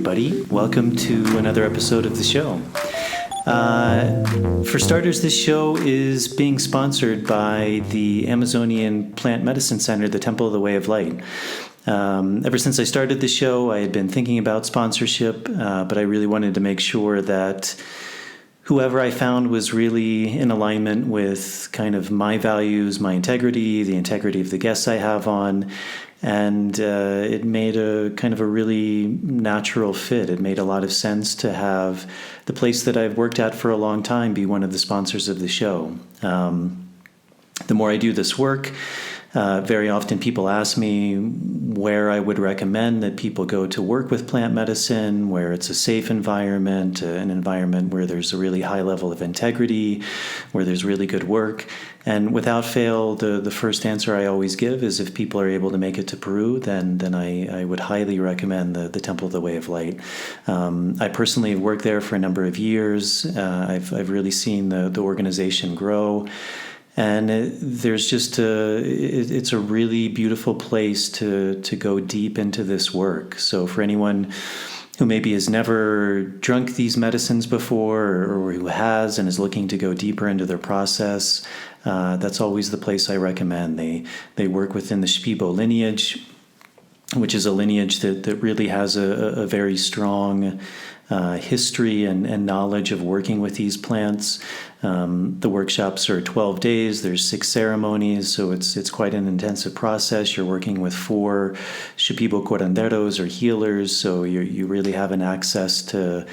everybody. Welcome to another episode of the show. For starters, this show is being sponsored by the Amazonian Plant Medicine Center, the Temple of the Way of Light. Ever since I started the show, I had been thinking about sponsorship, but I really wanted to make sure that whoever I found was really in alignment with kind of my values, my integrity, the integrity of the guests I have on. And it made a kind of a really natural fit. It made a lot of sense to have the place that I've worked at for a long time be one of the sponsors of the show. The more I do this work, very often people ask me where I would recommend that people go to work with plant medicine, where it's a safe environment, an environment where there's a really high level of integrity, where there's really good work. And without fail, the first answer I always give is if people are able to make it to Peru, then I would highly recommend the Temple of the Way of Light. I personally have worked there for a number of years. I've really seen the organization grow. And it's a really beautiful place to go deep into this work. So for anyone who maybe has never drunk these medicines before or who has and is looking to go deeper into their process, that's always the place I recommend. They work within the Shipibo lineage, which is a lineage that really has a very strong history and knowledge of working with these plants. The workshops are 12 days. There's 6 ceremonies, so it's quite an intensive process. You're working with 4 Shipibo curanderos or healers, so you really have an access to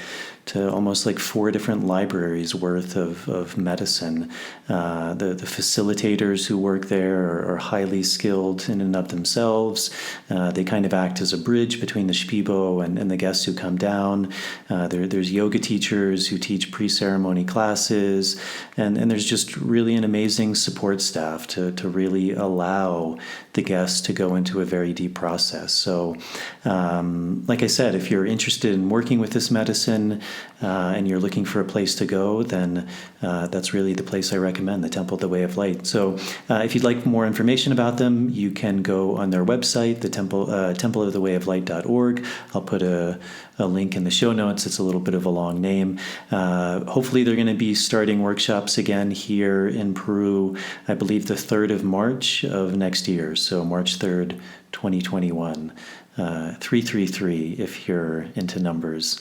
almost like 4 different libraries worth of medicine. The facilitators who work there are highly skilled in and of themselves. They kind of act as a bridge between the Shipibo and the guests who come down. There's yoga teachers who teach pre-ceremony classes, and there's just really an amazing support staff to really allow the guests to go into a very deep process. So, like I said, if you're interested in working with this medicine, and you're looking for a place to go, then that's really the place I recommend, the Temple of the Way of Light. So if you'd like more information about them, you can go on their website, the templeofthewayoflight.org. I'll put a link in the show notes. It's a little bit of a long name. Hopefully they're going to be starting workshops again here in Peru, I believe the 3rd of March of next year, so March 3rd, 2021. 333 if you're into numbers.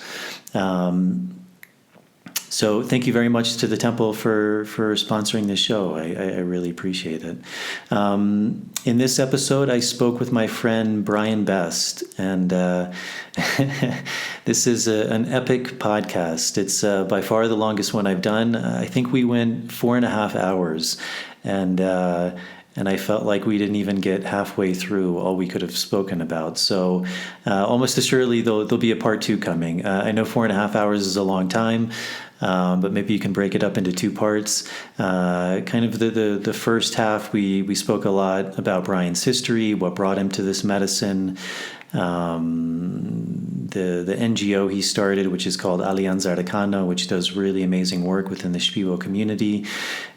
So thank you very much to the Temple for sponsoring this show. I really appreciate it. In this episode, I spoke with my friend Brian Best, and this is an epic podcast. It's by far the longest one I've done. I think we went 4.5 hours, and I felt like we didn't even get halfway through all we could have spoken about. So almost assuredly, there'll be a part 2 coming. I know 4.5 hours is a long time, but maybe you can break it up into 2 parts. Kind of the first half, we spoke a lot about Brian's history, what brought him to this medicine, the NGO he started, which is called Alianza Arcana, which does really amazing work within the Shipibo community.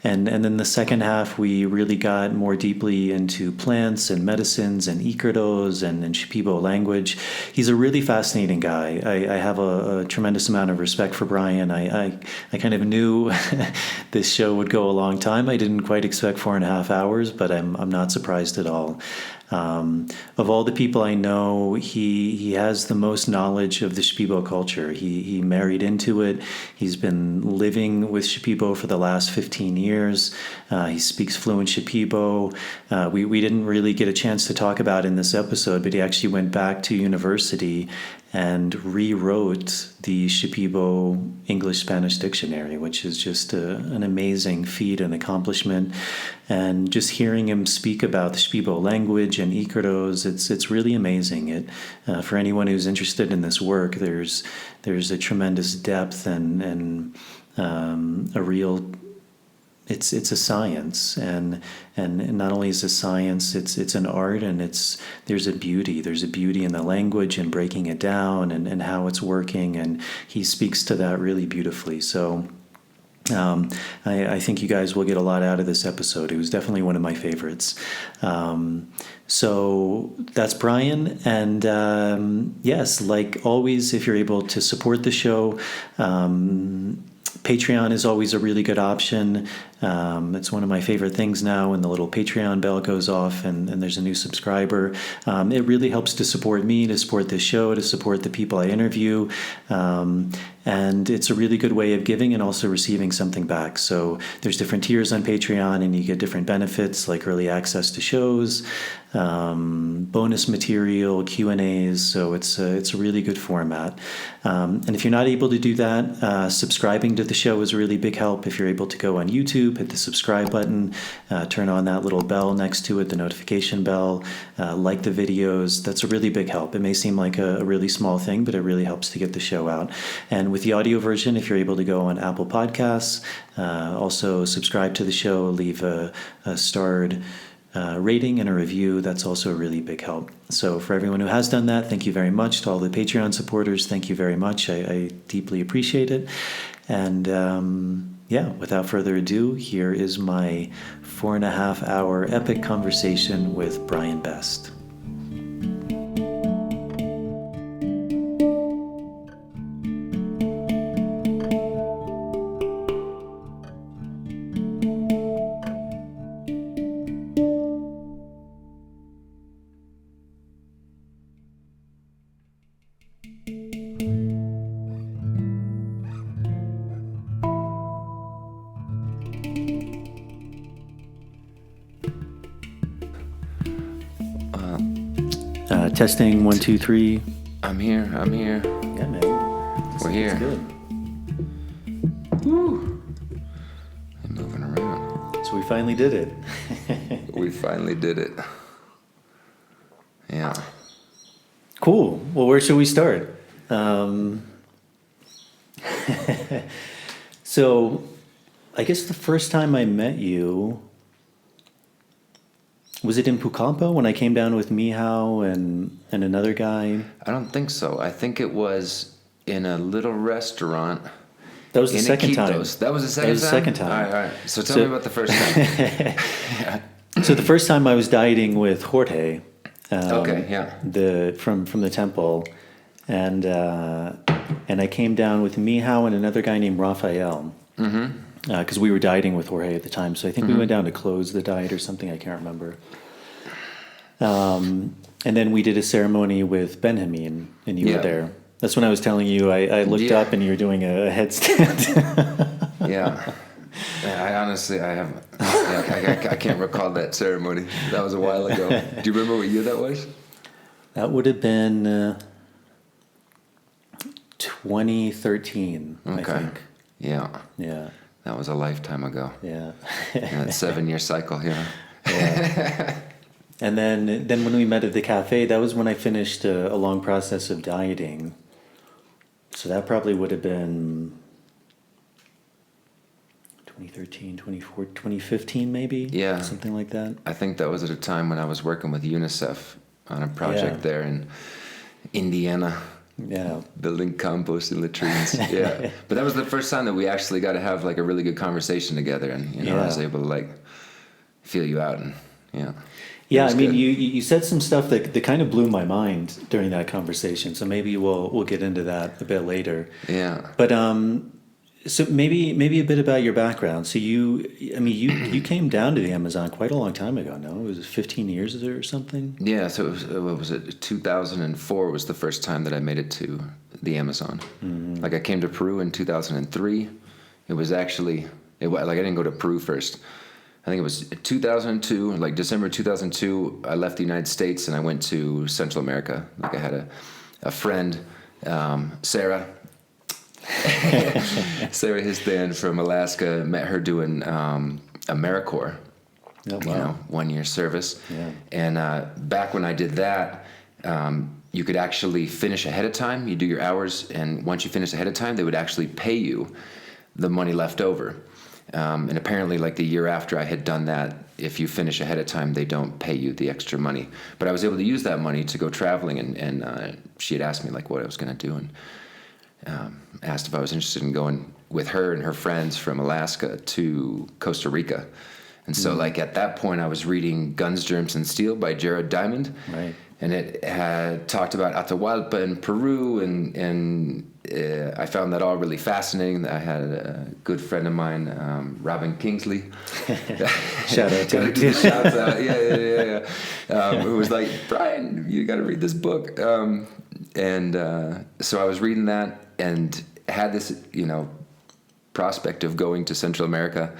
And then the second half, we really got more deeply into plants and medicines and Icaros and Shipibo language. He's a really fascinating guy. I have a tremendous amount of respect for Brian. I kind of knew this show would go a long time. I didn't quite expect 4.5 hours, but I'm not surprised at all. Of all the people I know, he has the most knowledge of the Shipibo culture. He married into it. He's been living with Shipibo for the last 15 years. He speaks fluent Shipibo. We didn't really get a chance to talk about it in this episode, but he actually went back to university and rewrote the Shipibo English-Spanish dictionary, which is just an amazing feat and accomplishment. And just hearing him speak about the Shipibo language and Icaros, it's really amazing. For anyone who's interested in this work, there's a tremendous depth and a real. It's a science, and not only is it science, it's an art, and there's a beauty in the language and breaking it down and how it's working, and he speaks to that really beautifully. So I think you guys will get a lot out of this episode. It was definitely one of my favorites. So that's Brian. And yes, like always, if you're able to support the show, Patreon is always a really good option. It's one of my favorite things now when the little Patreon bell goes off and there's a new subscriber. It really helps to support me, to support this show, to support the people I interview. And it's a really good way of giving and also receiving something back. So there's different tiers on Patreon and you get different benefits like early access to shows, bonus material, Q&As. So it's a really good format. And if you're not able to do that, subscribing to the show is a really big help. If you're able to go on YouTube, hit the subscribe button, turn on that little bell next to it, the notification bell, like the videos. That's a really big help. It may seem like a really small thing, but it really helps to get the show out. And with the audio version, if you're able to go on Apple Podcasts, also subscribe to the show, leave a starred rating and a review. That's also a really big help. So for everyone who has done that, thank you very much. To all the Patreon supporters, thank you very much. I deeply appreciate it. And without further ado, here is my 4.5-hour epic conversation with Brian Best. Testing 1, 2, 3. I'm here. Yeah, man. We're here. Good. Woo! I'm moving around. So we finally did it. We finally did it. Yeah. Cool. Well, where should we start? So, I guess the first time I met you, was it in Pucallpa when I came down with Mihao and another guy? I don't think so. I think it was in a little restaurant. That was the in second time. That was the second time? That was the second time. All right. So tell me about the first time. So the first time I was dieting with Jorge. Okay, yeah. From the temple. And I came down with Mihao and another guy named Raphael. Mm-hmm. Because we were dieting with Jorge at the time. So I think we went down to close the diet or something. I can't remember. And then we did a ceremony with Benjamin, and you were there. That's when I was telling you, I looked up and you were doing a headstand. Yeah. I honestly, I can't recall that ceremony. That was a while ago. Do you remember what year that was? That would have been 2013, I think. Yeah. Yeah. That was a lifetime ago. Yeah. That 7-year cycle, yeah. And then when we met at the cafe, that was when I finished a long process of dieting. So that probably would have been 2013, 2014, 2015 maybe? Yeah. Something like that. I think that was at a time when I was working with UNICEF on a project there in Indiana. Yeah. Building compost in latrines. Yeah. But that was the first time that we actually got to have like a really good conversation together, and I was able to like feel you out, and Yeah, I mean, you said some stuff that kind of blew my mind during that conversation. So maybe we'll get into that a bit later. Yeah. But so maybe a bit about your background. So you came down to the Amazon quite a long time ago. No, it was 15 years or something. Yeah. So what was it? 2004 was the first time that I made it to the Amazon. Mm-hmm. Like I came to Peru in 2003. It was actually I didn't go to Peru first. I think it was 2002, like December 2002, I left the United States and I went to Central America. Like I had a friend, Sarah. Sarah Histan from Alaska, met her doing AmeriCorps, 1 year service. Yeah. And back when I did that, you could actually finish ahead of time. You do your hours, and once you finish ahead of time, they would actually pay you the money left over. And apparently, like the year after I had done that, if you finish ahead of time, they don't pay you the extra money. But I was able to use that money to go traveling, and she had asked me like what I was going to do, and asked if I was interested in going with her and her friends from Alaska to Costa Rica. And so like at that point I was reading Guns, Germs, and Steel by Jared Diamond. Right. And it had talked about Atahualpa in Peru, and I found that all really fascinating. I had a good friend of mine, Robin Kingsley. Shout out to him. Shouts out, yeah. Who was like, Brian, you got to read this book. So I was reading that and had this, prospect of going to Central America,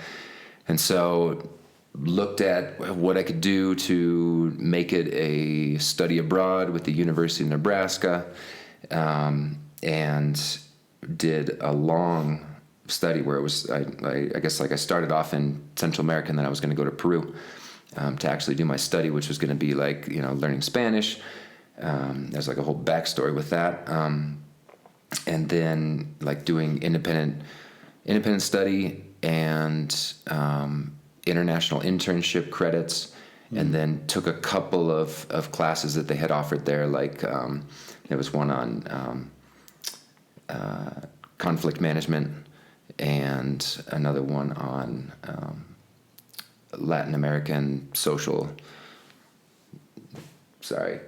and so looked at what I could do to make it a study abroad with the University of Nebraska, and did a long study where it was, I guess like I started off in Central America, and then I was going to go to Peru to actually do my study, which was going to be like, learning Spanish. There's like a whole backstory with that. And then like doing independent study and international internship credits, and then took a couple of classes that they had offered there. Like there was one on conflict management, and another one on Latin American social. Sorry.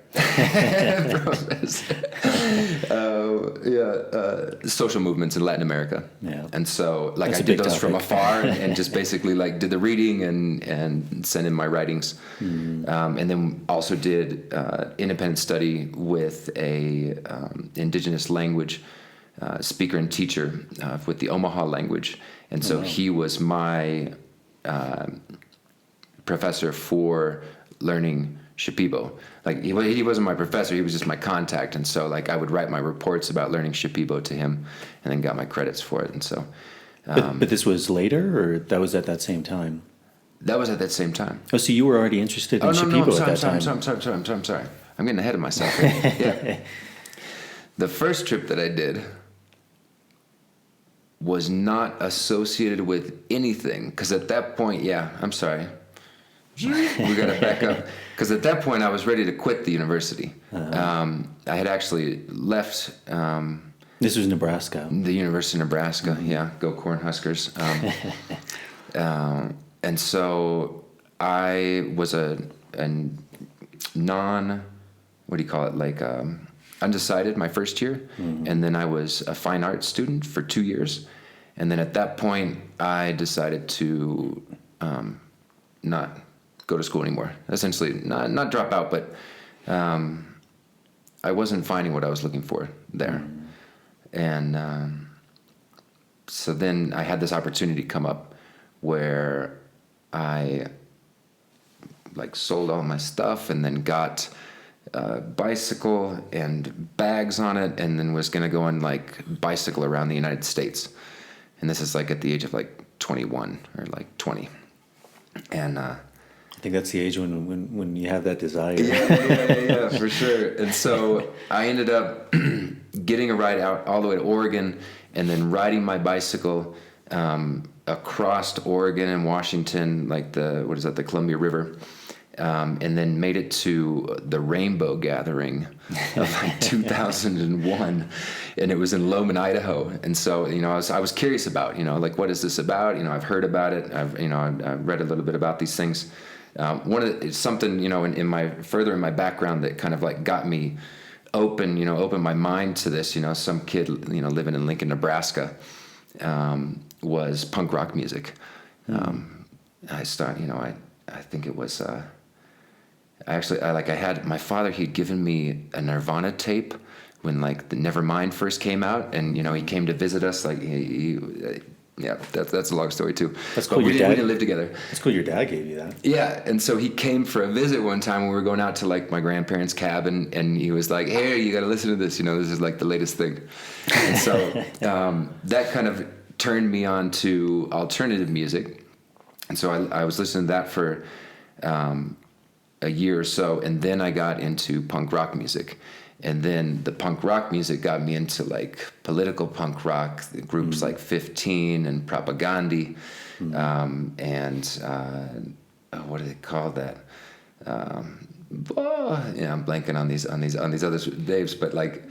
Social movements in Latin America. Yeah. And so like I did those from afar and just basically like did the reading and sent in my writings. And then also did independent study with a indigenous language speaker and teacher with the Omaha language. And so he was my professor for learning Shipibo. Like he wasn't my professor, he was just my contact, and so like I would write my reports about learning Shipibo to him, and then got my credits for it. And so, but this was later, or that was at that same time? That was at that same time. Oh, so you were already interested in Shipibo at that time? I'm sorry. I'm getting ahead of myself here. Yeah. The first trip that I did was not associated with anything, because at that point, I'm sorry. We got to back up, because at that point I was ready to quit the university. I had actually left. This was Nebraska. The University of Nebraska, go Cornhuskers. And so I was a undecided my first year, and then I was a fine arts student for 2 years, and then at that point I decided to not go to school anymore. Essentially, not drop out, but I wasn't finding what I was looking for there. And so then I had this opportunity come up where I like sold all my stuff and then got a bicycle and bags on it, and then was going to go and like bicycle around the United States. And this is like at the age of like 21 or like 20. And I think that's the age when you have that desire. Yeah, for sure. And so I ended up getting a ride out all the way to Oregon, and then riding my bicycle across Oregon and Washington, like the Columbia River, and then made it to the Rainbow Gathering of like 2001, and it was in Lowman, Idaho. And so I was curious about like, what is this about? I've heard about it. I've read a little bit about these things. Something in my background that kind of like got me opened my mind to this. Some kid living in Lincoln, Nebraska, was punk rock music. I think it was I had my father, he'd given me a Nirvana tape when like the Nevermind first came out, and he came to visit us. Like that's a long story too. That's cool. We didn't live together. That's cool. Your dad gave you that. Yeah, and so he came for a visit one time when we were going out to like my grandparents' cabin, and he was like, "Hey, you got to listen to this. This is like the latest thing." And so that kind of turned me on to alternative music, and so I was listening to that for a year or so, and then I got into punk rock music. And then the punk rock music got me into like political punk rock, groups like 15 and Propaganda, and what do they call that? I'm blanking on these other names, but like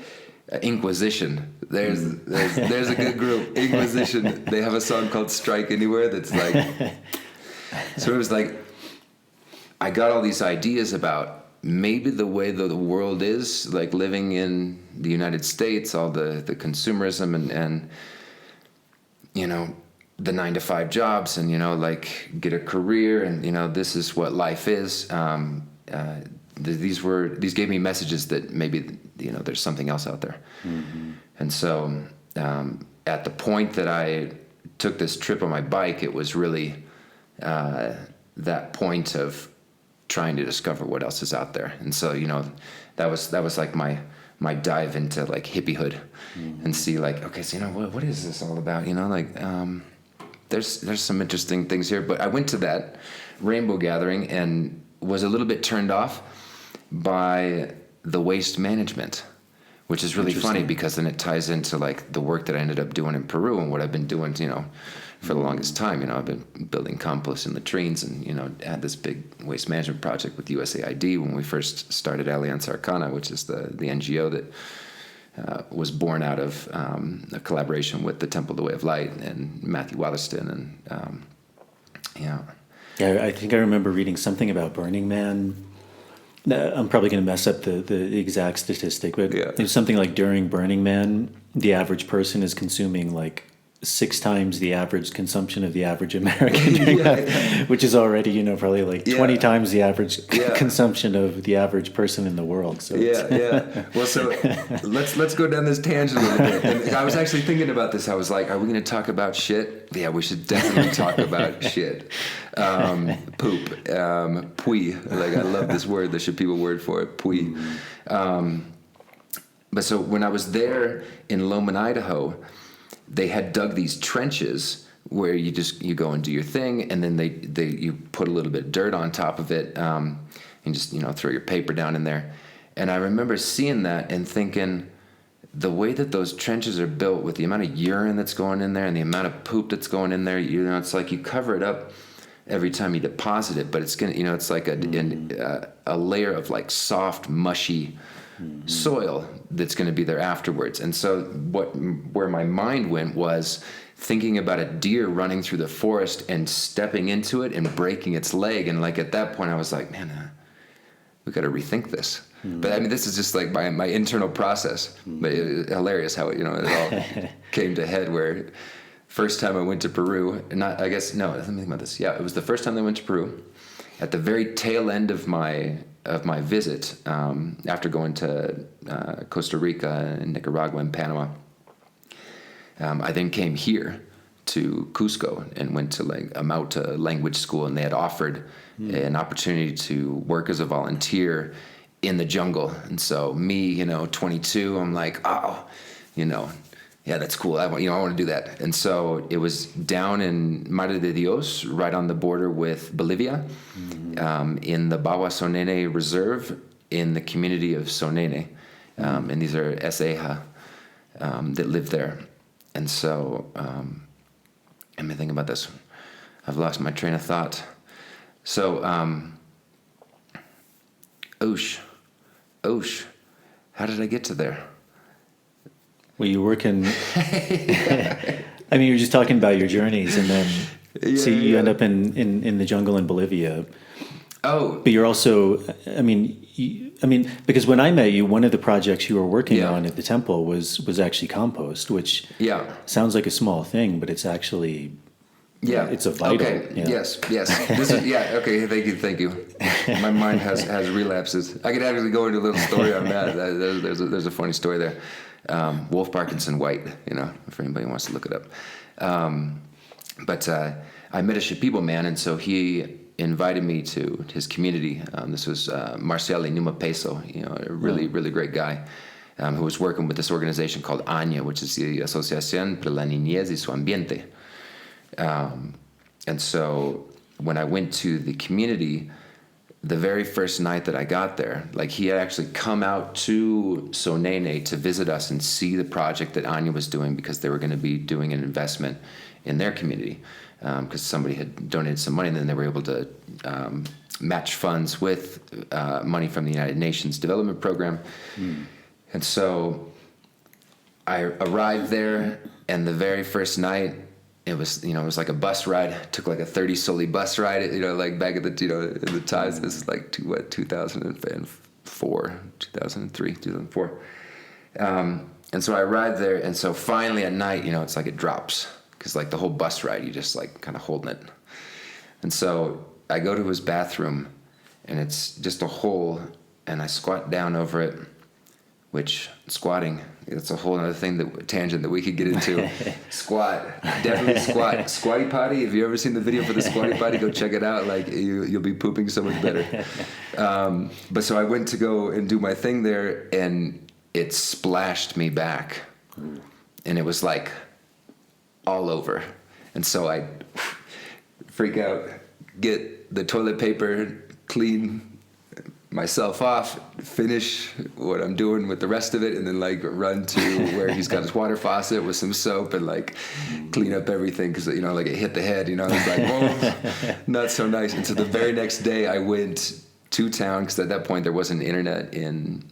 Inquisition. There's a good group. Inquisition. They have a song called Strike Anywhere that's like... So it was like, I got all these ideas about maybe the way that the world is, like living in the United States, all the consumerism and you know, the 9-to-5 jobs, and, you know, like get a career, and, you know, this is what life is. These gave me messages that maybe, you know, there's something else out there. Mm-hmm. And so at the point that I took this trip on my bike, it was really that point of trying to discover what else is out there. And so, you know, that was like my dive into like hippiehood, mm-hmm. and see like, okay, so, you know, what is this all about? You know, like, there's some interesting things here. But I went to that rainbow gathering and was a little bit turned off by the waste management, which is really funny because then it ties into like the work that I ended up doing in Peru and what I've been doing, you know, for the longest time. You know, I've been building compost in latrines, and, you know, had this big waste management project with USAID when we first started Alianza Arcana, which is the NGO that was born out of a collaboration with the Temple of the Way of Light and Matthew Watherston, and yeah. I think I remember reading something about Burning Man. I'm probably going to mess up the exact statistic, but it's something like during Burning Man, the average person is consuming like 6 times the average consumption of the average American, which is already, you know, probably like 20 times the average consumption of the average person in the world. So Well, so let's go down this tangent a little bit. And I was actually thinking about this. I was like, are we going to talk about shit? Yeah, we should definitely talk about shit. Poop. Pui. Like, I love this word, the Shipibo word for it, pui. But so when I was there in Loman, Idaho, they had dug these trenches where you go and do your thing, and then you put a little bit of dirt on top of it, and just, you know, throw your paper down in there. And I remember seeing that and thinking, the way that those trenches are built, with the amount of urine that's going in there and the amount of poop that's going in there, you know, it's like you cover it up every time you deposit it, but it's gonna, you know, it's like a layer of like soft, mushy soil that's going to be there afterwards. And so where my mind went was thinking about a deer running through the forest and stepping into it and breaking its leg. And like at that point I was like, man, we got to rethink this. But I mean, this is just like my internal process. But it was hilarious how it all came to head, where first time I went to Peru, let me think about this. Yeah, it was the first time I went to Peru. At the very tail end of my visit, after going to Costa Rica and Nicaragua and Panama, I then came here to Cusco and went to like a Mauta language school, and they had offered an opportunity to work as a volunteer in the jungle. And so me, you know, 22, I'm like, oh, you know, yeah, that's cool. I want to do that. And so it was down in Madre de Dios, right on the border with Bolivia, in the Bawa Sonene Reserve, in the community of Sonene. And these are Eseja that live there. And so, let me think about this. I've lost my train of thought. So, Oosh, how did I get to there? Well, you work in... I mean, you were just talking about your journeys, and then you end up in the jungle in Bolivia. Oh. But you're also... I mean, because when I met you, one of the projects you were working on at the temple was actually compost, which sounds like a small thing, but it's actually... Yeah, it's a vital. Okay. Yeah. Yes. This is okay. Thank you. My mind has relapses. I could actually go into a little story on that. There's a funny story there. Wolf Parkinson White, you know, if anybody wants to look it up. But I met a Shipibo man, and so he invited me to his community. This was Marcial Numa Peso, you know, a really great guy, who was working with this organization called AñA, which is the Asociación para la Niñez y su Ambiente. And so when I went to the community, the very first night that I got there, like he had actually come out to Sonene to visit us and see the project that AñA was doing, because they were going to be doing an investment in their community, because somebody had donated some money, and then they were able to match funds with money from the United Nations Development Program. And so I arrived there, and the very first night, it was like a bus ride. I took like a 30 Soli bus ride, like back at the, in the times, this is like 2004, 2003, 2004. And so I arrived there, and so finally at night, it's like it drops, because like the whole bus ride, you just like kind of holding it. And so I go to his bathroom, and it's just a hole, and I squat down over it, which squatting, it's a whole other tangent that we could get into. Definitely squat. Squatty potty, if you've ever seen the video for the squatty potty, go check it out. Like you'll be pooping so much better. But so I went to go and do my thing there, and it splashed me back. And it was like all over. And so I freak out, get the toilet paper, clean myself off, finish what I'm doing with the rest of it, and then like run to where he's got his water faucet with some soap and like clean up everything, because like it hit the head, it's like, whoa, not so nice. And so the very next day I went to town, because at that point there wasn't internet in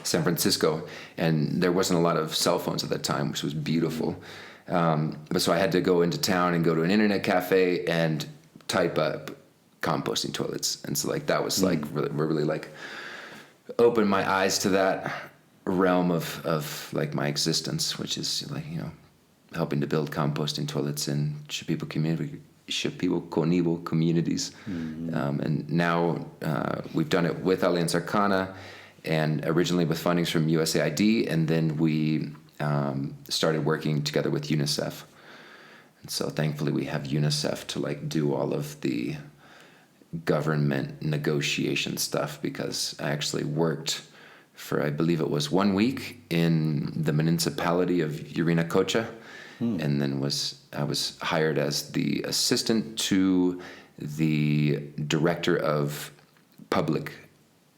San Francisco, and there wasn't a lot of cell phones at that time, which was beautiful. But so I had to go into town and go to an internet cafe and type up composting toilets. And so like that was like really like opened my eyes to that realm of like my existence, which is like, helping to build composting toilets in Shipibo communities. And now we've done it with Alianza Arcana, and originally with fundings from USAID, and then we started working together with UNICEF. And so thankfully we have UNICEF to like do all of the government negotiation stuff, because I actually worked for, I believe it was 1 week in the municipality of Yurinacocha, and then I was hired as the assistant to the director of public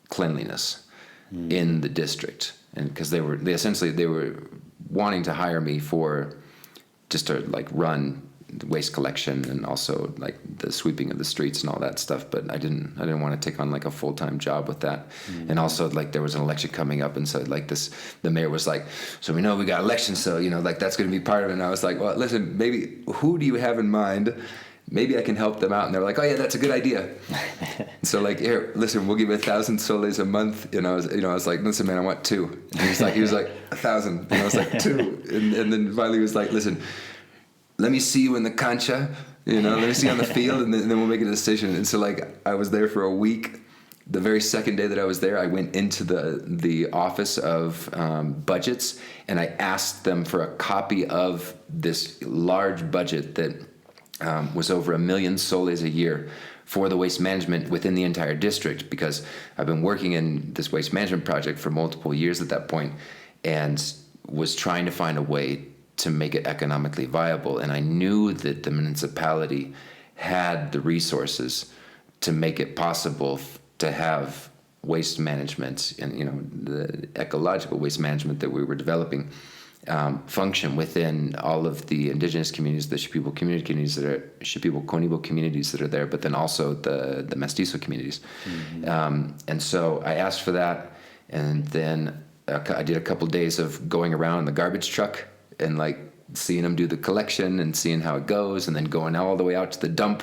cleanliness in the district. And because they were wanting to hire me for just to like run waste collection and also like the sweeping of the streets and all that stuff, but I didn't want to take on like a full-time job with that. And also like there was an election coming up, and so like the mayor was like, so we know we got elections, so like that's going to be part of it. And I was like, well, listen, maybe who do you have in mind? Maybe I can help them out. And they're like, oh yeah, that's a good idea. So like, here, listen, we'll give you 1,000 soles a month. I was like, listen, man, I want 2. And he was like 1,000. And I was like 2. And then finally he was like, listen, let me see you in the cancha, let me see you on the field, and then we'll make a decision. And so like I was there for a week. The very second day that I was there, I went into the office of budgets, and I asked them for a copy of this large budget that was over 1 million soles a year for the waste management within the entire district, because I've been working in this waste management project for multiple years at that point, and was trying to find a way to make it economically viable. And I knew that the municipality had the resources to make it possible to have waste management and, the ecological waste management that we were developing function within all of the indigenous communities, the Shipibo communities that are Shipibo Conibo communities that are there, but then also the mestizo communities. And so I asked for that, and then I did a couple days of going around in the garbage truck and like seeing them do the collection and seeing how it goes, and then going all the way out to the dump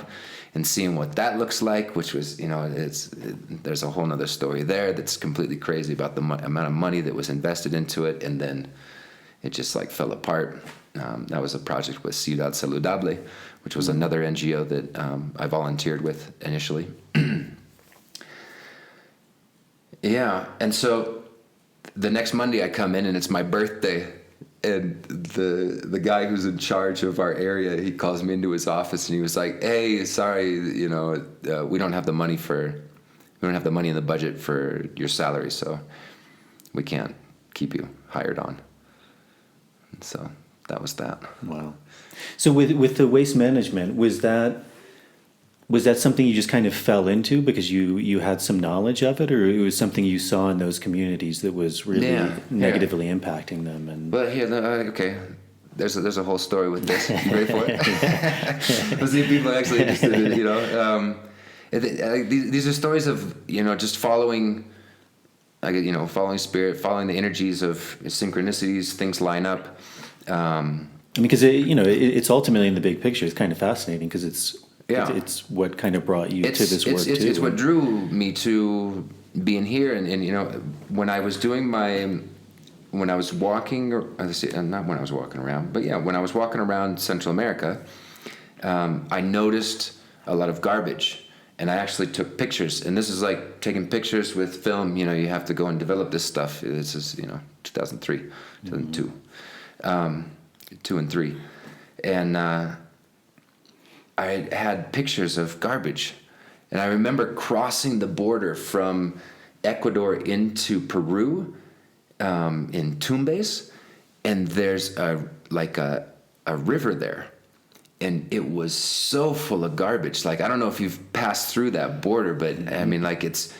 and seeing what that looks like, which was, there's a whole nother story there that's completely crazy about the amount of money that was invested into it, and then it just like fell apart. That was a project with Ciudad Saludable, which was another NGO that I volunteered with initially. Yeah, and so the next Monday I come in and it's my birthday, and the guy who's in charge of our area, he calls me into his office and he was like, "Hey, sorry, we don't have the money in the budget for your salary, so we can't keep you hired on." And so that was that. Wow. So with the waste management, was that something you just kind of fell into because you had some knowledge of it, or it was something you saw in those communities that was really negatively impacting them? And but here, okay, there's a whole story with this. You ready for it? Let's see if people are actually interested in, these are stories of just following following spirit, following the energies of synchronicities, things line up. Because it's ultimately in the big picture. It's kind of fascinating because it's what kind of brought you to this work too. It's what drew me to being here, and when I was walking, not when I was walking around, but when I was walking around Central America, I noticed a lot of garbage, and I actually took pictures. And this is like taking pictures with film. You have to go and develop this stuff. This is 2003, 2002, 2 and 3, and I had pictures of garbage, and I remember crossing the border from Ecuador into Peru, in Tumbes, and there's a river there, and it was so full of garbage. Like, I don't know if you've passed through that border, but I mean, like, it's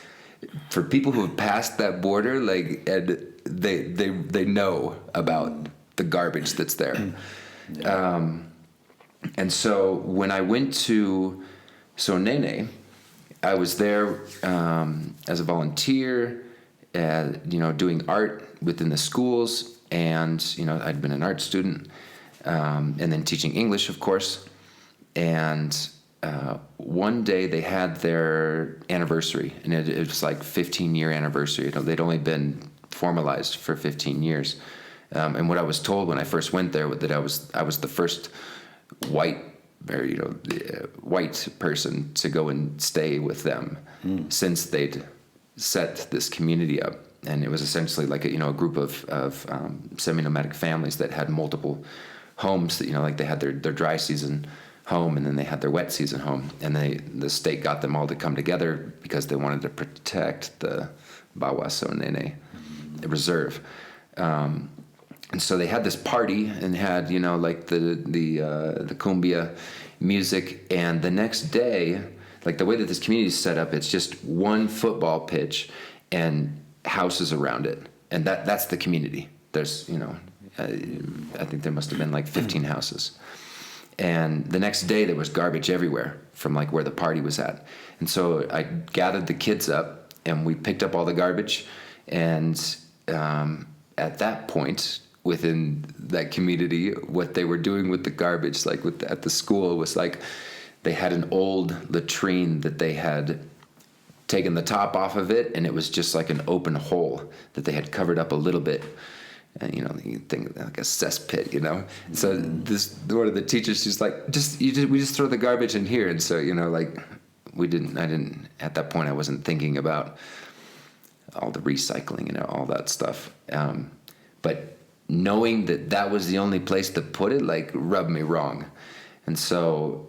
for people who have passed that border, like, and they know about the garbage that's there. And so when I went to Sonene, I was there as a volunteer, doing art within the schools, and I'd been an art student, and then teaching English, of course. And one day they had their anniversary, and it was like 15-year anniversary. They'd only been formalized for 15 years. And what I was told when I first went there was that I was the first white person to go and stay with them since they'd set this community up. And it was essentially like a group of semi-nomadic families that had multiple homes. That like they had their dry season home, and then they had their wet season home. And the state got them all to come together because they wanted to protect the Bawasonene reserve. And so they had this party and had like the cumbia music. And the next day, like the way that this community is set up, it's just one football pitch and houses around it, and that's the community. There's I think there must have been like 15 houses. And the next day there was garbage everywhere from like where the party was at. And so I gathered the kids up, and we picked up all the garbage. And at that point, within that community, what they were doing with the garbage, like at the school, was like they had an old latrine that they had taken the top off of it, and it was just like an open hole that they had covered up a little bit. And you think like a cesspit, So one of the teachers, she's like, we just throw the garbage in here. And so like I didn't at that point, I wasn't thinking about all the recycling and all that stuff. But knowing that was the only place to put it, like, rubbed me wrong. And so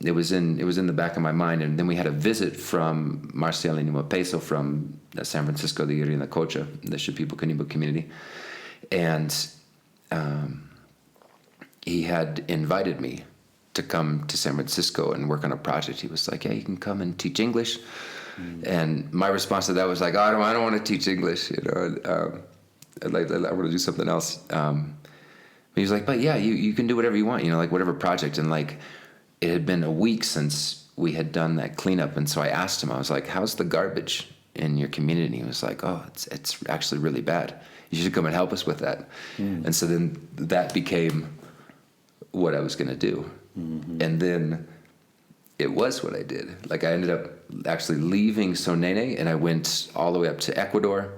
it was in the back of my mind. And then we had a visit from Marcial Peso from San Francisco de Irinacocha, the Shipibo community. And he had invited me to come to San Francisco and work on a project. He was like, "Yeah, you can come and teach English." And my response to that was like, "Oh, I don't want to teach English. I want to do something else." But he was like, "But yeah, you can do whatever you want. Like whatever project." And like it had been a week since we had done that cleanup, and so I asked him. I was like, "How's the garbage in your community?" He was like, "Oh, it's actually really bad. You should come and help us with that." And so then that became what I was going to do. And then it was what I did. Like I ended up actually leaving Sonene, and I went all the way up to Ecuador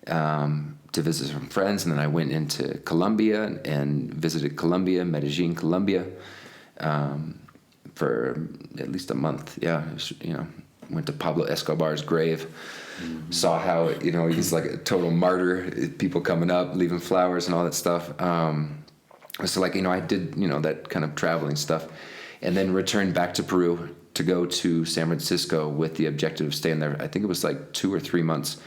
to visit some friends. And then I went into Colombia and visited Medellin, Colombia, for at least a month. Yeah, went to Pablo Escobar's grave. Saw how he's like a total martyr, people coming up leaving flowers and all that stuff. So like I did that kind of traveling stuff, and then returned back to Peru to go to San Francisco with the objective of staying there. I think it was like 2 or 3 months,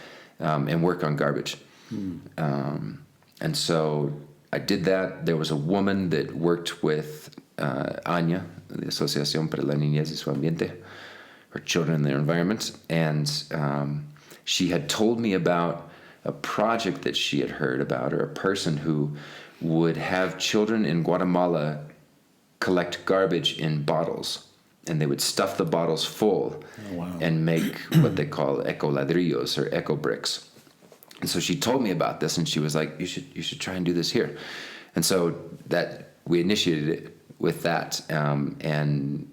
and work on garbage. And so I did that. There was a woman that worked with ANIA, the Asociación para la Niñez y su Ambiente, or Children in Their Environment, and she had told me about a project that she had heard about, or a person who would have children in Guatemala collect garbage in bottles, and they would stuff the bottles full and make what they call eco ladrillos or eco bricks. And so she told me about this, and she was like, you should try and do this here. And so that we initiated it with that, and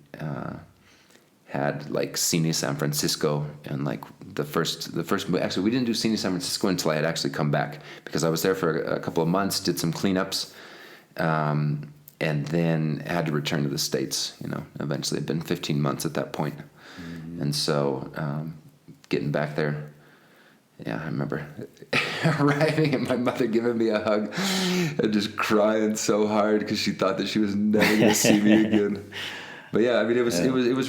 had like Cine San Francisco, and like the first actually we didn't do Cine San Francisco until I had actually come back, because I was there for a couple of months, did some cleanups, and then had to return to the States. Eventually it'd been 15 months at that point. And so getting back there, yeah, I remember arriving and my mother giving me a hug and just crying so hard because she thought that she was never going to see me again. But yeah, I mean, it was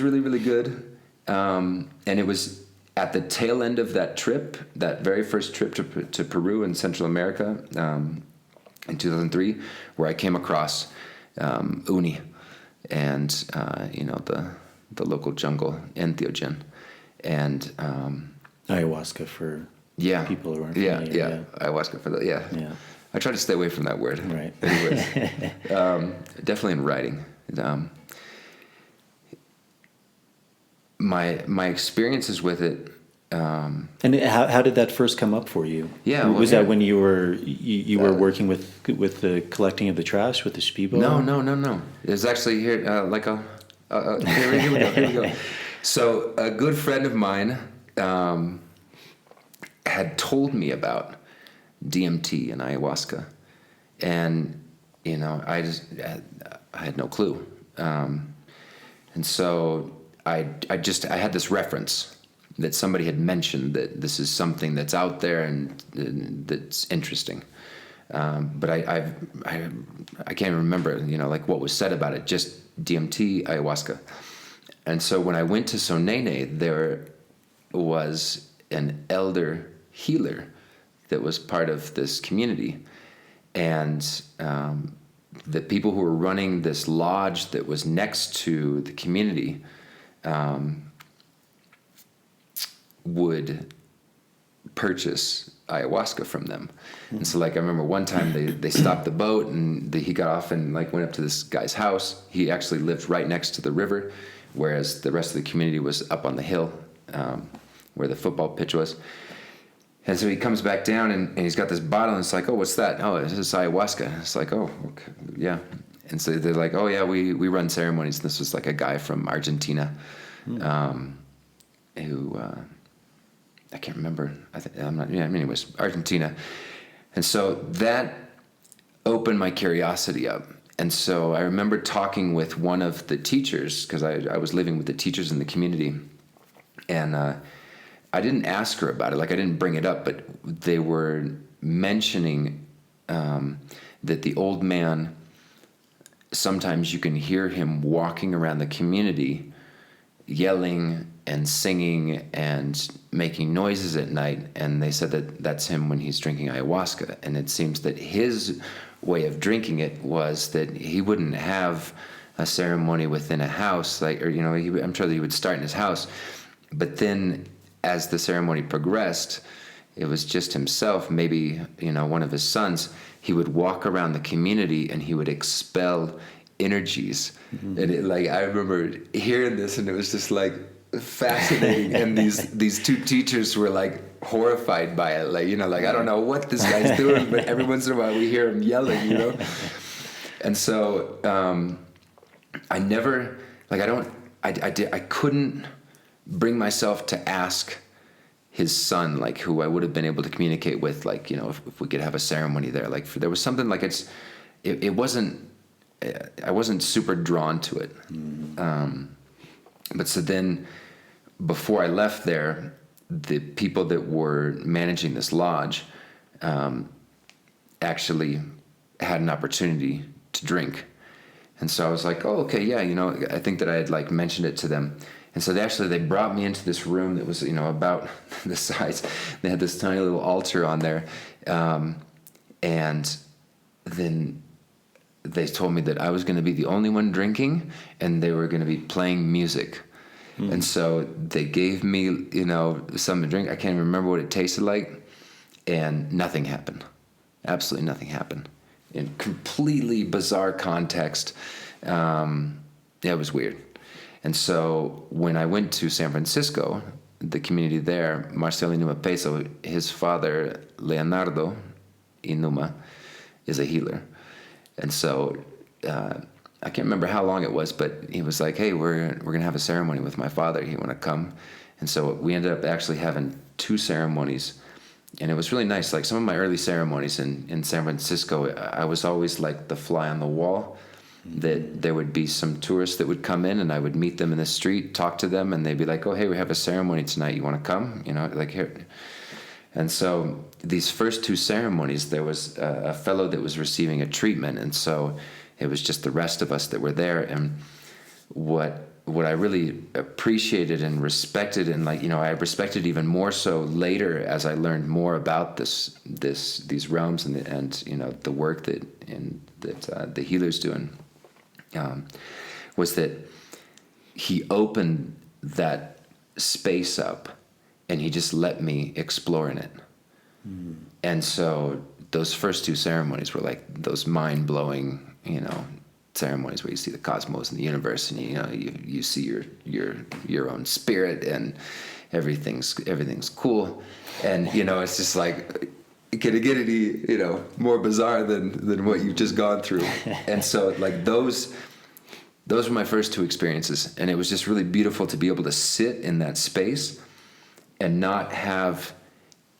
really, really good. And it was at the tail end of that trip, that very first trip to Peru and Central America, in 2003, where I came across uni and the local jungle, entheogen, and ayahuasca for people who aren't familiar. Yeah, ayahuasca for that. Yeah. I try to stay away from that word. Right. Anyways, definitely in writing. My experiences with it. And how did that first come up for you? Yeah, was that when you were working with the collecting of the trash with the Shipibo? No. It was actually here here we go. So a good friend of mine had told me about DMT and ayahuasca, and I had no clue, and so I had this reference that somebody had mentioned that this is something that's out there and that's interesting, but I can't remember like what was said about it. Just DMT, ayahuasca. And so when I went to Sonene, there was an elder healer that was part of this community, and the people who were running this lodge that was next to the community would purchase ayahuasca from them. And so like I remember one time they stopped the boat, and he got off and like went up to this guy's house. He actually lived right next to the river, whereas the rest of the community was up on the hill where the football pitch was. And so he comes back down, and he's got this bottle, and it's like, oh, what's that? Oh, this is ayahuasca. It's like, oh, okay, yeah. And so they're like, oh yeah, we run ceremonies. And this was like a guy from Argentina who I can't remember. Anyways, Argentina. And so that opened my curiosity up. And so I remember talking with one of the teachers, because I was living with the teachers in the community, and I didn't ask her about it. Like I didn't bring it up, but they were mentioning that the old man, sometimes you can hear him walking around the community, yelling and singing and making noises at night. And they said that that's him when he's drinking ayahuasca. And it seems that his way of drinking it was that he wouldn't have a ceremony within a house, I'm sure that he would start in his house, but then as the ceremony progressed, it was just himself, maybe one of his sons. He would walk around the community and he would expel energies. And I remember hearing this, and it was just like fascinating. And these two teachers were like horrified by it. I don't know what this guy's doing, but every once in a while we hear him yelling, And so I couldn't bring myself to ask his son, who I would have been able to communicate with, if we could have a ceremony there. There was something it wasn't, I wasn't super drawn to it. But so then before I left there, the people that were managing this lodge actually had an opportunity to drink. And so I was like, oh, okay, yeah, I think that I had mentioned it to them. And so they brought me into this room that was, about the size. They had this tiny little altar on there. And then they told me that I was going to be the only one drinking, and they were going to be playing music. And so they gave me, something to drink. I can't even remember what it tasted like. And nothing happened. Absolutely nothing happened. In completely bizarre context. It was weird. And so when I went to San Francisco, the community there, Marcelo Inuma Peso, his father, Leonardo Inuma, is a healer. And so I can't remember how long it was, but he was like, hey, we're going to have a ceremony with my father. You want to come? And so we ended up actually having 2 ceremonies. And it was really nice. Like some of my early ceremonies in San Francisco, I was always like the fly on the wall. That there would be some tourists that would come in, and I would meet them in the street, talk to them, and they'd be like, oh, hey, we have a ceremony tonight. You want to come? You know, like here. And so these first 2 ceremonies, there was a fellow that was receiving a treatment. And so it was just the rest of us that were there. And what I really appreciated and respected, and like, you know, I respected even more so later as I learned more about these realms and you know, the work that the healer's doing, was that he opened that space up and he just let me explore in it. And so those first 2 ceremonies were like those mind-blowing, you know, ceremonies where you see the cosmos and the universe, and you know, you see your own spirit, and everything's cool. And you know, it's just like, can it get any, you know, more bizarre than what you've just gone through? And so like those were my first 2 experiences, and it was just really beautiful to be able to sit in that space and not have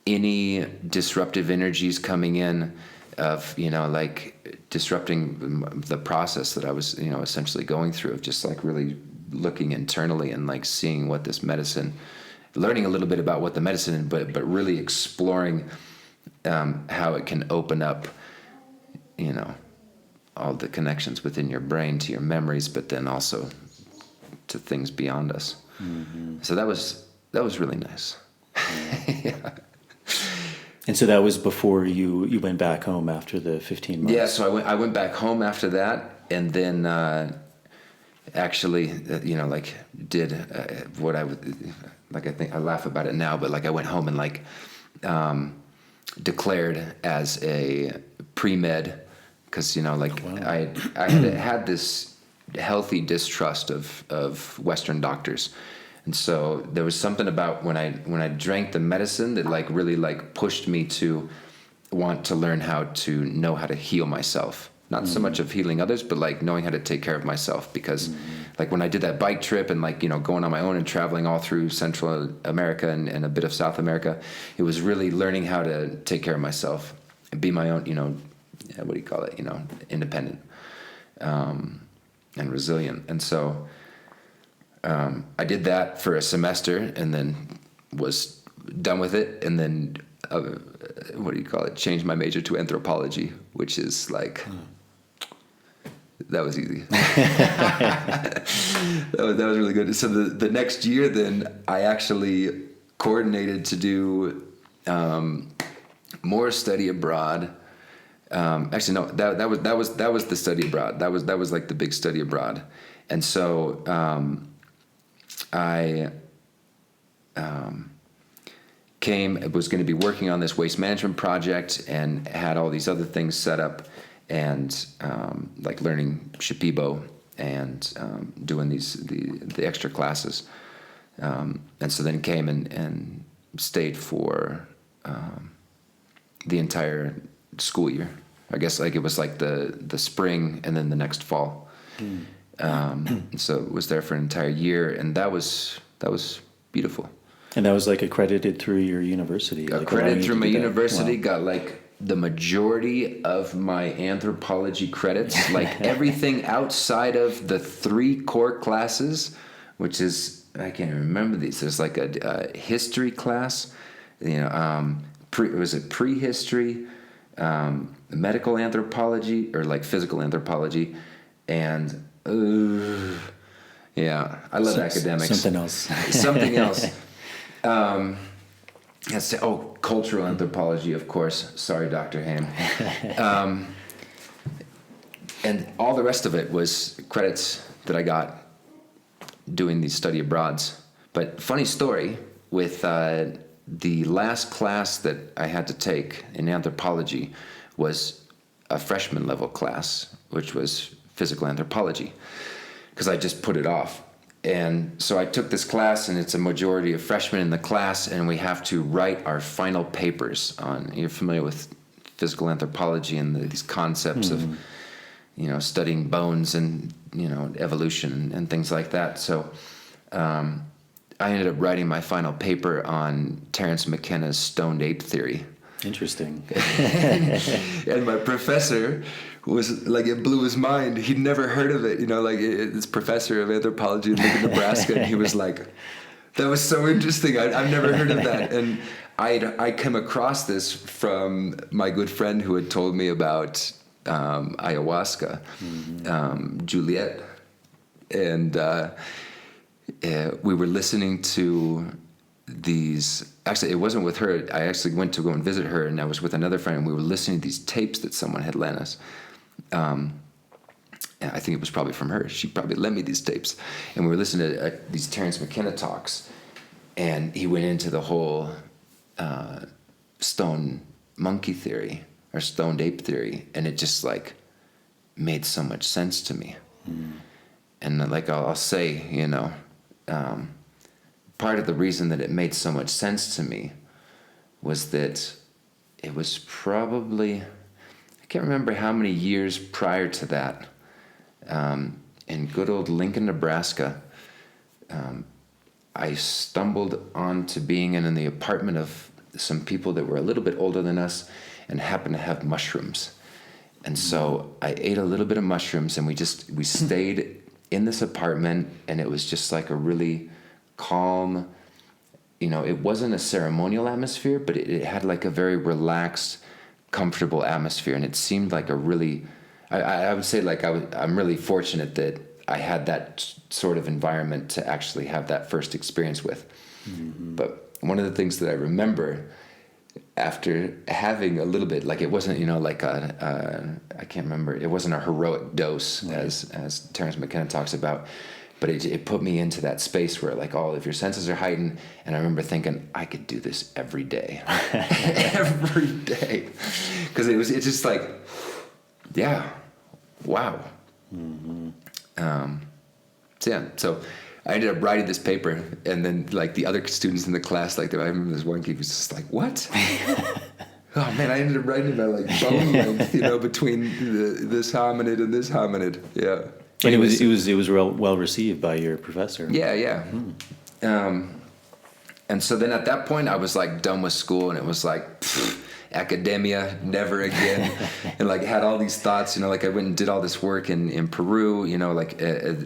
any disruptive energies coming in of, you know, like disrupting the process that I was, you know, essentially going through, of just like really looking internally and like seeing what this medicine, learning a little bit about what the medicine, but really exploring how it can open up, you know, all the connections within your brain to your memories, but then also to things beyond us. So that was really nice. Yeah. And so that was before you went back home after the 15 months? Yeah, so I went back home after that, and then actually, you know, like did what I would, like I think I laugh about it now, but like I went home and like declared as a pre-med, because, you know, like I had this healthy distrust of Western doctors. And so there was something about when I drank the medicine that like really like pushed me to want to learn how to know how to heal myself. Not so much of healing others, but like knowing how to take care of myself. Because like when I did that bike trip and like, you know, going on my own and traveling all through Central America and a bit of South America, it was really learning how to take care of myself and be my own, you know, what do you call it? You know, independent and resilient. And so I did that for a semester and then was done with it. And then, what do you call it? Changed my major to anthropology, which is like, that was easy. that was really good. So the next year then I actually coordinated to do more study abroad. Actually, no, that was the study abroad. That was like the big study abroad. And so I was going to be working on this waste management project and had all these other things set up, and like learning Shipibo and doing the extra classes. And so then came and stayed for the entire school year. I guess like it was like the spring and then the next fall. So it was there for an entire year, and that was beautiful. And that was like accredited through your university? Accredited through my university, got like the majority of my anthropology credits, like everything outside of the 3 core classes, which is, I can't even remember these. There's like a history class, you know, was it prehistory, medical anthropology, or like physical anthropology, and yeah, I love academics. Something else. Something else. Cultural anthropology, of course. Sorry, Dr. Haim. And all the rest of it was credits that I got doing these study abroads. But funny story, with the last class that I had to take in anthropology was a freshman level class, which was physical anthropology, because I just put it off. And so I took this class, and it's a majority of freshmen in the class, and we have to write our final papers on, you're familiar with physical anthropology and these concepts of, studying bones and, evolution and things like that. So I ended up writing my final paper on Terence McKenna's stoned ape theory. Interesting. And my professor was like, it blew his mind. He'd never heard of it, this professor of anthropology in Nebraska. And he was like, that was so interesting. I've never heard of that. And I came across this from my good friend who had told me about ayahuasca, Juliet. And we were listening to these, actually it wasn't with her, I actually went to go and visit her, and I was with another friend, and we were listening to these tapes that someone had lent us. And I think it was probably from her. She probably lent me these tapes, and we were listening to these Terence McKenna talks, and he went into the whole stone monkey theory or stoned ape theory, and it just like made so much sense to me. And like I'll say, part of the reason that it made so much sense to me was that it was probably, I can't remember how many years prior to that, in good old Lincoln, Nebraska, I stumbled onto being in the apartment of some people that were a little bit older than us and happened to have mushrooms. And so I ate a little bit of mushrooms, and we stayed in this apartment, and it was just like a really calm, it wasn't a ceremonial atmosphere, but it had like a very relaxed, comfortable atmosphere. And it seemed like a really, I would say like I'm really fortunate that I had that sort of environment to actually have that first experience with. But one of the things that I remember after having a little bit, like it wasn't, like I can't remember, it wasn't a heroic dose, right, as Terence McKenna talks about, but it put me into that space where like all of your senses are heightened. And I remember thinking, I could do this every day. Every day. Because it's just like, yeah, wow. So I ended up writing this paper, and then like the other students in the class, like I remember this one kid was just like, what? Oh man, I ended up writing about like bone length, between this hominid and this hominid. Yeah. And it was well received by your professor. Yeah. And so then at that point I was like done with school, and it was like academia, never again. And like had all these thoughts, like I went and did all this work in Peru,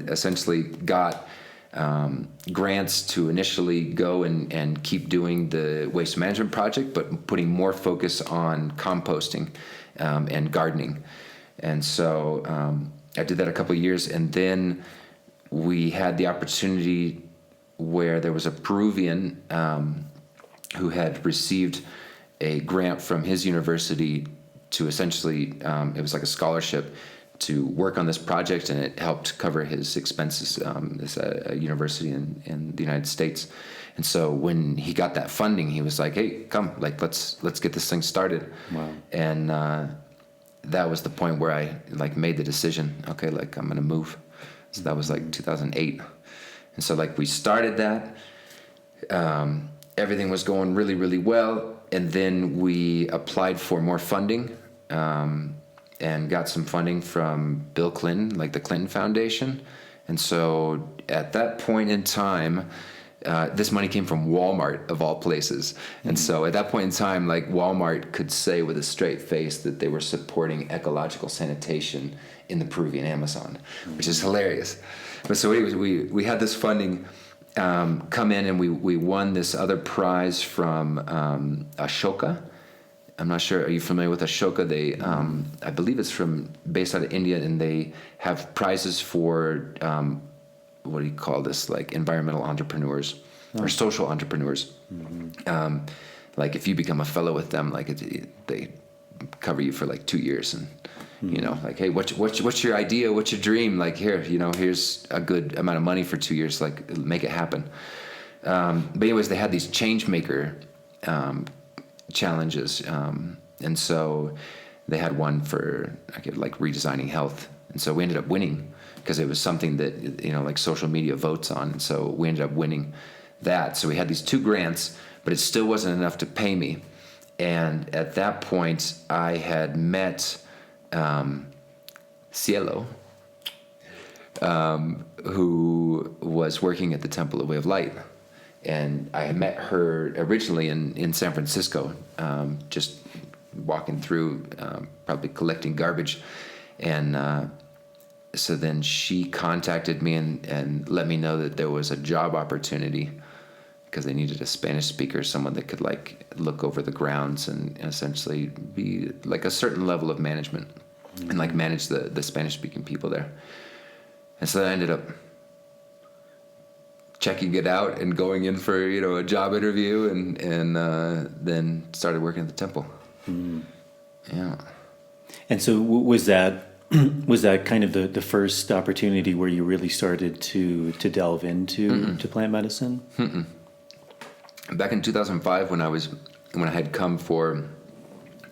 essentially got grants to initially go and keep doing the waste management project, but putting more focus on composting and gardening. And so I did that a couple of years, and then we had the opportunity where there was a Peruvian who had received a grant from his university to essentially, it was like a scholarship to work on this project, and it helped cover his expenses, this university in the United States. And so when he got that funding, he was like, hey, come, like, let's get this thing started. Wow. And that was the point where I like made the decision, okay, like I'm going to move. So that was like 2008. And so like we started that, everything was going really, really well. And then we applied for more funding, and got some funding from Bill Clinton, like the Clinton Foundation. And so at that point in time, this money came from Walmart, of all places. And so at that point in time, like Walmart could say with a straight face that they were supporting ecological sanitation in the Peruvian Amazon, which is hilarious. But so anyways, we had this funding come in, and we won this other prize from Ashoka. I'm not sure. Are you familiar with Ashoka? They, I believe it's based out of India, and they have prizes for what do you call this? Like environmental entrepreneurs or social entrepreneurs. Like if you become a fellow with them, like they cover you for like 2 years, and like, hey, what's your idea? What's your dream? Like here, here's a good amount of money for 2 years. Like make it happen. But anyways, they had these change maker challenges, and so they had one for like redesigning health, and so we ended up winning because it was something that, like social media votes on. And so we ended up winning that. So we had these 2 grants, but it still wasn't enough to pay me. And at that point, I had met Cielo, who was working at the Temple of Way of Light. And I had met her originally in San Francisco, just walking through, probably collecting garbage. And so then she contacted me and let me know that there was a job opportunity because they needed a Spanish speaker, someone that could like look over the grounds and essentially be like a certain level of management and like manage the Spanish speaking people there. And so I ended up checking it out and going in for, a job interview and then started working at the temple. Yeah. And so was that kind of the first opportunity where you really started to delve into to plant medicine? Back in 2005, when I had come for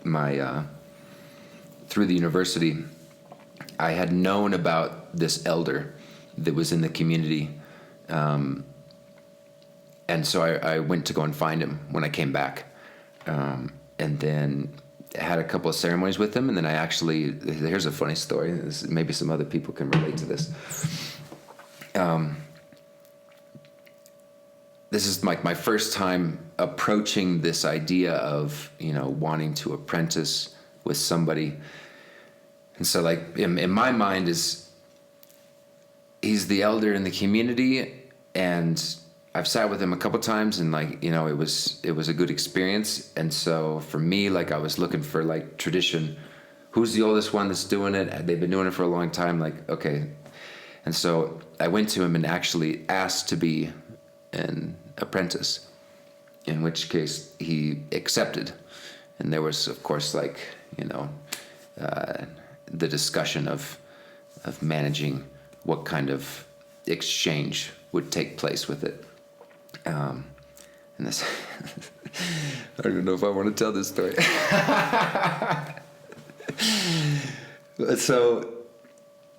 my through the university, I had known about this elder that was in the community, and so I went to go and find him when I came back, and then had a couple of ceremonies with him, and then here's a funny story. Maybe some other people can relate to this. This is like my first time approaching this idea of, wanting to apprentice with somebody. And so like in my mind he's the elder in the community, and I've sat with him a couple times, and like, it was a good experience. And so for me, like I was looking for like tradition. Who's the oldest one that's doing it? They've been doing it for a long time. Like, okay. And so I went to him and actually asked to be an apprentice, in which case he accepted. And there was, of course, like, the discussion of managing what kind of exchange would take place with it. And this, I don't know if I want to tell this story. So,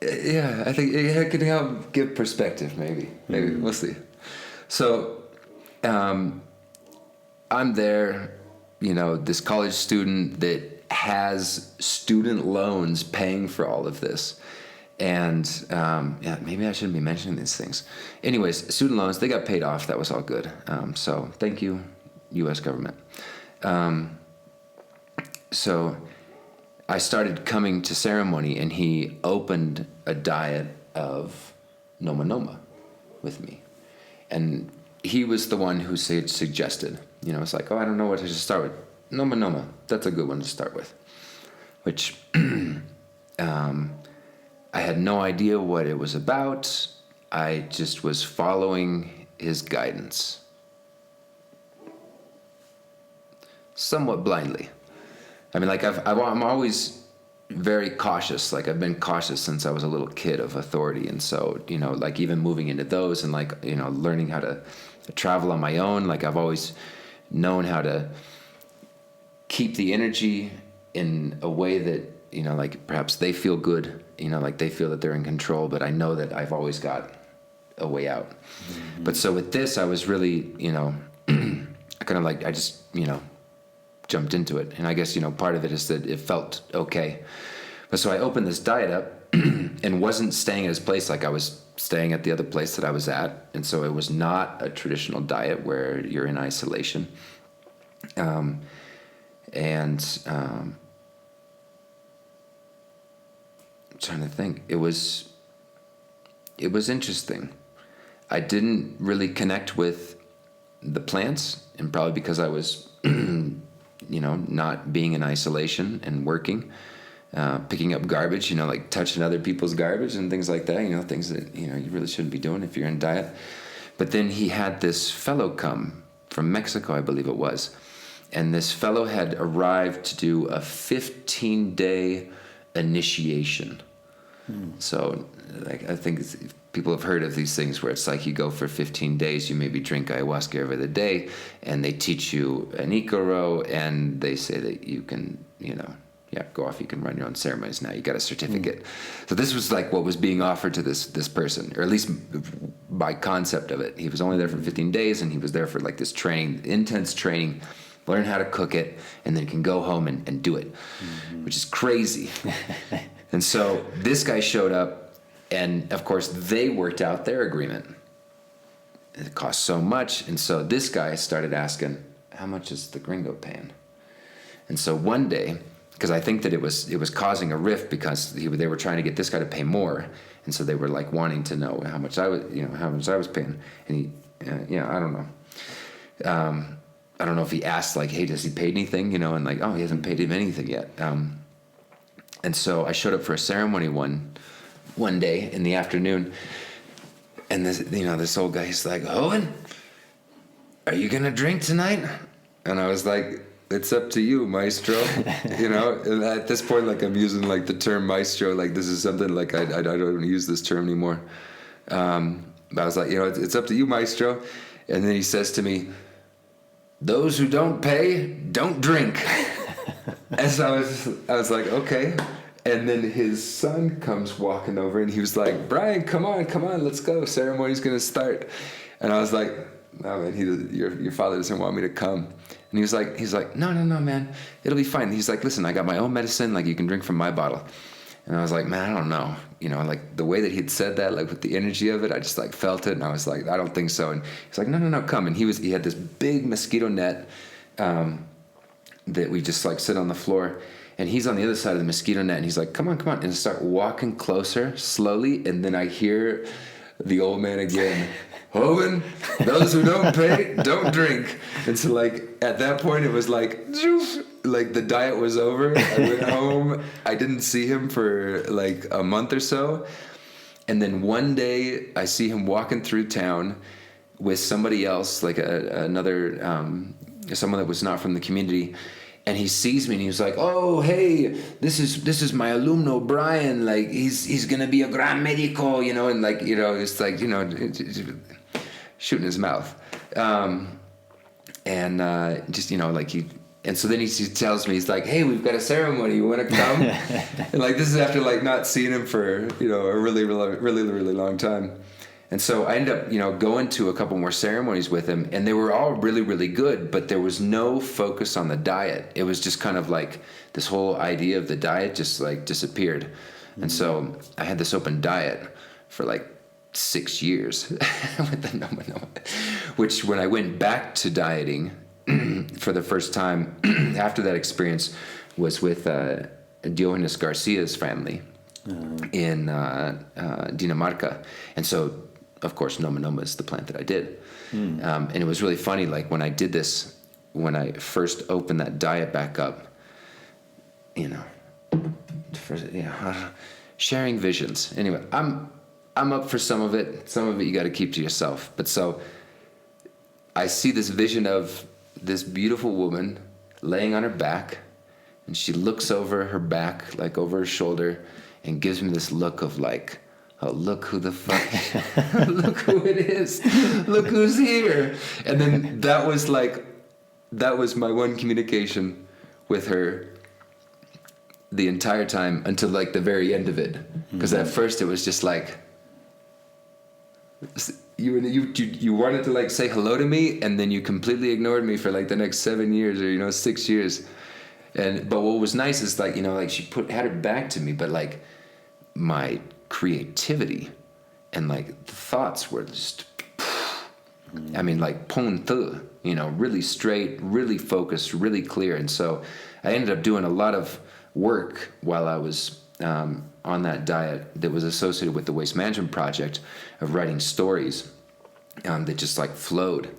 yeah, I think it can help give perspective, maybe. We'll see. So, I'm there, this college student that has student loans paying for all of this. And, maybe I shouldn't be mentioning these things. Anyways, student loans, they got paid off. That was all good. So thank you, U.S. government. So I started coming to ceremony, and he opened a diet of Noma Noma with me. And he was the one who suggested, it's like, I don't know what to start with. Noma Noma, that's a good one to start with. Which, I had no idea what it was about. I just was following his guidance. Somewhat blindly. I mean, like I'm always very cautious. Like I've been cautious since I was a little kid of authority. And so, like even moving into those and like, learning how to travel on my own. Like I've always known how to keep the energy in a way that, like perhaps they feel good, like they feel that they're in control, but I know that I've always got a way out. Mm-hmm. But so with this, I was really, I just, jumped into it. And I guess, part of it is that it felt okay. But so I opened this diet up and wasn't staying at his place like I was staying at the other place that I was at. And so it was not a traditional diet where you're in isolation. I'm trying to think. It was interesting. I didn't really connect with the plants, and probably because I was, not being in isolation and working, picking up garbage, like touching other people's garbage and things like that, things that, you really shouldn't be doing if you're in diet. But then he had this fellow come from Mexico, I believe it was. And this fellow had arrived to do a 15-day initiation. So like, I think people have heard of these things where it's like you go for 15 days, you maybe drink ayahuasca every other day, and they teach you an Icaro, and they say that you can, you yeah, go off. You can run your own ceremonies now. You got a certificate. So this was like what was being offered to this person, or at least by concept of it. He was only there for 15 days, and he was there for like this training, intense training, learn how to cook it, and then he can go home and do it, which is crazy. And so this guy showed up, and of course they worked out their agreement. It cost so much, and so this guy started asking, how much is the gringo paying? And so one day, because I think that it was causing a rift, because they were trying to get this guy to pay more, and so they were like wanting to know how much I was paying, and he, I don't know. I don't know if he asked like, hey, does he pay anything? And like, oh, he hasn't paid him anything yet. And so I showed up for a ceremony one day in the afternoon, and this old guy, he's like, Owen, are you gonna drink tonight? And I was like, it's up to you, maestro. And at this point, like, I'm using like the term maestro, like this is something like I don't use this term anymore. I was like, it's up to you, maestro. And then he says to me, those who don't pay don't drink. And so I was like, okay. And then his son comes walking over, and he was like, Brian, come on, let's go. Ceremony's gonna start. And I was like, no, man, your father doesn't want me to come. And he's like, no, man, it'll be fine. He's like, listen, I got my own medicine, like you can drink from my bottle. And I was like, man, I don't know. Like the way that he'd said that, like with the energy of it, I just like felt it. And I was like, I don't think so. And he's like, no, come. And he had this big mosquito net that we just like sit on the floor. And he's on the other side of the mosquito net, and he's like, come on. And I start walking closer slowly. And then I hear the old man again, Hoven, those who don't pay, don't drink. And so like at that point, it was like the diet was over. I went home. I didn't see him for like a month or so. And then one day I see him walking through town with somebody else, like another, someone that was not from the community. And he sees me, and he was like, "Oh, hey, this is my alumno Brian. Like he's gonna be a gran medico, and like it's like shooting his mouth, just like he." And so then he tells me, he's like, "Hey, we've got a ceremony. You want to come?" And like this is after like not seeing him for a really long time. And so I ended up, going to a couple more ceremonies with him, and they were all really, really good, but there was no focus on the diet. It was just kind of like this whole idea of the diet just like disappeared. And so I had this open diet for like 6 years with the Noma, which when I went back to dieting for the first time after that experience was with Diogenes Garcia's family in Dinamarca. And so, of course, Noma is the plant that I did. And it was really funny, like when I did this, when I first opened that diet back up, sharing visions. Anyway, I'm up for some of it. Some of it you got to keep to yourself. But so I see this vision of this beautiful woman laying on her back, and she looks over her back, like over her shoulder, and gives me this look of like, oh, look who the fuck, look who it is, look who's here. And then that was my one communication with her the entire time until like the very end of it. Because at first it was just like, you wanted to like say hello to me, and then you completely ignored me for like the next 7 years or 6 years. But what was nice is like she had her back to me, but like my creativity and like the thoughts were just like punto, really straight, really focused, really clear. And so I ended up doing a lot of work while I was on that diet that was associated with the Waste Management Project of writing stories that just like flowed.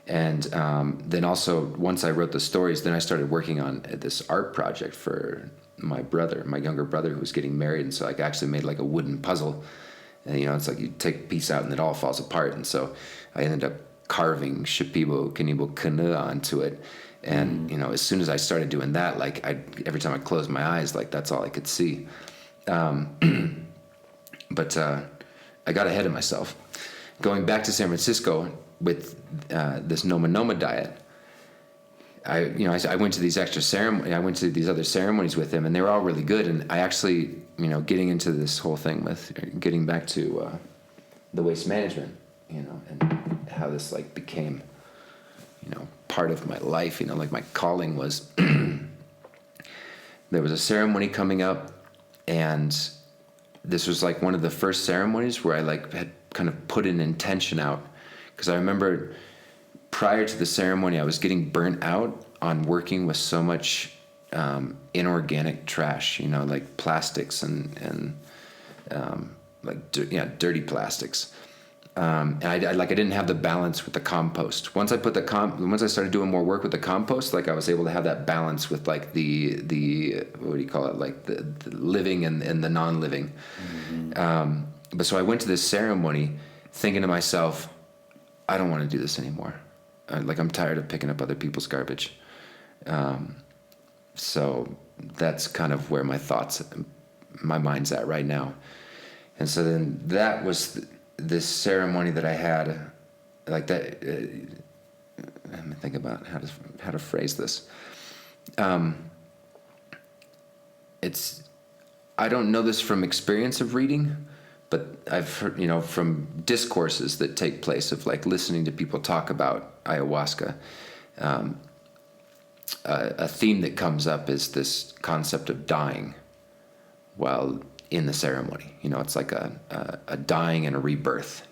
And then also once I wrote the stories, then I started working on this art project for my younger brother, who was getting married. And so I actually made like a wooden puzzle, and it's like you take a piece out and it all falls apart. And so I ended up carving Shipibo, Kanibo, Kana onto it. And as soon as I started doing that, like every time I closed my eyes, like that's all I could see. But I got ahead of myself. Going back to San Francisco with this Noma diet, I went to these extra ceremonies. I went to these other ceremonies with him, and they were all really good. And I actually, getting into this whole thing with getting back to the waste management, and how this like became, part of my life. Like my calling was. There was a ceremony coming up, and this was like one of the first ceremonies where I like had kind of put an intention out, because I remember prior to the ceremony I was getting burnt out on working with so much inorganic trash, like plastics and dirty plastics. And I didn't have the balance with the compost. Once I started doing more work with the compost, like I was able to have that balance with like the what do you call it, like the living and the non-living. Mm-hmm. But so I went to this ceremony thinking to myself, I don't want to do this anymore. I'm tired of picking up other people's garbage. So that's kind of where my mind's at right now. And so then that was this ceremony that I had, like that. Let me think about how to phrase this. I don't know this from experience of reading, but I've heard, from discourses that take place of like listening to people talk about ayahuasca. A theme that comes up is this concept of dying while in the ceremony. It's like a dying and a rebirth,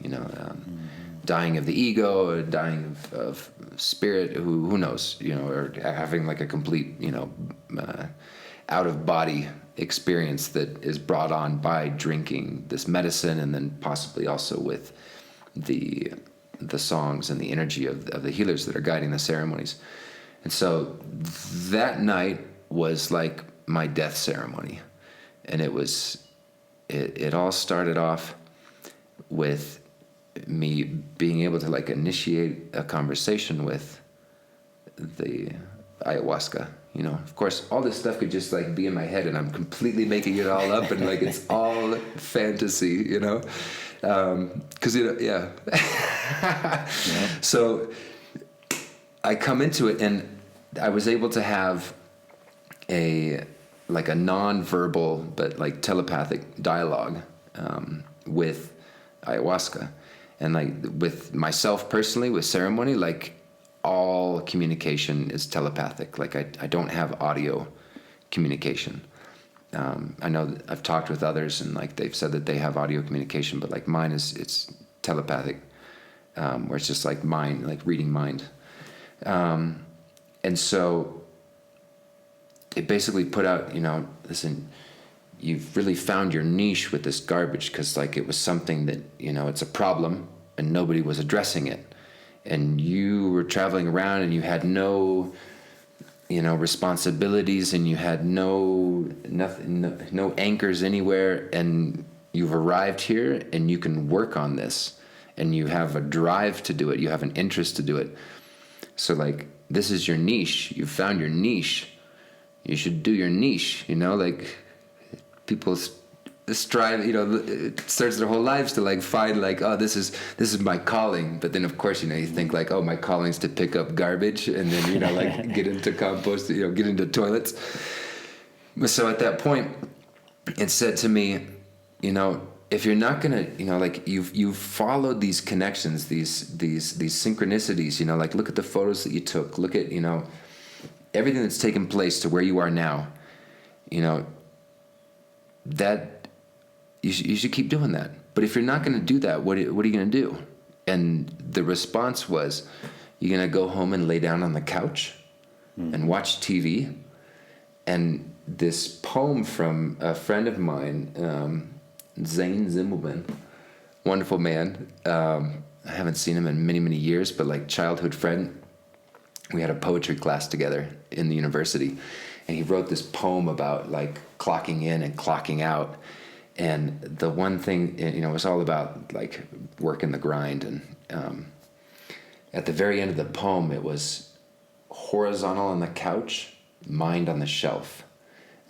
dying of the ego, or dying of spirit, who knows, or having like a complete, out of body experience that is brought on by drinking this medicine, and then possibly also with the songs and the energy of the healers that are guiding the ceremonies. And so that night was like my death ceremony. And it all started off with me being able to like initiate a conversation with the ayahuasca. Of course, all this stuff could just like be in my head, and I'm completely making it all up, and like it's all fantasy, because yeah. So I come into it, and I was able to have a non-verbal but like telepathic dialogue with ayahuasca, and like with myself personally with ceremony, like all communication is telepathic. Like I don't have audio communication. I know that I've talked with others, and like they've said that they have audio communication, but like mine it's telepathic, where it's just like mind, like reading mind. And so it basically put out, listen, you've really found your niche with this garbage, because like it was something that, it's a problem and nobody was addressing it. And you were traveling around, and you had no, responsibilities, and you had no anchors anywhere, and you've arrived here and you can work on this, and you have a drive to do it. You have an interest to do it. So like, this is your niche. You've found your niche. You should do your niche, like people strive, it starts their whole lives to like find like, oh, this is my calling. But then of course, you think like, oh, my calling's to pick up garbage, and then, like get into compost, get into toilets. So at that point, it said to me, if you're not gonna, like you've followed these connections, these synchronicities, like look at the photos that you took, look at, everything that's taken place to where you are now, that you should keep doing that. But if you're not going to do that, what are you going to do? And the response was, you're going to go home and lay down on the couch and watch TV. And this poem from a friend of mine, Zane Zimmelman, wonderful man. I haven't seen him in many, many years, but like childhood friend. We had a poetry class together in the university, and he wrote this poem about like clocking in and clocking out. And the one thing, it was all about like working the grind. And at the very end of the poem, it was horizontal on the couch, mind on the shelf.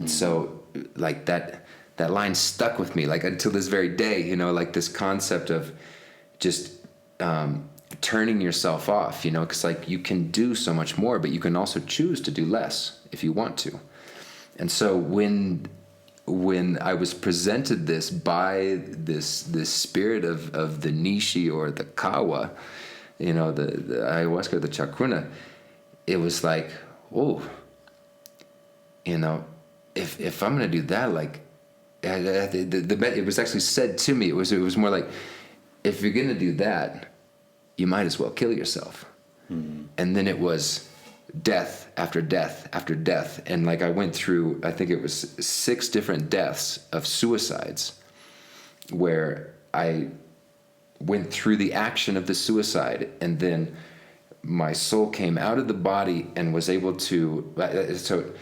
And so like that line stuck with me like until this very day, like this concept of just turning yourself off, because like you can do so much more, but you can also choose to do less if you want to. And so when I was presented this by this spirit of the Nishi or the Kawa, the ayahuasca or the chacruna, it was like, oh, if I'm going to do that, like, it was actually said to me, it was more like, if you're going to do that, you might as well kill yourself. Mm-hmm. And then it was death after death after death. And like I went through, I think it was 6 different deaths of suicides where I went through the action of the suicide, and then my soul came out of the body and was able to, so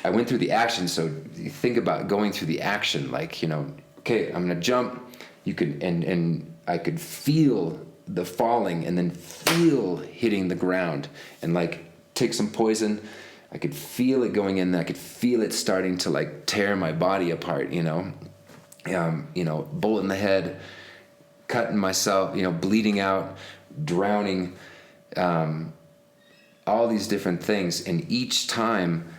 I went through the action. So you think about going through the action, like, okay, I'm going to jump. You could, and I could feel the falling and then feel hitting the ground and like take some poison. I could feel it going in there. I could feel it starting to like tear my body apart, bullet in the head, cutting myself, bleeding out, drowning, all these different things. And each time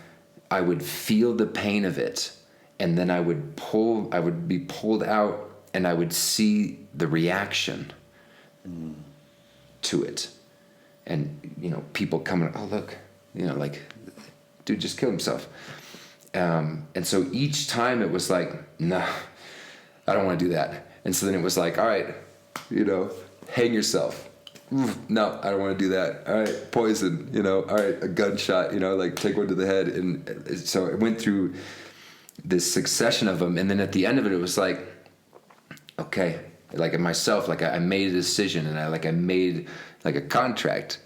I would feel the pain of it, and then I would be pulled out, and I would see the reaction to it. And, people coming, oh, look, like, dude just killed himself. And so each time it was like, no, I don't want to do that. And so then it was like, all right, hang yourself. No, I don't want to do that. All right, poison, all right, a gunshot, like take one to the head. And so it went through this succession of them. And then at the end of it, it was like, okay, like myself, like I made a decision, and I made like a contract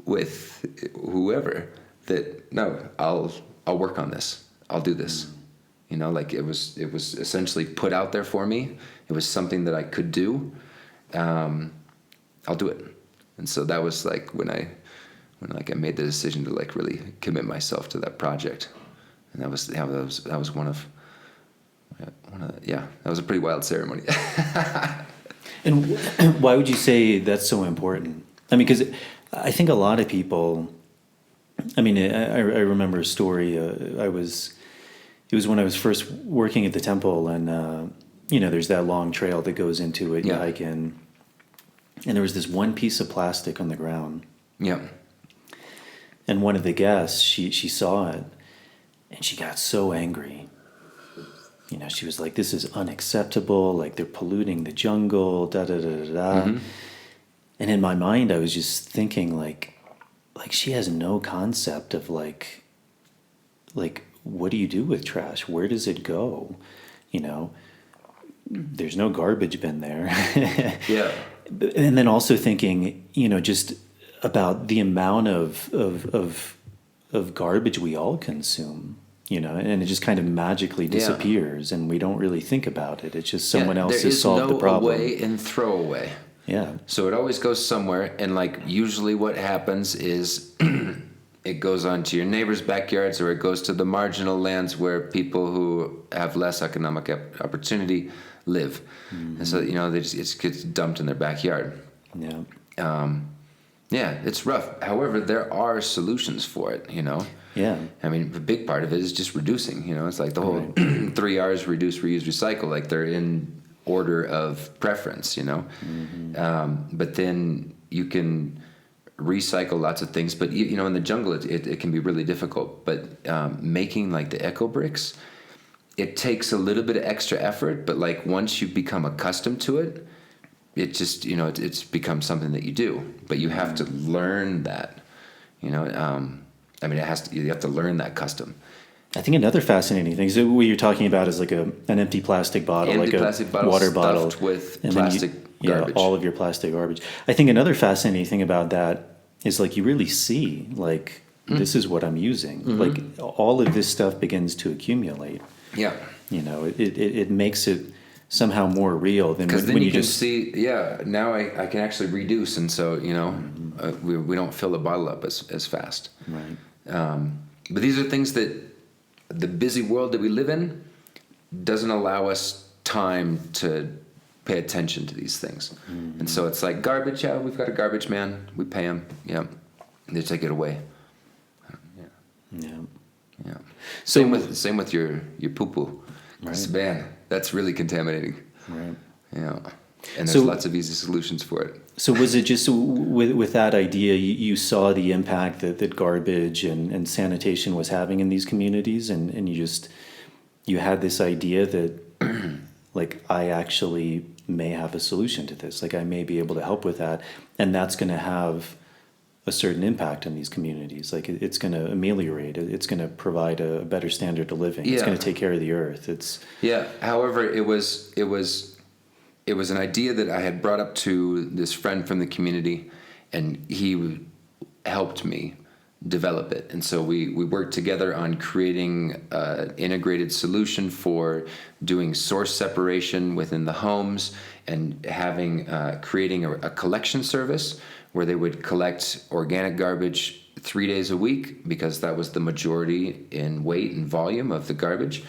with whoever that, no, I'll work on this. I'll do this. Like it was essentially put out there for me. It was something that I could do. I'll do it. And so that was like when I made the decision to like really commit myself to that project. And that was one of that was a pretty wild ceremony. And why would you say that's so important? I mean, because I think a lot of people, I remember a story. It was when I was first working at the temple, and there's that long trail that goes into it. You hike in, and there was this one piece of plastic on the ground. Yeah. And one of the guests, she saw it, and she got so angry. She was like, "This is unacceptable. Like, they're polluting the jungle." Da da da da da. Mm-hmm. And in my mind, I was just thinking, like she has no concept of like, what do you do with trash? Where does it go? There's no garbage bin there. Yeah. And then also thinking, just about the amount of garbage we all consume, and it just kind of magically disappears, and we don't really think about it. It's just someone else has solved the problem. There is no away and throw away. Yeah. So it always goes somewhere, and like usually what happens is it goes onto your neighbor's backyards, or it goes to the marginal lands where people who have less economic opportunity live. Mm-hmm. And so, it gets dumped in their backyard. Yeah. It's rough. However, there are solutions for it, Yeah. I mean, the big part of it is just reducing, it's like the whole 3 R's, reduce, reuse, recycle, like they're in order of preference, Mm-hmm. But then you can recycle lots of things, but in the jungle, it can be really difficult. But making like the eco bricks, it takes a little bit of extra effort, but like once you become accustomed to it, it just, it's become something that you do, but you have to learn that, you have to learn that custom. I think another fascinating thing is what you're talking about is like an empty plastic bottle, water bottle with plastic garbage. All of your plastic garbage. I think another fascinating thing about that is like you really see like this is what I'm using. Mm-hmm. Like all of this stuff begins to accumulate. Yeah. It makes it somehow more real than when you can just see. Yeah. Now I can actually reduce, and so we don't fill the bottle up as fast. Right. But these are things that the busy world that we live in doesn't allow us time to pay attention to these things. And so it's like garbage. Yeah, we've got a garbage man. We pay him. Yeah, they take it away. Yeah. Same with your poo-poo. Right. Man, that's really contaminating. Right. Yeah. And there's lots of easy solutions for it. So was it just with that idea, you saw the impact that garbage and sanitation was having in these communities, and you had this idea that like, I actually may have a solution to this, like I may be able to help with that, and that's going to have a certain impact in these communities. Like it's going to ameliorate it. It's going to provide a better standard of living. It's going to take care of the earth. However, it was an idea that I had brought up to this friend from the community, and he helped me develop it. And so we worked together on creating an integrated solution for doing source separation within the homes, and creating a collection service where they would collect organic garbage 3 days a week, because that was the majority in weight and volume of the garbage.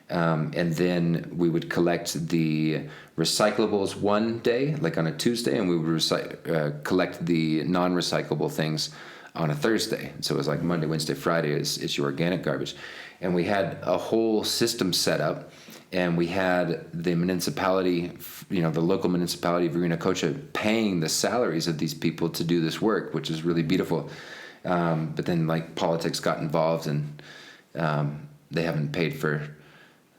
And then we would collect the recyclables one day, like on a Tuesday, and we would collect the non-recyclable things on a Thursday. So it was like Monday, Wednesday, Friday is your organic garbage. And we had a whole system set up, and we had the municipality, the local municipality of Viracocha paying the salaries of these people to do this work, which is really beautiful. But then like politics got involved, and they haven't paid for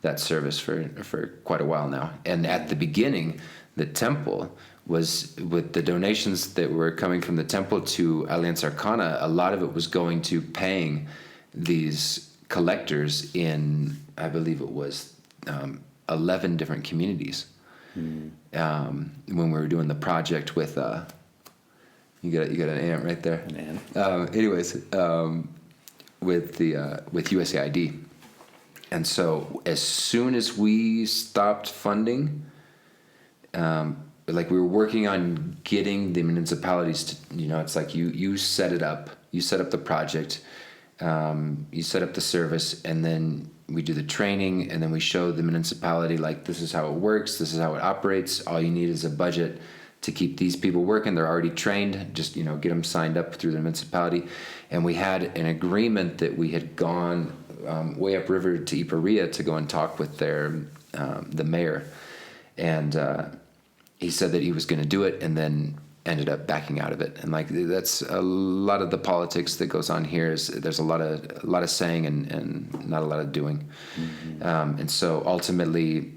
that service for quite a while now. And at the beginning, the temple was, with the donations that were coming from the temple to Alianza Arcana, a lot of it was going to paying these collectors in, I believe it was 11 different communities. When we were doing the project with you got an ant right there. An ant. With USAID. And so as soon as we stopped funding, like we were working on getting the municipalities to, it's like you set it up, you set up the project, you set up the service, and then we do the training, and then we show the municipality, like, this is how it works, this is how it operates. All you need is a budget to keep these people working. They're already trained. Just, get them signed up through the municipality. And we had an agreement that we had gone way upriver to Iparia to go and talk with the mayor. And he said that he was going to do it, and then ended up backing out of it. And like, that's a lot of the politics that goes on here. Is there's a lot of saying and not a lot of doing. And so ultimately,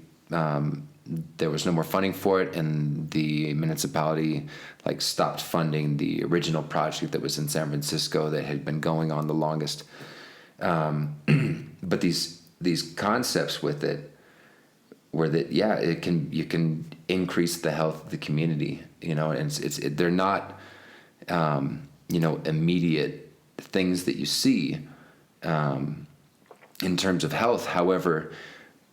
there was no more funding for it, and the municipality like stopped funding the original project that was in San Francisco that had been going on the longest. But these concepts with it were that, you can increase the health of the community, and they're not immediate things that you see in terms of health. However,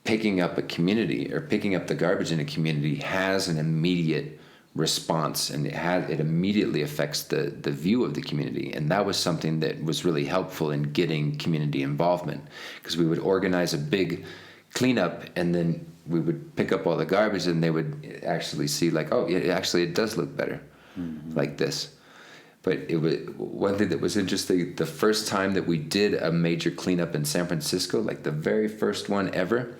picking up a community or picking up the garbage in a community has an immediate response, and it immediately affects the view of the community. And that was something that was really helpful in getting community involvement, because we would organize a big cleanup, and then we would pick up all the garbage, and they would actually see like, oh, yeah, actually it does look better like this. But it was one thing that was interesting. The first time that we did a major cleanup in San Francisco, like the very first one ever,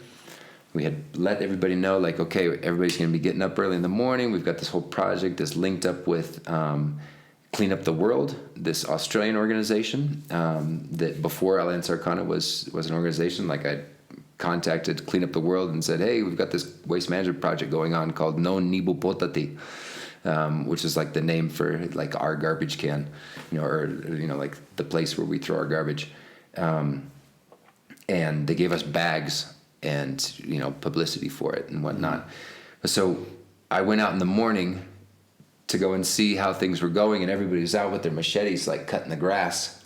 we had let everybody know, like, okay, everybody's going to be getting up early in the morning. We've got this whole project that's linked up with Clean Up the World, this Australian organization that before Alianza Arcana was an organization. Like, I contacted Clean Up the World and said, hey, we've got this waste management project going on called No Nibu Potati, which is like the name for like our garbage can, like the place where we throw our garbage. And they gave us bags and publicity for it and whatnot. So I went out in the morning to go and see how things were going, and everybody was out with their machetes, like cutting the grass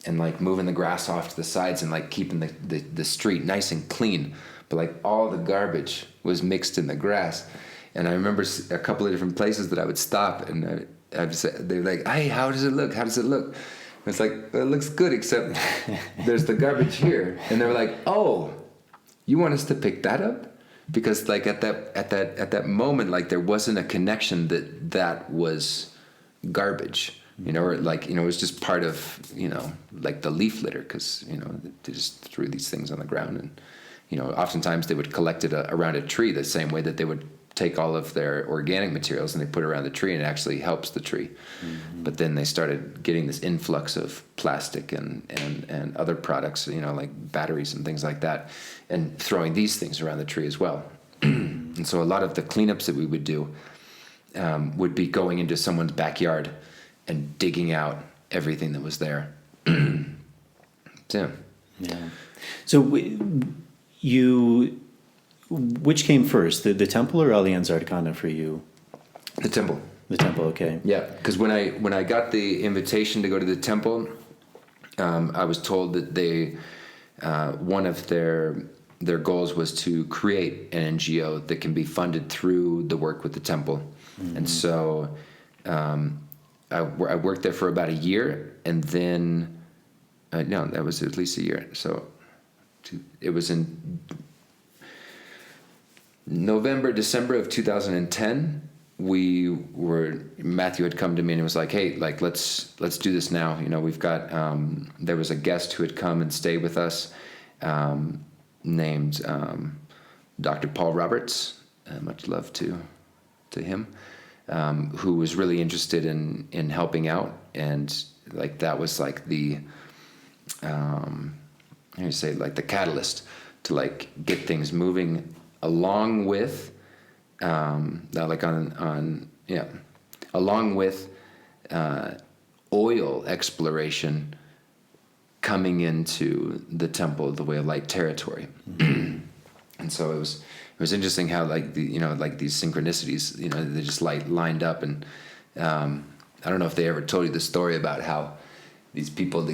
and like moving the grass off to the sides and like keeping the street nice and clean. But like all the garbage was mixed in the grass. And I remember a couple of different places that I would stop, and they're like, hey, how does it look? How does it look? And it's like, well, it looks good, except there's the garbage here. And they were like, oh, you want us to pick that up? because like at that moment, like there wasn't a connection that was garbage, or like, it was just part of, like the leaf litter, because, they just threw these things on the ground, and, oftentimes they would collect it around a tree the same way that they would take all of their organic materials and they put it around the tree, and it actually helps the tree. Mm-hmm. But then they started getting this influx of plastic and other products, like batteries and things like that, and throwing these things around the tree as well. And so a lot of the cleanups that we would do would be going into someone's backyard and digging out everything that was there. So, yeah. So which came first, the temple or Alianza Arcana for you? The temple. The temple, okay. Yeah, because when I got the invitation to go to the temple, I was told that they one of their goals was to create an NGO that can be funded through the work with the temple. Mm-hmm. And so I worked there for about a year, and then no, that was at least a year. So it was in December of 2010. Matthew had come to me and was like, hey, like, let's do this now. We've got, there was a guest who had come and stayed with us, named Dr. Paul Roberts, much love to him, who was really interested in helping out. And like, that was like the, how do you say, like the catalyst to like get things moving, along with, along with oil exploration coming into the Temple of the Way of Light territory. Mm-hmm. And so it was interesting how like like these synchronicities, they just lined up. And I don't know if they ever told you the story about how these people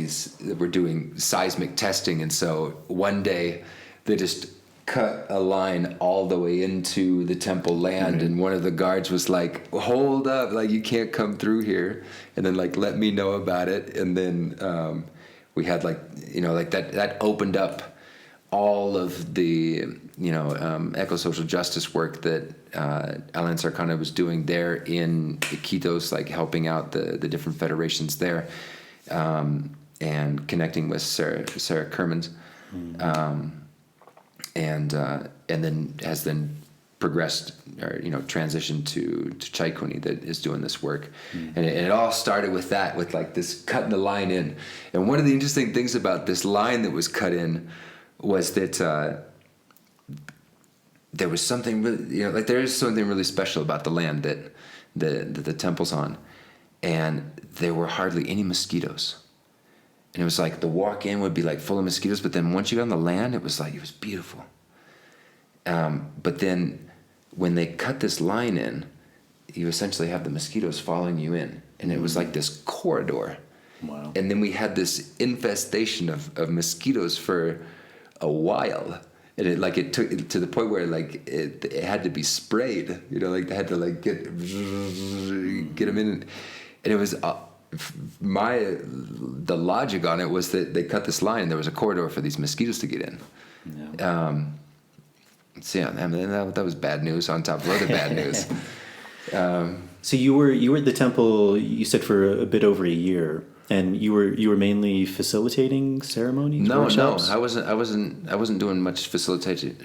were doing seismic testing, and so one day they just cut a line all the way into the temple land. Mm-hmm. And one of the guards was like, hold up, like, you can't come through here, and then like let me know about it. And then we had like that opened up all of the eco-social justice work that Alianza Arcana was doing there in Iquitos, like helping out the different federations there, and connecting with Sarah Kermans. Mm-hmm. And then has then progressed, or transitioned to Chaikuni, that is doing this work. Mm-hmm. And it all started with that, with like this cutting the line in. And one of the interesting things about this line that was cut in was that there was something really, like there is something really special about the land that the temple's on, and there were hardly any mosquitoes. And it was like the walk-in would be like full of mosquitoes, but then once you got on the land, it was beautiful. But then when they cut this line in, you essentially have the mosquitoes following you in. And it was like this corridor. Wow. And then we had this infestation of mosquitoes for a while. And it took it to the point where like it had to be sprayed, like they had to like get them in. And it was... the logic on it was that they cut this line and there was a corridor for these mosquitoes to get in. Yeah. So yeah, I mean, that was bad news on top of other bad news. So you were at the temple, you said, for a bit over a year, and you were mainly facilitating ceremonies? Workshops? No, I wasn't doing much facilitation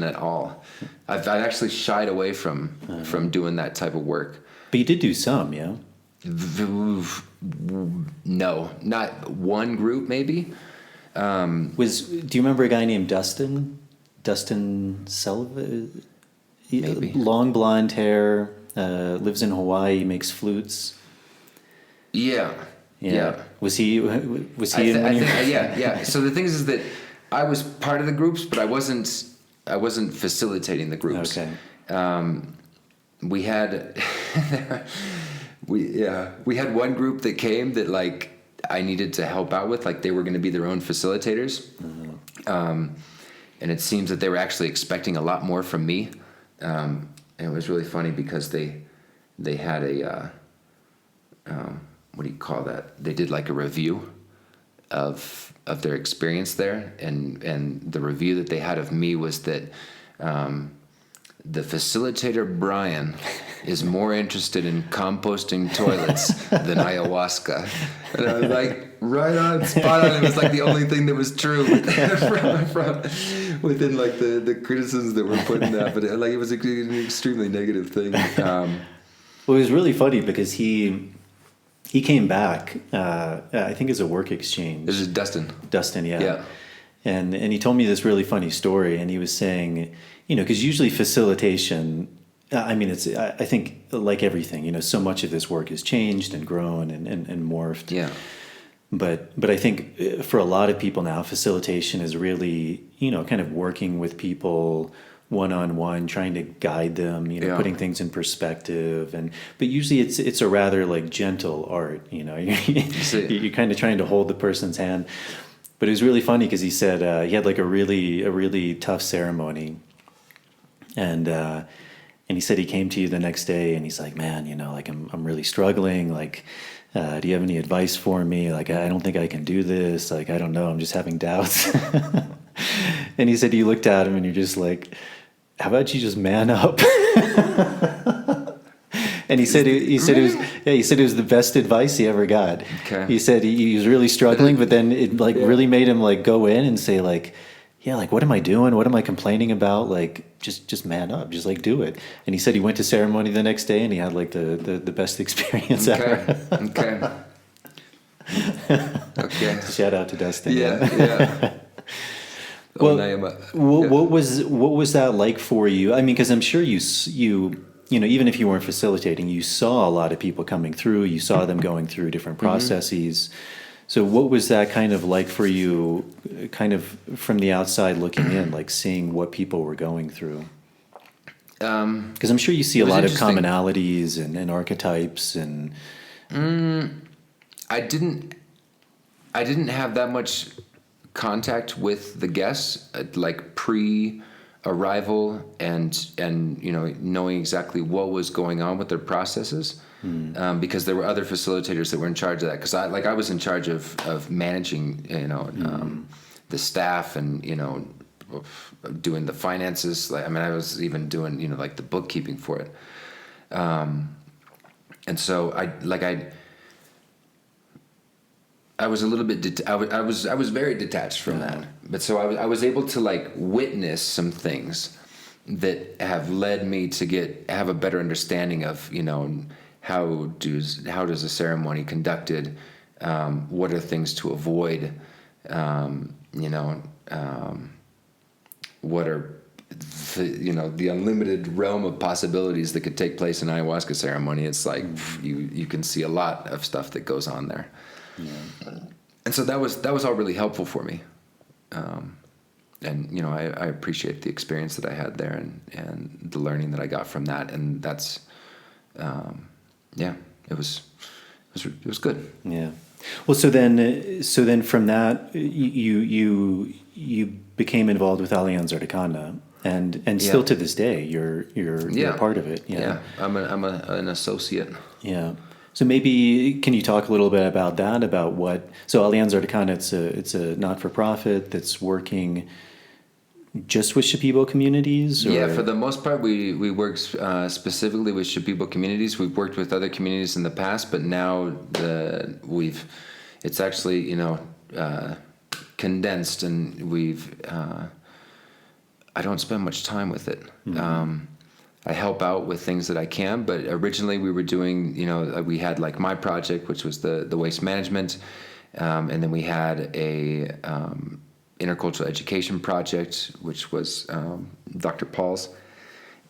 at all. I've actually shied away from doing that type of work. But you did do some, yeah? No, not one group, maybe. Do you remember a guy named Dustin Sullivan? Maybe. Long blonde hair, lives in Hawaii, makes flutes. Yeah. Was he in one of your... Yeah. So the thing is that I was part of the groups, but I wasn't facilitating the groups. Okay. We had we had one group that came that like I needed to help out with, like they were going to be their own facilitators. Mm-hmm. And it seems that they were actually expecting a lot more from me. And it was really funny because they had a what do you call that? They did like a review of their experience there, and the review that they had of me was that the facilitator Brian is more interested in composting toilets than ayahuasca. And I was like, right on, spot on. It was like the only thing that was true from within like the criticisms that were put in that. But it was an extremely negative thing. Well, it was really funny because he came back, I think as a work exchange. This is Dustin. Dustin, yeah. Yeah. And he told me this really funny story, and he was saying, because usually facilitation, I think like everything, so much of this work has changed and grown and morphed. Yeah. But I think for a lot of people now, facilitation is really, kind of working with people one-on-one, trying to guide them, putting things in perspective. But usually it's a rather like gentle art, you're kind of trying to hold the person's hand. But it was really funny because he said he had like a really tough ceremony. And he said he came to you the next day and he's like, man, like I'm really struggling. Like, do you have any advice for me? Like, I don't think I can do this. Like, I don't know. I'm just having doubts. And he said, you looked at him and you're just like, how about you just man up? And he said it was the best advice he ever got. Okay. He said he was really struggling, but then it really made him like go in and say like, yeah, like what am I doing? What am I complaining about? Like just man up, just like do it. And he said he went to ceremony the next day and he had like the best experience ever. Okay. Okay. Shout out to Dustin. Yeah. Well, what was that like for you? I mean, because I'm sure you even if you weren't facilitating, you saw a lot of people coming through. You saw them going through different processes. So what was that kind of like for you, kind of from the outside looking in, like seeing what people were going through? Because I'm sure you see a lot of commonalities and archetypes and. I didn't have that much contact with the guests, like pre-arrival and knowing exactly what was going on with their processes, because there were other facilitators that were in charge of that. Because I was in charge of managing the staff and doing the finances. I was even doing like the bookkeeping for it, and so I was a little bit. I was very detached from that, but so I was able to like witness some things that have led me to have a better understanding of how does a ceremony conducted, what are things to avoid, what are the unlimited realm of possibilities that could take place in ayahuasca ceremony. It's like you can see a lot of stuff that goes on there. Yeah. And so that was all really helpful for me, and I appreciate the experience that I had there and the learning that I got from that, and that's it was good. Yeah. Well, so then from that you became involved with Alianza Arcana, and still to this day you're a part of it. Yeah. I'm an associate. Yeah. So maybe can you talk a little bit about that? About what? So Alianza Arcana, it's a not-for-profit that's working just with Shipibo communities. Or? Yeah, for the most part, we work specifically with Shipibo communities. We've worked with other communities in the past, but now it's actually condensed, and I don't spend much time with it. Mm-hmm. I help out with things that I can, but originally we were doing, we had like my project, which was the waste management, and then we had a intercultural education project, which was Dr. Paul's,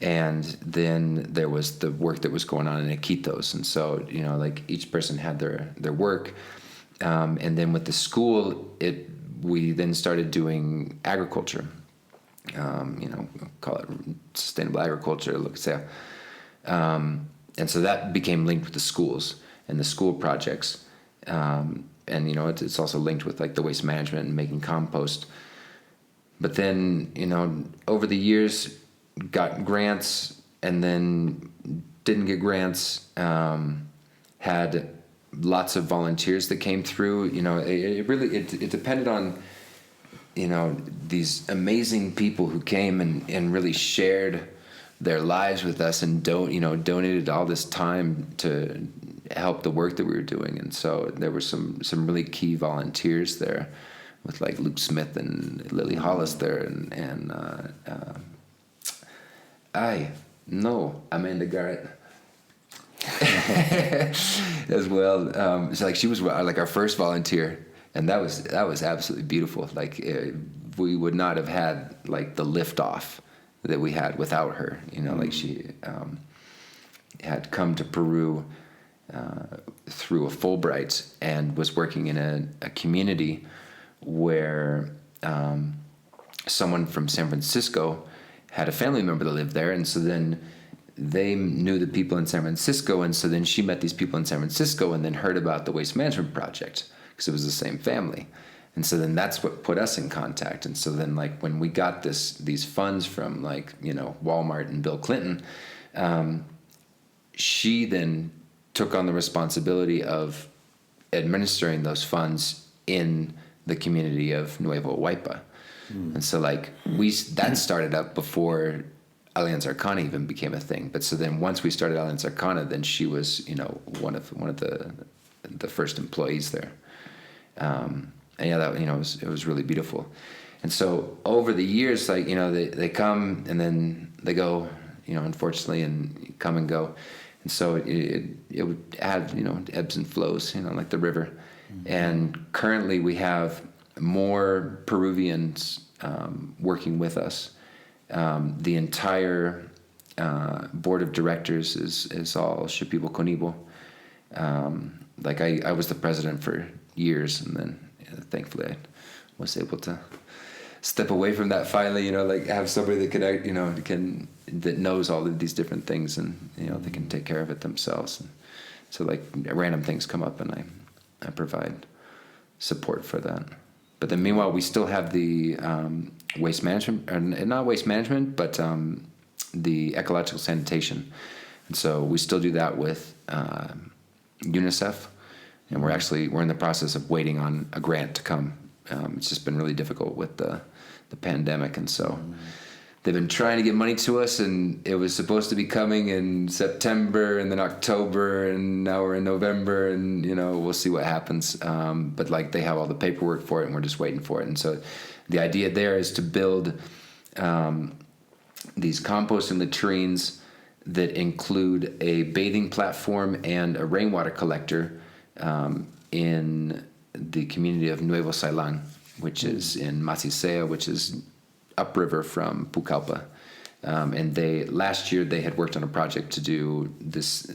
and then there was the work that was going on in Iquitos, and so like each person had their work, and then with the school, we then started doing agriculture. Call it sustainable agriculture, and so that became linked with the schools and the school projects, and it's also linked with like the waste management and making compost. But then over the years, got grants and then didn't get grants. Had lots of volunteers that came through. You know, it really depended on, you know, these amazing people who came and really shared their lives with us and donated all this time to help the work that we were doing. And so there were some really key volunteers there, with like Luke Smith and Lily Hollis there, and Amanda Garrett as well. So like she was like our first volunteer, and that was absolutely beautiful. Like we would not have had like the liftoff that we had without her. You know, like she had come to Peru through a Fulbright and was working in a community where someone from San Francisco had a family member that lived there, and so then they knew the people in San Francisco, and so then she met these people in San Francisco and then heard about the waste management project because it was the same family. And so then that's what put us in contact. And so then like when we got these funds from like, you know, Walmart and Bill Clinton, she then took on the responsibility of administering those funds in the community of Nuevo Huaypa. And so like that started up before Alianza Arcana even became a thing. But so then once we started Alianza Arcana, then she was, you know, one of the first employees there. And yeah, that, you know, it was really beautiful. And so over the years, like, you know, they come and then they go, you know, unfortunately, and come and go. And so it would add, you know, ebbs and flows, you know, like the river. And currently we have more Peruvians working with us. The entire board of directors is all Shipibo Conibo. Like I was the president for years, and then thankfully I was able to step away from that finally, you know, like have somebody that could, you know, that knows all of these different things, and, you know, they can take care of it themselves. And so like random things come up and I provide support for that. But then meanwhile, we still have the waste management, or not waste management, but the ecological sanitation. And so we still do that with UNICEF. And we're in the process of waiting on a grant to come. It's just been really difficult with the pandemic. And so they've been trying to get money to us, and it was supposed to be coming in September and then October, and now we're in November, and, you know, we'll see what happens. But like they have all the paperwork for it, and we're just waiting for it. And so the idea there is to build these composting latrines that include a bathing platform and a rainwater collector in the community of Nuevo Ceilán, which is in Masisea, which is upriver from Pucallpa. And last year they had worked on a project to do this,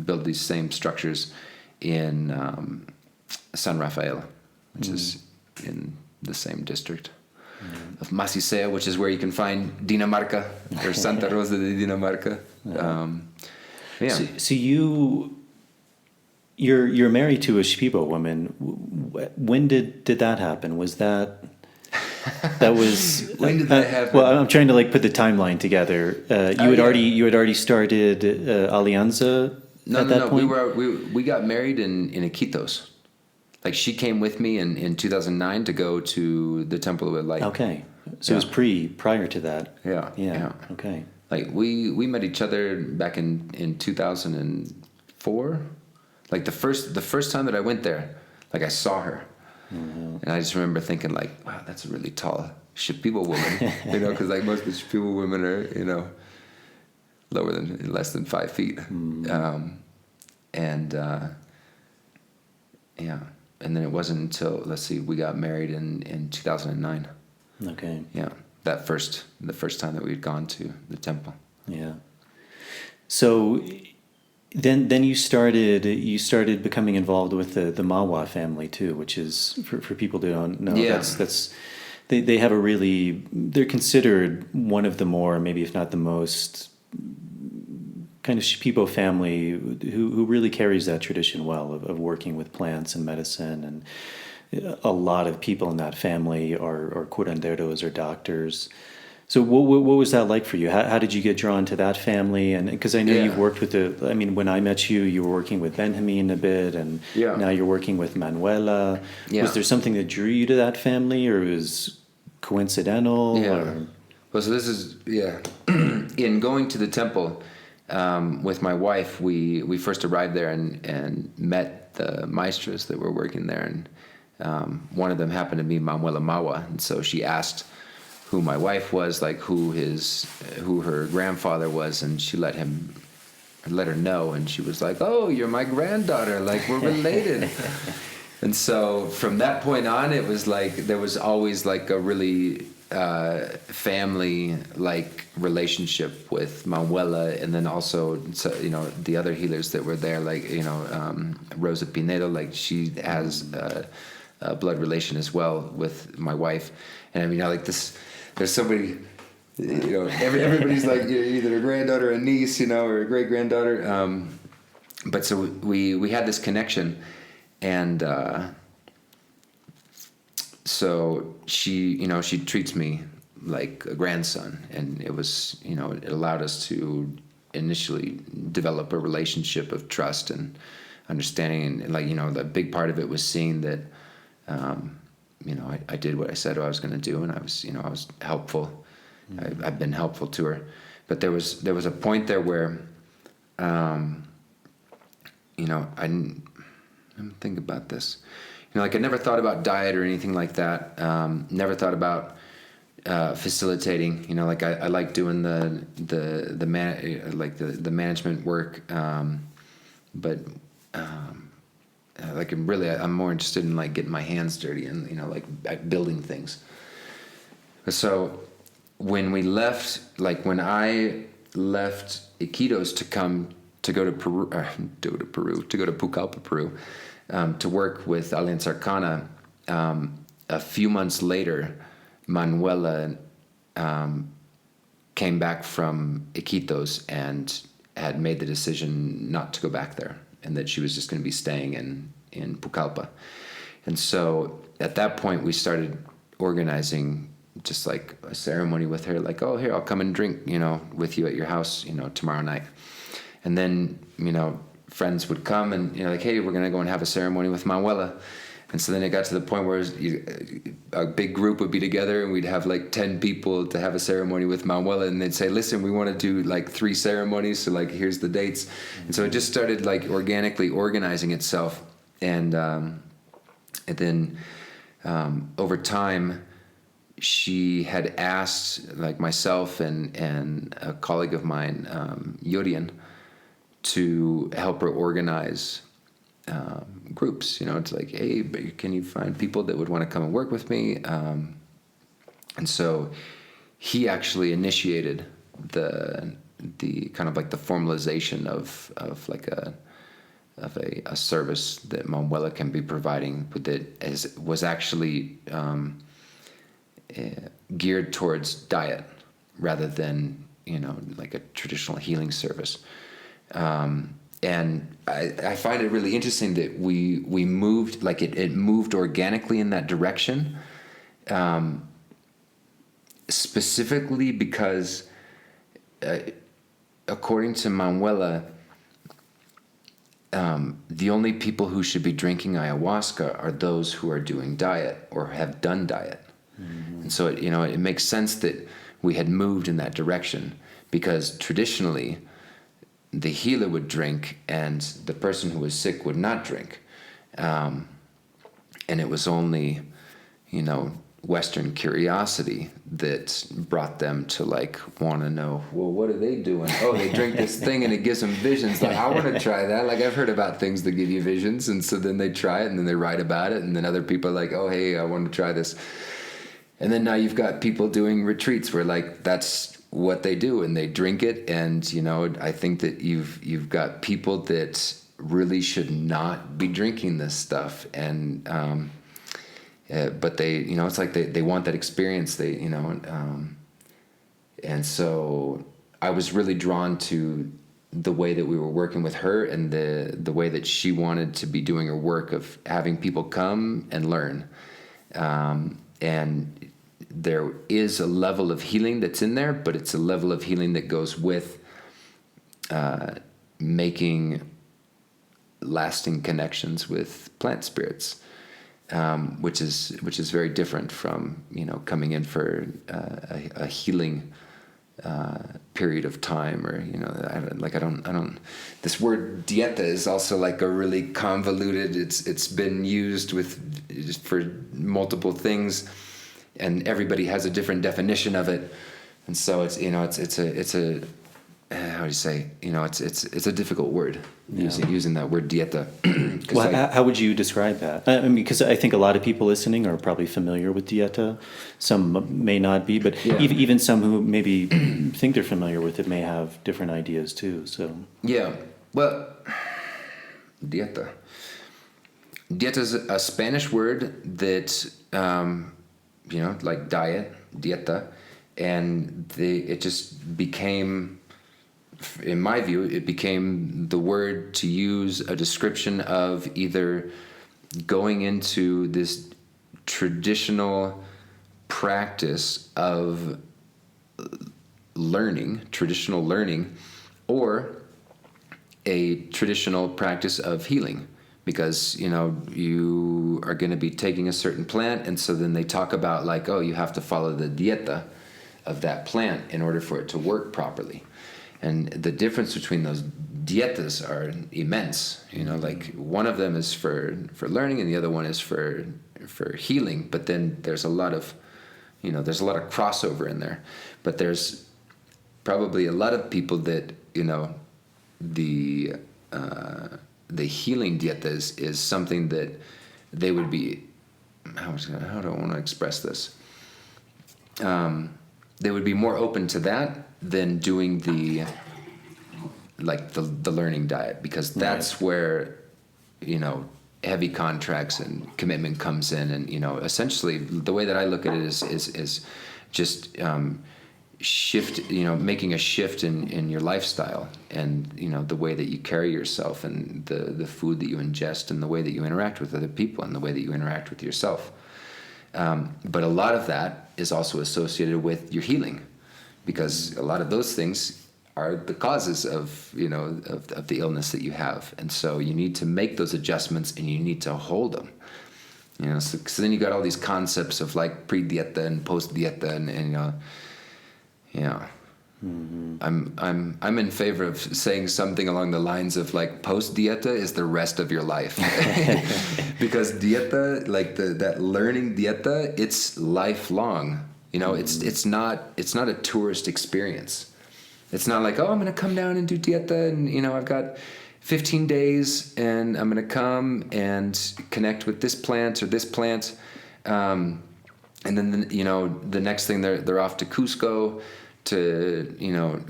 build these same structures in San Rafael, which is in the same district of Masisea, which is where you can find Dinamarca, or Santa Rosa de Dinamarca. So you're married to a Shipibo woman. When did that happen? Was that was when did that happen? Well, I'm trying to like put the timeline together. You had already started Alianza at that point? We got married in Iquitos. Like she came with me in 2009 to go to the Temple of Light. Okay, so it was prior to that. Yeah. Okay. Like we met each other back in 2004. Like the first time that I went there, like I saw her, and I just remember thinking like, wow, that's a really tall Shipibo woman, you know, because like most of the Shipibo women are, you know, less than 5 feet, and then it wasn't until we got married in 2009. Okay. Yeah, the first time that we'd gone to the temple. Yeah. So then you started becoming involved with the Mawa family too, which is for people who don't know. Yeah. That's they have they're considered one of the more, maybe if not the most, kind of Shipibo family who really carries that tradition well of working with plants and medicine. And a lot of people in that family are curanderos or doctors. So what was that like for you? How did you get drawn to that family? And because I know you've worked with when I met you, you were working with Benjamin a bit, and now you're working with Manuela. Yeah. Was there something that drew you to that family, or it was coincidental? Yeah. Or? Well, so this is, in going to the temple with my wife, we first arrived there and met the maestros that were working there. And one of them happened to be Manuela Mawa. And so she asked who my wife was, like who her grandfather was, and she let her know, and she was like, "Oh, you're my granddaughter, like we're related." And so from that point on, it was like there was always like a really family like relationship with Manuela, and then also the other healers that were there, like Rosa Pinedo, like she has a blood relation as well with my wife. And I mean, like this. There's somebody, everybody's like either a granddaughter, a niece, or a great granddaughter. But so we had this connection, and so she treats me like a grandson, and it was it allowed us to initially develop a relationship of trust and understanding, and like the big part of it was seeing that. I did what I said I was going to do, and I was helpful. Mm-hmm. I've been helpful to her, but there was a point there where, I didn't think about this. Like I never thought about diet or anything like that. Never thought about facilitating. Like I like doing the management work, but. Like I'm more interested in like getting my hands dirty and like building things. So when I left Iquitos to go to Pucallpa, Peru, to work with Alianza Arcana, a few months later, Manuela came back from Iquitos and had made the decision not to go back there, and that she was just going to be staying in Pucallpa. And so at that point, we started organizing just like a ceremony with her, like, "Oh, here, I'll come and drink, with you at your house, tomorrow night." And then, friends would come and, like, "Hey, we're going to go and have a ceremony with Manuela." And so then it got to the point where a big group would be together, and we'd have like 10 people to have a ceremony with Manuela, and they'd say, "Listen, we want to do like 3 ceremonies, so like here's the dates." Mm-hmm. And so it just started like organically organizing itself, and then over time, she had asked like myself and a colleague of mine, Yurian, to help her organize groups. It's like, "Hey, can you find people that would want to come and work with me?" And so he actually initiated the kind of like the formalization of like a service that Manuela can be providing, that was actually geared towards diet rather than like a traditional healing service. And I find it really interesting that we moved, like it moved organically in that direction, specifically because, according to Manuela, the only people who should be drinking ayahuasca are those who are doing diet or have done diet. Mm-hmm. And so it makes sense that we had moved in that direction, because traditionally, the healer would drink and the person who was sick would not drink. And it was only, Western curiosity that brought them to like want to know, well, what are they doing? Oh, they drink this thing and it gives them visions. Like, I want to try that. Like, I've heard about things that give you visions. And so then they try it and then they write about it. And then other people are like, "Oh, hey, I want to try this." And then now you've got people doing retreats where like that's what they do, and they drink it. And I think that you've got people that really should not be drinking this stuff, and but they it's like they want that experience, and so I was really drawn to the way that we were working with her, and the way that she wanted to be doing her work of having people come and learn, and there is a level of healing that's in there, but it's a level of healing that goes with making lasting connections with plant spirits, which is very different from coming in for a healing period of time, or I don't. This word dieta is also like a really convoluted. It's been used for multiple things, and everybody has a different definition of it, and so it's a how do you say, it's a difficult word, using that word dieta. Well, how would you describe that? I mean, because I think a lot of people listening are probably familiar with dieta. Some may not be, but even some who maybe think they're familiar with it may have different ideas too. So well, dieta is a Spanish word that like diet, dieta, and it just became, in my view, it became the word to use a description of either going into this traditional practice of traditional learning, or a traditional practice of healing. Because, you are going to be taking a certain plant, and so then they talk about like, oh, you have to follow the dieta of that plant in order for it to work properly. And the difference between those dietas are immense. Like one of them is for learning, and the other one is for healing. But then there's a lot of crossover in there. But there's probably a lot of people that the healing dieta is something that they would be. How do I want to express this? They would be more open to that than doing the learning diet, because that's where heavy contracts and commitment comes in, and essentially the way that I look at it is just making a shift in your lifestyle, and the way that you carry yourself, and the food that you ingest, and the way that you interact with other people, and the way that you interact with yourself. But a lot of that is also associated with your healing, because a lot of those things are the causes of the illness that you have, and so you need to make those adjustments, and you need to hold them. So then you got all these concepts of like pre-dieta and post-dieta, and I'm in favor of saying something along the lines of like post-dieta is the rest of your life. Because dieta, like that learning dieta, it's lifelong. It's not a tourist experience. It's not like, oh, I'm going to come down and do dieta, and I've got 15 days and I'm going to come and connect with this plant or this plant. And then the next thing they're off to Cusco to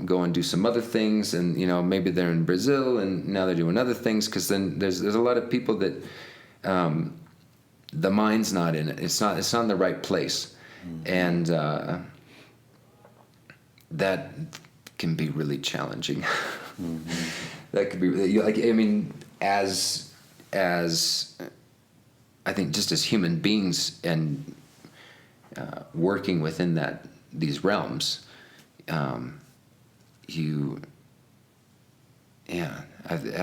go and do some other things, and maybe they're in Brazil and now they're doing other things, because then there's a lot of people that the mind's not in it. It's not in the right place, and that can be really challenging. That could be as I think, just as human beings, and working within these realms. I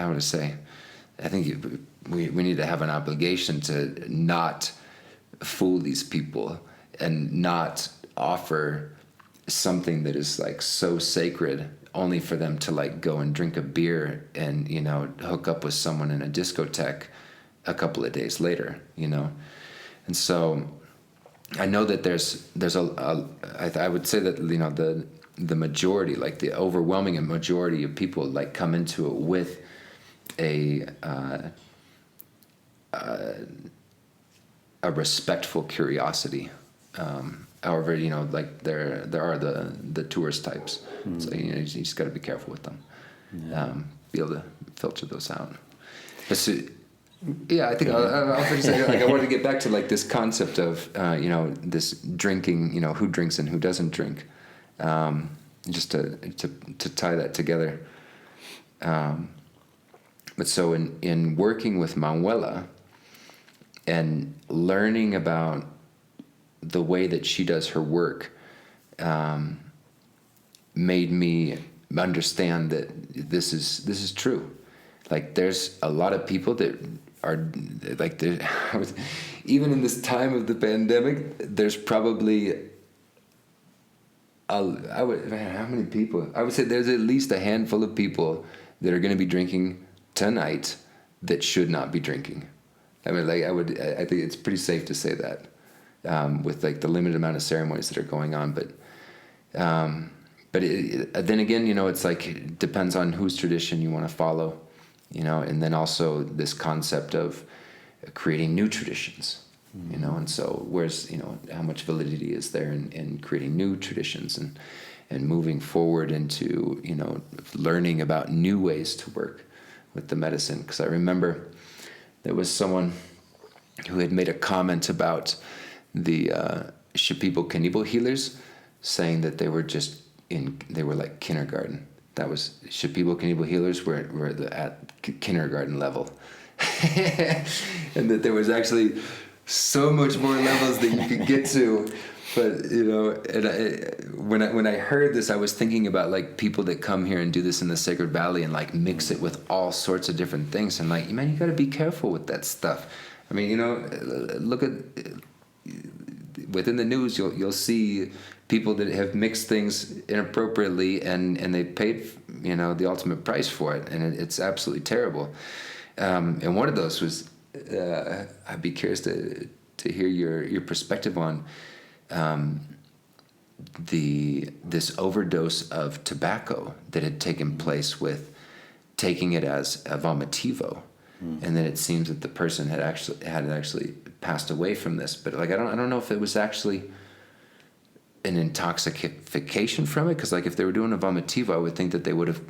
would say, I think we need to have an obligation to not fool these people, and not offer something that is like so sacred only for them to like go and drink a beer and hook up with someone in a discotheque a couple of days later. And so I know that there's I would say that the majority, like the overwhelming majority of people, like come into it with a respectful curiosity. However, like there are the tourist types, so you just got to be careful with them. Be able to filter those out. But so, I think I'll just say, like, I wanted to get back to like this concept of this drinking, who drinks and who doesn't drink. Just to tie that together. But so in working with Manuela and learning about the way that she does her work made me understand that this is true. Like, there's a lot of people that are like, even in this time of the pandemic, there's probably how many people? I would say there's at least a handful of people that are going to be drinking tonight that should not be drinking. I mean, like, I think it's pretty safe to say that, with like the limited amount of ceremonies that are going on. But then again, it's like, it depends on whose tradition you want to follow, and then also this concept of creating new traditions. And so where's, how much validity is there in creating new traditions and moving forward into, learning about new ways to work with the medicine. Because I remember there was someone who had made a comment about the Shipibo cannibal healers, saying that they were like kindergarten. That was, Shipibo cannibal healers were at kindergarten level. And that there was actually so much more levels that you could get to. But, and when I heard this, I was thinking about like people that come here and do this in the Sacred Valley and like mix it with all sorts of different things. And like, man, you got to be careful with that stuff. I mean, look at, within the news, you'll see people that have mixed things inappropriately and they paid, the ultimate price for it. And it's absolutely terrible. And one of those was, I'd be curious to hear your perspective on this overdose of tobacco that had taken place with taking it as a vomitivo, and then it seems that the person had actually passed away from this. But like, I don't know if it was actually an intoxication from it, because like if they were doing a vomitivo, I would think that they would have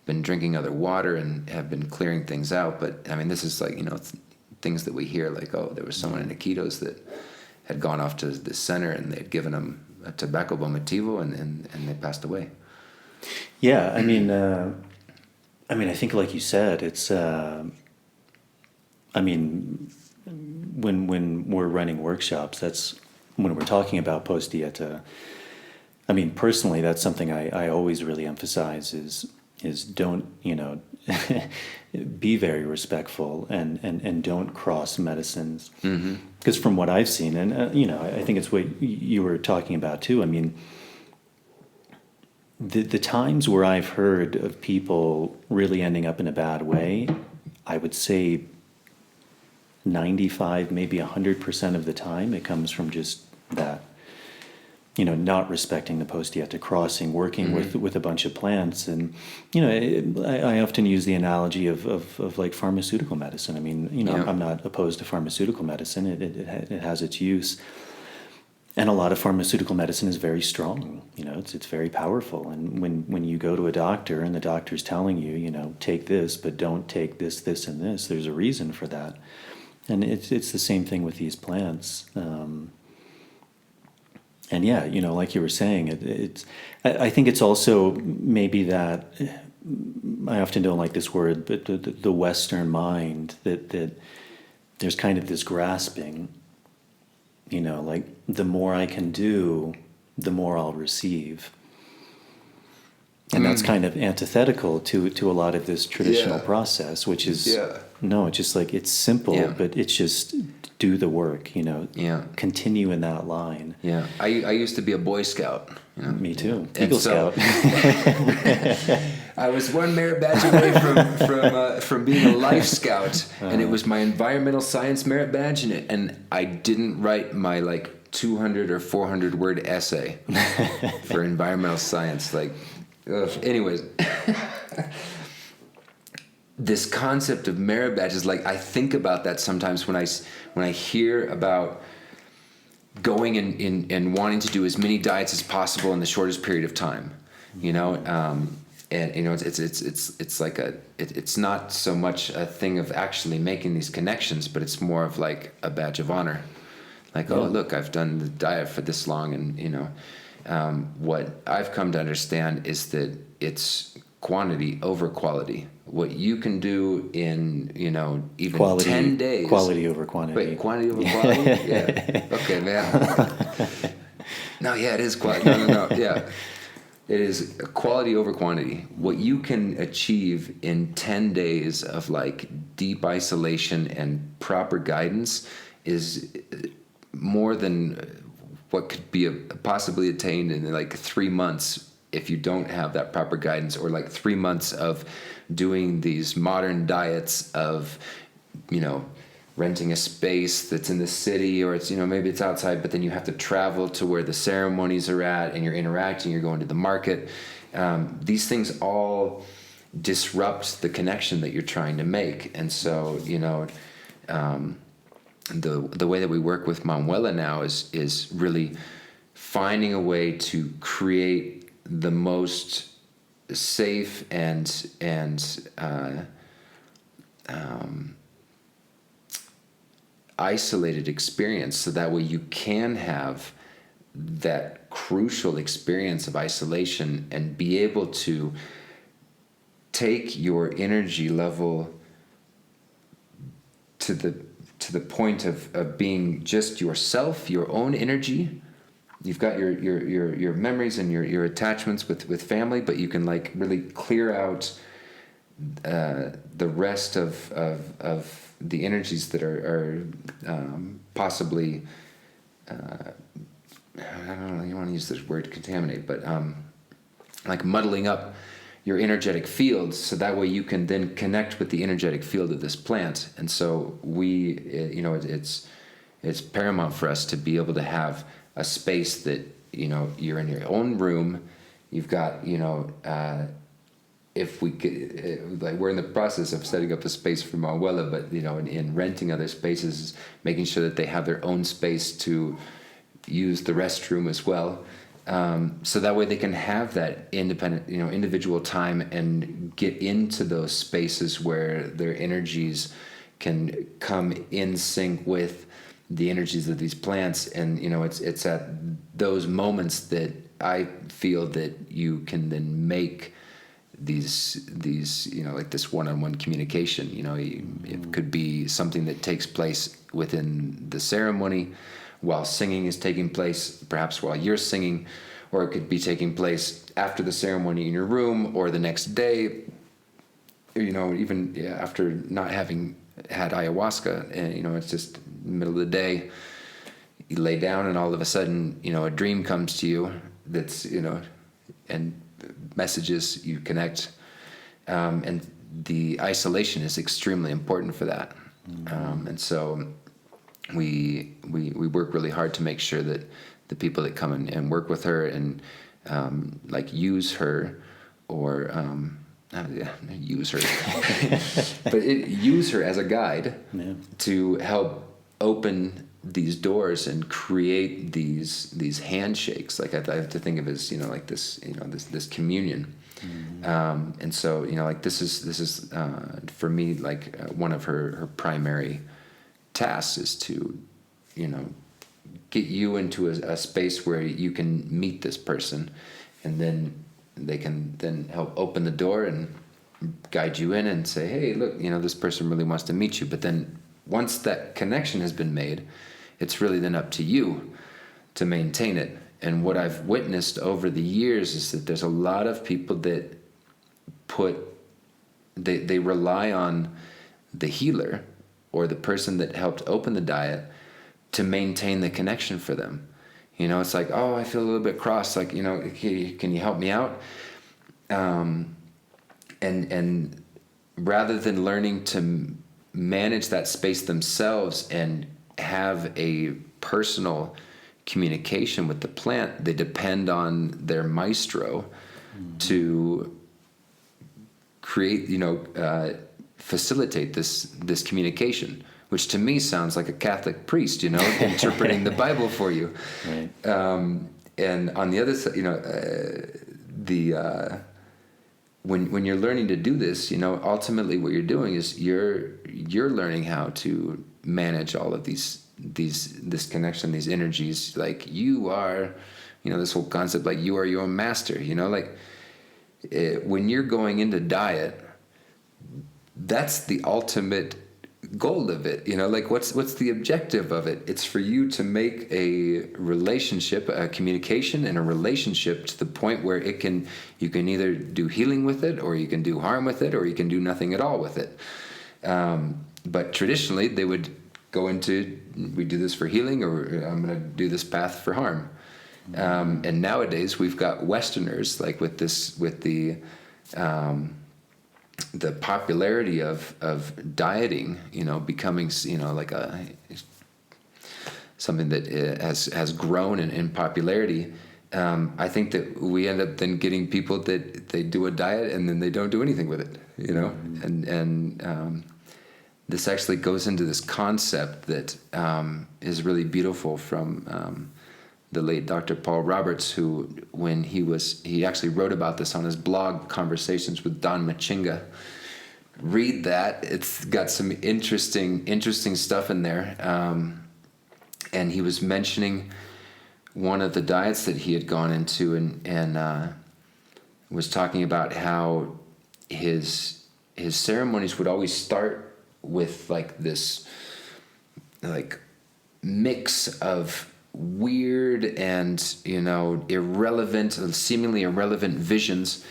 been drinking other water and have been clearing things out. But I mean, this is like, things that we hear, like, oh, there was someone in Iquitos that had gone off to the center and they'd given them a tobacco vomitivo and they passed away. Yeah, I mean, I think like you said, it's, when we're running workshops, that's when we're talking about post dieta. I mean, personally, that's something I always really emphasize is don't, be very respectful and don't cross medicines. Because from what I've seen, and, I think it's what you were talking about too. I mean, the times where I've heard of people really ending up in a bad way, I would say 95, maybe 100% of the time, it comes from just that. Not respecting the post-dieta, crossing, working with a bunch of plants. And, I often use the analogy of like pharmaceutical medicine. I mean, I'm not opposed to pharmaceutical medicine. It has its use. And a lot of pharmaceutical medicine is very strong. It's very powerful. And when you go to a doctor and the doctor's telling you, take this, but don't take this, this, and this, there's a reason for that. And it's the same thing with these plants. And yeah, like you were saying, I think it's also maybe that, I often don't like this word, but the Western mind, that there's kind of this grasping, like the more I can do, the more I'll receive. And that's kind of antithetical to a lot of this traditional process, which is, no, it's just like, it's simple, but it's just do the work, continue in that line. Yeah. I used to be a Boy Scout. Me too. Eagle Scout. I was one merit badge away from being a Life Scout, and it was my environmental science merit badge, and I didn't write my like 200 or 400 word essay for environmental science. Like, anyways, this concept of merit badges, like I think about that sometimes when I hear about going and wanting to do as many diets as possible in the shortest period of time, and it's like it's not so much a thing of actually making these connections, but it's more of like a badge of honor, like, oh look, I've done the diet for this long, and what I've come to understand is that it's quantity over quality. What you can do in, even quality, 10 days. Quality over quantity. Wait, quantity over quality? Yeah. Okay, man. No, yeah, it is quality. No. Yeah. It is quality over quantity. What you can achieve in 10 days of like deep isolation and proper guidance is more than what could be possibly attained in like 3 months if you don't have that proper guidance, or like 3 months of doing these modern diets of, renting a space that's in the city, or it's, maybe it's outside, but then you have to travel to where the ceremonies are at, and you're interacting, you're going to the market. These things all disrupt the connection that you're trying to make. And so, the way that we work with Manuela now is really finding a way to create the most safe and isolated experience, so that way you can have that crucial experience of isolation and be able to take your energy level to the point of being just yourself, your own energy. You've got your memories and your attachments with family, but you can like really clear out the rest of the energies that are possibly, I don't know, you want to use this word contaminate, but like muddling up your energetic field, so that way you can then connect with the energetic field of this plant. And so it's paramount for us to be able to have a space that, you're in your own room. You've got, if we could, like, we're in the process of setting up a space for Manuela, but, in renting other spaces, making sure that they have their own space to use the restroom as well. So that way they can have that independent, individual time and get into those spaces where their energies can come in sync with the energies of these plants. And, it's at those moments that I feel that you can then make these like this one-on-one communication. It could be something that takes place within the ceremony while singing is taking place, perhaps while you're singing, or it could be taking place after the ceremony in your room, or the next day, even after not having had ayahuasca, and it's just middle of the day, you lay down and all of a sudden, a dream comes to you that's, and messages, you connect, and the isolation is extremely important for that. And so we work really hard to make sure that the people that come and work with her and like use her, or use her, but use her as a guide to help open these doors and create these handshakes. Like I have to think of it as like this this communion. And so like this is for me like one of her primary tasks is to get you into a space where you can meet this person, and then they can then help open the door and guide you in and say, hey, look, this person really wants to meet you. But then once that connection has been made, it's really then up to you to maintain it. And what I've witnessed over the years is that there's a lot of people that they rely on the healer or the person that helped open the diet to maintain the connection for them. It's like, oh, I feel a little bit cross. Like, can you help me out? And rather than learning to manage that space themselves and have a personal communication with the plant, they depend on their maestro to create, facilitate this communication, which to me sounds like a Catholic priest, interpreting the Bible for you. Right. And on the other side, when you're learning to do this, ultimately what you're doing is you're learning how to manage all of this connection, these energies. Like you are, this whole concept, like you are your own master. Like when you're going into diet, that's the ultimate goal of it. Like what's the objective of it? It's for you to make a relationship, a communication and a relationship to the point where you can either do healing with it, or you can do harm with it, or you can do nothing at all with it. But traditionally they would go into, we do this for healing, or I'm going to do this path for harm. And nowadays we've got Westerners, like with the popularity of dieting, becoming, like something that has grown in popularity. I think that we end up then getting people that they do a diet and then they don't do anything with it, and this actually goes into this concept that is really beautiful from the late Dr. Paul Roberts, who, when he actually wrote about this on his blog, Conversations with Don Machinga. Read that. It's got some interesting stuff in there. And he was mentioning one of the diets that he had gone into, and was talking about how his ceremonies would always start with like this like mix of weird and seemingly irrelevant visions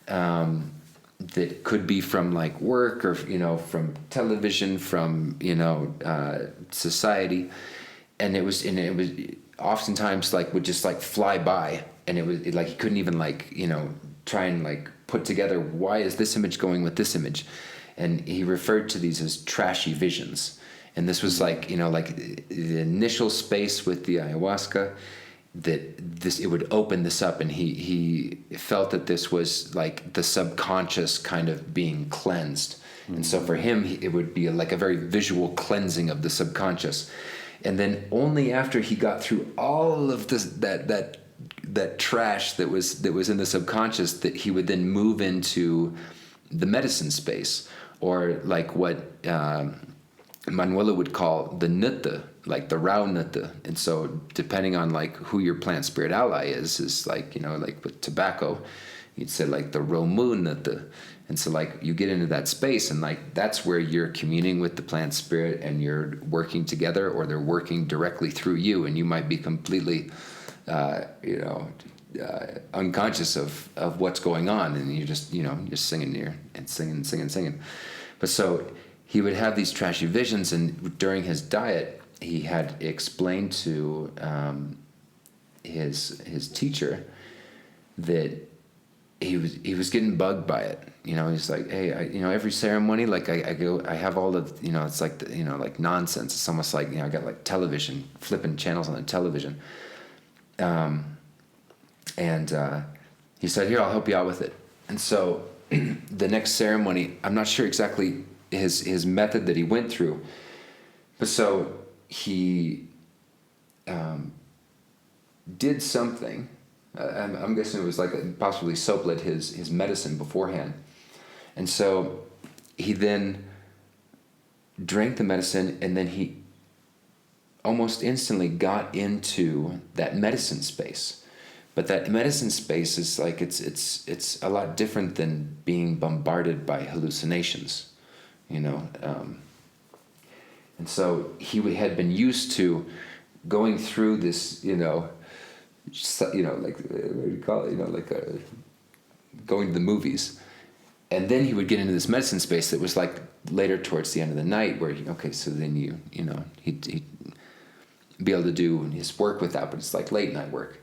that could be from like work, or from television, from society, and it was oftentimes like would just like fly by, and it was like he couldn't even like try and like put together, why is this image going with this image, and he referred to these as trashy visions. And this was like, like the initial space with the ayahuasca, that it would open this up, and he felt that this was like the subconscious kind of being cleansed. Mm-hmm. And so for him, it would be like a very visual cleansing of the subconscious. And then only after he got through all of this, that trash that was in the subconscious, that he would then move into the medicine space, or like what Manuela would call the nutta, like the rao nutta. And so depending on like who your plant spirit ally is like, like with tobacco, you'd say like the romu nutta. And so like you get into that space, and like that's where you're communing with the plant spirit, and you're working together, or they're working directly through you, and you might be completely unconscious of what's going on, and you're just you're singing here and singing. But so he would have these trashy visions, and during his diet, he had explained to his teacher that he was getting bugged by it. He's like, hey, every ceremony, like I have all the, it's like like nonsense. It's almost like I got like television, flipping channels on the television. And he said, here, I'll help you out with it. And so the next ceremony, I'm not sure exactly his method that he went through, but so he did something. I'm guessing it was like possibly soaplet his medicine beforehand, and so he then drank the medicine, and then he almost instantly got into that medicine space. But that medicine space is like it's a lot different than being bombarded by hallucinations. And so he had been used to going through this, like what do you call it, like going to the movies, and then he would get into this medicine space that was like later towards the end of the night, where so then he'd be able to do his work with that, but it's like late night work.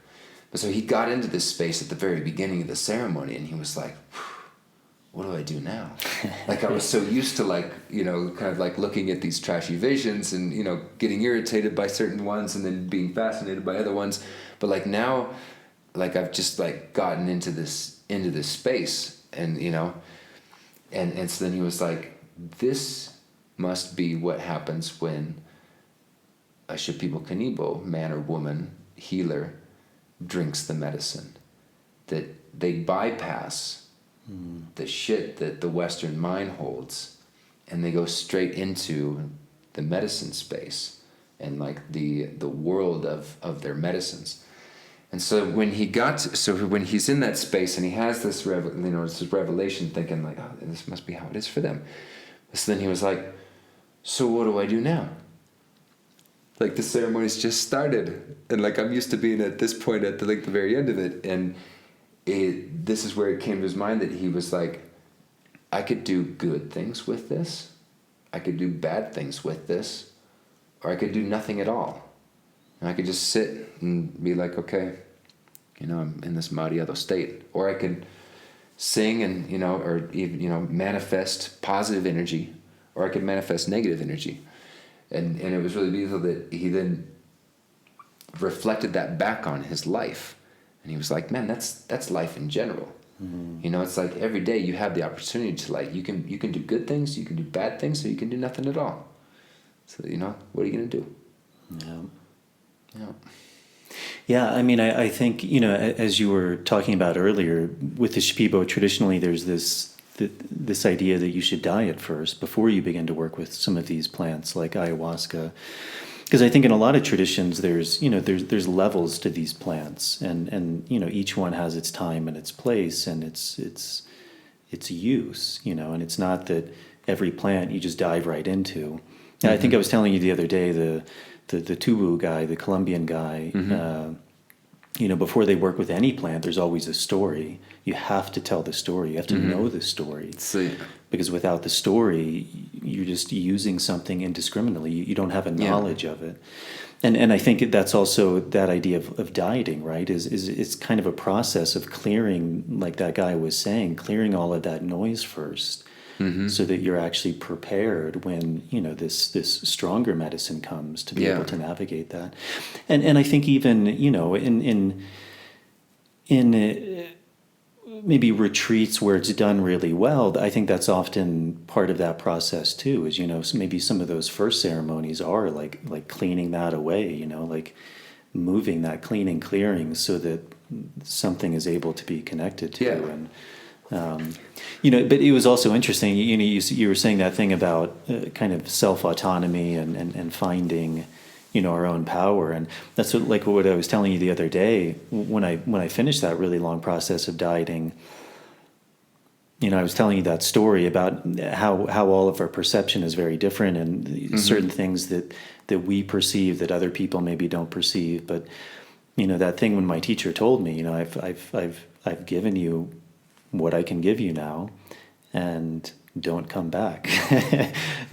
But so he got into this space at the very beginning of the ceremony, and he was like, what do I do now? Like I was so used to like, kind of like looking at these trashy visions and, getting irritated by certain ones and then being fascinated by other ones. But like now, like I've just like gotten into this space, and, and so then he was like, this must be what happens when a Shipibo Kanibo, man or woman, healer, drinks the medicine. That they bypass the shit that the Western mind holds, and they go straight into the medicine space and like the world of their medicines. And so when when he's in that space and he has this this revelation, thinking like, oh, this must be how it is for them. So then he was like, so what do I do now? Like, the ceremony's just started, and like I'm used to being at this point at the very end of it, and this is where it came to his mind that he was like, I could do good things with this, I could do bad things with this, or I could do nothing at all. And I could just sit and be like, okay, I'm in this mareado state. Or I could sing and, or even, manifest positive energy, or I could manifest negative energy. And it was really beautiful that he then reflected that back on his life. And he was like, man, that's life in general. Mm-hmm. It's like every day you have the opportunity to, like, you can do good things, you can do bad things, or you can do nothing at all. So, what are you going to do? Yeah. Yeah. Yeah, I mean, I think, as you were talking about earlier, with the Shipibo, traditionally there's this idea that you should diet first before you begin to work with some of these plants like ayahuasca. Because I think in a lot of traditions there's levels to these plants, and each one has its time and its place and its use, and it's not that every plant you just dive right into. And I think I was telling you the other day, the Tubu guy, the Colombian guy, before they work with any plant, there's always a story. You have to tell the story. You have to know the story. Because without the story, you're just using something indiscriminately. You don't have a knowledge of it. And I think that's also that idea of dieting, right? Is it's kind of a process of clearing, like that guy was saying, clearing all of that noise first. Mm-hmm. So that you're actually prepared when this stronger medicine comes to be able to navigate that, and I think even in maybe retreats where it's done really well, I think that's often part of that process too. Is so maybe some of those first ceremonies are like cleaning that away, like moving that clearing so that something is able to be connected to and. But it was also interesting, you were saying that thing about kind of self-autonomy and finding, our own power. And that's what I was telling you the other day when I finished that really long process of dieting. I was telling you that story about how all of our perception is very different, and certain things that we perceive that other people maybe don't perceive. But, that thing when my teacher told me, I've given you what I can give you now, and don't come back.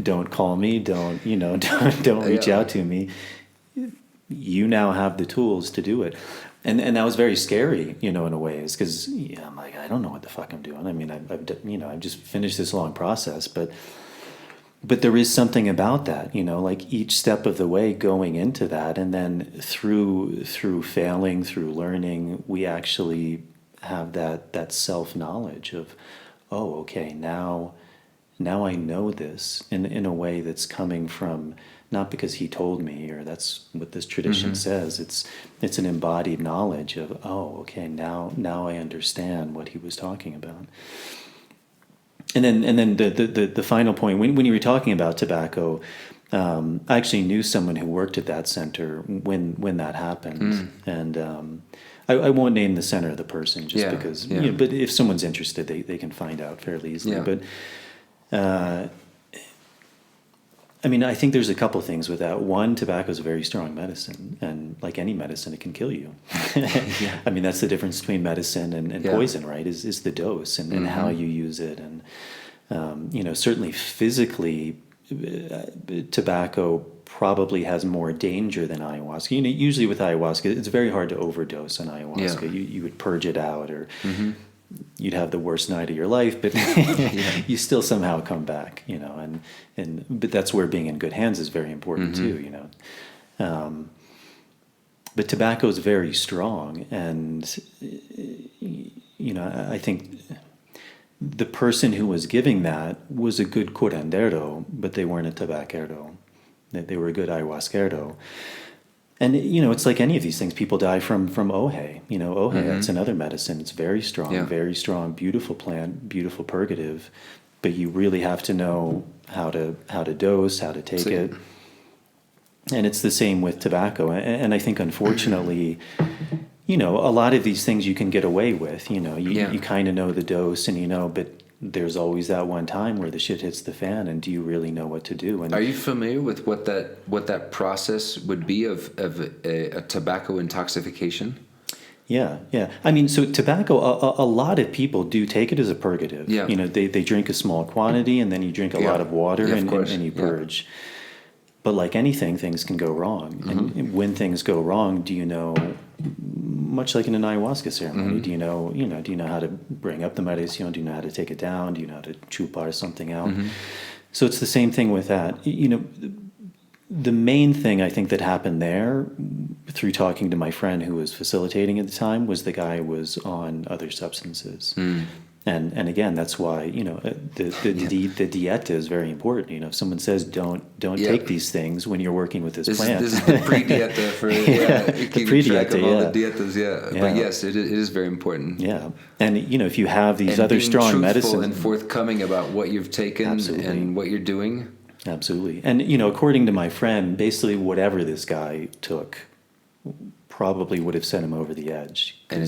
Don't call me. Don't reach out to me. You now have the tools to do it. And that was very scary, in a way, because I'm like, I don't know what the fuck I'm doing. I mean, I've just finished this long process, but there is something about that, like each step of the way going into that, and then through failing, through learning, we actually have that self-knowledge of, oh, okay, now I know this in a way that's coming from, not because he told me or that's what this tradition says. It's an embodied knowledge of, oh, okay, now I understand what he was talking about. And then the final point, when you were talking about tobacco, I actually knew someone who worked at that center when that happened, and I won't name the center of the person just because, but if someone's interested, they can find out fairly easily. Yeah. But, I think there's a couple things with that. One, tobacco is a very strong medicine, and like any medicine, it can kill you. That's the difference between medicine and poison, right? Is the dose and how you use it. And, certainly physically, tobacco probably has more danger than ayahuasca. Usually with ayahuasca, it's very hard to overdose on ayahuasca. Yeah. You would purge it out, or you'd have the worst night of your life, but you still somehow come back, but that's where being in good hands is very important too, but tobacco is very strong, and I think the person who was giving that was a good curandero, but they weren't a tabaquero. They were a good ayahuasquero. And, it's like any of these things. People die from oje. Oje, that's another medicine. It's very strong, beautiful plant, beautiful purgative. But you really have to know how to dose, how to take it. And it's the same with tobacco. And I think, unfortunately, a lot of these things you can get away with. Yeah. You kind of know the dose, and but there's always that one time where the shit hits the fan, and do you really know what to do? And Are you familiar with what that process would be of a tobacco intoxication? Yeah. I mean, so tobacco, a lot of people do take it as a purgative. Yeah. They drink a small quantity, and then you drink a lot of water, Yeah, of and course. you purge. But like anything, things can go wrong. Mm-hmm. And when things go wrong, do you know, much like in an ayahuasca ceremony, Mm-hmm. do you know how to bring up the medicine? Do you know how to take it down? Do you know how to chupar something out? Mm-hmm. So it's the same thing with that. The main thing I think that happened there, through talking to my friend who was facilitating at the time, was the guy was on other substances. And again, that's why the dieta is very important. If someone says don't take these things when you're working with this plant, this is the pre-dieta for keeping track of all the dietas. Yeah. But yes, it is very important. Yeah, and if you have these And other being strong truthful medicines and forthcoming about what you've taken Absolutely. and what you're doing. Absolutely. And, according to my friend, basically whatever this guy took probably would have sent him over the edge. And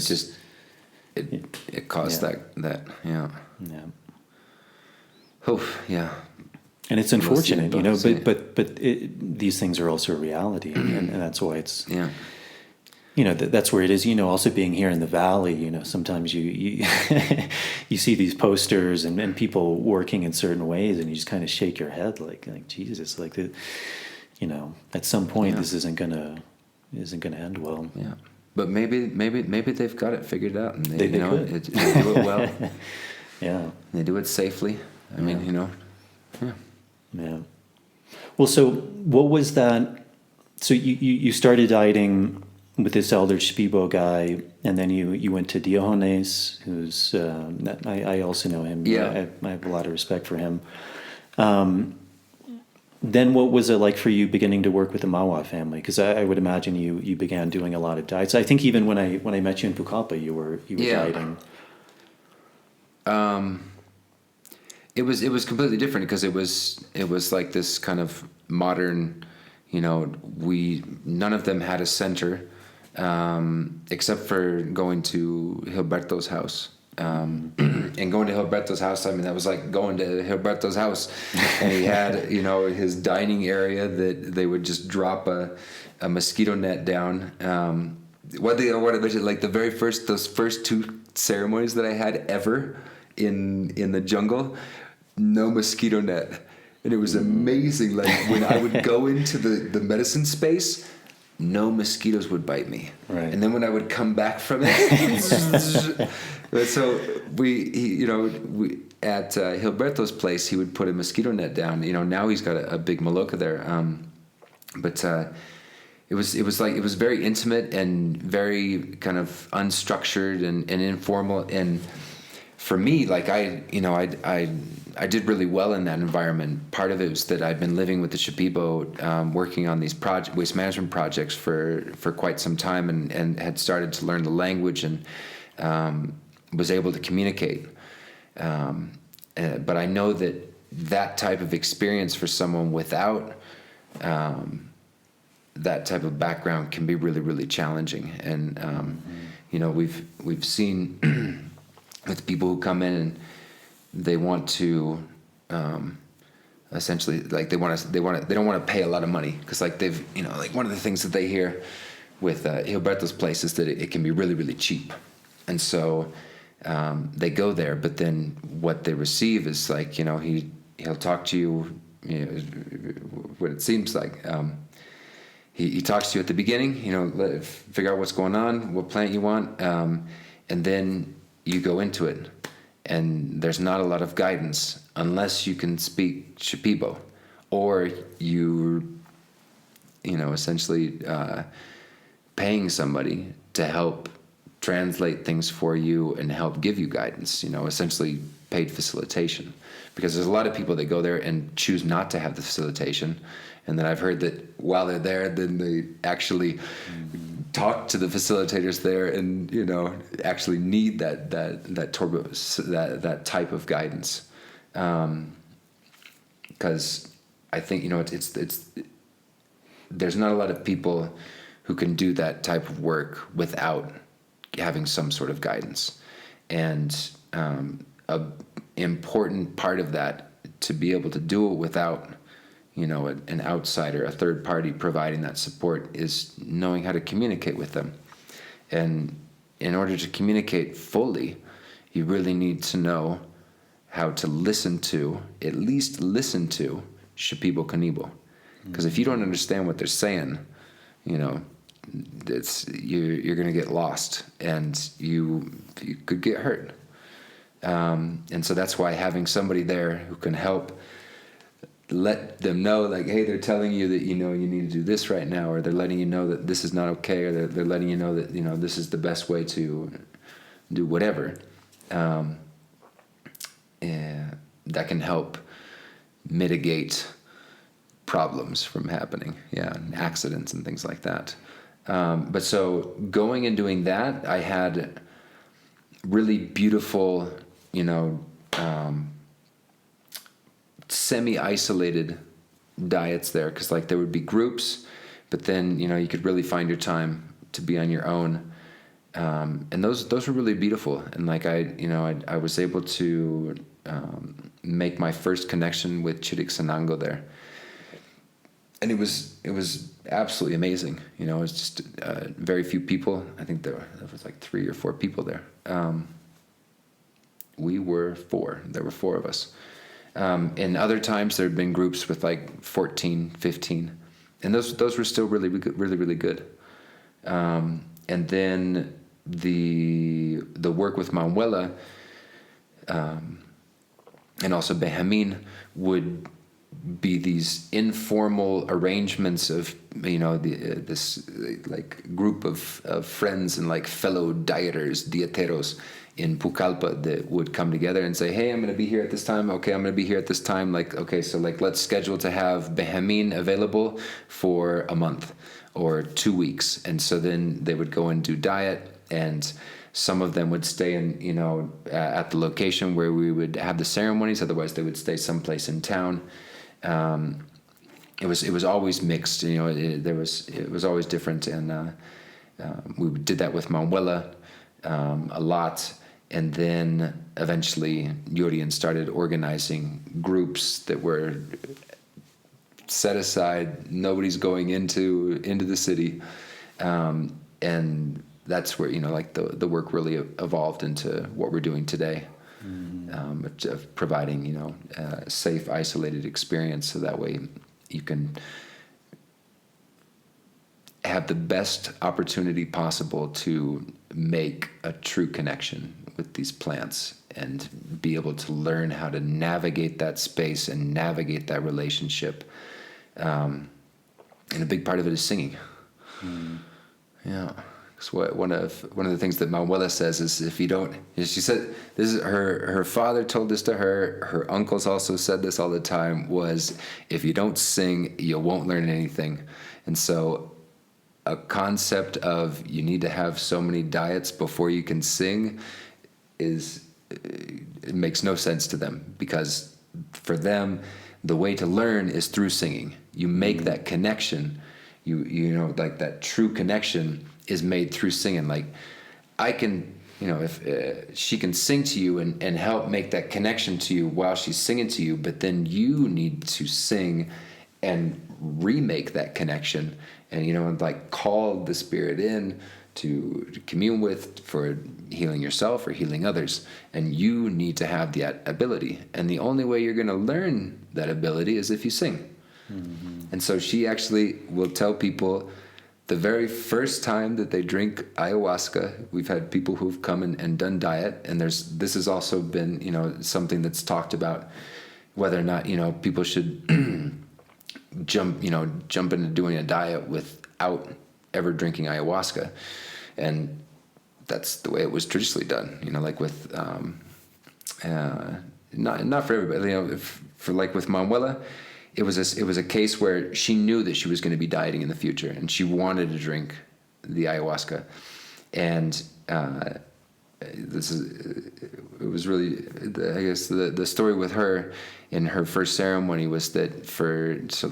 it caused that. Yeah. Oh, yeah. And it's unfortunate, Mostly, but these things are also a reality. And that's why it's, Yeah. That's where it is, also being here in the Valley, sometimes you you see these posters and people working in certain ways, and you just kind of shake your head like Jesus, at some point this isn't gonna end well. Yeah. But maybe they've got it figured out, and they could. they do it well. Yeah. They do it safely. I mean, yeah. Yeah. Well, so what was that? So you started dieting with this elder Shipibo guy, and then you went to Diogenes, who's I also know him. Yeah. I have a lot of respect for him. Then what was it like for you beginning to work with the Mawa family? Because I would imagine you began doing a lot of diets. I think even when I met you in Pucallpa, you were dieting. It was completely different because it was like this kind of modern, none of them had a center, except for going to Gilberto's house. And going to Gilberto's house, I mean, that was like going to Gilberto's house, and he had, his dining area that they would just drop a mosquito net down. Like those first two ceremonies that I had ever in the jungle, no mosquito net. And it was amazing. Like when I would go into the medicine space, no mosquitoes would bite me. Right. And then when I would come back from it, so we at Gilberto's place, he would put a mosquito net down. Now he's got a big maloca there. But it was very intimate and very kind of unstructured and informal. And for me, like I did really well in that environment. Part of it was that I'd been living with the Shipibo, working on these waste management projects for quite some time, and had started to learn the language and was able to communicate. But I know that type of experience for someone without that type of background can be really, really challenging. And we've seen with people who come in and they want to essentially, like they don't want to pay a lot of money because like they've like one of the things that they hear with Gilberto's place is that it can be really, really cheap, and so they go there, but then what they receive is like he'll talk to you, what it seems like. He talks to you at the beginning, figure out what's going on, what plant you want, and then you go into it. And there's not a lot of guidance unless you can speak Shipibo, or you essentially paying somebody to help translate things for you and help give you guidance, essentially paid facilitation. Because there's a lot of people that go there and choose not to have the facilitation. And then I've heard that while they're there, then they actually talk to the facilitators there and, actually need that type of guidance. Because I think, it's there's not a lot of people who can do that type of work without having some sort of guidance. And a important part of that, to be able to do it without, an outsider, a third party providing that support, is knowing how to communicate with them. And in order to communicate fully, you really need to know how to at least listen to Shipibo Kanibo. Because if you don't understand what they're saying, you're going to get lost, and you could get hurt. And so that's why having somebody there who can help let them know, like, hey, they're telling you that, you need to do this right now, or they're letting you know that this is not okay, or they're letting you know that, this is the best way to do whatever. That can help mitigate problems from happening, and accidents and things like that. But so going and doing that, I had really beautiful, semi-isolated diets there, because like there would be groups, but then you could really find your time to be on your own, and those were really beautiful. And like I was able to make my first connection with Chirik Sanango there, and it was absolutely amazing. It was just very few people. I think there was like 3 or 4 people there. We were 4. There were 4 of us. And other times there had been groups with like 14, 15, and those were still really good, really, really good. And then the work with Manuela, and also Benjamin, would be these informal arrangements of this like group of friends and like fellow dieters, dieteros in Pucallpa, that would come together and say, hey, I'm going to be here at this time. Okay, I'm going to be here at this time. Like, okay, so like let's schedule to have Benjamin available for a month or 2 weeks. And so then they would go and do diet, and some of them would stay in, at the location where we would have the ceremonies. Otherwise, they would stay someplace in town. It was always mixed. It was always different, and we did that with Manuela a lot. And then eventually, Yurian started organizing groups that were set aside. Nobody's going into the city, and that's where like the work really evolved into what we're doing today, of providing a safe, isolated experience, so that way you can have the best opportunity possible to make a true connection with these plants, and be able to learn how to navigate that space and navigate that relationship. And a big part of it is singing. Yeah. Because one of the things that Manuela says is, if you don't, she said, this is her father told this to her. Her uncles also said this all the time, was, if you don't sing, you won't learn anything. And so a concept of you need to have so many diets before you can sing it makes no sense to them, because for them, the way to learn is through singing. You make that connection, like that true connection is made through singing. Like, I can, if she can sing to you and help make that connection to you while she's singing to you, but then you need to sing and remake that connection, and like call the spirit in to commune with, for healing yourself or healing others. And you need to have that ability, and the only way you're going to learn that ability is if you sing. And so she actually will tell people, the very first time that they drink ayahuasca, we've had people who've come and done diet, and this has also been something that's talked about, whether or not people should jump into doing a diet without ever drinking ayahuasca. And that's the way it was traditionally done, like with not for everybody, for like with Manuela, it was a case where she knew that she was going to be dieting in the future, and she wanted to drink the ayahuasca. And it was really, I guess the story with her in her first ceremony was that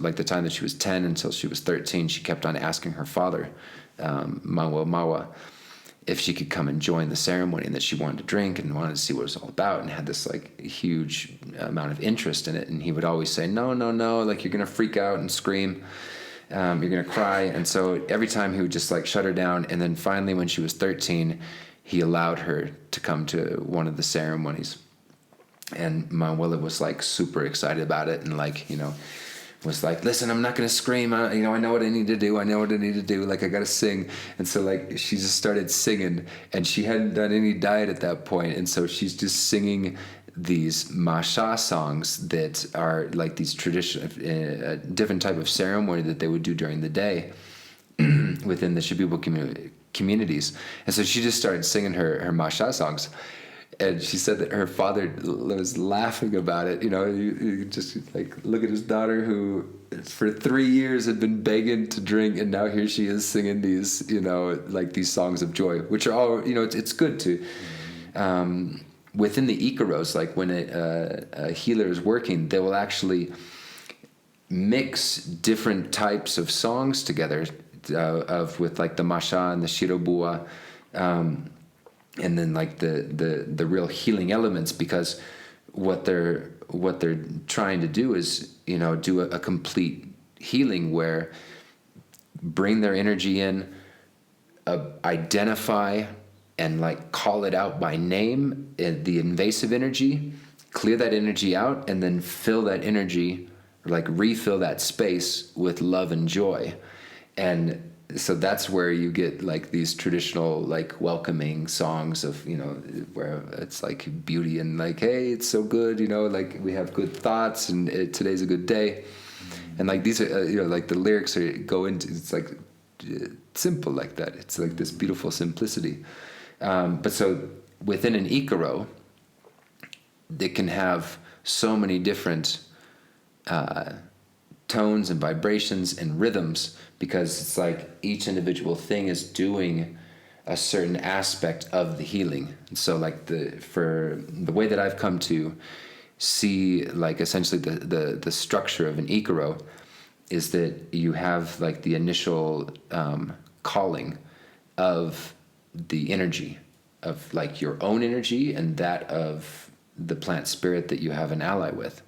like the time that she was 10 until she was 13, she kept on asking her father, Manuel Mawa, if she could come and join the ceremony, and that she wanted to drink and wanted to see what it was all about, and had this like huge amount of interest in it. And he would always say, no, like you're going to freak out and scream. You're going to cry. And so every time he would just like shut her down. And then finally, when she was 13, he allowed her to come to one of the ceremonies. And Manuela was like super excited about it, and like, was like, listen, I'm not going to scream. I know what I need to do. Like, I got to sing. And so like, she just started singing, and she hadn't done any diet at that point. And so she's just singing these masha songs that are like these traditional, different type of ceremony that they would do during the day within the Shipibo communities. And so she just started singing her masha songs. And she said that her father was laughing about it. You just like look at his daughter, who for 3 years had been begging to drink, and now here she is singing these, like these songs of joy, which are all, it's good to, within the ikaros, like when a healer is working, they will actually mix different types of songs together, with like the masha and the shirobua, and then like the real healing elements, because what they're trying to do is do a complete healing, where bring their energy in, identify and like call it out by name, the invasive energy, clear that energy out, and then fill that energy, or like refill that space with love and joy. And so that's where you get like these traditional like welcoming songs of, where it's like beauty and like, hey, it's so good, like we have good thoughts, and today's a good day. And like these are, like the lyrics go into, it's like simple like that. It's like this beautiful simplicity. But so within an ikaro, they can have so many different tones and vibrations and rhythms, because it's like each individual thing is doing a certain aspect of the healing. And so like for the way that I've come to see like essentially the structure of an ikaro is that you have like the initial calling of the energy of like your own energy and that of the plant spirit that you have an ally with.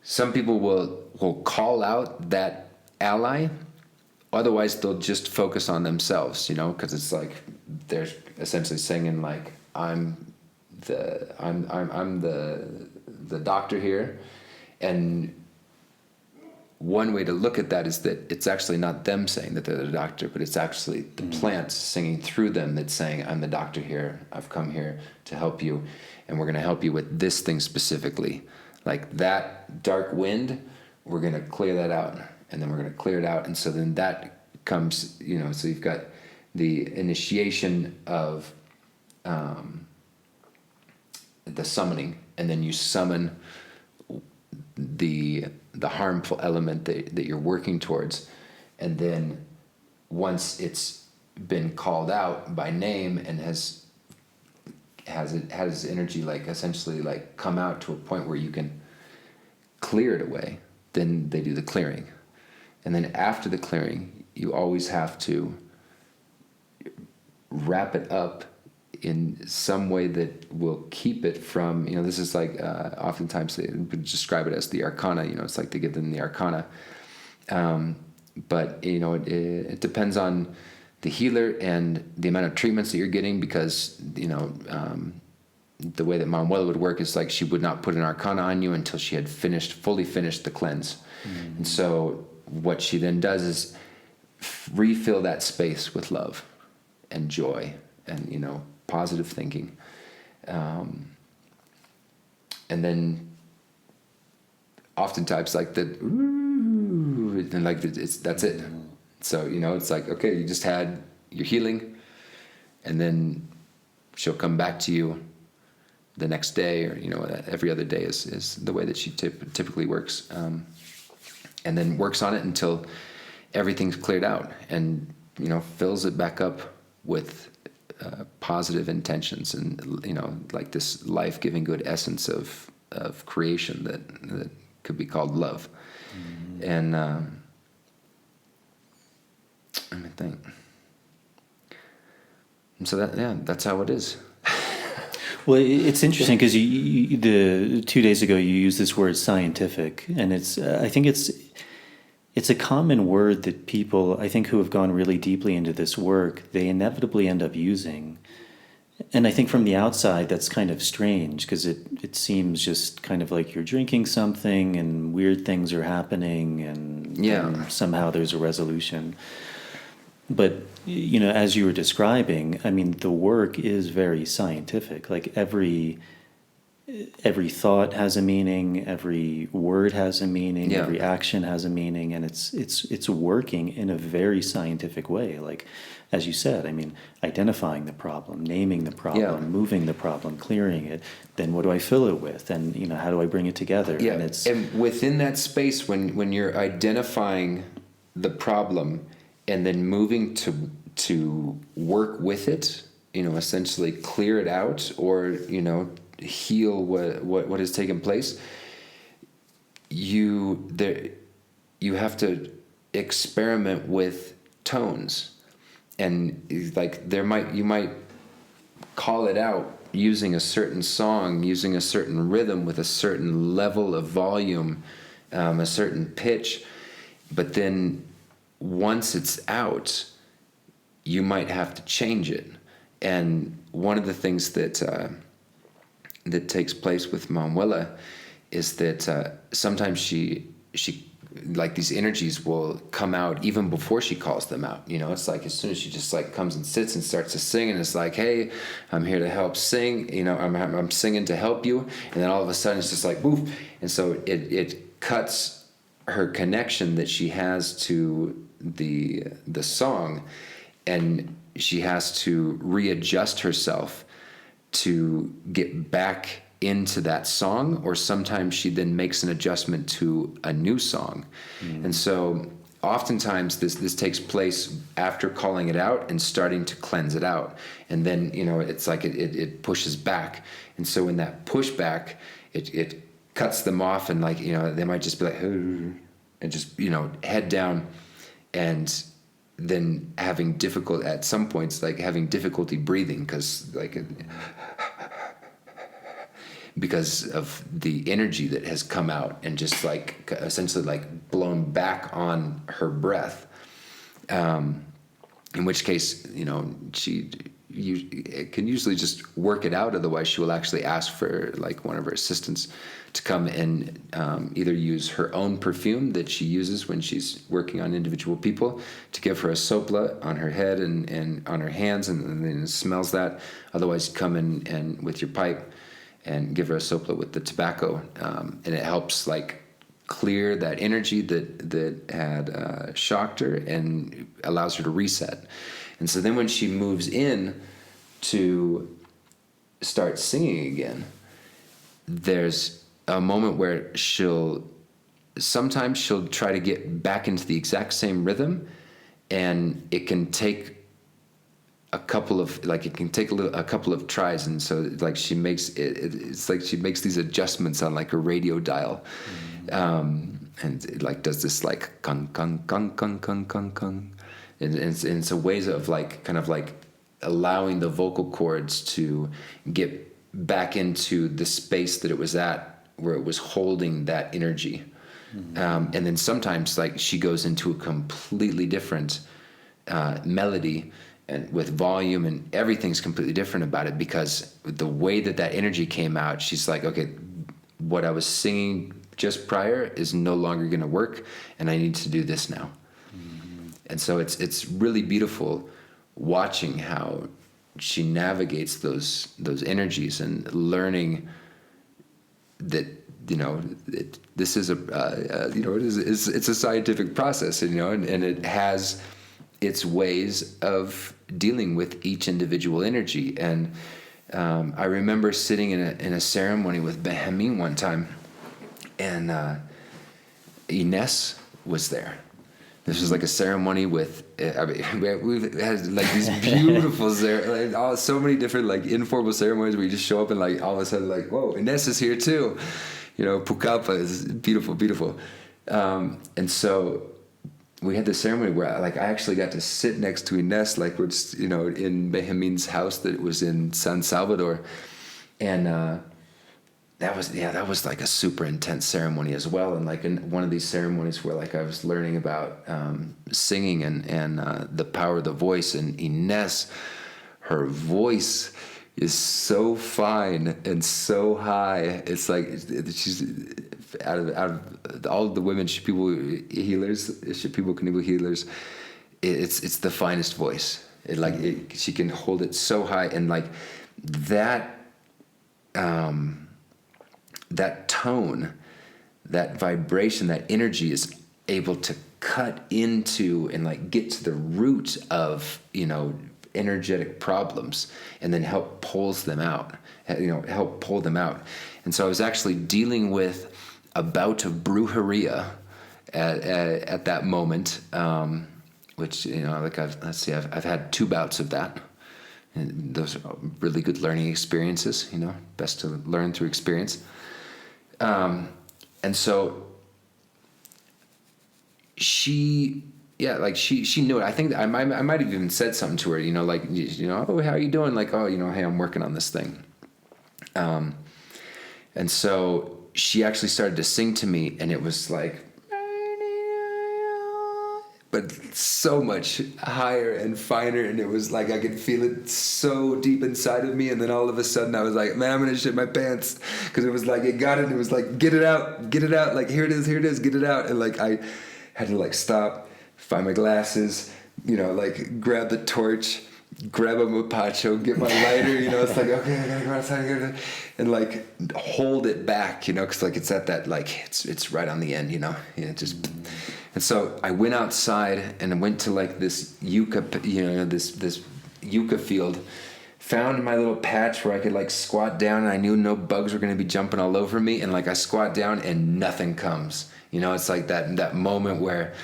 Some people will call out that ally, otherwise they'll just focus on themselves, because it's like they're essentially singing like I'm the doctor here. And one way to look at that is that it's actually not them saying that they're the doctor, but it's actually the plants singing through them that's saying, I'm the doctor here, I've come here to help you, and we're going to help you with this thing specifically. Like that dark wind, we're going to clear that out, and then we're going to clear it out. And so then that comes, so you've got the initiation of the summoning, and then you summon the harmful element that you're working towards. And then once it's been called out by name and has energy like essentially like come out to a point where you can clear it away, then they do the clearing. And then after the clearing, you always have to wrap it up in some way that will keep it from, this is like, oftentimes they would describe it as the arcana, it's like they give them the arcana. But, it depends on the healer and the amount of treatments that you're getting, because, the way that Manuela would work is like she would not put an arcana on you until she had fully finished the cleanse. Mm-hmm. And so what she then does is refill that space with love and joy and, positive thinking. And then oftentimes like and like that's it. So, it's like, okay, you just had your healing, and then she'll come back to you the next day, or, every other day is the way that she typically works. And then works on it until everything's cleared out, and, fills it back up with positive intentions and, like this life-giving good essence of creation that could be called love. Mm-hmm. And let me think. And so that's how it is. Well, it's interesting because the 2 days ago you used this word scientific, and I think it's a common word that people, I think, who have gone really deeply into this work, they inevitably end up using. And I think from the outside that's kind of strange because it seems just kind of like you're drinking something and weird things are happening and somehow there's a resolution. But, as you were describing, I mean, the work is very scientific. Like every thought has a meaning, every word has a meaning, every action has a meaning, and it's working in a very scientific way. Like, as you said, I mean, identifying the problem, naming the problem, moving the problem, clearing it. Then what do I fill it with? And how do I bring it together? Yeah, and within that space, when you're identifying the problem and then moving to work with it, essentially clear it out or heal what has taken place, you have to experiment with tones, and like you might call it out using a certain song, using a certain rhythm with a certain level of volume, a certain pitch, but then once it's out, you might have to change it. And one of the things that takes place with Manuela is that sometimes she like these energies will come out even before she calls them out. It's like as soon as she just like comes and sits and starts to sing, and it's like, hey, I'm here to help sing. I'm singing to help you. And then all of a sudden it's just like woof, and so it cuts her connection that she has to the song, and she has to readjust herself to get back into that song, or sometimes she then makes an adjustment to a new song. And so oftentimes this takes place after calling it out and starting to cleanse it out, and then it's like it pushes back, and so in that pushback it cuts them off, and like they might just be like and just head down, and then at some points having difficulty breathing because of the energy that has come out and just like essentially like blown back on her breath, in which case she can usually just work it out. Otherwise she will actually ask for like one of her assistants to come and either use her own perfume that she uses when she's working on individual people, to give her a sopla on her head and on her hands, and then it smells that. Otherwise come in and with your pipe and give her a sopla with the tobacco, and it helps like clear that energy that had shocked her and allows her to reset. And so then when she moves in to start singing again, there's a moment where sometimes she'll try to get back into the exact same rhythm, and it can take a couple of tries. And so like she makes it's like she makes these adjustments on like a radio dial, and it like does this like kung kung kung kung kung kung kung, and it's a ways of like kind of like allowing the vocal cords to get back into the space that it was at, where it was holding that energy. And then sometimes like she goes into a completely different melody, and with volume, and everything's completely different about it, because the way that energy came out, she's like, okay, what I was singing just prior is no longer going to work, and I need to do this now. And so it's really beautiful watching how she navigates those energies, and learning that this is it's a scientific process, and it has its ways of dealing with each individual energy. And I remember sitting in a ceremony with Benjamin one time, and Ines was there. This was like a ceremony with, we've had like these beautiful, so many different like informal ceremonies where you just show up and like all of a sudden like, whoa, Ines is here too. Pucallpa is beautiful, beautiful. And so we had this ceremony where I actually got to sit next to Ines, like we're just, in Benjamin's house that was in San Salvador. And that was like a super intense ceremony as well. And like in one of these ceremonies where like I was learning about singing and the power of the voice, and Ines, her voice is so fine and so high. It's like she's out of all of the women Shipibo healers, it's the finest voice. She can hold it so high, and like that that tone, that vibration, that energy is able to cut into and like get to the root of energetic problems, and then help pull them out. And so I was actually dealing with a bout of brujeria at that moment, which I've had 2 bouts of that. And those are really good learning experiences. Best to learn through experience. And so she knew it. I think I might have even said something to her, oh, how are you doing? Like, oh, hey, I'm working on this thing. And so she actually started to sing to me, and it was like, but so much higher and finer, and it was like I could feel it so deep inside of me. And then all of a sudden I was like, man, I'm gonna shit my pants, because it was like it got it. And it was like, get it out, like here it is, get it out. And like I had to like stop, find my glasses, like grab the torch, grab a mapacho, get my lighter, it's like, okay, I gotta go outside, and like hold it back, because like it's at that, like it's right on the end, just. And so I went outside and I went to like this yucca, this yucca field, found my little patch where I could like squat down, and I knew no bugs were going to be jumping all over me. And like I squat down and nothing comes. It's like that moment where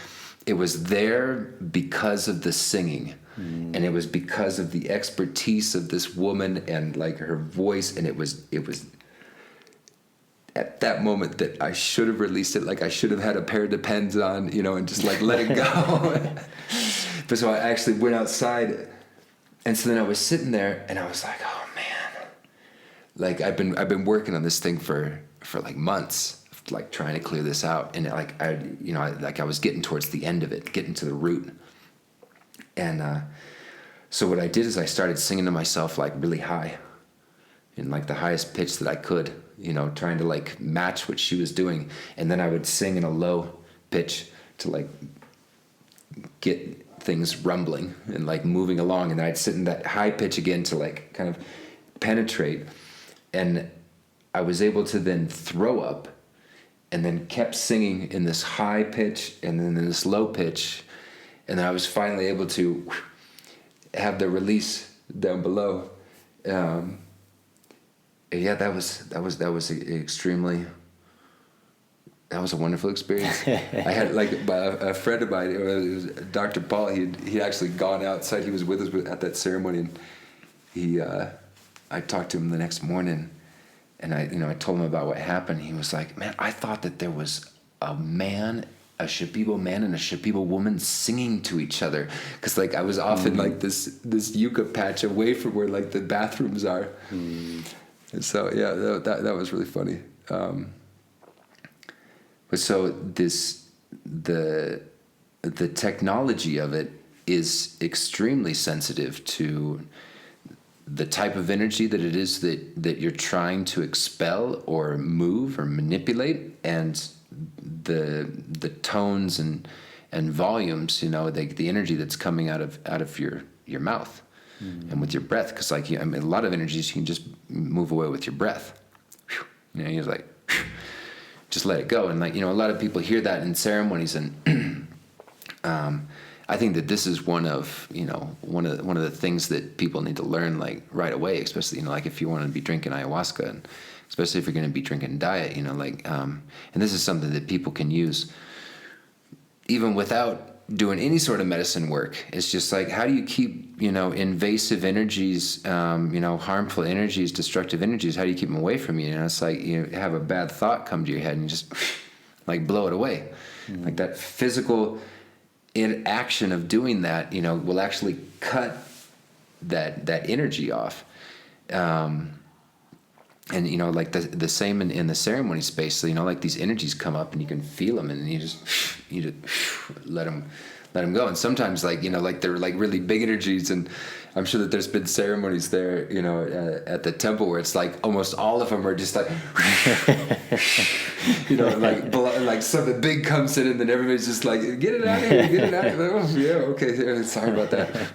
it was there because of the singing, and it was because of the expertise of this woman and like her voice. And it was at that moment that I should have released it. Like I should have had a pair of Depends on, and just like let it go. But so I actually went outside, and so then I was sitting there, and I was like, oh man, like I've been working on this thing for like months, like trying to clear this out, and like I was getting towards the end of it, getting to the root, and so what I did is I started singing to myself like really high, in like the highest pitch that I could. Trying to like match what she was doing. And then I would sing in a low pitch to like get things rumbling and like moving along. And I'd sit in that high pitch again to like kind of penetrate. And I was able to then throw up, and then kept singing in this high pitch and then in this low pitch. And then I was finally able to have the release down below. Yeah, that was extremely. That was a wonderful experience. I had like a friend of mine, it was Dr. Paul. He'd actually gone outside. He was with us at that ceremony, and I talked to him the next morning, and I told him about what happened. He was like, "Man, I thought that there was a Shipibo man and a Shipibo woman singing to each other, because like I was often like this yucca patch away from where like the bathrooms are." And so yeah, that was really funny. But so the technology of it is extremely sensitive to the type of energy that it is that you're trying to expel or move or manipulate, and the tones and volumes, the energy that's coming out of your mouth. And with your breath, because like a lot of energies you can just move away with your breath. You're like, just let it go. And like a lot of people hear that in ceremonies, and I think that this is one of the things that people need to learn like right away, especially like if you want to be drinking ayahuasca, and especially if you're going to be drinking diet, and this is something that people can use even without doing any sort of medicine work. It's just like, how do you keep, invasive energies, harmful energies, destructive energies, how do you keep them away from you? It's like you have a bad thought come to your head and you just like blow it away. Like that physical action of doing that, will actually cut that energy off. And like the same in the ceremony space. So like these energies come up and you can feel them, and you just let them go. And sometimes like they're like really big energies, and I'm sure that there's been ceremonies there at the temple where it's like almost all of them are just like like something big comes in, and then everybody's just like, get it out of here, get it out of here. Oh, yeah, okay, sorry about that.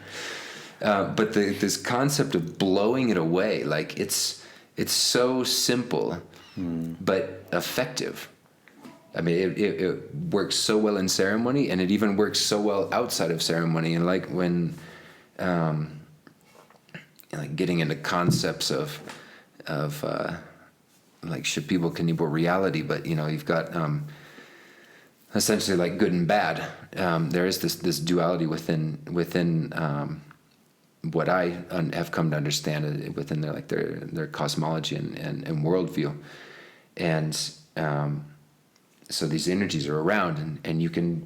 But this concept of blowing it away, like it's so simple, but effective. I mean, it works so well in ceremony, and it even works so well outside of ceremony. And like when, like getting into concepts of like Shipibo Kanibo reality, but you've got essentially like good and bad. There is this duality within what I have come to understand within their cosmology and worldview. And so these energies are around, and you can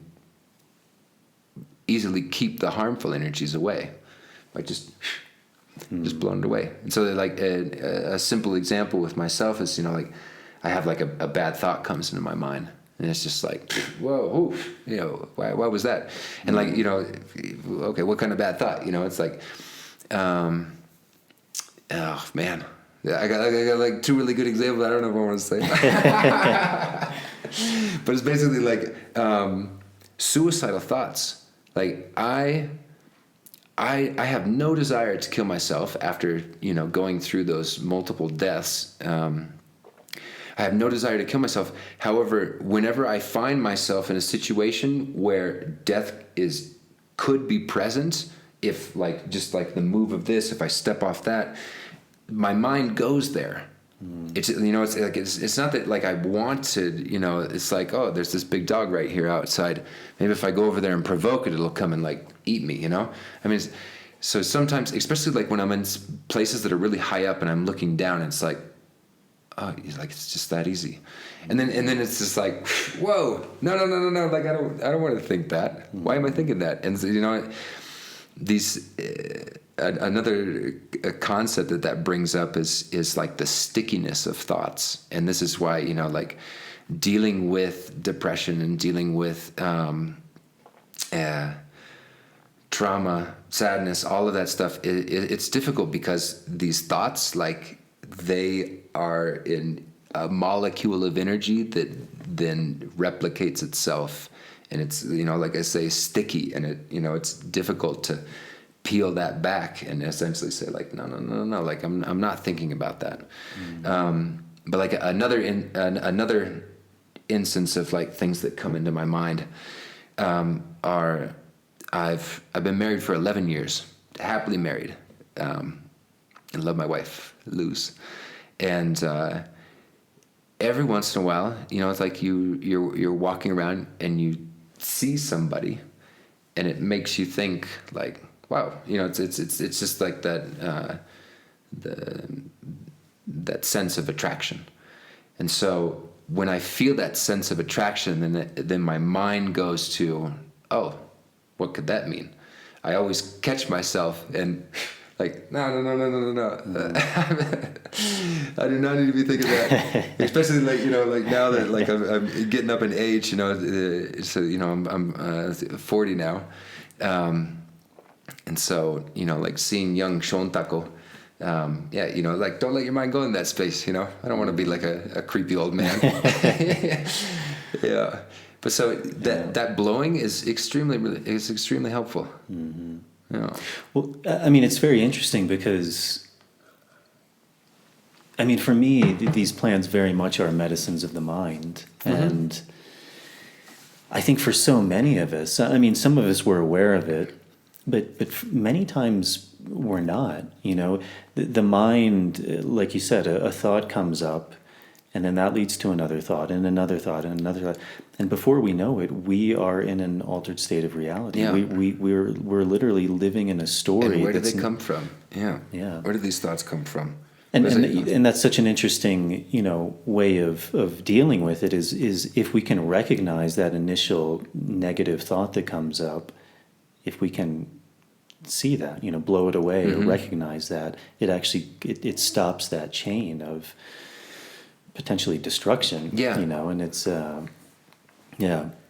easily keep the harmful energies away by just blowing it away. And so like a simple example with myself is, like I have like a bad thought comes into my mind. And it's just like, whoa, why was that? And like, okay, what kind of bad thought? It's like, oh man, I got like two really good examples. I don't know if I want to say, but it's basically like suicidal thoughts. Like I have no desire to kill myself after going through those multiple deaths. I have no desire to kill myself. However, whenever I find myself in a situation where death could be present, if like just like the move of this, if I step off that, my mind goes there. It's it's like it's not that like I want to, it's like, oh, there's this big dog right here outside. Maybe if I go over there and provoke it, it'll come and like eat me. I mean, so sometimes, especially like when I'm in places that are really high up and I'm looking down, it's like, oh, it's just that easy. And then it's just like, whoa, no. Like I don't want to think that. Why am I thinking that? And so, these another concept that brings up is like the stickiness of thoughts. And this is why, like dealing with depression and dealing with trauma, sadness, all of that stuff, it's difficult because these thoughts, like they are in a molecule of energy that then replicates itself, and it's like I say, sticky, and it it's difficult to peel that back and essentially say like no, like I'm not thinking about that. But like another instance of like things that come into my mind are I've been married for 11 years, happily married, and love my wife, Luz. And every once in a while, it's like you're walking around and you see somebody, and it makes you think like, wow, it's just like that that sense of attraction. And so when I feel that sense of attraction, then my mind goes to, oh, what could that mean? I always catch myself and like, no. I do not need to be thinking that. Especially like, like now that like I'm getting up in age, so, I'm 40 now. And so, like seeing young Shontako, like don't let your mind go in that space, I don't want to be like a creepy old man. Yeah. But so that blowing is extremely helpful. Mm-hmm. Yeah. Well, I mean, it's very interesting because, I mean, for me, these plants very much are medicines of the mind. Mm-hmm. And I think for so many of us, I mean, some of us were aware of it, but many times we're not, the mind, like you said, a thought comes up, and then that leads to another thought and another thought and another thought. And before we know it, we are in an altered state of reality. Yeah. We're literally living in a story. And where do they come from? Yeah. Yeah. Where do these thoughts come from? And that's such an interesting, way of dealing with it is if we can recognize that initial negative thought that comes up, if we can see that, blow it away or recognize that, it actually, it stops that chain of potentially destruction, and it's,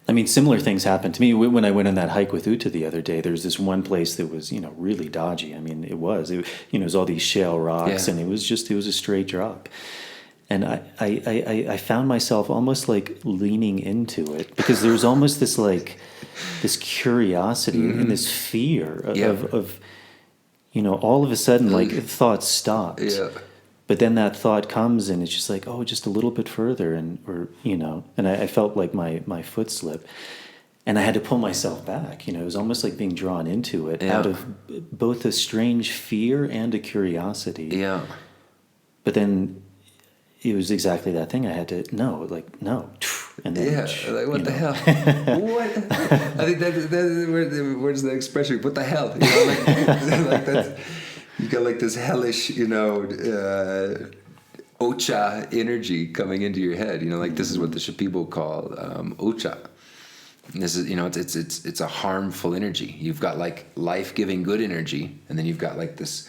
I mean, similar things happened to me when I went on that hike with Uta the other day. There's this one place that was, really dodgy. I mean, it was all these shale rocks, and it was a straight drop. And I found myself almost like leaning into it because there was almost this like this curiosity and this fear of all of a sudden like thoughts stopped. Yeah. But then that thought comes and it's just like, oh, just a little bit further, and I felt like my foot slip, and I had to pull myself back. It was almost like being drawn into it out of both a strange fear and a curiosity. Yeah. But then it was exactly that thing. I had to no, and then like what the hell? What? I think where's the expression? What the hell? Like that's. You got like this hellish, ocha energy coming into your head. Like this is what the Shipibo call ocha. And this is, it's a harmful energy. You've got like life-giving good energy, and then you've got like this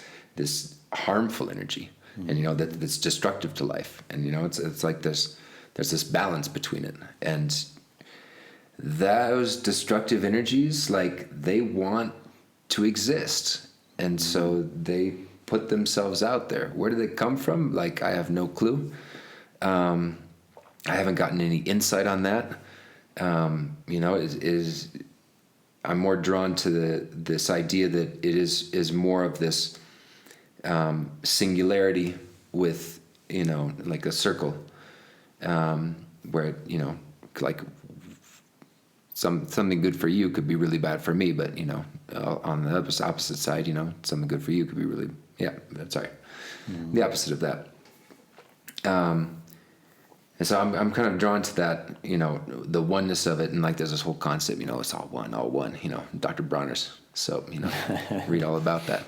harmful energy, and that's destructive to life. And it's like there's this balance between it, and those destructive energies, like they want to exist. And so they put themselves out there. Where do they come from? Like, I have no clue. I haven't gotten any insight on that. I'm more drawn to this idea that it is more of this singularity with, like a circle, where, like something good for you could be really bad for me, but on the opposite side, something good for you could be really the opposite of that. And so I'm kind of drawn to that, the oneness of it, and like there's this whole concept, it's all one, Dr. Bronner's. So read all about that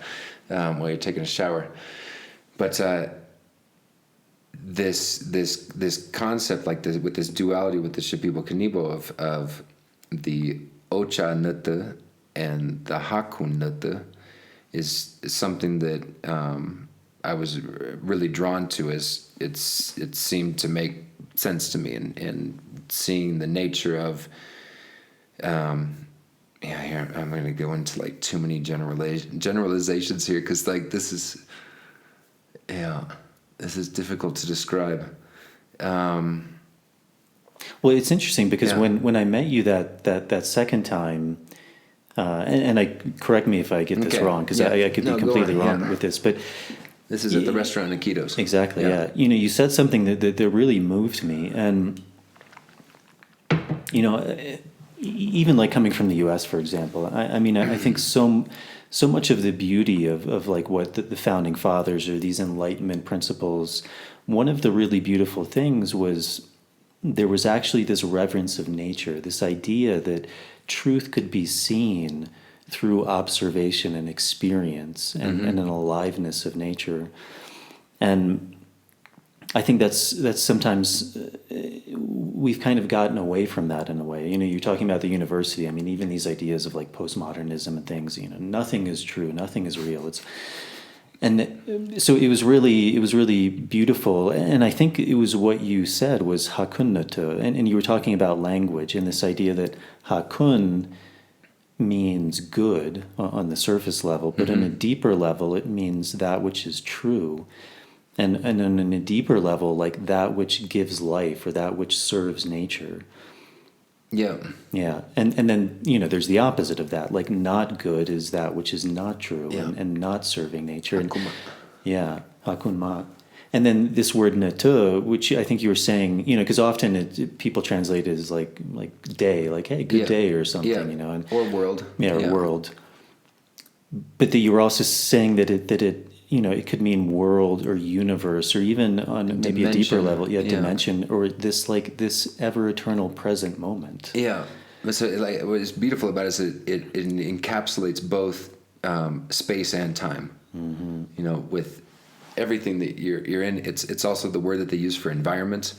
while you're taking a shower. But this concept, like this, with this duality with the Shipibo Kanibo of the Ocha Nata and the Hakun Nata is something that I was really drawn to, as it seemed to make sense to me, and seeing the nature of here I'm going to go into like too many generalizations here, because like this is difficult to describe. Well, it's interesting because when I met you that second time, and I correct me if I get this wrong, because I could be completely wrong with this, but this is at the restaurant in Iquitos. Exactly. Yeah. You said something that really moved me, and even like coming from the U.S., for example, I think so much of the beauty of like what the founding fathers, or these Enlightenment principles, one of the really beautiful things was there was actually this reverence of nature, this idea that truth could be seen through observation and experience, and an aliveness of nature. And I think that's sometimes we've kind of gotten away from that in a way. You're talking about the university. I mean, even these ideas of like postmodernism and things, nothing is true, nothing is real. And so it was really beautiful, and I think it was what you said was hakun nata, and you were talking about language and this idea that hakun means good on the surface level, but on a deeper level it means that which is true, and on a deeper level, like that which gives life, or that which serves nature. Yeah. And then, there's the opposite of that. Like not good is that which is not true, and not serving nature. Hakun ma. And then this word nata, which I think you were saying, because often people translate it as like day, like, hey, good day or something, and, or world. Or world. But that you were also saying that it it could mean world or universe, or even on maybe dimension, a deeper level, dimension, or this ever eternal present moment. Yeah. So like what's beautiful about it is it encapsulates both space and time. With everything that you're in. It's also the word that they use for environment,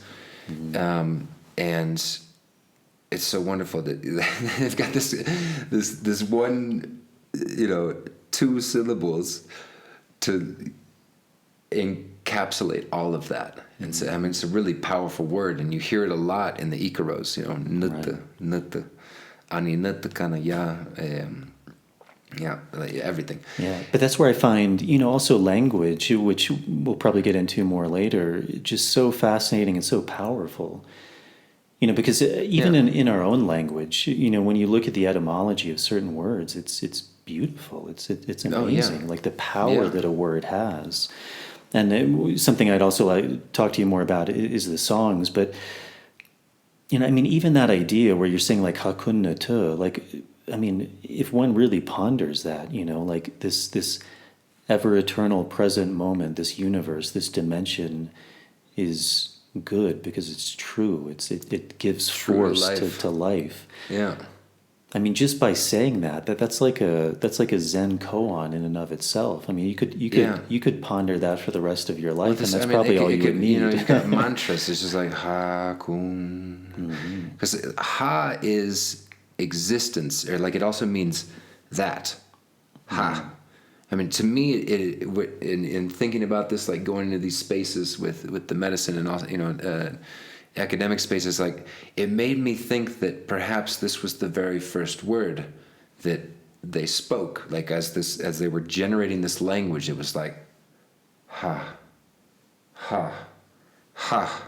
and it's so wonderful that they've got this one, 2 syllables to encapsulate all of that. And so, I mean, it's a really powerful word, and you hear it a lot in the Icaros, nutta, nutta, ani nutta kana ya, like everything. Yeah, but that's where I find, also language, which we'll probably get into more later, just so fascinating and so powerful. Because even in our own language, when you look at the etymology of certain words, it's beautiful. It's amazing, like the power that a word has. And something I'd also like to talk to you more about is the songs. But, even that idea where you're saying like hakunna tu, like, if one really ponders that, like this ever eternal present moment, this universe, this dimension is good because it's true. It gives force to life. Yeah. Just by saying that's like a Zen koan in and of itself. You could ponder that for the rest of your life, and that's probably all you would need. You've got mantras. It's just like ha kun, because ha is existence, or like it also means that ha. To me, in thinking about this, like going into these spaces with the medicine and also, academic spaces, like it made me think that perhaps this was the very first word that they spoke. Like as they were generating this language, it was like ha, ha, ha,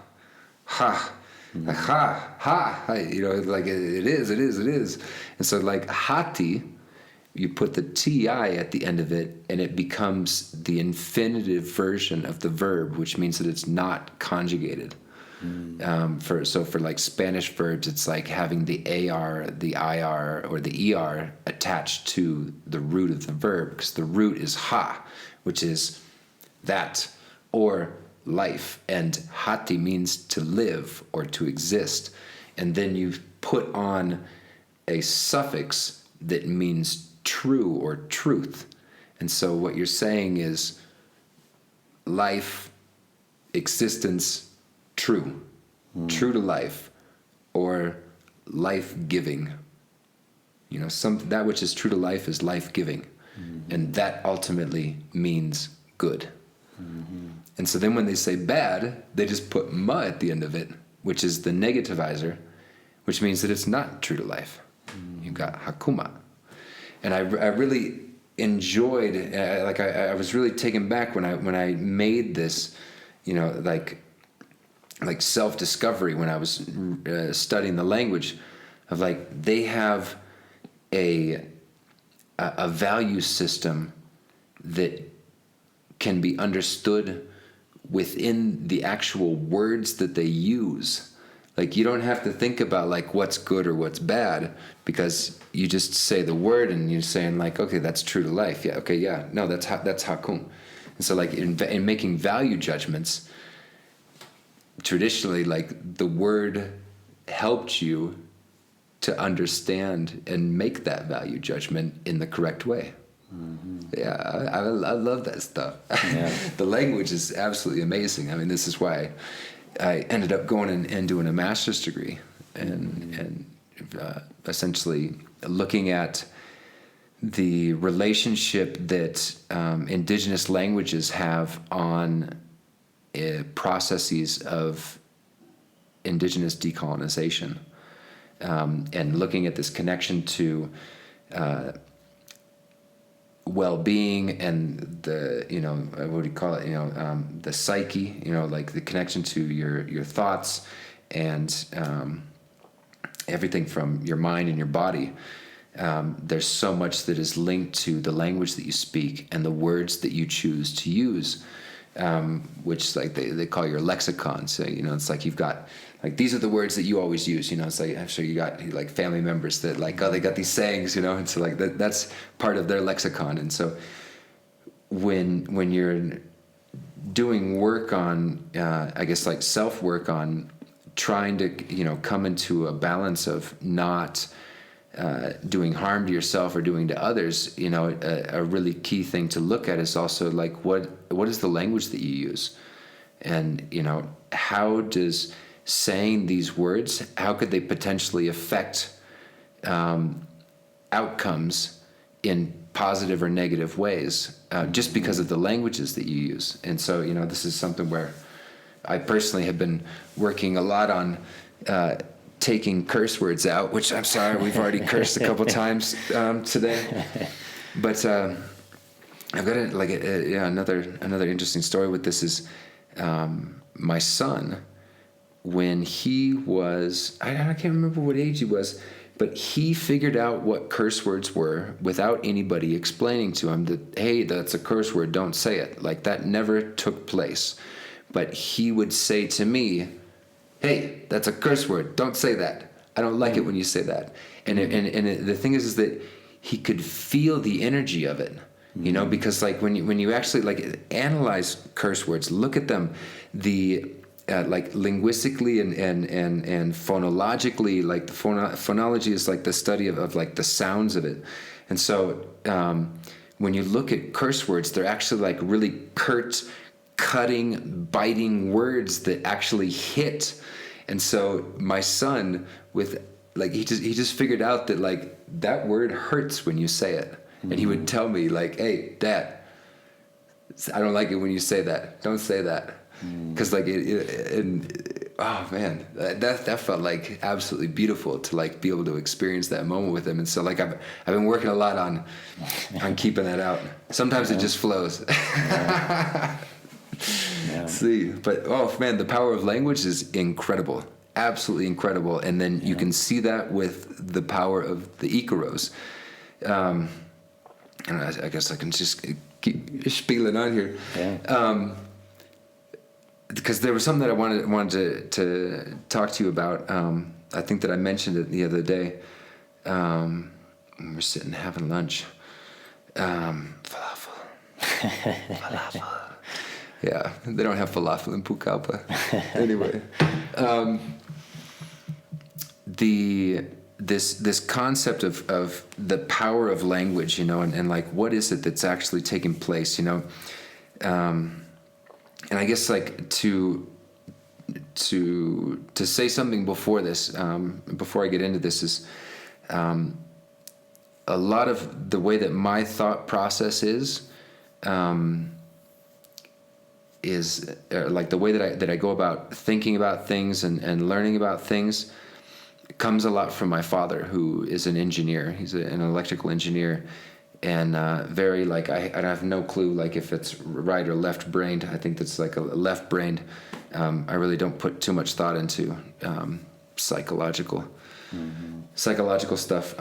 ha. Like ha, ha, like it is. And so like hati, you put the ti at the end of it, and it becomes the infinitive version of the verb, which means that it's not conjugated. For like Spanish verbs, it's like having the ar, the ir, or the er attached to the root of the verb, because the root is ha, which is that or life, and hati means to live or to exist, and then you put on a suffix that means true or truth. And so what you're saying is life, existence, true, true to life, or life-giving. That which is true to life is life-giving, and that ultimately means good. And so then when they say bad, they just put ma at the end of it, which is the negativizer, which means that it's not true to life. You've got hakuma. And I really enjoyed, I was really taken back when I made this, like self-discovery when I was studying the language of like, they have a value system that can be understood within the actual words that they use. Like you don't have to think about like what's good or what's bad, because you just say the word and you're saying like, okay, that's true to life. Yeah. Okay. Yeah. No, that's hakum. And so like in making value judgments, traditionally, like the word helped you to understand and make that value judgment in the correct way. Yeah, I love that stuff. Yeah. The language is absolutely amazing. This is why I ended up going and doing a master's degree and essentially looking at the relationship that indigenous languages have on processes of indigenous decolonization, and looking at this connection to well-being and the what do you call it, the psyche, like the connection to your thoughts and everything from your mind and your body. There's so much that is linked to the language that you speak and the words that you choose to use, which like they call your lexicon. So it's like you've got like these are the words that you always use. It's like I'm sure you got like family members that like they got these sayings, and so like that's part of their lexicon. And so when you're doing work on I guess like self work on trying to come into a balance of not doing harm to yourself or doing to others, a really key thing to look at is also like what is the language that you use, and how does saying these words, how could they potentially affect outcomes in positive or negative ways, just because of the languages that you use. And so this is something where I personally have been working a lot on taking curse words out, which I'm sorry, we've already cursed a couple times today. But I've got another interesting story with this is my son, when he was, I can't remember what age he was, but he figured out what curse words were without anybody explaining to him that, hey, that's a curse word, don't say it. Like, that never took place. But he would say to me, hey, that's a curse word, don't say that. I don't like it when you say that. And the thing is that he could feel the energy of it, because like when you actually like analyze curse words, look at them, like linguistically and phonologically, like the phonology is like the study of like the sounds of it. And so when you look at curse words, they're actually like really curt, cutting, biting words that actually hit. And so my son, with like he just figured out that like that word hurts when you say it. And he would tell me like, hey, Dad, I don't like it when you say that. Don't say that. Because like oh man, that felt like absolutely beautiful to like be able to experience that moment with him. And so like I've been working a lot on keeping that out. Sometimes it just flows. See, but oh man, the power of language is incredible, absolutely incredible. And then you can see that with the power of the Icaros. And I guess I can just keep spieling on here. Because there was something that I wanted to talk to you about. I think that I mentioned it the other day. When we're sitting having lunch. Falafel. Yeah, they don't have falafel in Pucallpa. Anyway, this concept of the power of language, and like what is it that's actually taking place, and I guess like to say something before this, before I get into this, is a lot of the way that my thought process is like the way that I go about thinking about things and learning about things comes a lot from my father, who is an engineer. He's an electrical engineer. And very like I have no clue like if it's right or left brained. I think that's like a left brained. I really don't put too much thought into psychological stuff.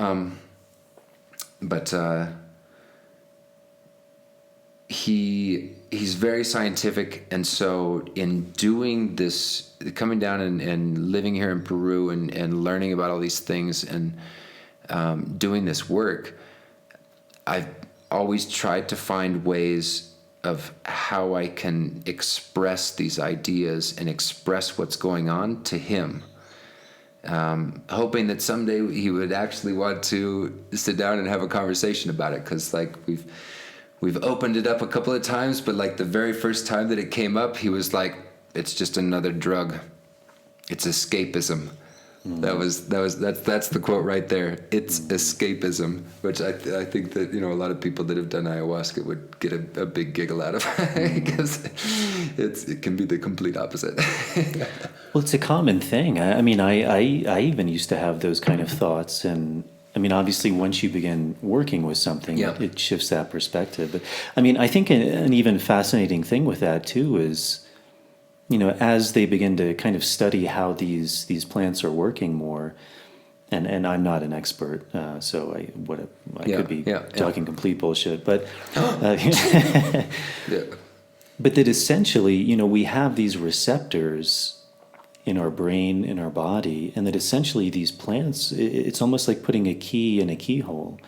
But he's very scientific, and so in doing this, coming down and living here in Peru and learning about all these things and doing this work, I've always tried to find ways of how I can express these ideas and express what's going on to him, hoping that someday he would actually want to sit down and have a conversation about it. Because like we've opened it up a couple of times, but like the very first time that it came up, he was like, "It's just another drug. It's escapism." That's the quote right there. It's escapism, which I think that a lot of people that have done ayahuasca would get a big giggle out of, because it can be the complete opposite. Well, it's a common thing. I mean, I even used to have those kind of thoughts, and I mean, obviously, once you begin working with something, it shifts that perspective. But I mean, I think an even fascinating thing with that too is, as they begin to kind of study how these plants are working more, and I'm not an expert, so I could be talking complete bullshit, but but that essentially, we have these receptors in our brain, in our body, and that essentially these plants, it's almost like putting a key in a keyhole.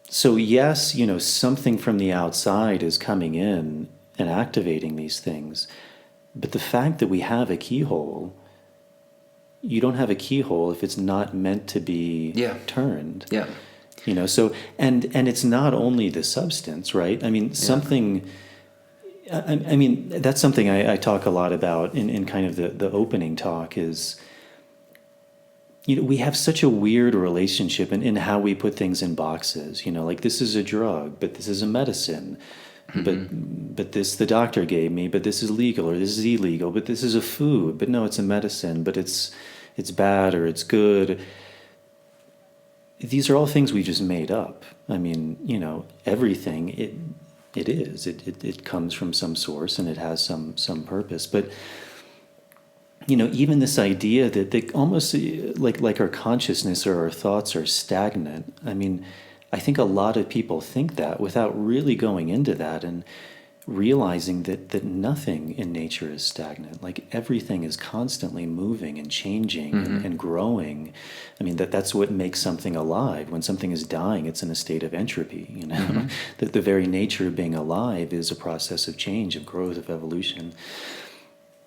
So yes, something from the outside is coming in and activating these things. But the fact that we have a keyhole you don't have a keyhole if it's not meant to be turned. Yeah. So, and it's not only the substance, right? I mean, something, I mean, that's something I talk a lot about in kind of the opening talk is, we have such a weird relationship in how we put things in boxes, like this is a drug, but this is a medicine, but this the doctor gave me, but this is legal, or this is illegal, but this is a food, but no, it's a medicine, but it's bad or it's good. These are all things we just made up. I mean, everything, it comes from some source and it has some purpose. But, even this idea that they almost like our consciousness or our thoughts are stagnant. I mean, I think a lot of people think that without really going into that and realizing that nothing in nature is stagnant. Like everything is constantly moving and changing and growing. I mean, that's what makes something alive. When something is dying, it's in a state of entropy, that the very nature of being alive is a process of change, of growth, of evolution.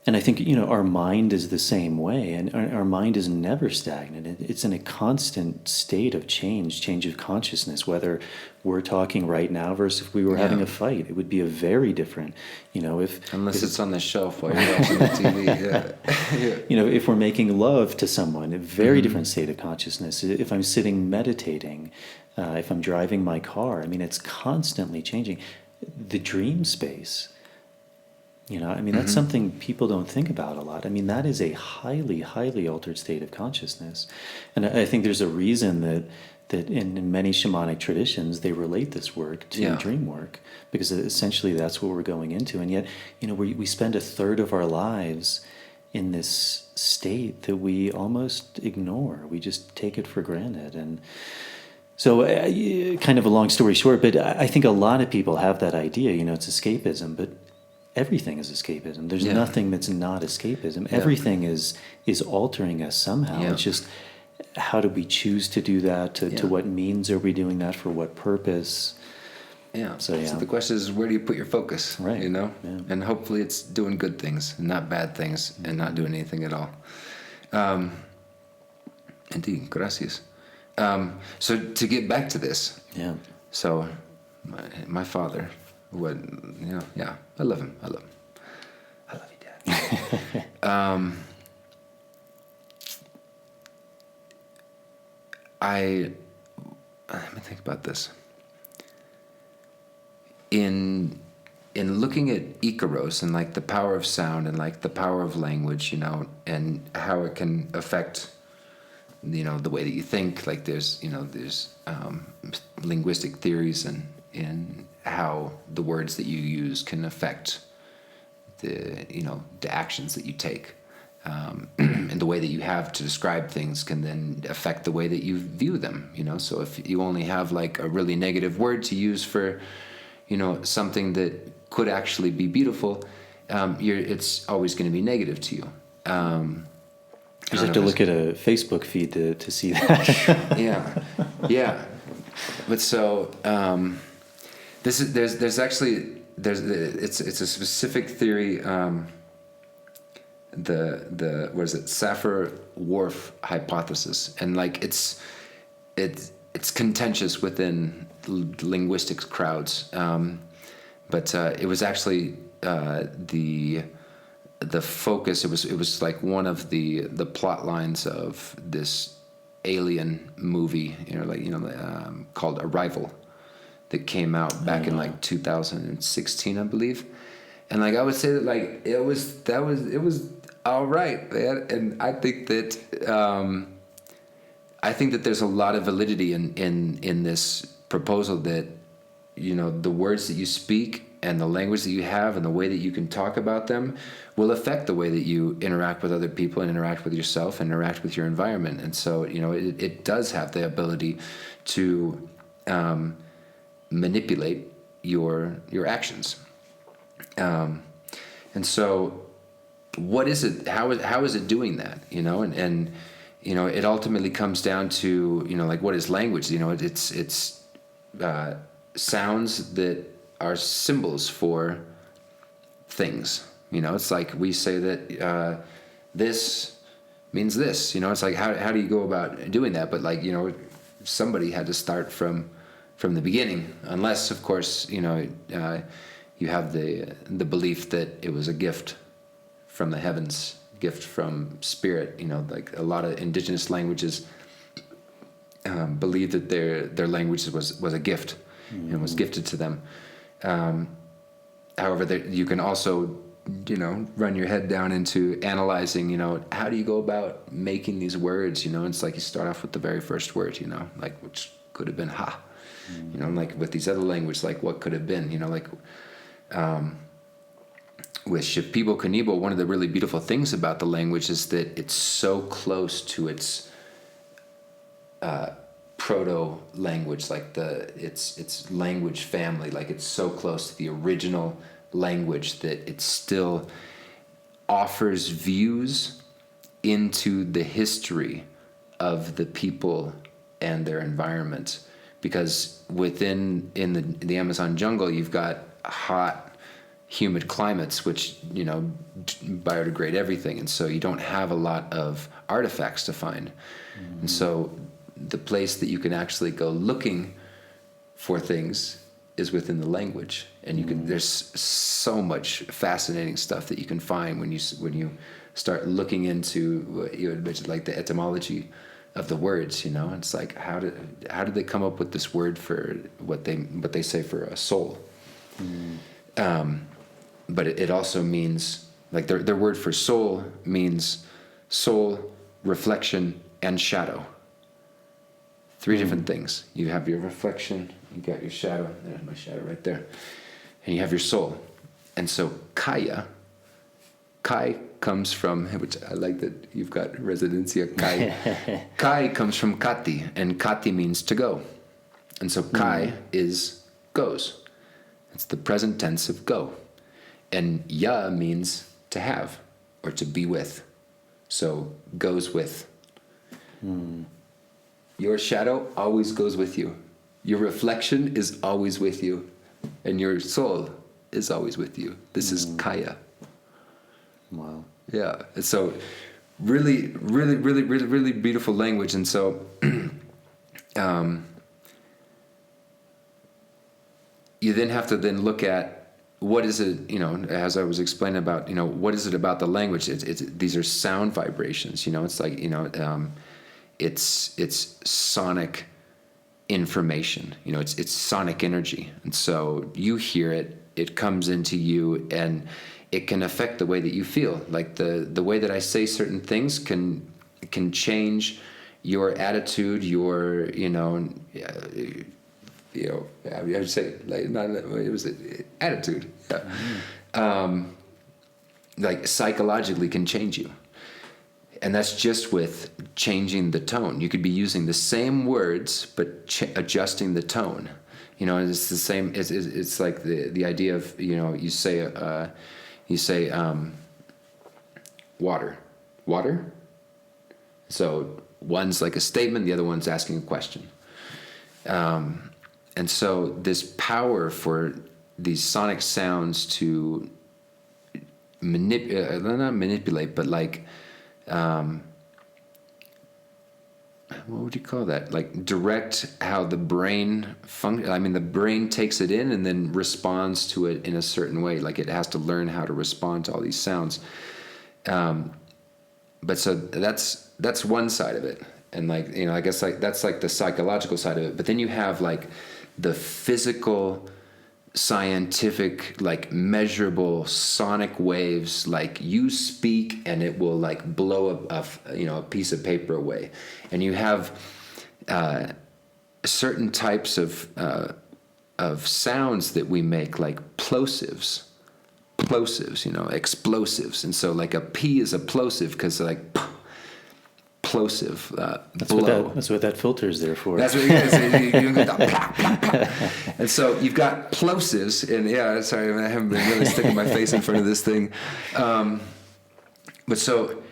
And I think, our mind is the same way, and our mind is never stagnant. It's in a constant state of change of consciousness, whether we're talking right now versus if we were having a fight. It would be a very different, Unless it's on the shelf while you're watching the TV, if we're making love to someone, a very different state of consciousness. If I'm sitting meditating, if I'm driving my car, I mean, it's constantly changing. The dream space. That's something people don't think about a lot. I mean, that is a highly, highly altered state of consciousness. And I think there's a reason that in many shamanic traditions, they relate this work to dream work, because essentially that's what we're going into. And yet, we spend a third of our lives in this state that we almost ignore. We just take it for granted. And so kind of a long story short, but I think a lot of people have that idea, it's escapism, but everything is escapism. There's nothing that's not escapism. Everything is altering us somehow. It's just, how do we choose to do that? To what means are we doing that? For what purpose? So the question is, where do you put your focus? Right. And hopefully it's doing good things and not bad things and not doing anything at all. Indeed. Gracias. So to get back to this. So my father would, I love him. I love you, Dad. Let me think about this. In looking at Icaros and like the power of sound and like the power of language, and how it can affect, the way that you think. Like there's linguistic theories and how the words that you use can affect the actions that you take. And the way that you have to describe things can then affect the way that you view them, So if you only have like a really negative word to use for, something that could actually be beautiful, it's always going to be negative to you. You just have to look at a Facebook feed to see that. Yeah. But so it's a specific theory. The what is it? Sapir-Whorf hypothesis, and like it's contentious within linguistics crowds, but it was actually the focus. It was like one of the plot lines of this alien movie, called Arrival, that came out back in like 2016, I believe. And like I would say that like it was all right, man. And I think that there's a lot of validity in this proposal that the words that you speak and the language that you have and the way that you can talk about them will affect the way that you interact with other people and interact with yourself and interact with your environment. And so it does have the ability to manipulate your actions. And so what is it, how is it doing that, and it ultimately comes down to, like, what is language? It's sounds that are symbols for things. It's like we say that this means this. You know, it's like, how do you go about doing that? But like, you know, somebody had to start from the beginning, unless, of course, you know, you have the belief that it was a gift from the heavens, gift from spirit. You know, like a lot of indigenous languages believe that their language was a gift and was gifted to them. However, you can also, you know, run your head down into analyzing, you know, how do you go about making these words? You know, it's like you start off with the very first word, you know, like, which could have been ha. You know, like with these other languages, like what could have been, you know, like with Shipibo Kanibo, one of the really beautiful things about the language is that it's so close to its proto language, like its language family, like it's so close to the original language that it still offers views into the history of the people and their environment. Because in the Amazon jungle, you've got hot, humid climates, which, you know, biodegrade everything, and so you don't have a lot of artifacts to find. And so the place that you can actually go looking for things is within the language, and you can. There's so much fascinating stuff that you can find when you start looking into what you had mentioned, like the etymology of the words. You know, it's like how did they come up with this word for what they say for a soul? But it also means, like, their word for soul means soul, reflection, and shadow. 3 different things. You have your reflection, you got your shadow, there's my shadow right there, and you have your soul. And so kai comes from, which I like that you've got residencia kai. Kai comes from kati, and kati means to go. And so kai is goes. It's the present tense of go. And ya means to have or to be with. So goes with. Your shadow always goes with you. Your reflection is always with you. And your soul is always with you. This is kaya. Wow. Yeah. And so really, really, really, really, really beautiful language. And so you then have to then look at what is it, you know, as I was explaining about, you know, what is it about the language? These are sound vibrations, you know, it's like, you know, it's sonic information, you know, it's sonic energy. And so you hear it, it comes into you, and it can affect the way that you feel. Like the way that I say certain things can change your attitude, your, you know, I would say, like, it was attitude. Yeah. Like psychologically can change you. And that's just with changing the tone. You could be using the same words, but adjusting the tone. You know, it's the same, it's like the idea of, you know, you say water. So one's like a statement, the other one's asking a question. And so this power for these sonic sounds to not manipulate, but like, what would you call that? Like direct how the brain the brain takes it in and then responds to it in a certain way. Like it has to learn how to respond to all these sounds. But so that's one side of it. And like, you know, I guess like that's like the psychological side of it. But then you have like the physical, scientific, like measurable sonic waves. Like you speak and it will like blow a piece of paper away. And you have certain types of sounds that we make, like plosives, you know, explosives. And so like a P is a plosive because like plosive, that's what that filter is there for. That's what it is. You get the plop, plop, plop. And so you've got plosives, and yeah, sorry, I haven't been really sticking my face in front of this thing. But so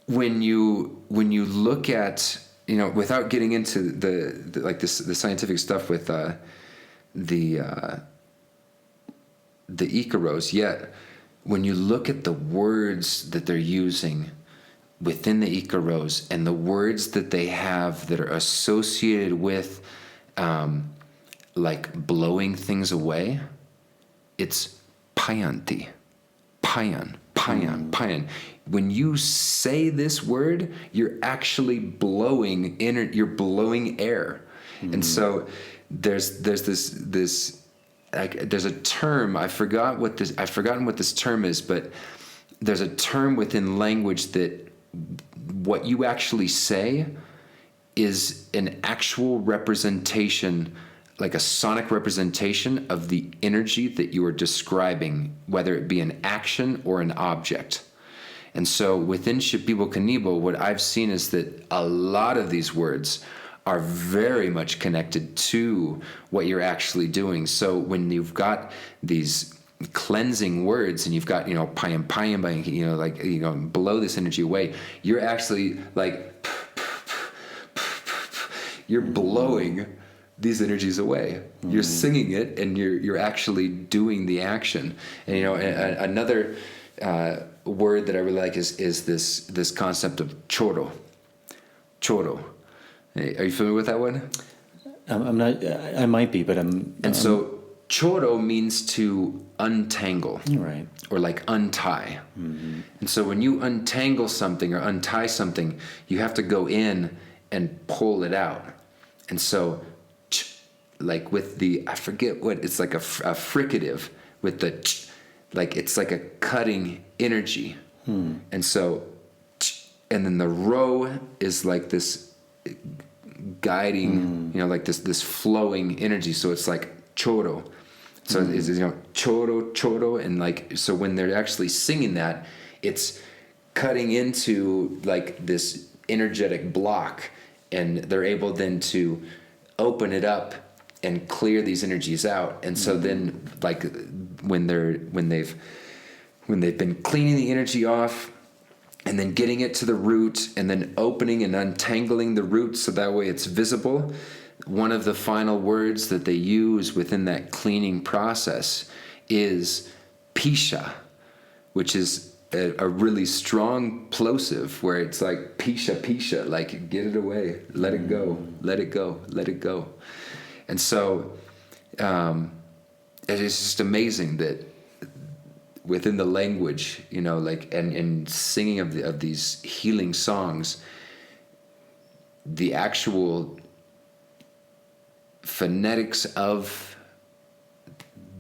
when you look at, you know, without getting into the scientific stuff with the Icaros yet, when you look at the words that they're using, within the Ikaros and the words that they have that are associated with like blowing things away, it's payanti. Payan. When you say this word, you're actually blowing you're blowing air. And so there's this like, there's a term, I've forgotten what this term is, but there's a term within language that what you actually say is an actual representation, like a sonic representation of the energy that you are describing, whether it be an action or an object. And so within Shipibo Kanibo, what I've seen is that a lot of these words are very much connected to what you're actually doing. So when you've got these cleansing words and you've got, payan, like, blow this energy away, you're actually like, you're blowing these energies away. You're singing it and you're actually doing the action. And another word that I really like is this concept of choro. Are you familiar with that one? I'm not. I might be, but I'm. And so choro means to untangle, right, or like untie. Mm-hmm. And so when you untangle something or untie something, you have to go in and pull it out. And so, like with the, I forget what, it's like a fricative with the, like it's like a cutting energy. And so, and then the ro is like this guiding, like this flowing energy. So it's like choro. So it's choro, and like, so when they're actually singing that, it's cutting into like this energetic block, and they're able then to open it up and clear these energies out. And so then, like, when they've been cleaning the energy off, and then getting it to the root, and then opening and untangling the root so that way it's visible, one of the final words that they use within that cleaning process is pisha, which is a really strong plosive, where it's like pisha, like get it away, let it go, let it go, let it go. And so it is just amazing that within the language, like, and singing of these healing songs, the actual phonetics of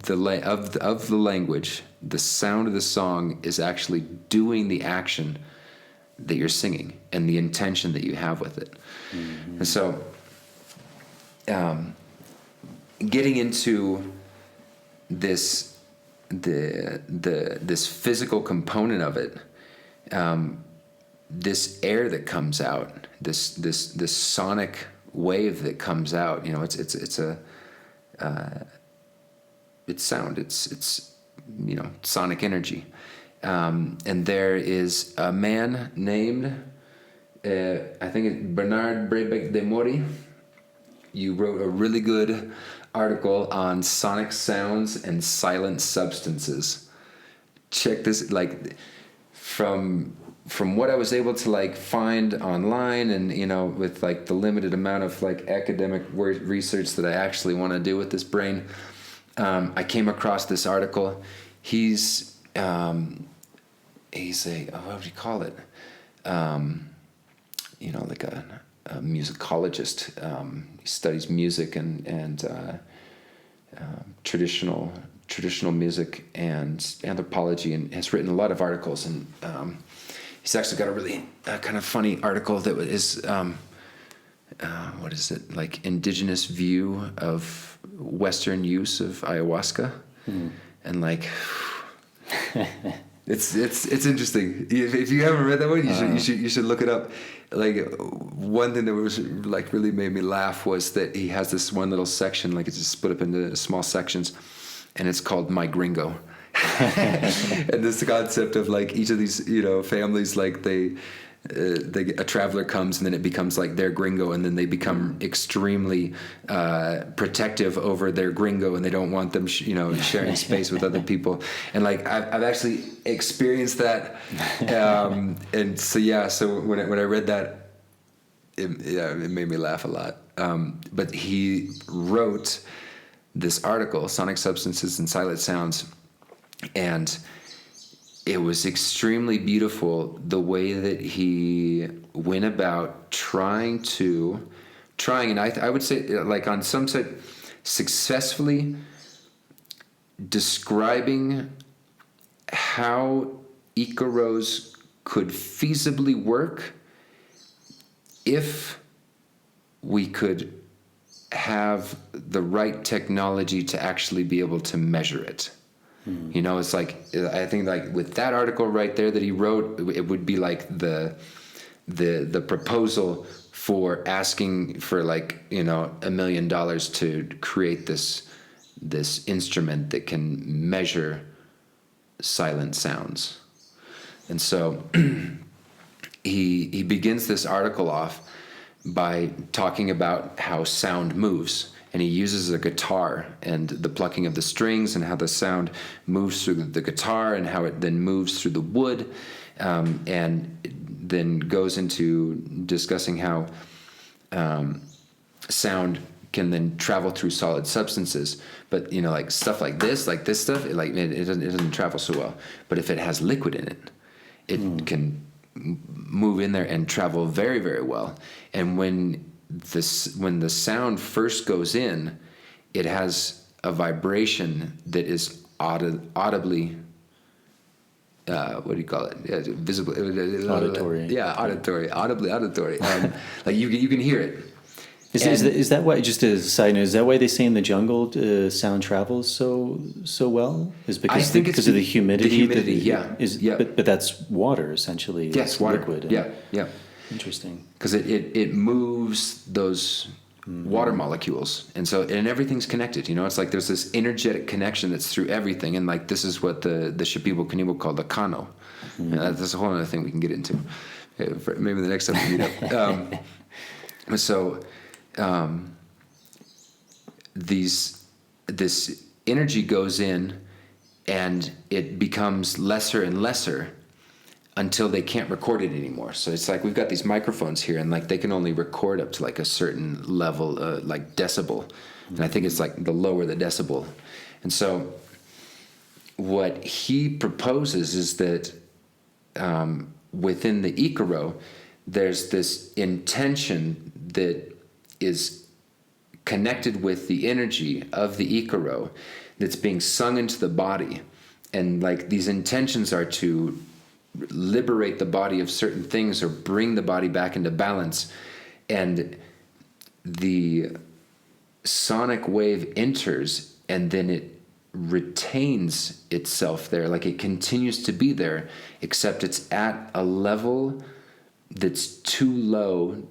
the language, the sound of the song is actually doing the action that you're singing and the intention that you have with it. Mm-hmm. And so, getting into this physical component of it, this air that comes out, this sonic wave that comes out, it's sound, it's sonic energy. And there is a man named, I think it's Bernard Brebeck de Mori. You wrote a really good article on sonic sounds and silent substances. Check this, like, from what I was able to like find online, and with like the limited amount of like academic research that I actually want to do with this brain, I came across this article. He's a, what would you call it? Like a musicologist. He studies music and traditional music and anthropology, and has written a lot of articles. And he's actually got a really kind of funny article that is what is it, like, indigenous view of Western use of ayahuasca, and like. It's interesting. If you haven't read that one, you should look it up. Like, one thing that was like really made me laugh was that he has this one little section, like it's just split up into small sections, and it's called My Gringo. And this concept of like each of these families, like they a traveler comes, and then it becomes like their gringo, and then they become extremely protective over their gringo, and they don't want them, sharing space with other people. And like I've actually experienced that, and so when I read that, it made me laugh a lot. But he wrote this article, Sonic Substances and Silent Sounds, and it was extremely beautiful the way that he went about trying, and I would say, like on some side, successfully describing how Icaros could feasibly work if we could have the right technology to actually be able to measure it. It's like, I think like with that article right there that he wrote, it would be like the proposal for asking for like, $1 million to create this instrument that can measure silent sounds. And so he begins this article off by talking about how sound moves. And he uses a guitar and the plucking of the strings and how the sound moves through the guitar and how it then moves through the wood, and then goes into discussing how sound can then travel through solid substances. But like stuff like this stuff, it doesn't travel so well. But if it has liquid in it, it can move in there and travel very, very well. And when the sound first goes in, it has a vibration that is audibly, what do you call it? Yeah, visible. Auditory. Yeah, auditory. Audibly auditory. Like you can hear it. Is that why? Just as a side note, is that why they say in the jungle sound travels so well? Is because of the humidity? The humidity, yeah. But that's water essentially. Yes, water. Liquid. Yeah. Interesting. Because it moves those water molecules, and everything's connected. It's like there's this energetic connection that's through everything, and like this is what the Shipibo Kanibo call the kano. That's a whole other thing we can get into. Maybe the next time we meet up. This energy goes in, and it becomes lesser and lesser until they can't record it anymore. So it's like we've got these microphones here, and like they can only record up to like a certain level, like decibel. And I think it's like the lower the decibel. And so what he proposes is that within the Icaro, there's this intention that is connected with the energy of the Icaro that's being sung into the body. And like these intentions are to liberate the body of certain things or bring the body back into balance. And the sonic wave enters, and then it retains itself there. Like it continues to be there, except it's at a level that's too low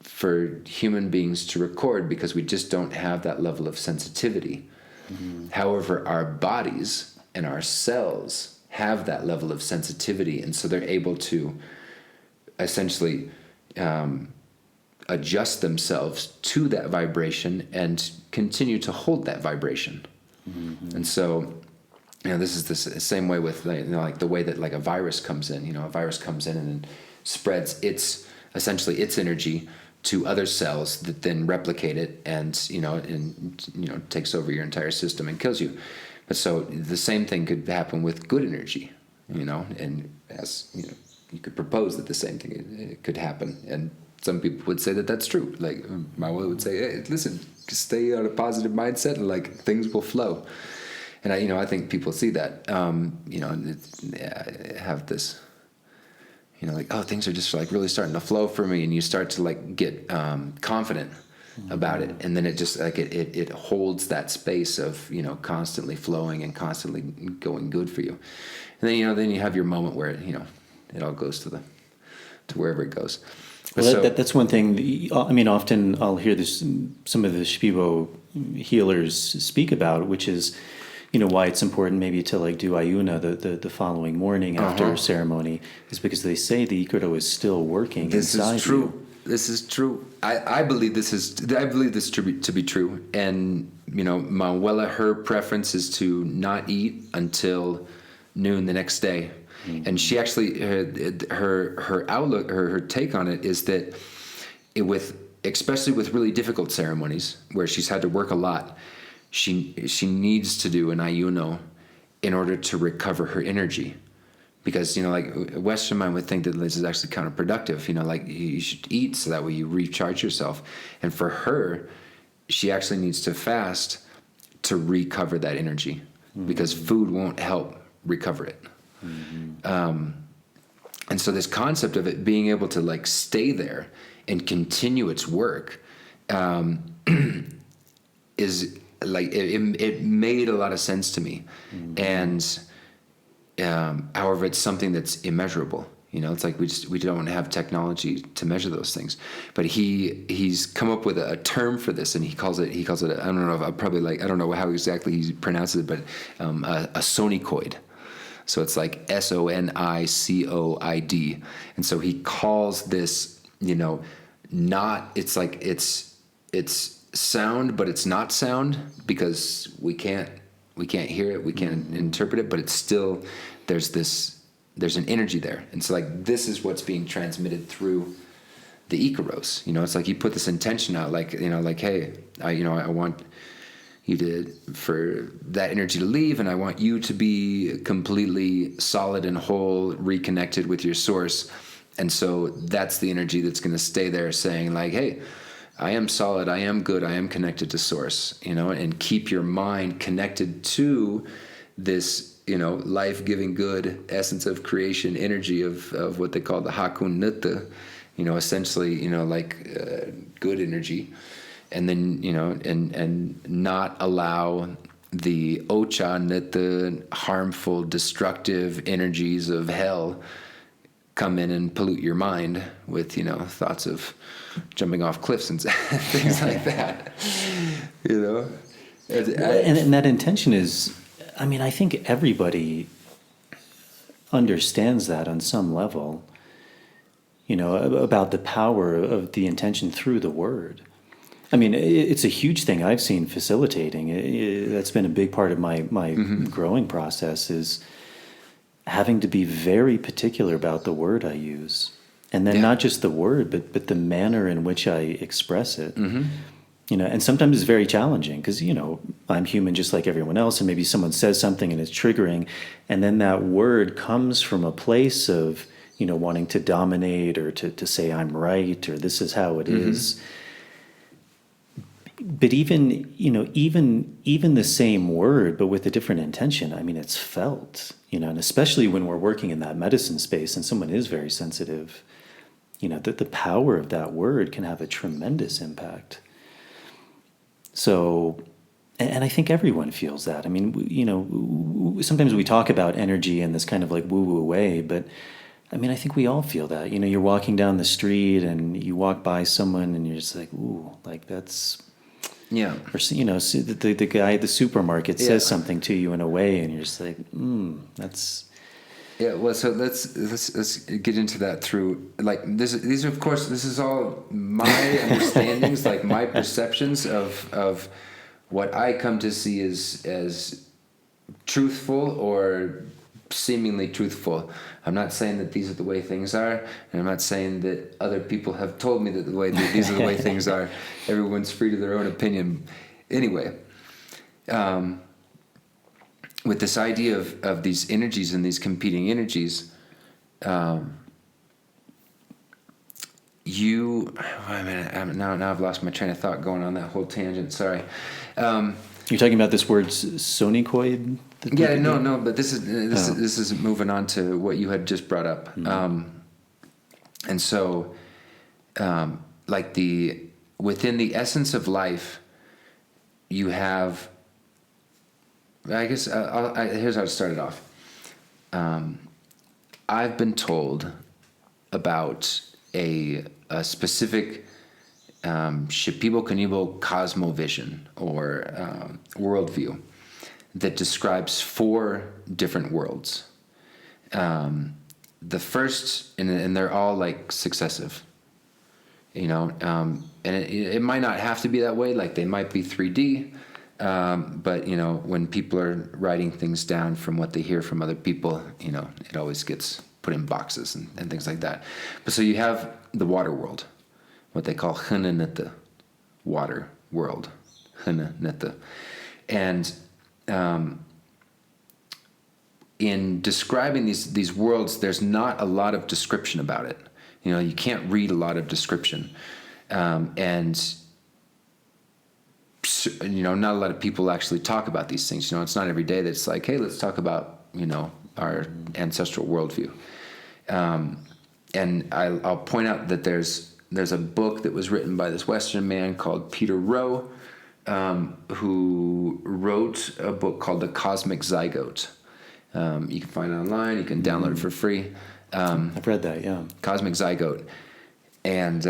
for human beings to record because we just don't have that level of sensitivity. However, our bodies and our cells have that level of sensitivity, and so they're able to essentially adjust themselves to that vibration and continue to hold that vibration. And so, this is the same way with like the way that like a virus comes in. A virus comes in and spreads its energy to other cells that then replicate it, and takes over your entire system and kills you. But so the same thing could happen with good energy, and as you could propose that the same thing could happen, and some people would say that that's true. Like my mother would say, "Hey, listen, just stay on a positive mindset, and like things will flow." And I think people see that, have this, like, oh, things are just like really starting to flow for me, and you start to like get confident about it, and then it just like it holds that space of constantly flowing and constantly going good for you, and then you have your moment where it all goes to wherever it goes. Well, that's one thing. I mean, often I'll hear this some of the Shipibo healers speak about, which is why it's important maybe to like do ayuna the following morning after ceremony is because they say the icaro is still working inside is true. you. This is true. I believe this to be true. And Manuela, her preference is to not eat until noon the next day. Mm-hmm. And she actually her outlook, her take on it is that especially with really difficult ceremonies where she's had to work a lot, she needs to do an ayuno in order to recover her energy. Because, like a Western mind would think that this is actually counterproductive, like you should eat so that way you recharge yourself. And for her, she actually needs to fast to recover that energy because food won't help recover it. Mm-hmm. And so this concept of it being able to like stay there and continue its work is like, it made a lot of sense to me. And however, it's something that's immeasurable. It's like we don't have technology to measure those things. But he's come up with a term for this, and he calls it I don't know I don't know how exactly he pronounces it, but a sonicoid. So it's like SONICOID, and so he calls this not it's like it's sound, but it's not sound because we can't hear it, we can't interpret it, but it's still there's an energy there. And so like this is what's being transmitted through the icaros. It's like you put this intention out, like hey, I want you for that energy to leave, and I want you to be completely solid and whole, reconnected with your source. And so that's the energy that's going to stay there, saying like, hey, I am solid, I am good, I am connected to source, and keep your mind connected to this, life-giving good essence of creation, energy of what they call the Hakun Nutta, essentially, good energy. And then, and not allow the Ocha Nutta, harmful, destructive energies of hell come in and pollute your mind with, thoughts of jumping off cliffs and things like that, And that intention is, I think everybody understands that on some level, about the power of the intention through the word. It's a huge thing I've seen facilitating. That's been a big part of my growing process is having to be very particular about the word I use. And then not just the word, but the manner in which I express it. Mm-hmm. And sometimes it's very challenging because, I'm human just like everyone else, and maybe someone says something and it's triggering, and then that word comes from a place of, wanting to dominate or to say I'm right or this is how it is. But even the same word, but with a different intention, it's felt, and especially when we're working in that medicine space and someone is very sensitive, that the power of that word can have a tremendous impact. So, and I think everyone feels that. Sometimes we talk about energy in this kind of like woo-woo way, but I think we all feel that. You're walking down the street and you walk by someone and you're just like, ooh, like that's... Yeah. Or, the guy at the supermarket says something to you in a way and you're just like, that's... Yeah, well, so let's get into that through like these are, of course, this is all my understandings, like my perceptions of what I come to see as truthful or seemingly truthful. I'm not saying that these are the way things are, and I'm not saying that other people have told me that these are the way things are. Everyone's free to their own opinion. Anyway, with this idea of these energies and these competing energies, now I've lost my train of thought going on that whole tangent. Sorry. You're talking about this word sonicoid? Yeah, no, but this is moving on to what you had just brought up. Mm-hmm. And so, like within the essence of life, you have, I guess, here's how to start it off. I've been told about a specific Shipibo Cosmovision or worldview that describes 4 different worlds. The first, and they're all like successive, and it might not have to be that way. Like they might be 3D, but when people are writing things down from what they hear from other people, it always gets put in boxes and things like that. But so you have the water world, what they call Hunanete, water world, Hunanete. And in describing these worlds, there's not a lot of description about it. You can't read a lot of description. And not a lot of people actually talk about these things. It's not every day that it's like, hey, let's talk about, our ancestral worldview. And I'll point out that there's a book that was written by this Western man called Peter Rowe, who wrote a book called The Cosmic Zygote. You can find it online. You can download it for free. I've read that, yeah. Cosmic Zygote. And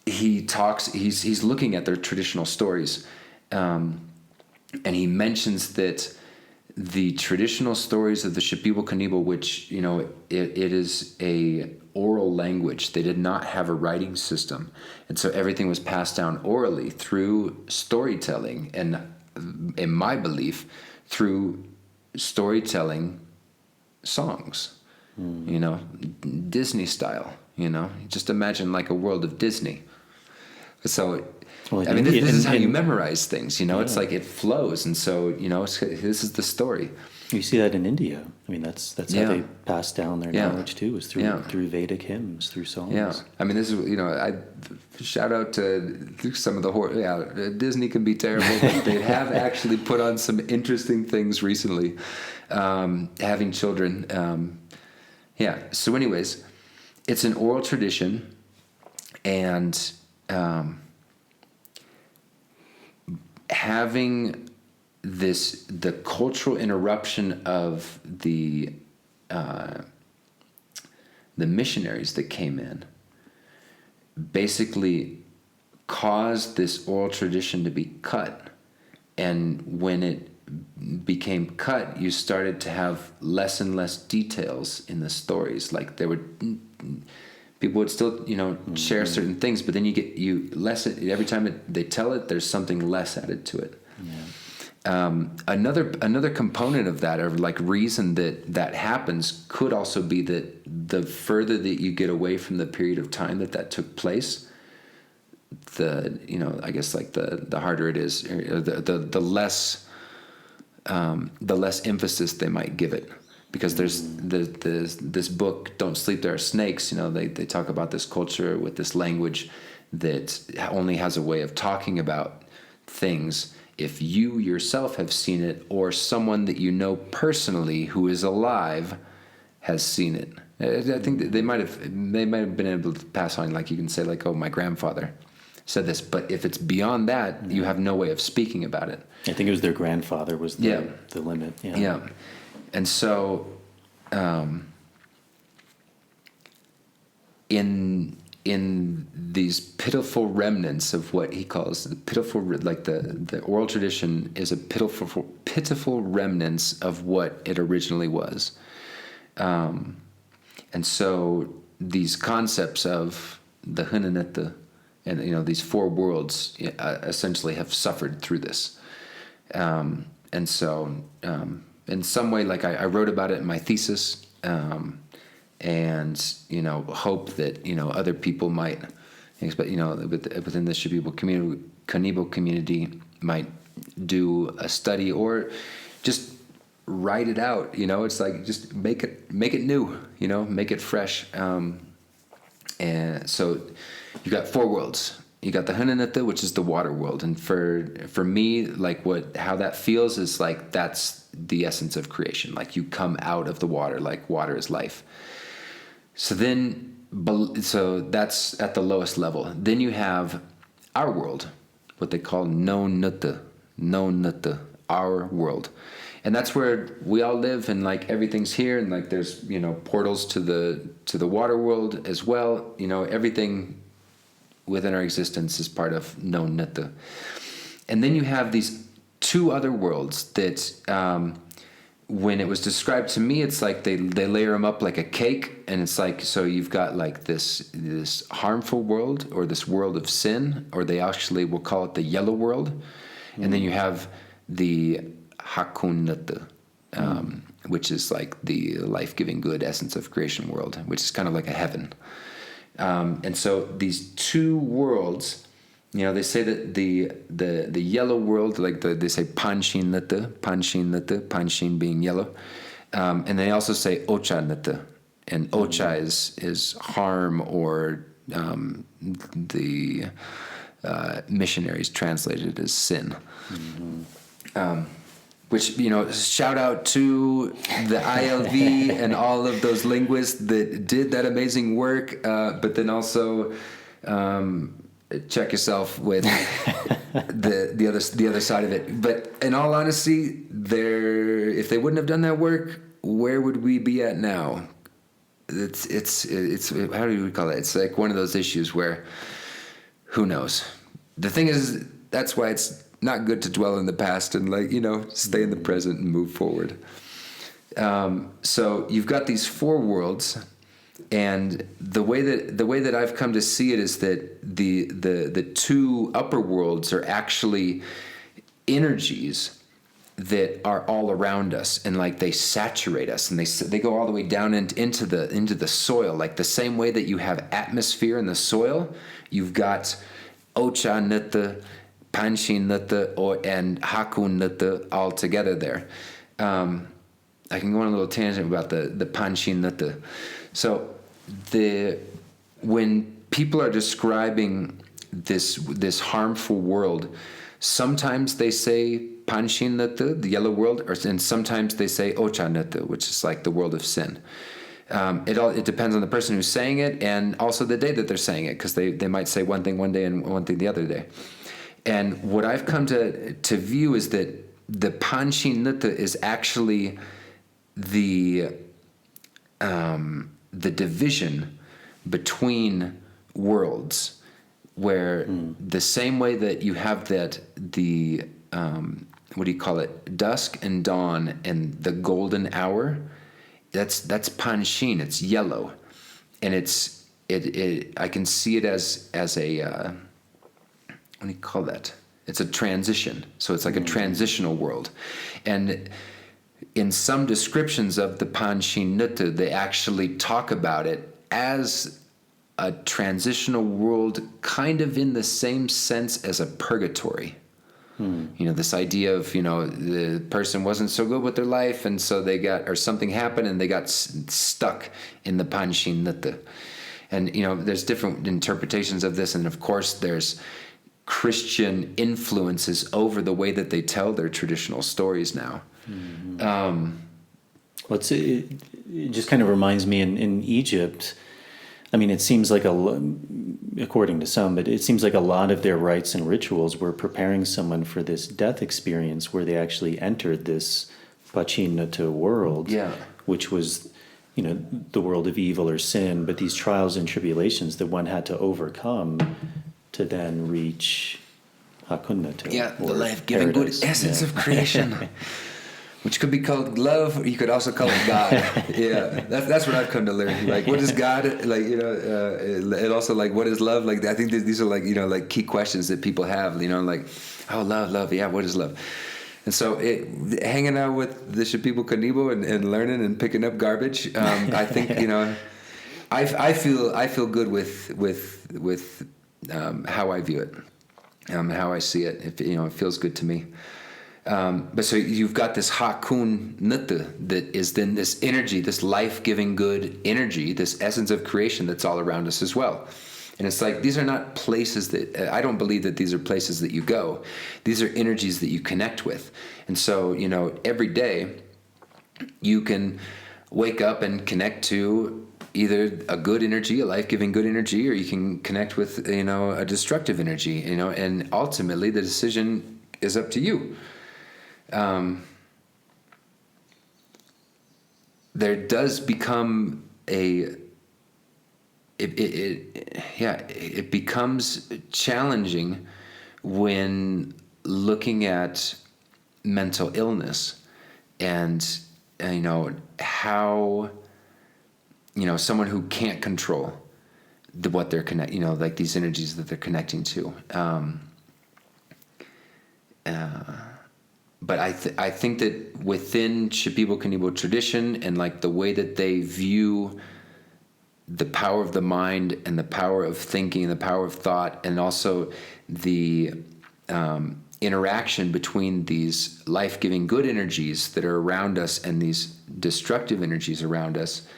he's looking at their traditional stories. And he mentions that the traditional stories of the Shipibo Kanibo, which, it is a oral language. They did not have a writing system. And so everything was passed down orally through storytelling. And in my belief, through storytelling songs, Disney style, just imagine like a world of Disney. So, this is how you memorize things, it's like it flows. And so, this is the story. You see that in India. That's how they pass down their knowledge too, is through Vedic hymns, through songs. Yeah. This is, I shout out to some of the Disney can be terrible, but they have actually put on some interesting things recently, having children. So anyways, it's an oral tradition, and having the cultural interruption of the missionaries that came in basically caused this oral tradition to be cut. And when it became cut, you started to have less and less details in the stories. Like people would still, share certain things, but then you less every time they tell it, there's something less added to it. Yeah. Another component of that, or like reason that happens, could also be that the further that you get away from the period of time that took place, I guess like the harder it is, or the less emphasis they might give it. Because there's this book, Don't Sleep, There Are Snakes. They talk about this culture with this language that only has a way of talking about things if you yourself have seen it, or someone that you know personally who is alive has seen it. I think that they might have been able to pass on, like you can say, like, oh, my grandfather said this. But if it's beyond that, you have no way of speaking about it. I think it was their grandfather was the limit. Yeah. And so, in these pitiful remnants of what he calls the pitiful, like the oral tradition is a pitiful remnants of what it originally was. And so these concepts of the Hunanete and these 4 worlds essentially have suffered through this. And so. In some way, like I wrote about it in my thesis, and hope that other people might, within the Shipibo Kanibo community, might do a study or just write it out. It's like just make it new. Make it fresh. And so you got 4 worlds. You got the Hunanete, which is the water world, and for me, like how that feels is like that's the essence of creation. Like you come out of the water, like water is life. So that's at the lowest level. Then you have our world, what they call Nonete, our world, and that's where we all live, and like everything's here, and like there's portals to the water world as well. Everything within our existence is part of Nonete. And then you have these two other worlds that, when it was described to me, it's like they layer them up like a cake, and it's like, so you've got like this harmful world, or this world of sin, or they actually will call it the yellow world, and then you have the hakunnata, which is like the life-giving good essence of creation world, which is kind of like a heaven. And so these two worlds, they say that the yellow world, like they say panshin panshin being yellow, and they also say ocha nata, and ocha is harm, or the missionaries translated as sin. Which, shout out to the ILV and all of those linguists that did that amazing work, but then also check yourself with the other side of it. But in all honesty, if they wouldn't have done that work, where would we be at now? It's how do we call it? It's like one of those issues where, who knows? The thing is, that's why it's not good to dwell in the past, and stay in the present and move forward. So you've got these four worlds, and the way that I've come to see it is that the two upper worlds are actually energies that are all around us, and like they saturate us, and they go all the way down into the soil. Like the same way that you have atmosphere in the soil, you've got ocha nata, panshin nata, and hakun nata all together there. I can go on a little tangent about the panshin nata. So when people are describing this harmful world, sometimes they say panshin nata, the yellow world, and sometimes they say ocha nata, which is like the world of sin. It depends on the person who's saying it, and also the day that they're saying it, because they might say one thing one day and one thing the other day. And what I've come to view is that the panshin nata is actually the division between worlds, where the same way that you have the what do you call it, dusk and dawn and the golden hour, that's panshin, it's yellow, and I can see it as a what do you call that? It's a transition. So it's like a transitional world. And in some descriptions of the panshin nata, they actually talk about it as a transitional world, kind of in the same sense as a purgatory. This idea of, the person wasn't so good with their life, and so something happened and they got stuck in the panshin nata. And, there's different interpretations of this, and of course there's Christian influences over the way that they tell their traditional stories now. It just kind of reminds me in Egypt. I mean, it seems like according to some, but it seems like a lot of their rites and rituals were preparing someone for this death experience, where they actually entered this panshin nata world, which was, the world of evil or sin, but these trials and tribulations that one had to overcome to then reach hakunnata. Yeah, the life-giving good essence of creation, which could be called love, or you could also call it God. Yeah, that's what I've come to learn. Like, what is God? Like, and also like, what is love? Like, I think these are like, like key questions that people have. Like, oh, love. Yeah, what is love? And so, hanging out with the Shipibo Kanibo and learning and picking up garbage, I think I feel good with how I view it, how I see it. It feels good to me. But so you've got this hakun nata that is then this energy, this life-giving good energy, this essence of creation that's all around us as well. And it's like, these are not places that, I don't believe that these are places that you go. These are energies that you connect with. And so, every day you can wake up and connect to either a good energy, a life-giving good energy, or you can connect with, a destructive energy, and ultimately the decision is up to you. There does become it becomes challenging when looking at mental illness and how, someone who can't control what they're like these energies that they're connecting to. But I think that within Shipibo Kanibo tradition and like the way that they view the power of the mind and the power of thinking and the power of thought, and also the interaction between these life-giving good energies that are around us and these destructive energies around us,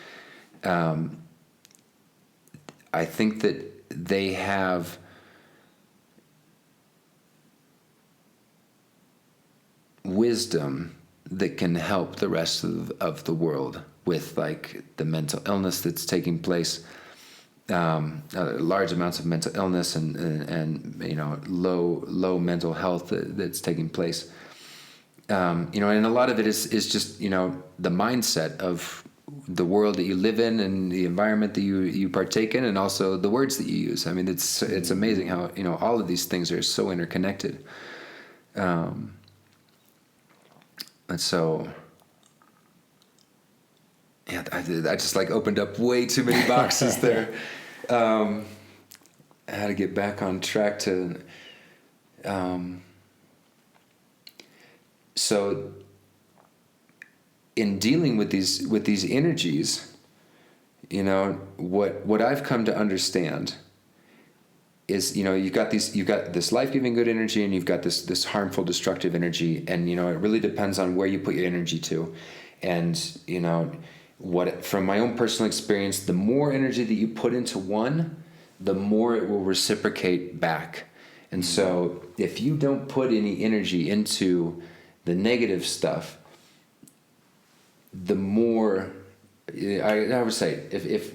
I think that they have wisdom that can help the rest of the world with like the mental illness that's taking place, large amounts of mental illness and low mental health that's taking place. And a lot of it is just the mindset of the world that you live in and the environment that you partake in, and also the words that you use. I mean, it's amazing how all of these things are so interconnected. And so, yeah, I just like opened up way too many boxes there. I had to get back on track to. So, in dealing with these energies, what I've come to understand is, you've got this life-giving good energy, and you've got this harmful destructive energy, and it really depends on where you put your energy to. And from my own personal experience, the more energy that you put into one, the more it will reciprocate back. And so if you don't put any energy into the negative stuff, the more I would say, if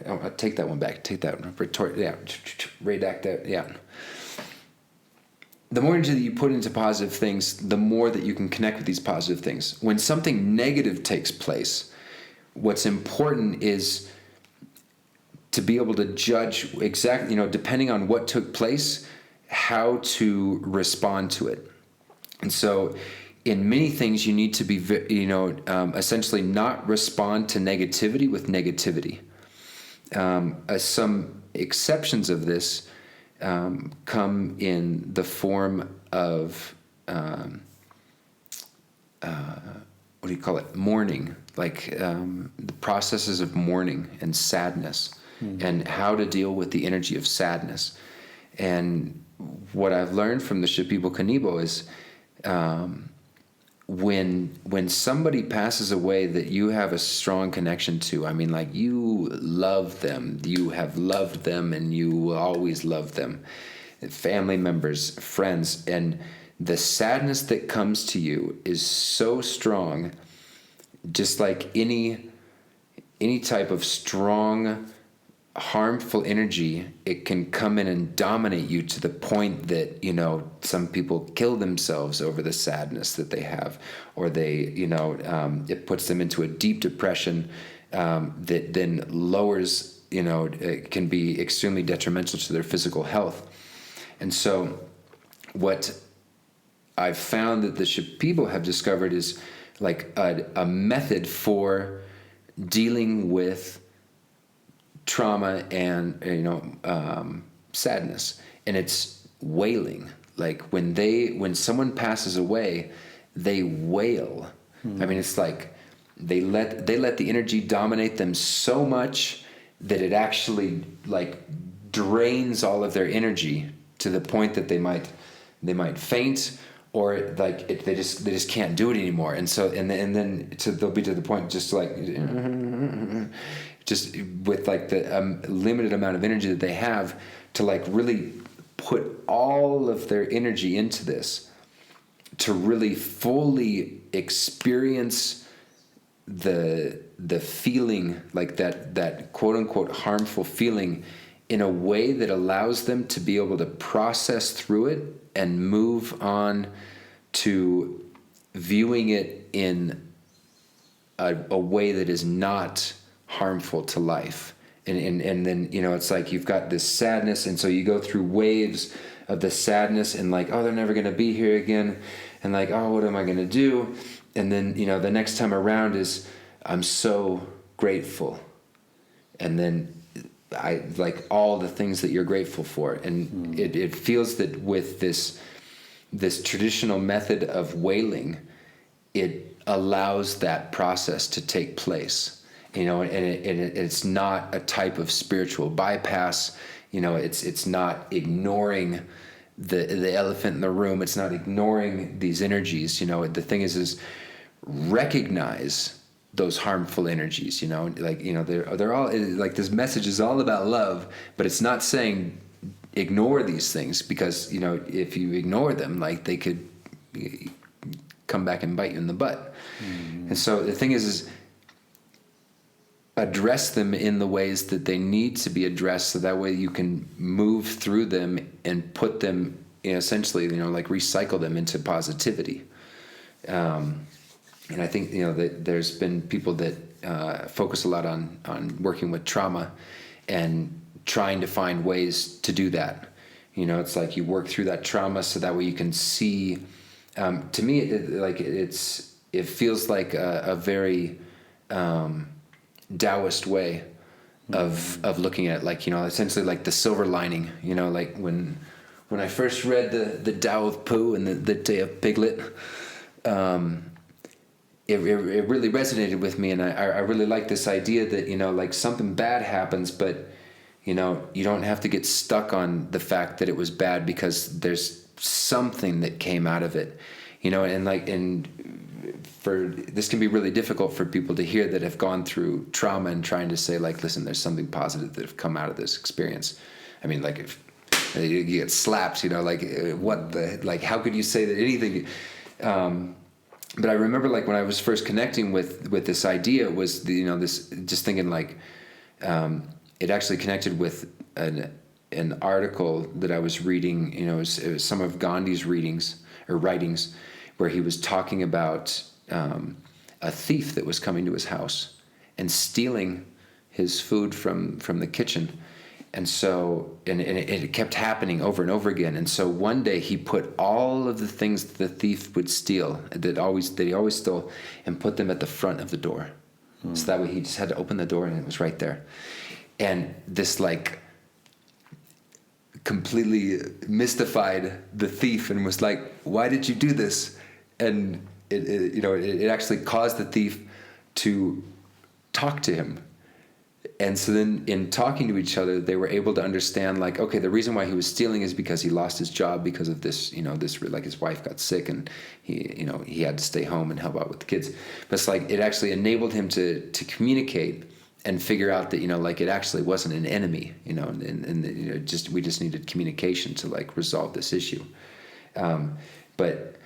I'll take that one back. Take that one. Redact that. Yeah. The more energy that you put into positive things, the more that you can connect with these positive things. When something negative takes place, what's important is to be able to judge exactly, depending on what took place, how to respond to it. And so, in many things, you need to be, essentially not respond to negativity with negativity. Some exceptions of this come in the form of, mourning, like the processes of mourning and sadness, and how to deal with the energy of sadness. And what I've learned from the Shipibo Kanibo is, when somebody passes away that you have a strong connection to, I mean, like you love them, you have loved them, and you will always love them, family members, friends, and the sadness that comes to you is so strong, just like any type of strong, harmful energy, it can come in and dominate you to the point that, some people kill themselves over the sadness that they have, or they, it puts them into a deep depression that then lowers, it can be extremely detrimental to their physical health. And so what I've found that the Shipibo have discovered is like a method for dealing with trauma and sadness, and it's wailing. Like when someone passes away, they wail. I mean, it's like they let the energy dominate them so much that it actually like drains all of their energy to the point that they might faint, or like they just can't do it anymore. And so and then they'll be to the point just like just with like the limited amount of energy that they have to like really put all of their energy into this, to really fully experience the feeling, like that quote unquote harmful feeling, in a way that allows them to be able to process through it and move on to viewing it in a way that is not harmful to life. And then, it's like you've got this sadness, and so you go through waves of the sadness and like, oh, they're never going to be here again. and like, oh, what am I going to do? And then, you know, the next time around is, I'm so grateful. And then I like all the things that you're grateful for. And it feels that with this traditional method of wailing, it allows that process to take place. You know, and it's not a type of spiritual bypass. You know, it's not ignoring the elephant in the room. It's not ignoring these energies. You know, the thing is recognize those harmful energies. You know, like, you know, they're all like, this message is all about love, but it's not saying ignore these things, because, you know, if you ignore them, like, they could come back and bite you in the butt. And so the thing is address them in the ways that they need to be addressed, so that way you can move through them and put them, you know, essentially, you know, like recycle them into positivity. And I think, you know, that there's been people that focus a lot on working with trauma and trying to find ways to do that. You know, it's like you work through that trauma so that way you can see. To me, it feels like a very Taoist way of looking at it, like, you know, essentially like the silver lining. You know, like when I first read the Tao of Pooh and the Day of Piglet, it really resonated with me, and I really like this idea that, you know, like, something bad happens, but, you know, you don't have to get stuck on the fact that it was bad, because there's something that came out of it, you know. And for this can be really difficult for people to hear that have gone through trauma, and trying to say, like, listen, there's something positive that have come out of this experience. I mean, like, if you get slapped, you know, like, what the, like, how could you say that anything? But I remember, like, when I was first connecting with this idea, was this just thinking, like, it actually connected with an article that I was reading. You know, it was some of Gandhi's writings, where he was talking about a thief that was coming to his house and stealing his food from the kitchen. And so, and it kept happening over and over again. And so one day he put all of the things that the thief would steal, that he always stole, and put them at the front of the door. So that way he just had to open the door and it was right there. And this, like, completely mystified the thief, and was like, why did you do this? And it actually caused the thief to talk to him. And so then, in talking to each other, they were able to understand, like, okay, the reason why he was stealing is because he lost his job because of this, you know, like, his wife got sick and he had to stay home and help out with the kids. But it's like, it actually enabled him to communicate and figure out that, you know, like, it actually wasn't an enemy, you know, and you know, we just needed communication to, like, resolve this issue. But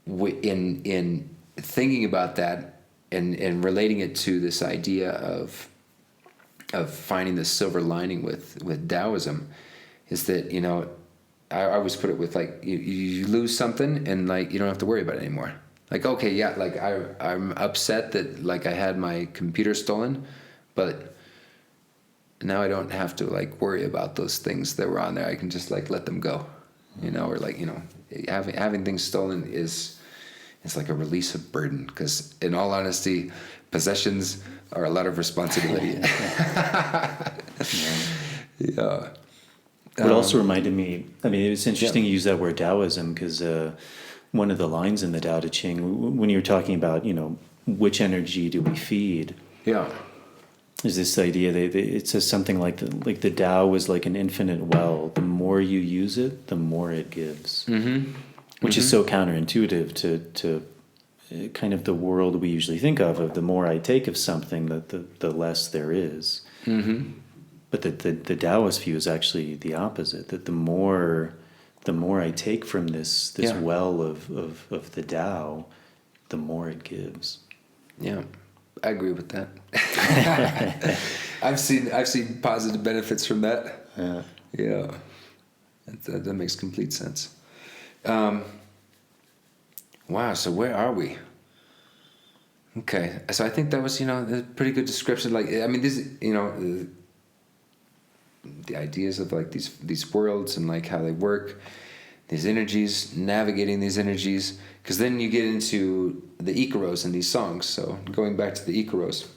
in thinking about that and relating it to this idea of finding the silver lining with Taoism, is that, you know, I always put it with, like, you lose something and, like, you don't have to worry about it anymore. Like, okay, yeah, like, I'm upset that, like, I had my computer stolen, but now I don't have to, like, worry about those things that were on there. I can just, like, let them go, you know, or, like, you know, having things stolen is like a release of burden, because in all honesty, possessions are a lot of responsibility. Yeah. What also reminded me, I mean, it's interesting you use that word Taoism, because one of the lines in the Tao Te Ching, when you're talking about, you know, which energy do we feed? Yeah. Is this idea that it says something like the Tao is like an infinite well. The more you use it, the more it gives. Mm-hmm. Which is so counterintuitive to kind of the world we usually think of the more I take of something, the less there is. Mm-hmm. But the Taoist view is actually the opposite, that the more I take from this well of the Tao, the more it gives. Yeah, I agree with that. I've seen positive benefits from that. Yeah, that makes complete sense. Wow, so where are we? Okay, so I think that was, you know, a pretty good description. Like, I mean, this, you know, the ideas of, like, these worlds and, like, how they work. these energies, navigating these energies, because then you get into the Icaros in these songs. So going back to the Icaros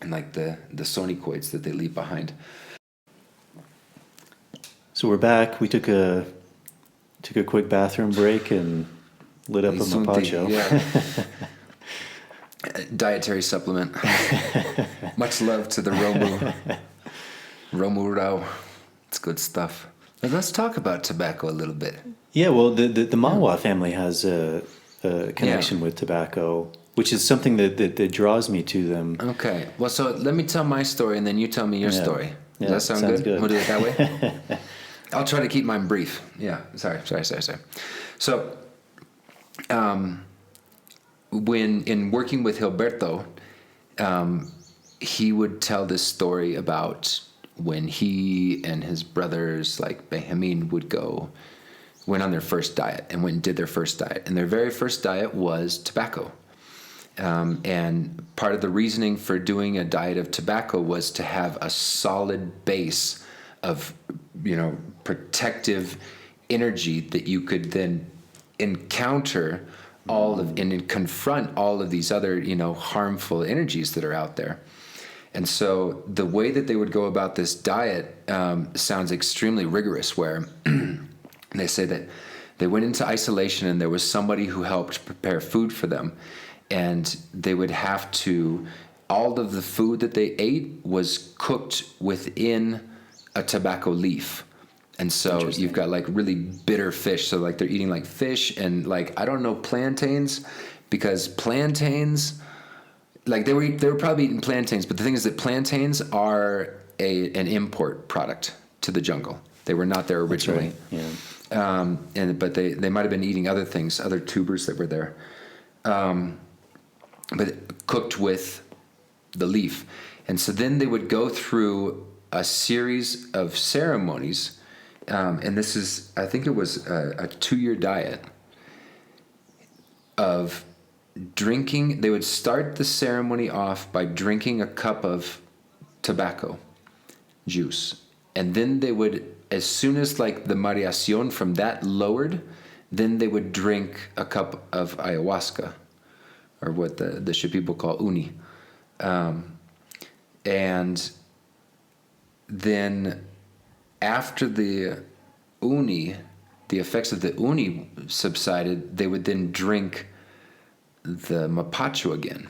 and like the sonicoids that they leave behind. So we're back. We took a quick bathroom break and lit up a mapacho. Yeah. Dietary supplement. Much love to the Romu Rao. It's good stuff. Now let's talk about tobacco a little bit. Yeah, well, the Mawa family has a connection with tobacco, which is something that draws me to them. Okay. Well, so let me tell my story, and then you tell me your story. Does that sound good? We'll do it that way? I'll try to keep mine brief. Yeah. Sorry. So, when in working with Gilberto, he would tell this story about when he and his brothers, like Benjamin, went on their first diet and went and did their first diet. And their very first diet was tobacco. And part of the reasoning for doing a diet of tobacco was to have a solid base of, protective energy that you could then encounter and confront all of these other, harmful energies that are out there. And so the way that they would go about this diet sounds extremely rigorous, where they say that they went into isolation and there was somebody who helped prepare food for them. And they would have to, all of the food that they ate was cooked within a tobacco leaf. And so you've got like really bitter fish. So like they're eating like fish and like, I don't know, plantains, because plantains, like they were probably eating plantains, but the thing is that plantains are an import product to the jungle. They were not there originally. That's right. Yeah. But they might have been eating other things, other tubers that were there. But cooked with the leaf. And so then they would go through a series of ceremonies, and this is, I think it was a 2-year diet of drinking. They would start the ceremony off by drinking a cup of tobacco juice. And then they would, as soon as like the mareación from that lowered, then they would drink a cup of ayahuasca, or what the Shipibo call uni. And then after the uni, the effects of the uni subsided, they would then drink the mapacho again.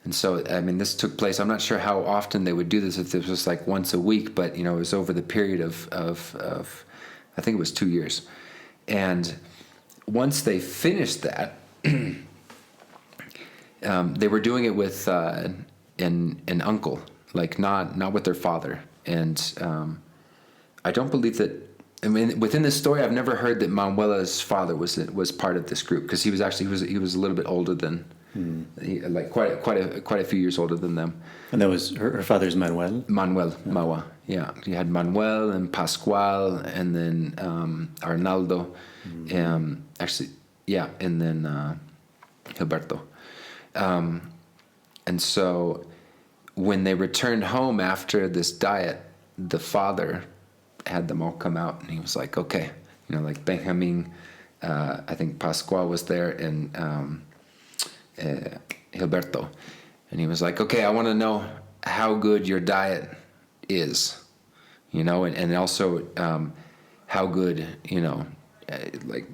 And so, I mean, this took place, I'm not sure how often they would do this, if this was like once a week, but, it was over the period of I think it was 2 years. And once they finished that, they were doing it with an uncle, like not with their father. And I don't believe that. I mean, within this story, I've never heard that Manuela's father was part of this group, because he was a little bit older than, like quite a few years older than them. And that was her father's Manuel. Mawa. Yeah, you had Manuel and Pascual, and then Arnaldo, actually, yeah, and then Gilberto. And so when they returned home after this diet, the father had them all come out, and he was like, okay, like Benjamin, I think Pascual was there, and Gilberto. And he was like, okay, I want to know how good your diet is, and also how good, like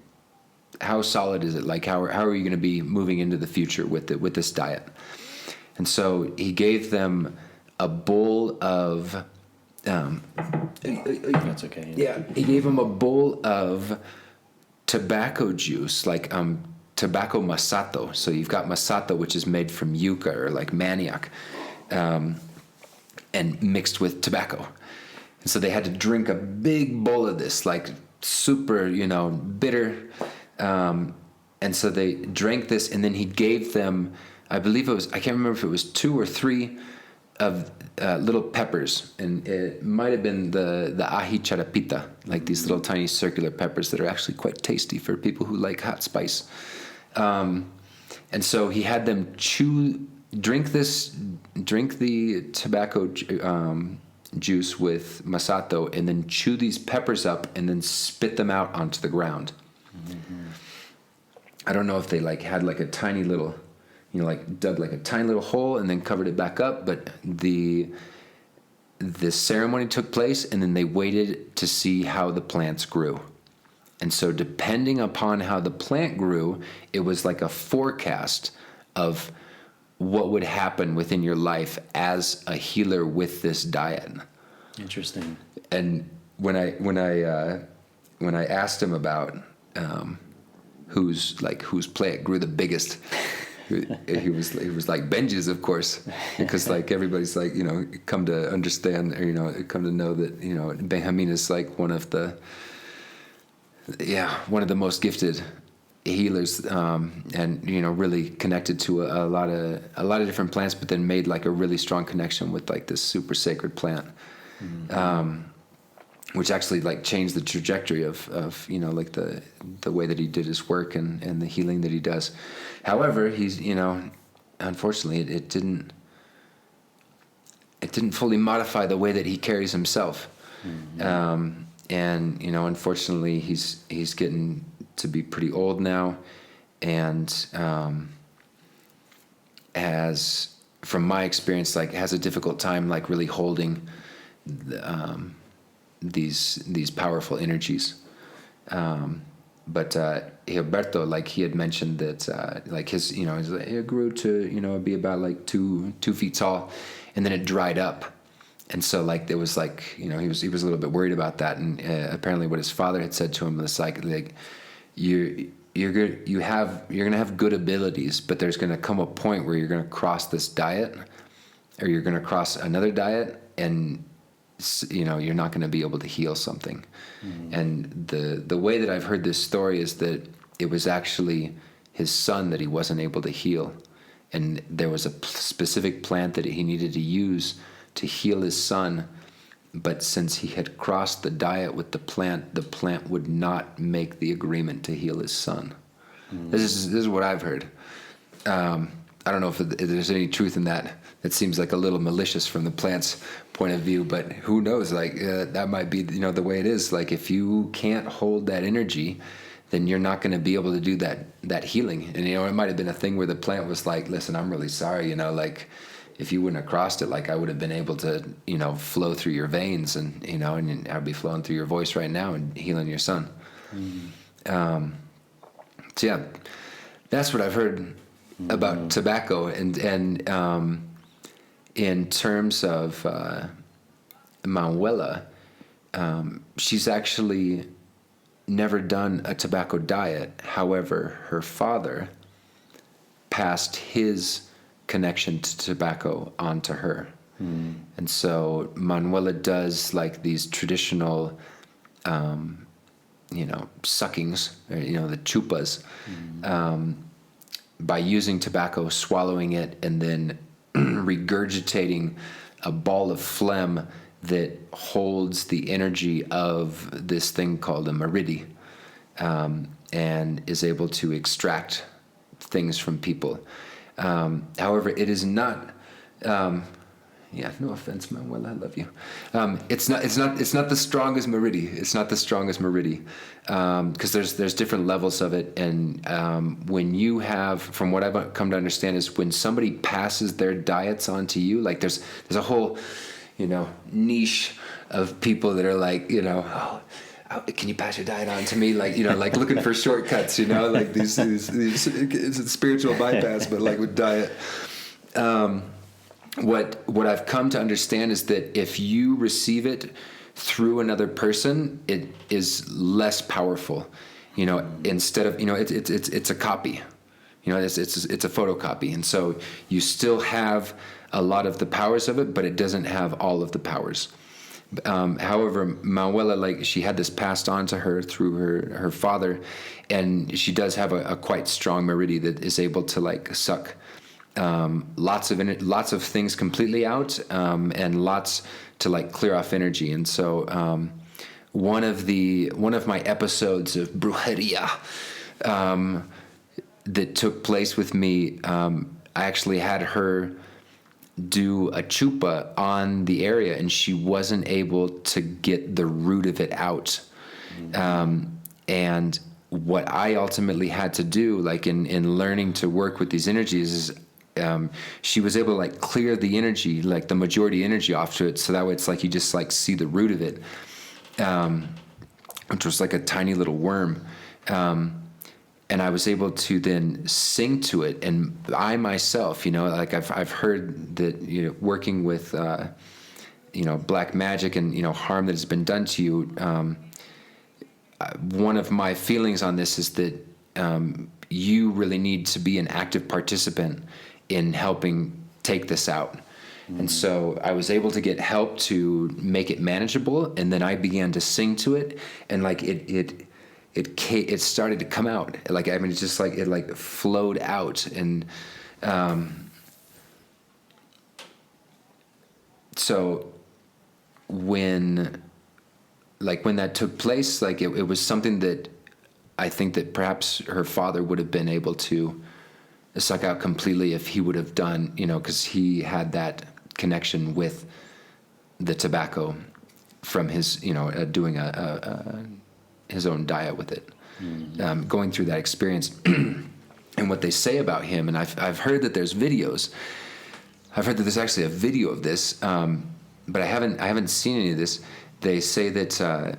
how solid is it? Like how are you going to be moving into the future with this diet? And so he gave them a bowl of that's okay. Yeah, he gave them a bowl of tobacco juice, like tobacco masato. So you've got masato, which is made from yucca or like manioc, and mixed with tobacco. And so they had to drink a big bowl of this, like super, bitter. And so they drank this, and then he gave them, I believe it was, I can't remember if it was 2 or 3 of little peppers, and it might have been the ají charapita, like these little tiny circular peppers that are actually quite tasty for people who like hot spice. And so he had them drink the tobacco juice with masato, and then chew these peppers up and then spit them out onto the ground. Mm-hmm. I don't know if they like had like a tiny little, like dug like a tiny little hole and then covered it back up, but the ceremony took place, and then they waited to see how the plants grew. And so depending upon how the plant grew, it was like a forecast of what would happen within your life as a healer with this diet. Interesting. And when I asked him about whose plant grew the biggest, he was like Benji's, of course, because like everybody's like, come to understand, or come to know that Benjamin is like one of the most gifted healers, and really connected to a lot of different plants, but then made like a really strong connection with like this super sacred plant, which actually like changed the trajectory of like the way that he did his work and the healing that he does. However, he's unfortunately it didn't fully modify the way that he carries himself. And unfortunately he's getting to be pretty old now, and has, from my experience, like has a difficult time like really holding these powerful energies. But Gilberto, like he had mentioned that like his it grew to be about like 2 feet tall, and then it dried up. And so like there was like he was a little bit worried about that, and apparently what his father had said to him was like you're gonna have good abilities, but there's gonna come a point where you're gonna cross this diet, or you're gonna cross another diet, and you're not gonna be able to heal something. Mm-hmm. And the way that I've heard this story is that it was actually his son that he wasn't able to heal, and there was a specific plant that he needed to use to heal his son, but since he had crossed the diet with the plant would not make the agreement to heal his son. Mm. This is what I've heard. I don't know if there's any truth in that. It seems like a little malicious from the plant's point of view, but who knows? Like that might be the way it is. Like if you can't hold that energy, then you're not going to be able to do that healing. And it might have been a thing where the plant was like, "Listen, I'm really sorry. Like if you wouldn't have crossed it, like I would have been able to, flow through your veins, and and I'd be flowing through your voice right now and healing your son." Mm. So yeah, that's what I've heard about tobacco, and in terms of Manuela, she's actually never done a tobacco diet. However, her father passed his connection to tobacco onto her. And so Manuela does like these traditional suckings, or the chupas, by using tobacco, swallowing it, and then regurgitating a ball of phlegm that holds the energy of this thing called a maridi, and is able to extract things from people. However, it is not. No offense, Manuel, I love you. It's not the strongest maridi. It's not the strongest maridi, because there's different levels of it. And when you have, from what I've come to understand, is when somebody passes their diets on to you, like there's a whole niche of people that are like can you pass your diet on to me? Like like looking for shortcuts. Like these it's a spiritual bypass, but like with diet. What I've come to understand is that if you receive it through another person, it is less powerful. Instead of it's a copy. It's a photocopy, and so you still have a lot of the powers of it, but it doesn't have all of the powers. However, Manuela, like she had this passed on to her through her father, and she does have a quite strong maridi that is able to like suck lots of things completely out, and lots to like clear off energy. And so one of my episodes of brujeria that took place with me, I actually had her do a chupa on the area, and she wasn't able to get the root of it out. And what I ultimately had to do, like in learning to work with these energies, is she was able to like clear the energy, like the majority energy off to it, so that way it's like you just like see the root of it, which was like a tiny little worm. And I was able to then sing to it, and I myself, like I've heard that, working with black magic and harm that has been done to you. One of my feelings on this is that you really need to be an active participant in helping take this out. And so I was able to get help to make it manageable, and then I began to sing to it, and like it started to come out. Like, I mean, it's just like it like flowed out, and so when that took place, like it was something that I think that perhaps her father would have been able to suck out completely if he would have done, because he had that connection with the tobacco from his, doing his own diet with it, going through that experience. And what they say about him, and I've heard that there's videos. I've heard that there's actually a video of this, but I haven't seen any of this. They say that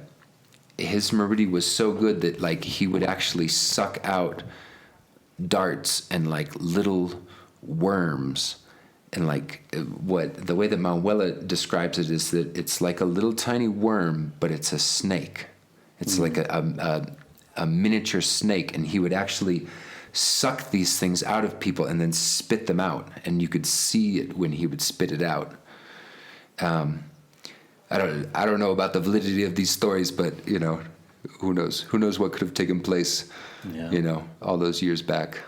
his moridi was so good that like he would actually suck out darts and like little worms, and like the way that Manuela describes it is that it's like a little tiny worm, but it's a snake. It's like a miniature snake, and he would actually suck these things out of people and then spit them out, and you could see it when he would spit it out. I don't know about the validity of these stories, but who knows what could have taken place, all those years back.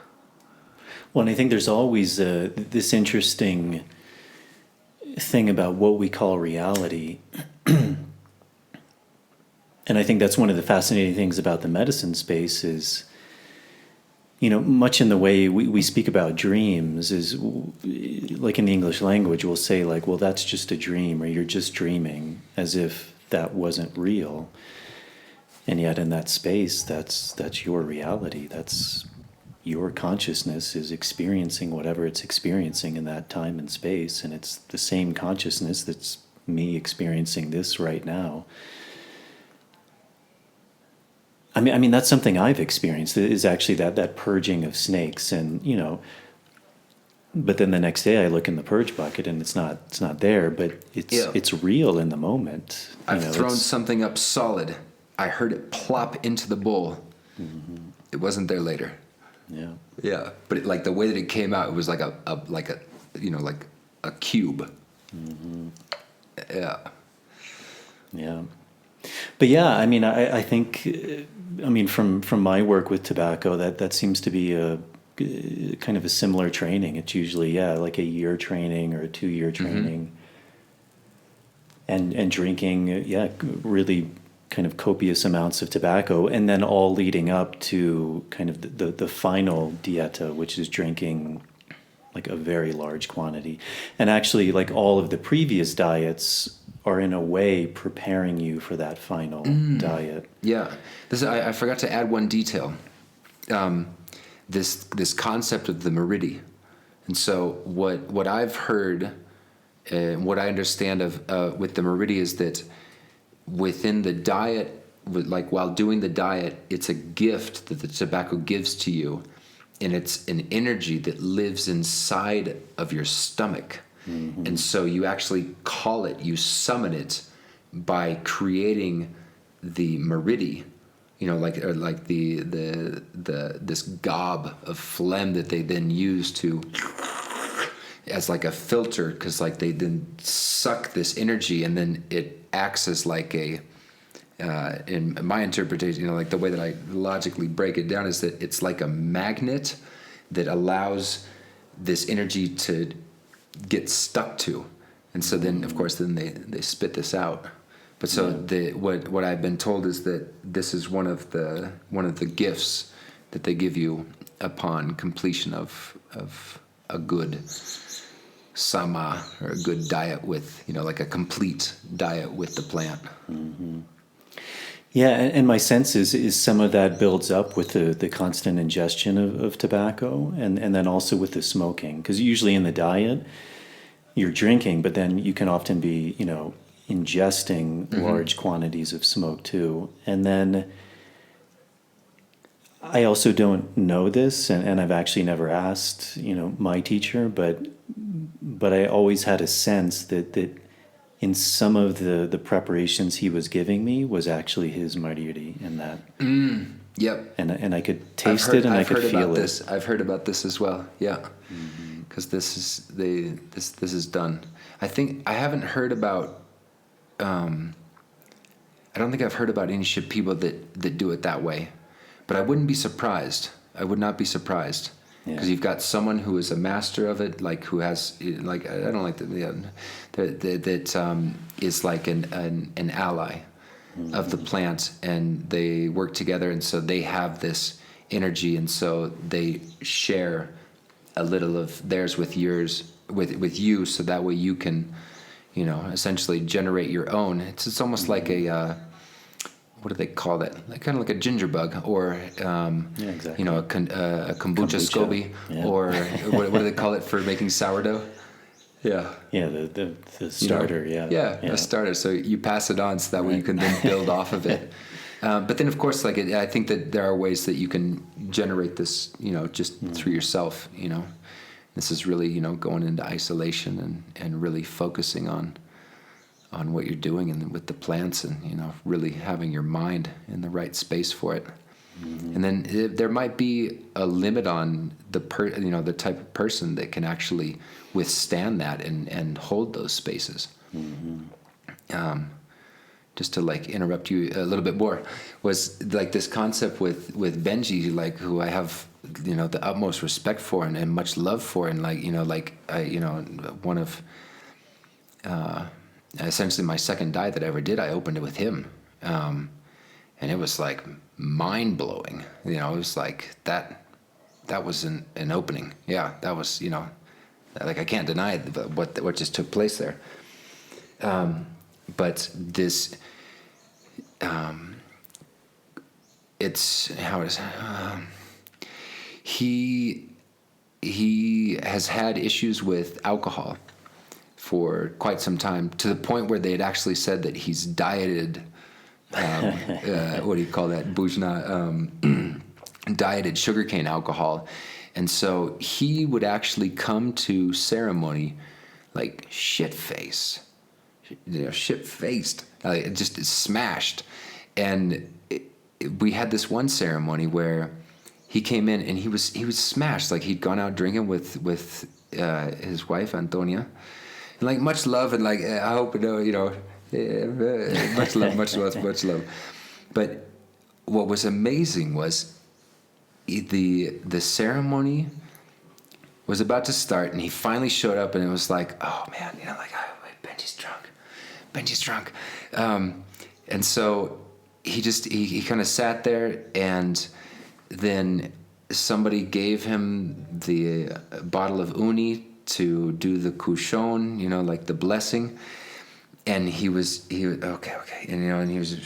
Well, and I think there's always this interesting thing about what we call reality. And I think that's one of the fascinating things about the medicine space is, much in the way we speak about dreams is like in the English language, we'll say like, well, that's just a dream, or you're just dreaming, as if that wasn't real. And yet in that space, that's your reality. That's your consciousness is experiencing whatever it's experiencing in that time and space. And it's the same consciousness that's me experiencing this right now. I mean, that's something I've experienced, is actually that purging of snakes, and but then the next day I look in the purge bucket and it's not there, but it's real in the moment. I've thrown something up solid. I heard it plop into the bowl. Mm-hmm. It wasn't there later. Yeah. But like the way that it came out, it was like a cube. Mm-hmm. Yeah. But yeah, I mean, I think, from my work with tobacco, that seems to be a kind of a similar training. It's usually, like a year training or a 2-year training. Mm-hmm. And drinking, really kind of copious amounts of tobacco, and then all leading up to kind of the final dieta, which is drinking like a very large quantity. And actually, like all of the previous diets are in a way preparing you for that final diet. Yeah. I forgot to add one detail. This concept of the moridi. And so what I've heard, what I understand of with the moridi is that within the diet, while doing the diet, it's a gift that the tobacco gives to you, and it's an energy that lives inside of your stomach. Mm-hmm. And so you actually you summon it by creating the moridi, like this gob of phlegm that they then use as like a filter, because like they then suck this energy, and then it acts as like in my interpretation, like the way that I logically break it down is that it's like a magnet that allows this energy to get stuck to. And so then of course they spit this out. But so what I've been told is that this is one of the gifts that they give you upon completion of a good sama, or a good diet with, like a complete diet with the plant. Mm-hmm. Yeah, and my sense is some of that builds up with the constant ingestion of tobacco, and then also with the smoking. Because usually in the diet, you're drinking, but then you can often be, ingesting large quantities of smoke too. And then I also don't know this, and I've actually never asked, my teacher, but I always had a sense that in some of the preparations he was giving me was actually his mariri in that. Yep. And I could taste it and I could feel it. I've heard about this as well. Yeah. Because this is done. I think I haven't heard about. I don't think I've heard about any Shipibo that do it that way, but I wouldn't be surprised. I would not be surprised. Because you've got someone who is a master of it, like who has, like, I don't like that is like an ally of the plant, and they work together, and so they have this energy, and so they share a little of theirs with yours, with you, so that way you can, essentially generate your own. It's almost like a what do they call that? Kind of like a ginger bug, or exactly. a kombucha SCOBY, or what do they call it for making sourdough? Yeah. Yeah, the starter. A starter. So you pass it on, so that way you can then build off of it. But then, of course, I think that there are ways that you can generate this, just through yourself. This is really, going into isolation and really focusing on what you're doing and with the plants, and really having your mind in the right space for it. And then there might be a limit on the type of person that can actually withstand that and hold those spaces. Just to interrupt you a little bit more, was like this concept with Benji, who I have the utmost respect for and much love for, and one of essentially my second diet that I ever did, I opened it with him. And it was mind blowing. It was like that was an opening. Yeah, that was, I can't deny what just took place there. But this, it's, how is, he has had issues with alcohol for quite some time, to the point where they had actually said that he's dieted, what do you call that, bujna, dieted sugarcane alcohol. And so he would actually come to ceremony shit-faced, just smashed. And we had this one ceremony where he came in and he was smashed. He'd gone out drinking with his wife, Antonia. And much love, and I hope much love. But what was amazing was the ceremony was about to start, and he finally showed up, and it was oh man, Benji's drunk. And so he kind of sat there, and then somebody gave him the bottle of uni to do the kushon, the blessing, and he was okay, and he was,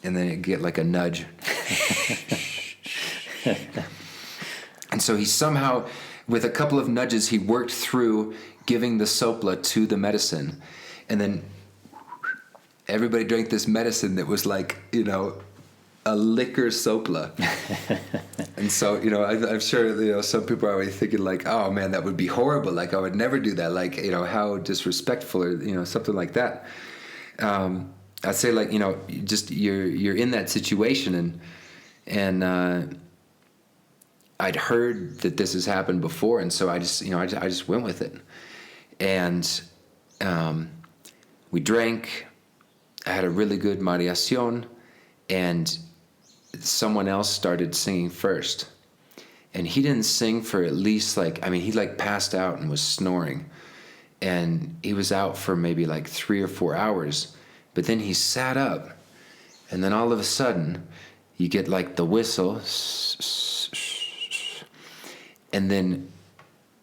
and then it'd get a nudge, and so he somehow, with a couple of nudges, he worked through giving the sopla to the medicine, and then everybody drank this medicine that was a liquor sopla. And so, I'm sure, some people are already thinking oh man, that would be horrible. I would never do that. How disrespectful, or, something like that. I'd say just you're in that situation, and I'd heard that this has happened before. And so I just went with it. And, we drank. I had a really good mariación, and someone else started singing first, and he didn't sing for at least he passed out and was snoring, and he was out for maybe 3 or 4 hours, but then he sat up, and then all of a sudden you get the whistle, and then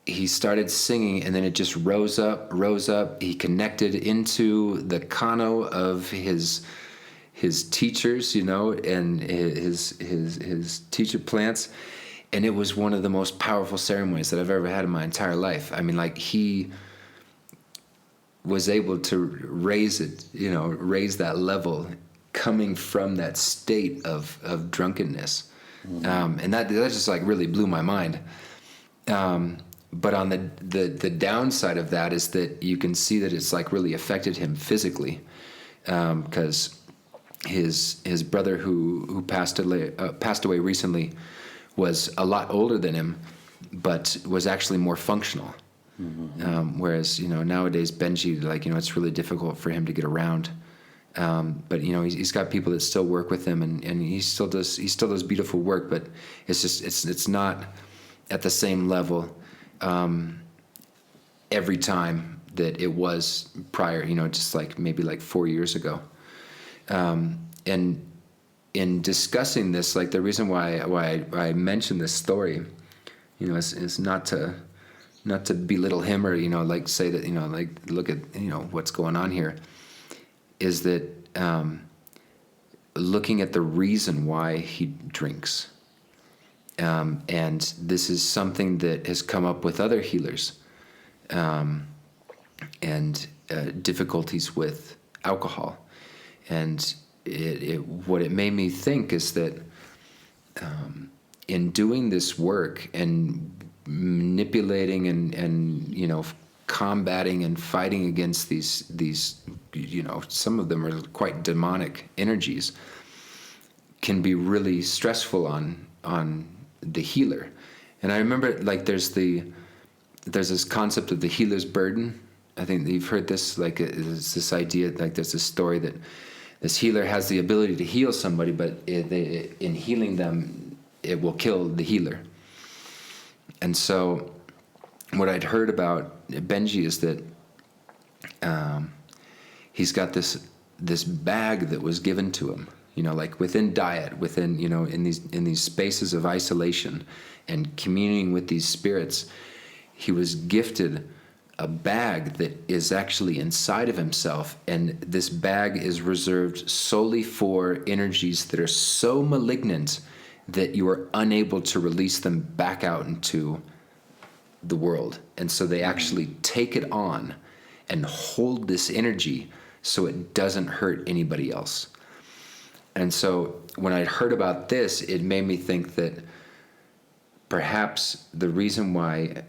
he started singing, and then it just rose up. He connected into the kano of his teachers, and his teacher plants. And it was one of the most powerful ceremonies that I've ever had in my entire life. I mean, like, he was able to raise that level coming from that state of drunkenness. And that just like really blew my mind. But on the downside of that is that you can see that it's like really affected him physically, because his brother who passed away recently was a lot older than him, but was actually more functional. Whereas nowadays Benji, like, it's really difficult for him to get around. But he's got people that still work with him, and he still does beautiful work. But it's just it's not at the same level every time that it was prior. Just like maybe like 4 years ago. And in discussing this, like, the reason why I mention this story, is not to belittle him or like say that like look at what's going on here, is that looking at the reason why he drinks. And this is something that has come up with other healers, and difficulties with alcohol. And what it made me think is that in doing this work and manipulating and combating and fighting against these some of them are quite demonic energies, can be really stressful on the healer. And I remember, like, there's this concept of the healer's burden. I think you've heard this, like, it's this idea, like, there's this story that this healer has the ability to heal somebody, but in healing them, it will kill the healer. And so what I'd heard about Benji is that he's got this bag that was given to him, like within diet, within, in these spaces of isolation and communing with these spirits, he was gifted a bag that is actually inside of himself, and this bag is reserved solely for energies that are so malignant that you are unable to release them back out into the world. And so they actually take it on and hold this energy so it doesn't hurt anybody else. And so when I heard about this, it made me think that perhaps the reason why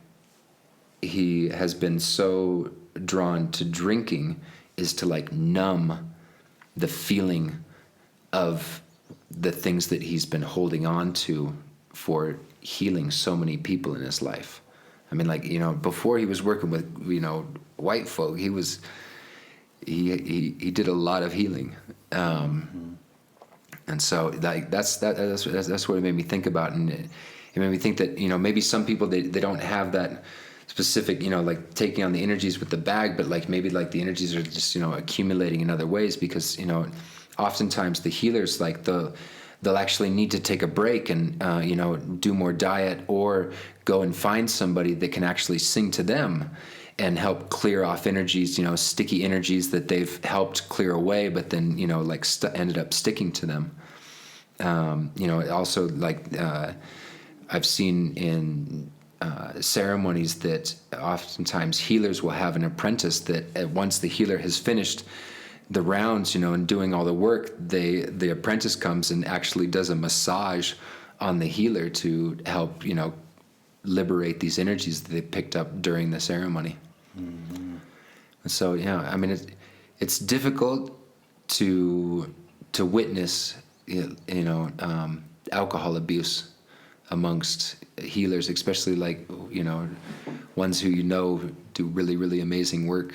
he has been so drawn to drinking is to, like, numb the feeling of the things that he's been holding on to for healing so many people in his life. I mean, like, before he was working with, white folk, he did a lot of healing. And so, like, that's what it made me think about. And it made me think that, maybe some people, they don't have that specific, like, taking on the energies with the bag, but, like, maybe, like, the energies are just, accumulating in other ways, because, oftentimes the healers, like, they'll actually need to take a break and, do more diet, or go and find somebody that can actually sing to them and help clear off energies, sticky energies that they've helped clear away, but then, like, ended up sticking to them. Also, like, I've seen in ceremonies that oftentimes healers will have an apprentice that once the healer has finished the rounds, and doing all the work, the apprentice comes and actually does a massage on the healer to help, liberate these energies that they picked up during the ceremony. Mm-hmm. So, I mean, it's difficult to witness, alcohol abuse amongst healers, especially, like, ones who do really, really amazing work.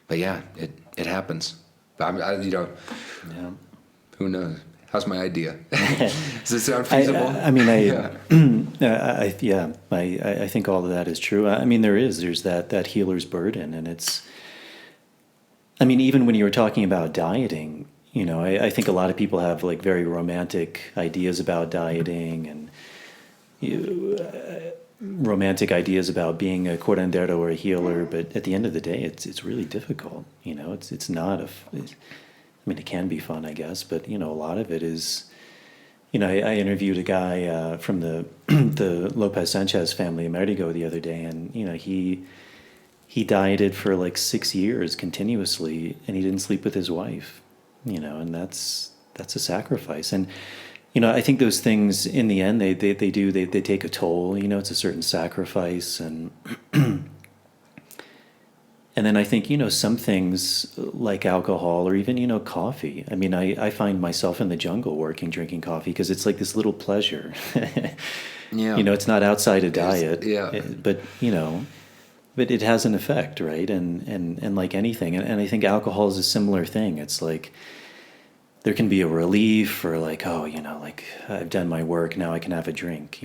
But yeah, it happens. But who knows? How's my idea? Does it sound feasible? I think all of that is true. I mean, there's that healer's burden, and it's, I mean, even when you were talking about dieting, I think a lot of people have, like, very romantic ideas about dieting, and romantic ideas about being a curandero or a healer, but at the end of the day, it's really difficult. It's not I mean, it can be fun, I guess, but a lot of it is. I interviewed a guy from the the Lopez Sanchez family in Merigo the other day, and he dieted for like 6 years continuously, and he didn't sleep with his wife. And that's a sacrifice. And I think those things in the end they take a toll. It's a certain sacrifice, and and then I think some things like alcohol or even coffee. I mean, I find myself in the jungle drinking coffee because it's like this little pleasure. Yeah. It's not outside a diet. Yeah. But it has an effect, right? And like anything, and I think alcohol is a similar thing. It's like there can be a relief, or like, oh, like I've done my work, now I can have a drink.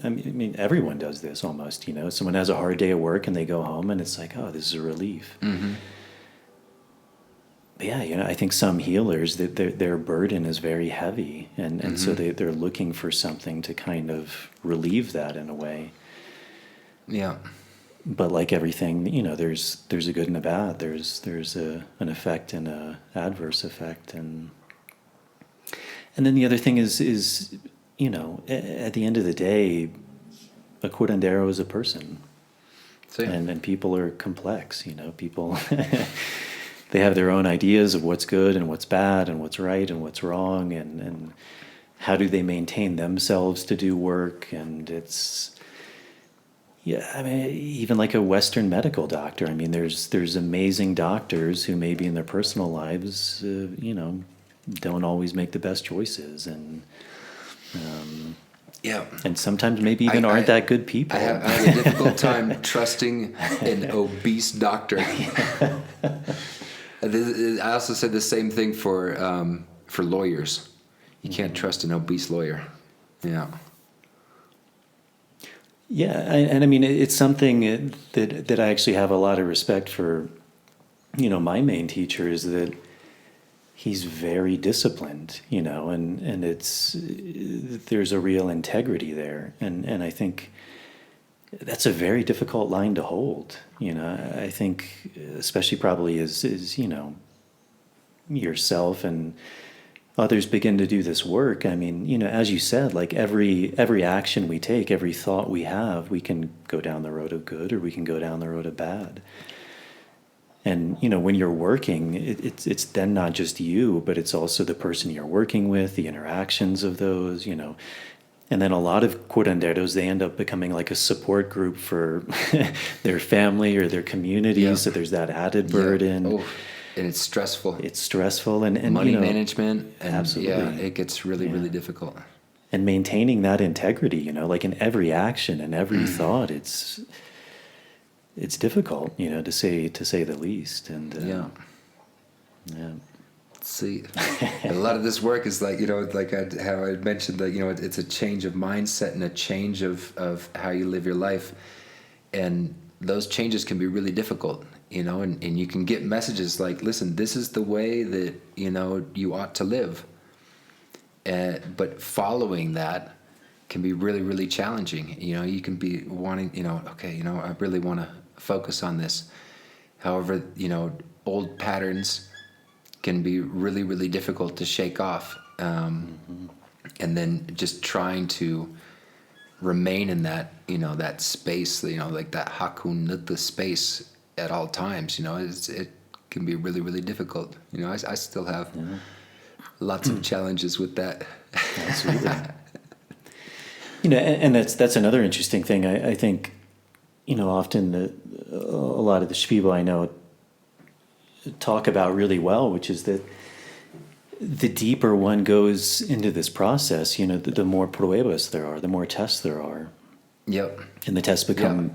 I mean, everyone does this almost. Someone has a hard day at work and they go home and it's like, oh, this is a relief. Mm-hmm. But yeah, I think some healers, that their burden is very heavy, and so they're looking for something to kind of relieve that in a way. Yeah. But like everything, there's a good and a bad. There's an effect and a adverse effect, and then the other thing is at the end of the day, a curandero is a person, and people are complex. People they have their own ideas of what's good and what's bad and what's right and what's wrong, and how do they maintain themselves to do work, and it's. Yeah, I mean, even like a Western medical doctor. I mean, there's amazing doctors who maybe in their personal lives, don't always make the best choices, and and sometimes maybe even aren't that good people. I have a difficult time trusting an obese doctor. I also said the same thing for lawyers. You can't trust an obese lawyer. Yeah. Yeah, and I mean, it's something that I actually have a lot of respect for. My main teacher is that he's very disciplined, and there's a real integrity there, and I think that's a very difficult line to hold. I think, especially probably as yourself and others begin to do this work. I mean, as you said, like every action we take, every thought we have, we can go down the road of good or we can go down the road of bad. And, when you're working, it's then not just you, but it's also the person you're working with, the interactions of those, And then a lot of curanderos, they end up becoming like a support group for their family or their community. Yeah. So there's that added burden. Yeah. Oh. And it's stressful. It's stressful, and money management, and absolutely. Yeah, it gets really difficult. And maintaining that integrity, like in every action and every thought, it's difficult, to say the least. And yeah. See, a lot of this work is like how I mentioned that it's a change of mindset and a change of how you live your life, and those changes can be really difficult. And you can get messages like, listen, this is the way that, you ought to live. But following that can be really, really challenging. You can be wanting, I really want to focus on this. However, old patterns can be really, really difficult to shake off. And then just trying to remain in that, that space, like that hakun nutta space at all times, it can be really, really difficult. I still have lots of challenges with that. Absolutely. And that's another interesting thing. I think, often a lot of the Shipibo I know talk about really well, which is that the deeper one goes into this process, the more pruebas there are, the more tests there are. Yep. And the tests become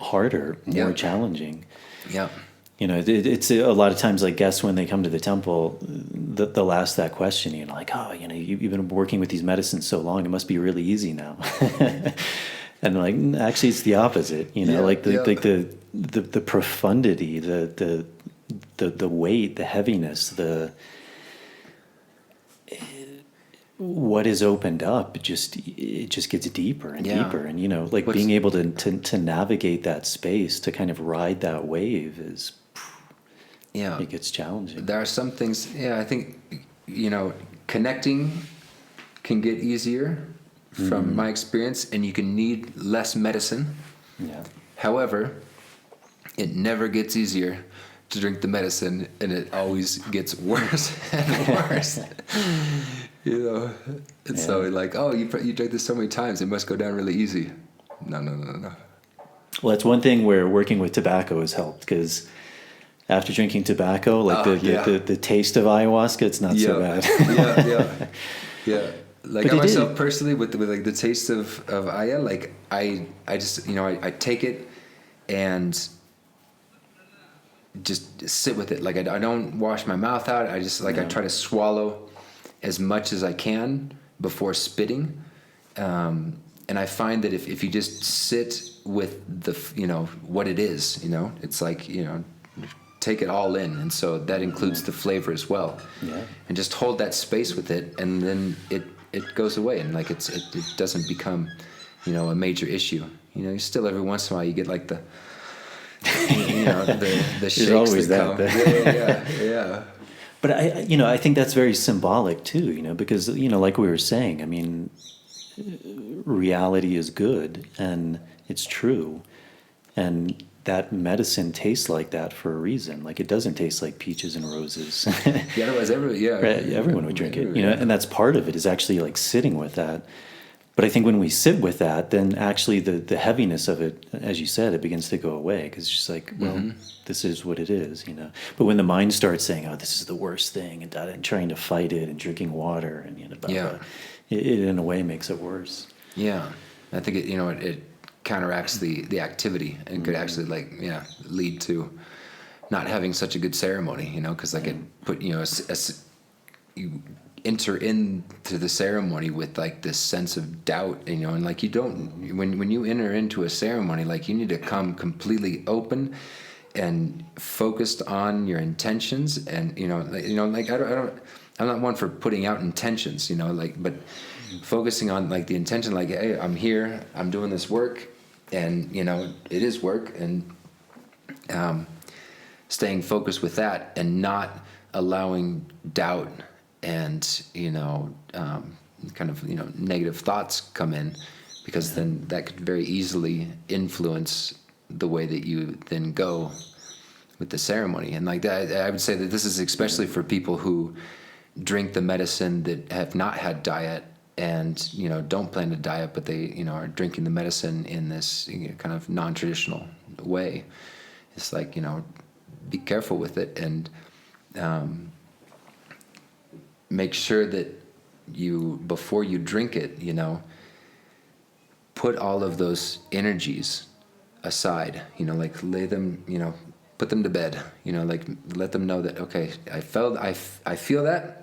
harder, more challenging. Yep. It's a lot of times like guests when they come to the temple, they'll ask that question, like, oh, you've been working with these medicines so long, it must be really easy now. And like, actually it's the opposite, like the profundity, the weight, the heaviness, what is opened up, it just gets deeper and deeper. And, like being able to navigate that space, to kind of ride that wave it gets challenging. There are some things, I think, connecting can get easier from my experience, and you can need less medicine. Yeah. However, it never gets easier to drink the medicine, and it always gets worse and worse. And so like, oh, you drank this so many times, it must go down really easy. No. Well, that's one thing where working with tobacco has helped, because after drinking tobacco, like the taste of ayahuasca, it's not so bad. Yeah. Like I myself personally, with like the taste of aya, like I just I take it and just sit with it. Like I don't wash my mouth out. I just I try to swallow as much as I can before spitting. And I find that if you just sit with the what it is, it's like take it all in, and so that includes the flavor as well. Yeah. And just hold that space with it, and then it goes away, and like it doesn't become a major issue. Still every once in a while you get like the the shakes. There's always that come. Yeah. But I think that's very symbolic too, because like we were saying, I mean, reality is good and it's true, and that medicine tastes like that for a reason. Like it doesn't taste like peaches and roses. Otherwise everyone would drink it, and that's part of it, is actually like sitting with that. But I think when we sit with that, then actually the heaviness of it, as you said, it begins to go away, because it's just like, well, this is what it is, But when the mind starts saying, oh, this is the worst thing, and trying to fight it and drinking water and it in a way makes it worse. Yeah, I think it counteracts the activity, and could actually lead to not having such a good ceremony, because like it put you enter into the ceremony with like this sense of doubt, and like you don't, when you enter into a ceremony, like you need to come completely open and focused on your intentions, and like I'm not one for putting out intentions, but focusing on like the intention, like, hey, I'm here, I'm doing this work, and it is work, and staying focused with that, and not allowing doubt and kind of negative thoughts come in, because then that could very easily influence the way that you then go with the ceremony. And like that, I would say that this is especially for people who drink the medicine that have not had diet, and don't plan to diet, but they are drinking the medicine in this kind of non-traditional way. It's like be careful with it, and make sure that you, before you drink it, put all of those energies aside, like lay them, put them to bed, like let them know that, okay, I feel that.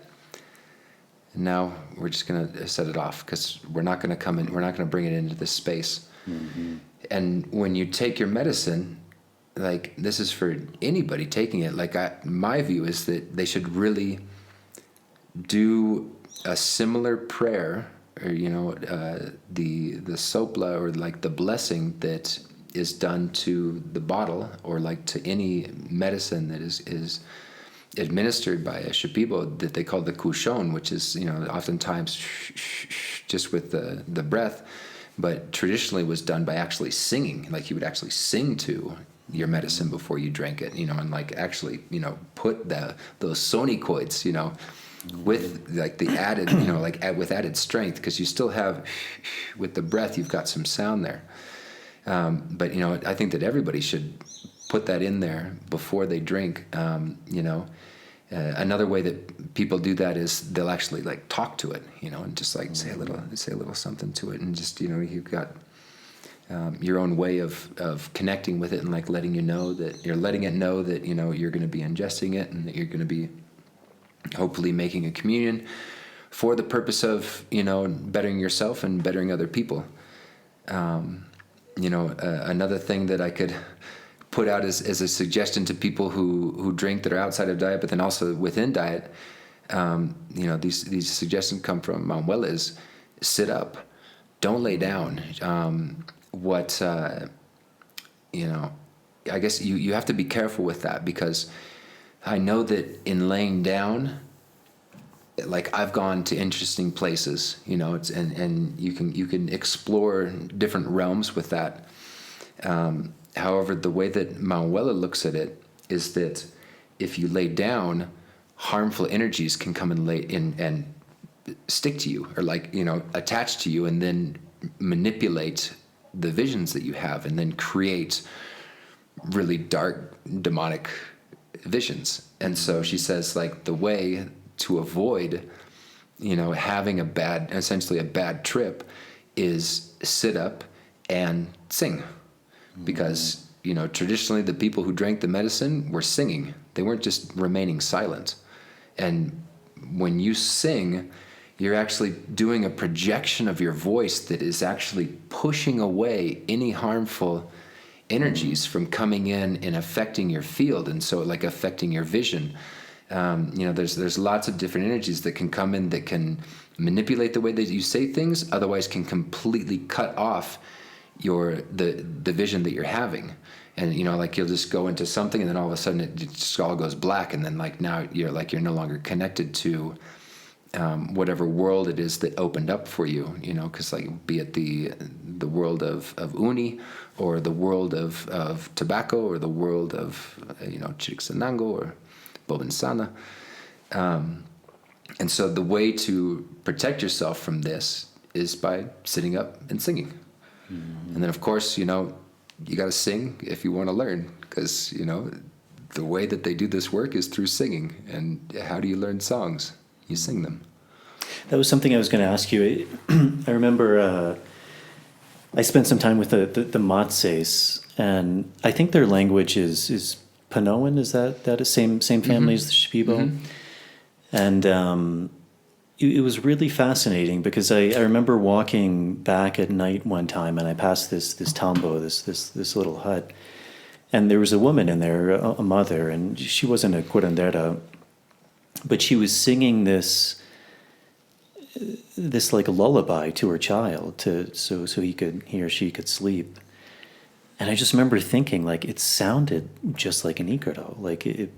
And now we're just going to set it off, because we're not going to bring it into this space. Mm-hmm. And when you take your medicine, like this is for anybody taking it, like my view is that they should really do a similar prayer, or the sopla, or like the blessing that is done to the bottle, or like to any medicine that is administered by a Shipibo, that they call the kushon, which is oftentimes just with the breath, but traditionally was done by actually singing. Like you would actually sing to your medicine before you drank it, and like actually put those sonicoids, with like the added, with added strength, because you still have, with the breath, you've got some sound there. But I think that everybody should put that in there before they drink. Another way that people do that is they'll actually like talk to it, and just like say a little something to it, and just you've got your own way of connecting with it, and like letting it know that you're going to be ingesting it, and that you're going to be hopefully making a communion for the purpose of bettering yourself and bettering other people. Another thing that I could put out as a suggestion to people who drink that are outside of diet, but then also within diet, these suggestions come from Manuel is sit up, don't lay down. I guess you have to be careful with that, because I know that in laying down, like I've gone to interesting places, and you can explore different realms with that. However, the way that Manuela looks at it is that if you lay down, harmful energies can come and stick to you, or attach to you, and then manipulate the visions that you have, and then create really dark, demonic visions. And so she says, like, the way to avoid, having essentially a bad trip, is sit up and sing. Because, traditionally the people who drank the medicine were singing. They weren't just remaining silent. And when you sing, you're actually doing a projection of your voice that is actually pushing away any harmful energies from coming in and affecting your field, and so like affecting your vision. There's lots of different energies that can come in that can manipulate the way that you say things, otherwise can completely cut off the vision that you're having. And you'll just go into something, and then all of a sudden it just all goes black, and then now you're no longer connected to whatever world it is that opened up for you, because be it the world of uni, or the world of tobacco, or the world of Chiricsanango or Bobinsana. And so the way to protect yourself from this is by sitting up and singing. Mm-hmm. And then, of course, you got to sing if you want to learn, because, the way that they do this work is through singing. And how do you learn songs? You sing them. That was something I was going to ask you. I remember I spent some time with the Matses, and I think their language is Panoan. Is that a same family as the Shipibo? Mm-hmm. And it was really fascinating, because I remember walking back at night one time, and I passed this tambo, this little hut, and there was a woman in there, a mother, and she wasn't a curandera, but she was singing this like a lullaby to her child, so he or she could sleep. And I just remember thinking, like, it sounded just like an Icaro, like it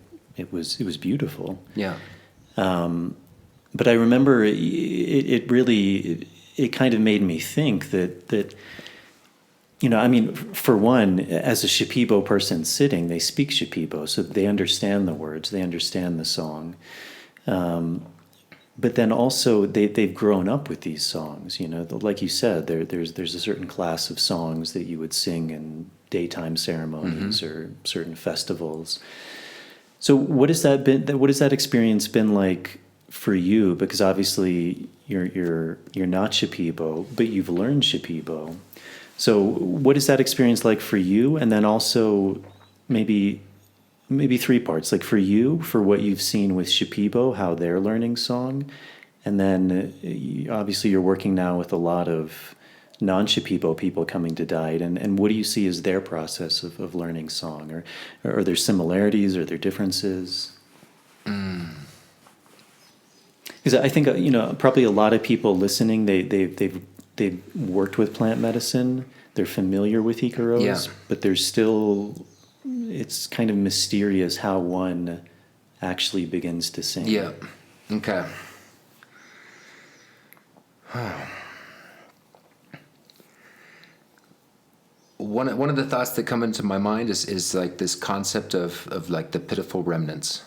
was beautiful. Yeah. But I remember it really kind of made me think that for one, as a Shipibo person sitting, they speak Shipibo, so they understand the words, they understand the song. But then also they've grown up with these songs, like you said, there's a certain class of songs that you would sing in daytime ceremonies, mm-hmm. or certain festivals. So what has that experience been like for you? Because obviously you're not Shipibo, but you've learned Shipibo. So what is that experience like for you? And then also maybe three parts, like for you, for what you've seen with Shipibo, how they're learning song. And then obviously you're working now with a lot of non-Shipibo people coming to Diet, and what do you see as their process of learning song? Or are there similarities, or are there differences? Because I think probably a lot of people listening, they've worked with plant medicine, they're familiar with Icaros, yeah. But there's still, it's kind of mysterious how one actually begins to sing. Yeah. Okay. One of the thoughts that come into my mind is like this concept of like the pitiful remnants.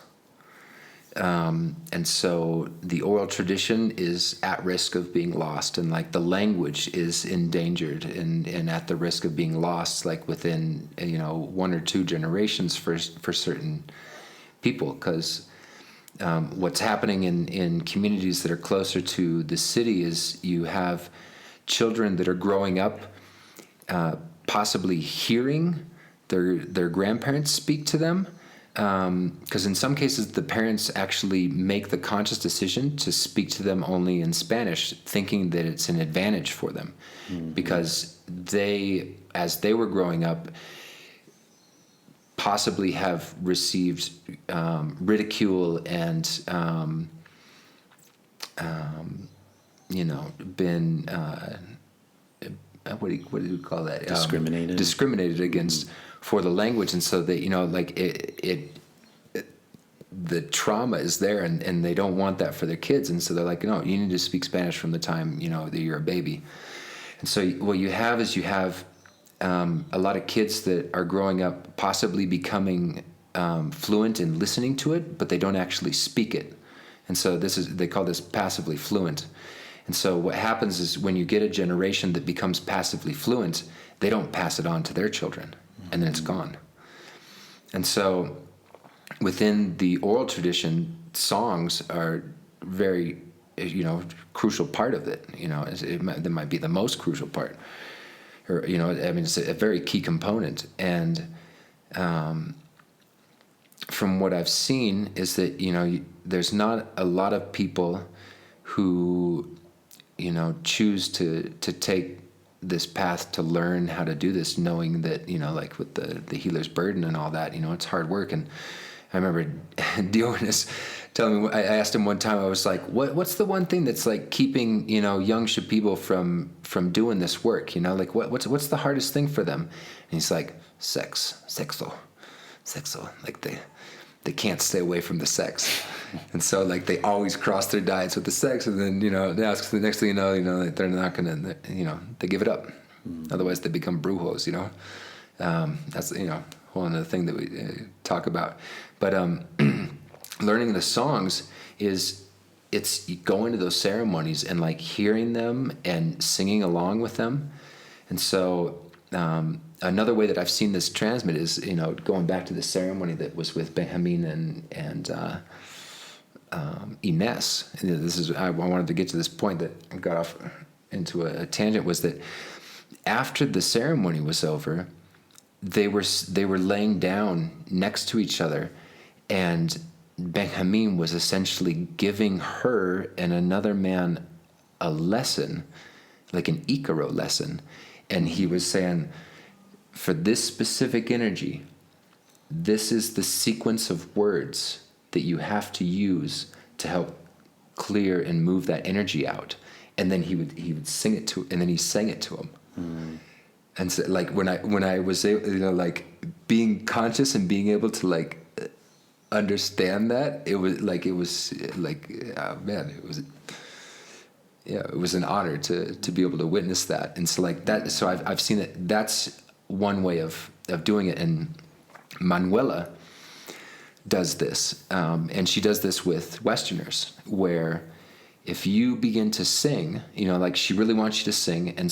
And so the oral tradition is at risk of being lost, and like the language is endangered and at the risk of being lost, like within, one or two generations for certain people. Because what's happening in communities that are closer to the city is you have children that are growing up possibly hearing their grandparents speak to them, because in some cases the parents actually make the conscious decision to speak to them only in Spanish, thinking that it's an advantage for them, mm-hmm. because they, as they were growing up, possibly have received ridicule and been what do you call that? Discriminated against for the language, and so that the trauma is there, and they don't want that for their kids, and so they're like, no, you need to speak Spanish from the time that you're a baby. And so what you have is a lot of kids that are growing up possibly becoming fluent in listening to it, but they don't actually speak it. And so they call this passively fluent. And so what happens is when you get a generation that becomes passively fluent, they don't pass it on to their children, and then it's gone. And so within the oral tradition, songs are very, crucial part of it. That might be the most crucial part. Or, it's a very key component. And from what I've seen is that, there's not a lot of people who, choose to take this path to learn how to do this, knowing that, like with the healer's burden and all that, it's hard work. And I remember Dionis telling me, I asked him one time, I was like, what's the one thing that's like keeping, young Shipibo from doing this work? Like what's the hardest thing for them? And he's like, sexo. Like they can't stay away from the sex. And so like they always cross their diets with the sex, and then, the next thing they're not going to, they give it up. Otherwise they become brujos, that's, one other thing that we talk about. But learning the songs it's going to those ceremonies and like hearing them and singing along with them. And so another way that I've seen this transmit is, going back to the ceremony that was with Benjamin and Ines. And I wanted to get to this point that I got off into a tangent, was that after the ceremony was over, they were laying down next to each other, and Benjamin was essentially giving her and another man a lesson, like an Icaro lesson. And he was saying, for this specific energy, this is the sequence of words that you have to use to help clear and move that energy out. And then he would sing it to, and then he sang it to him. Mm. And so, like when I was able, like being conscious and being able to like understand that, it was like it was an honor to be able to witness that. And so like that, so I've seen it. That's one way of doing it. And Manuela does this, and she does this with Westerners, where if you begin to sing, like she really wants you to sing, and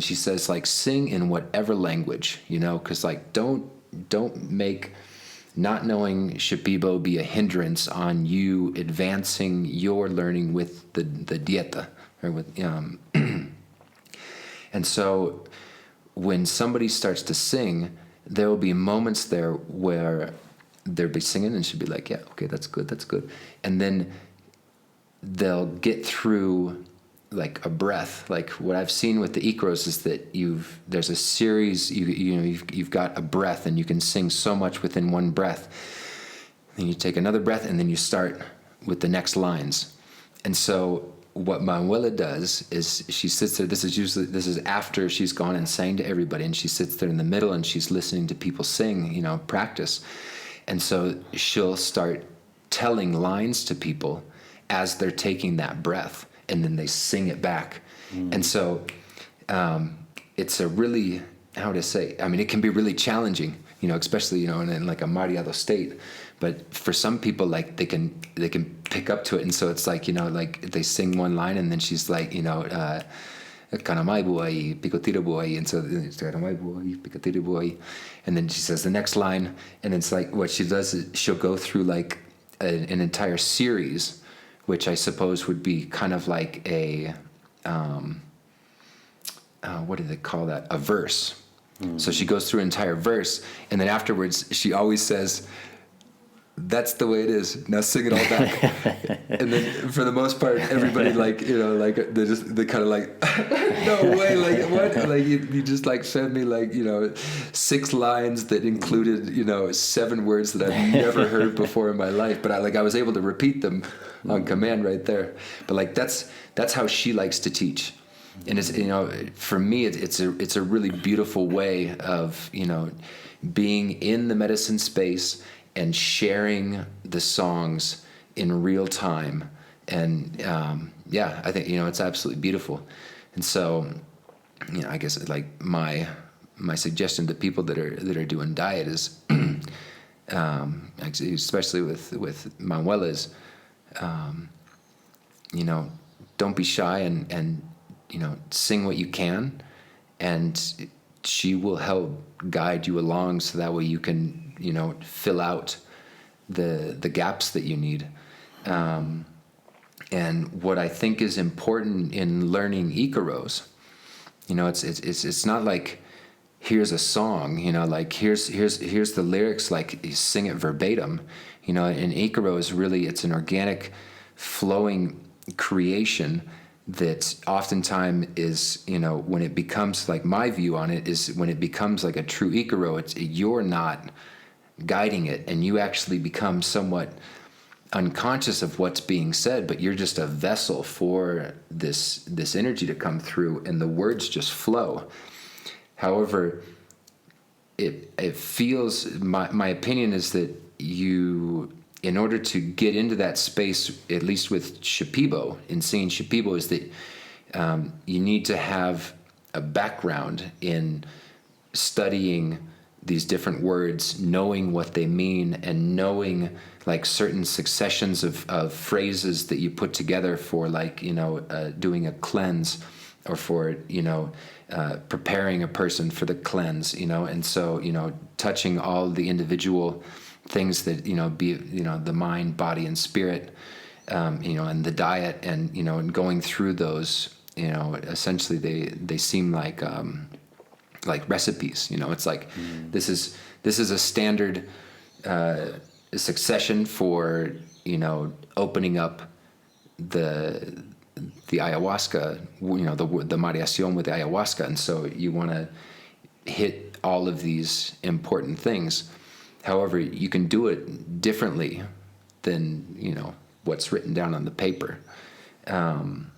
she says like sing in whatever language, because like don't make not knowing Shipibo be a hindrance on you advancing your learning with the dieta, or with and so when somebody starts to sing, there will be moments there where they'll be singing and she'll be like, yeah, okay, that's good. And then they'll get through like a breath. Like what I've seen with the Icaros is that there's a series, you've got a breath, and you can sing so much within one breath. Then you take another breath, and then you start with the next lines. And so what Manuela does is she sits there. This is after she's gone and sang to everybody, and she sits there in the middle and she's listening to people sing, practice. And so she'll start telling lines to people as they're taking that breath, and then they sing it back. Mm. And so it's a really, how to say, I mean, it can be really challenging, especially, in like a mareado state. But for some people, like they can pick up to it. And so it's like, like they sing one line, and then she's like, Kanamai buhay, pikotira buhay, and so it's Kanamai buhay, pikotira buhay, and then she says the next line, and it's like what she does is she'll go through like an entire series, which I suppose would be kind of like a what do they call that? A verse. Mm-hmm. So she goes through an entire verse, and then afterwards she always says, that's the way it is. Now sing it all back. And then for the most part, everybody they kind of like, no way, like what? Like you just like fed me like, 6 lines that included, 7 words that I've never heard before in my life. But I was able to repeat them on command right there. But like, that's how she likes to teach. And it's, for me, it's a really beautiful way of, being in the medicine space and sharing the songs in real time. And I think, it's absolutely beautiful. And so, I guess like my suggestion to people that are doing diet is, especially with Manuela, is, don't be shy and sing what you can, and she will help guide you along so that way you can, fill out the gaps that you need. And what I think is important in learning Icaros, it's not like here's a song, like here's the lyrics, like you sing it verbatim. In Icaros, really, it's an organic, flowing creation that oftentimes is, when it becomes, like my view on it is when it becomes like a true Icaro, you're not guiding it, and you actually become somewhat unconscious of what's being said, but you're just a vessel for this energy to come through, and the words just flow. However, it feels, my opinion is that you, in order to get into that space, at least with Shipibo, in singing Shipibo, is that you need to have a background in studying these different words, knowing what they mean, and knowing like certain successions of phrases that you put together for like, doing a cleanse, or for, preparing a person for the cleanse, and so, touching all the individual things that, be, the mind, body, and spirit, and the diet, and, and going through those, essentially they seem like recipes, it's like, this is a standard, succession for, opening up the ayahuasca, the mareación with the ayahuasca. And so you want to hit all of these important things. However, you can do it differently than, what's written down on the paper. And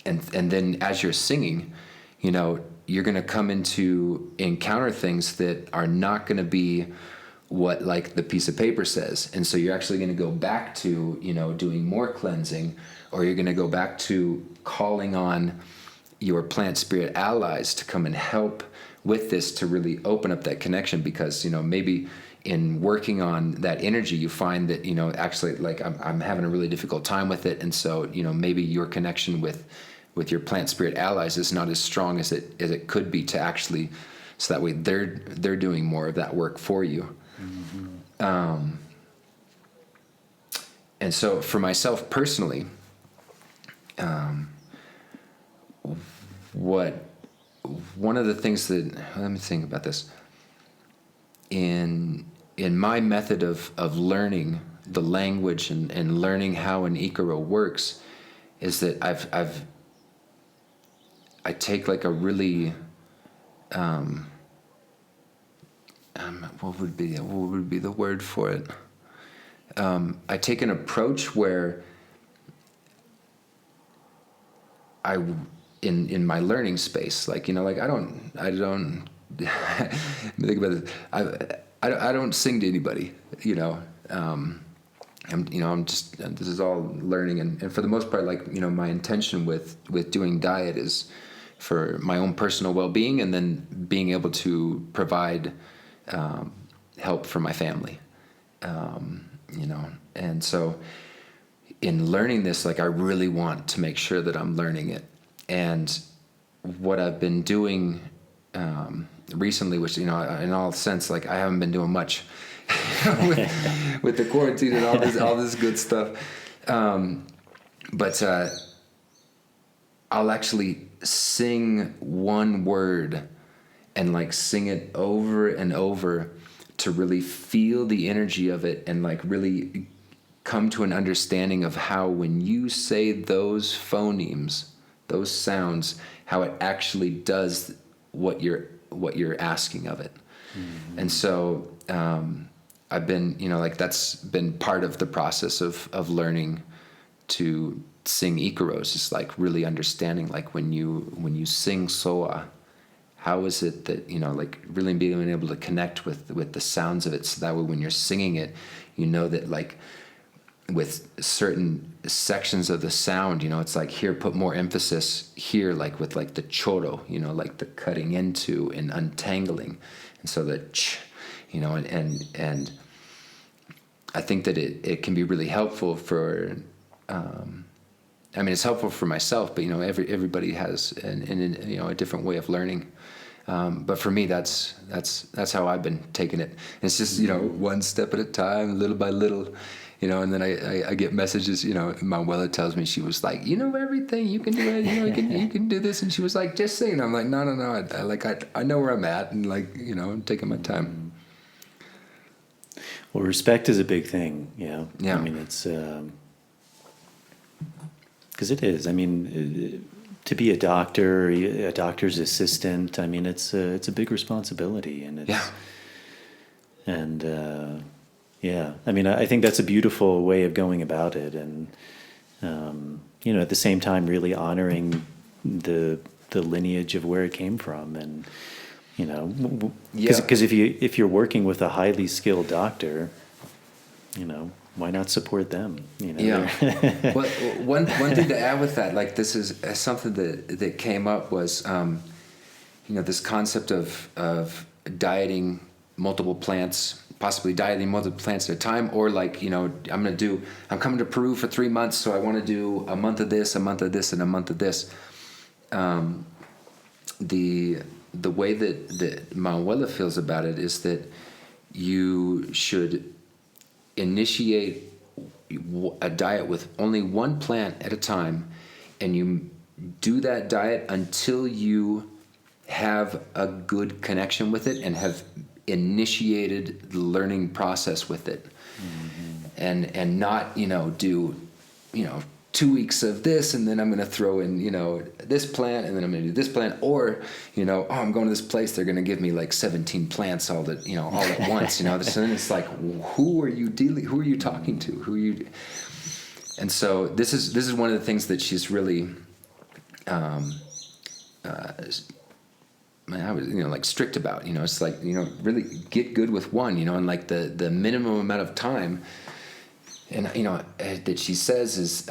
then as you're singing, you're going to come encounter things that are not going to be what like the piece of paper says. And so you're actually going to go back to, doing more cleansing, or you're going to go back to calling on your plant spirit allies to come and help with this, to really open up that connection. Because, maybe in working on that energy, you find that, actually like I'm having a really difficult time with it. And so, maybe your connection with your plant spirit allies is not as strong as it could be, to actually, so that way they're doing more of that work for you. Mm-hmm. And so for myself personally, one of the things that, let me think about this, in my method of learning the language and learning how an Icaro works, is that I take like a really, what would be the word for it? I take an approach where in my learning space, like, like I don't think about this. I don't sing to anybody, I'm just, this is all learning. And for the most part, like, my intention with doing diet is for my own personal well-being, and then being able to provide help for my family, and so in learning this, like, I really want to make sure that I'm learning it. And what I've been doing recently, which, in all sense, like, I haven't been doing much with the quarantine and all this good stuff, but I'll actually sing one word and like sing it over and over to really feel the energy of it and like really come to an understanding of how when you say those phonemes, those sounds, how it actually does what you're asking of it. Mm-hmm. And so I've been, like that's been part of the process of learning to sing Ikaros, is like really understanding like when you sing Soa, how is it that, like really being able to connect with the sounds of it, so that way when you're singing it, that like with certain sections of the sound, it's like here, put more emphasis here, like with like the choro, like the cutting into and untangling. And so the ch, and I think that it can be really helpful for, it's helpful for myself, but everybody has a different way of learning. But for me, that's how I've been taking it. And it's just, one step at a time, little by little, and then I get messages, Manuela tells me, she was like, everything, you can do it, you can do this. And she was like, just sing. I'm like, no. I know where I'm at, and like, I'm taking my time. Well, respect is a big thing. Yeah. I mean, it's, because it is, to be a doctor, a doctor's assistant, it's a big responsibility, and it's, I think that's a beautiful way of going about it, and at the same time, really honoring the lineage of where it came from, and because if you're working with a highly skilled doctor, why not support them? Yeah. Well, one thing to add with that, like this is something that came up was, this concept of dieting multiple plants, possibly dieting multiple plants at a time, or like, I'm coming to Peru for 3 months, so I want to do a month of this, a month of this, and a month of this. The way that Manuela feels about it is that you should initiate a diet with only one plant at a time, and you do that diet until you have a good connection with it and have initiated the learning process with it. Mm-hmm. and not do 2 weeks of this, and then I'm going to throw in this plant, and then I'm going to do this plant, or I'm going to this place, they're going to give me like 17 plants all at once. And it's like, who are you talking to, and so this is one of the things that she's really I was like strict about. It's like really get good with one, and like the minimum amount of time, and that she says is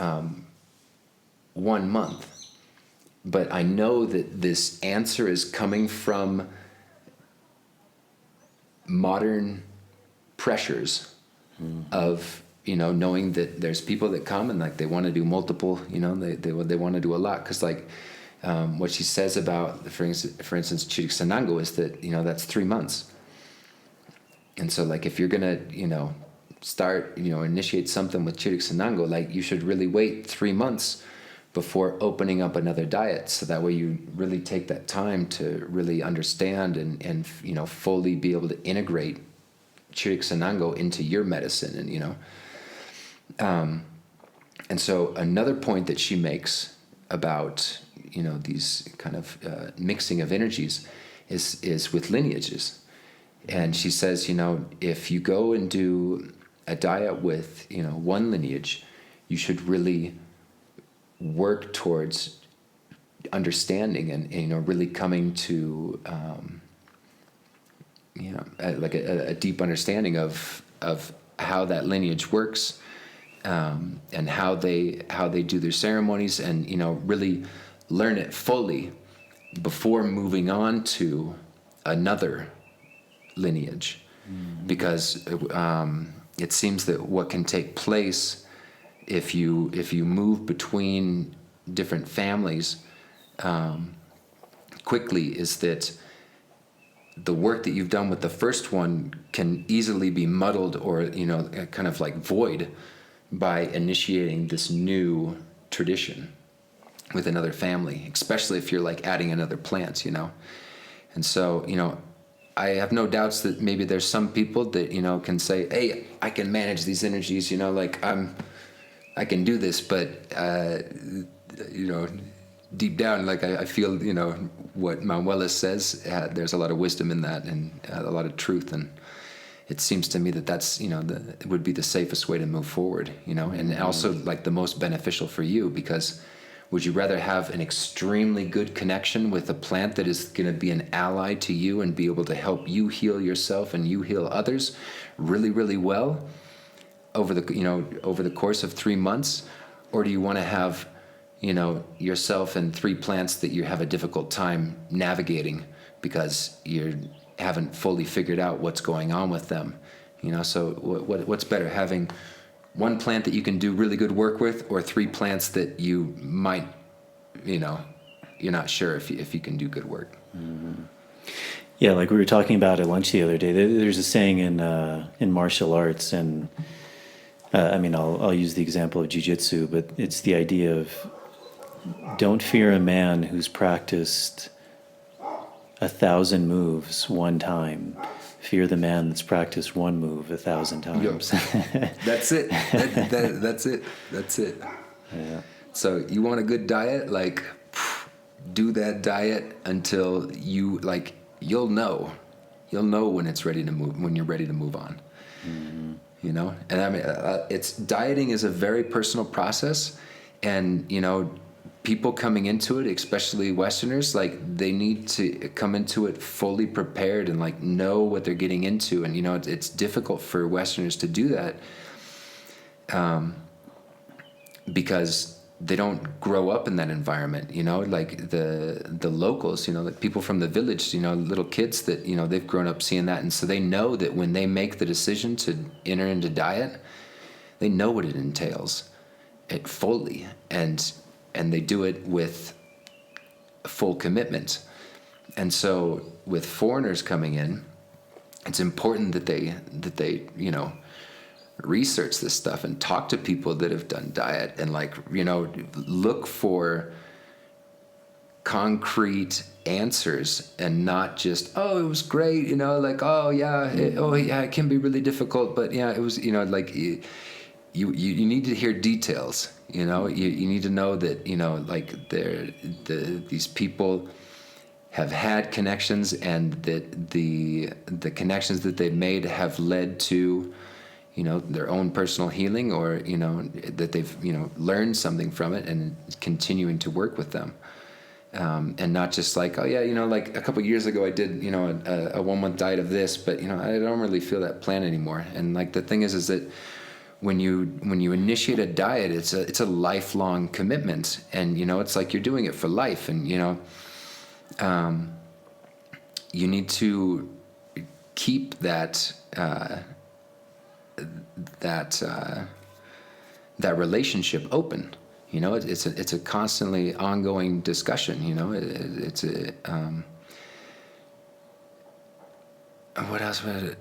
1 month. But I know that this answer is coming from modern pressures of knowing that there's people that come and like they want to do multiple, they want to do a lot, because like what she says about, for instance, Chiricsanango is that that's 3 months. And so like if you're gonna start initiate something with Chiricsanango, like you should really wait 3 months before opening up another diet, so that way you really take that time to really understand and fully be able to integrate Chiricsanango into your medicine, and and so another point that she makes about these kind of mixing of energies is with lineages. And she says, if you go and do a diet with one lineage, you should really work towards understanding and really coming to like a deep understanding of how that lineage works, and how they do their ceremonies, and really learn it fully before moving on to another lineage. Because it seems that what can take place if you move between different families quickly is that the work that you've done with the first one can easily be muddled or kind of like void by initiating this new tradition with another family, especially if you're like adding another plant, And so I have no doubts that maybe there's some people that, can say, hey, I can manage these energies, like I can do this, but, deep down, like I feel, what Manuela says, there's a lot of wisdom in that and a lot of truth. And it seems to me that that's, it would be the safest way to move forward, and also like the most beneficial for you, because would you rather have an extremely good connection with a plant that is going to be an ally to you and be able to help you heal yourself and you heal others really, really well over the course of 3 months? Or do you want to have, yourself and 3 plants that you have a difficult time navigating because you haven't fully figured out what's going on with them? So what's better, having 1 plant that you can do really good work with, or 3 plants that you might, you're not sure if you can do good work? Mm-hmm. Yeah, like we were talking about at lunch the other day. There's a saying in martial arts, and I'll use the example of jiu-jitsu, but it's the idea of don't fear a man who's practiced 1,000 moves 1 time. Fear the man that's practiced 1 move 1,000 times. That's it. That's it. That's it. Yeah. So you want a good diet? Like, do that diet until you'll know when it's ready to move, when you're ready to move on. Mm-hmm. And it's dieting is a very personal process, and people coming into it, especially Westerners, like they need to come into it fully prepared and like know what they're getting into. And, it's difficult for Westerners to do that because they don't grow up in that environment, like the locals, like people from the village, little kids that, they've grown up seeing that. And so they know that when they make the decision to enter into diet, they know what it entails fully. And they do it with full commitment. And so with foreigners coming in, it's important that they research this stuff and talk to people that have done diet and look for concrete answers and not just, oh, it was great, it can be really difficult, but yeah, it was, you need to hear details. You need to know that, these people have had connections, and that the connections that they've made have led to, their own personal healing, or, that they've, learned something from it and continuing to work with them. And not just like, oh yeah, like a couple of years ago I did, a 1 month diet of this, but, I don't really feel that plan anymore. And like the thing is that when you initiate a diet, it's a lifelong commitment, and it's like you're doing it for life, and you need to keep that relationship open. It's a constantly ongoing discussion. What else was it?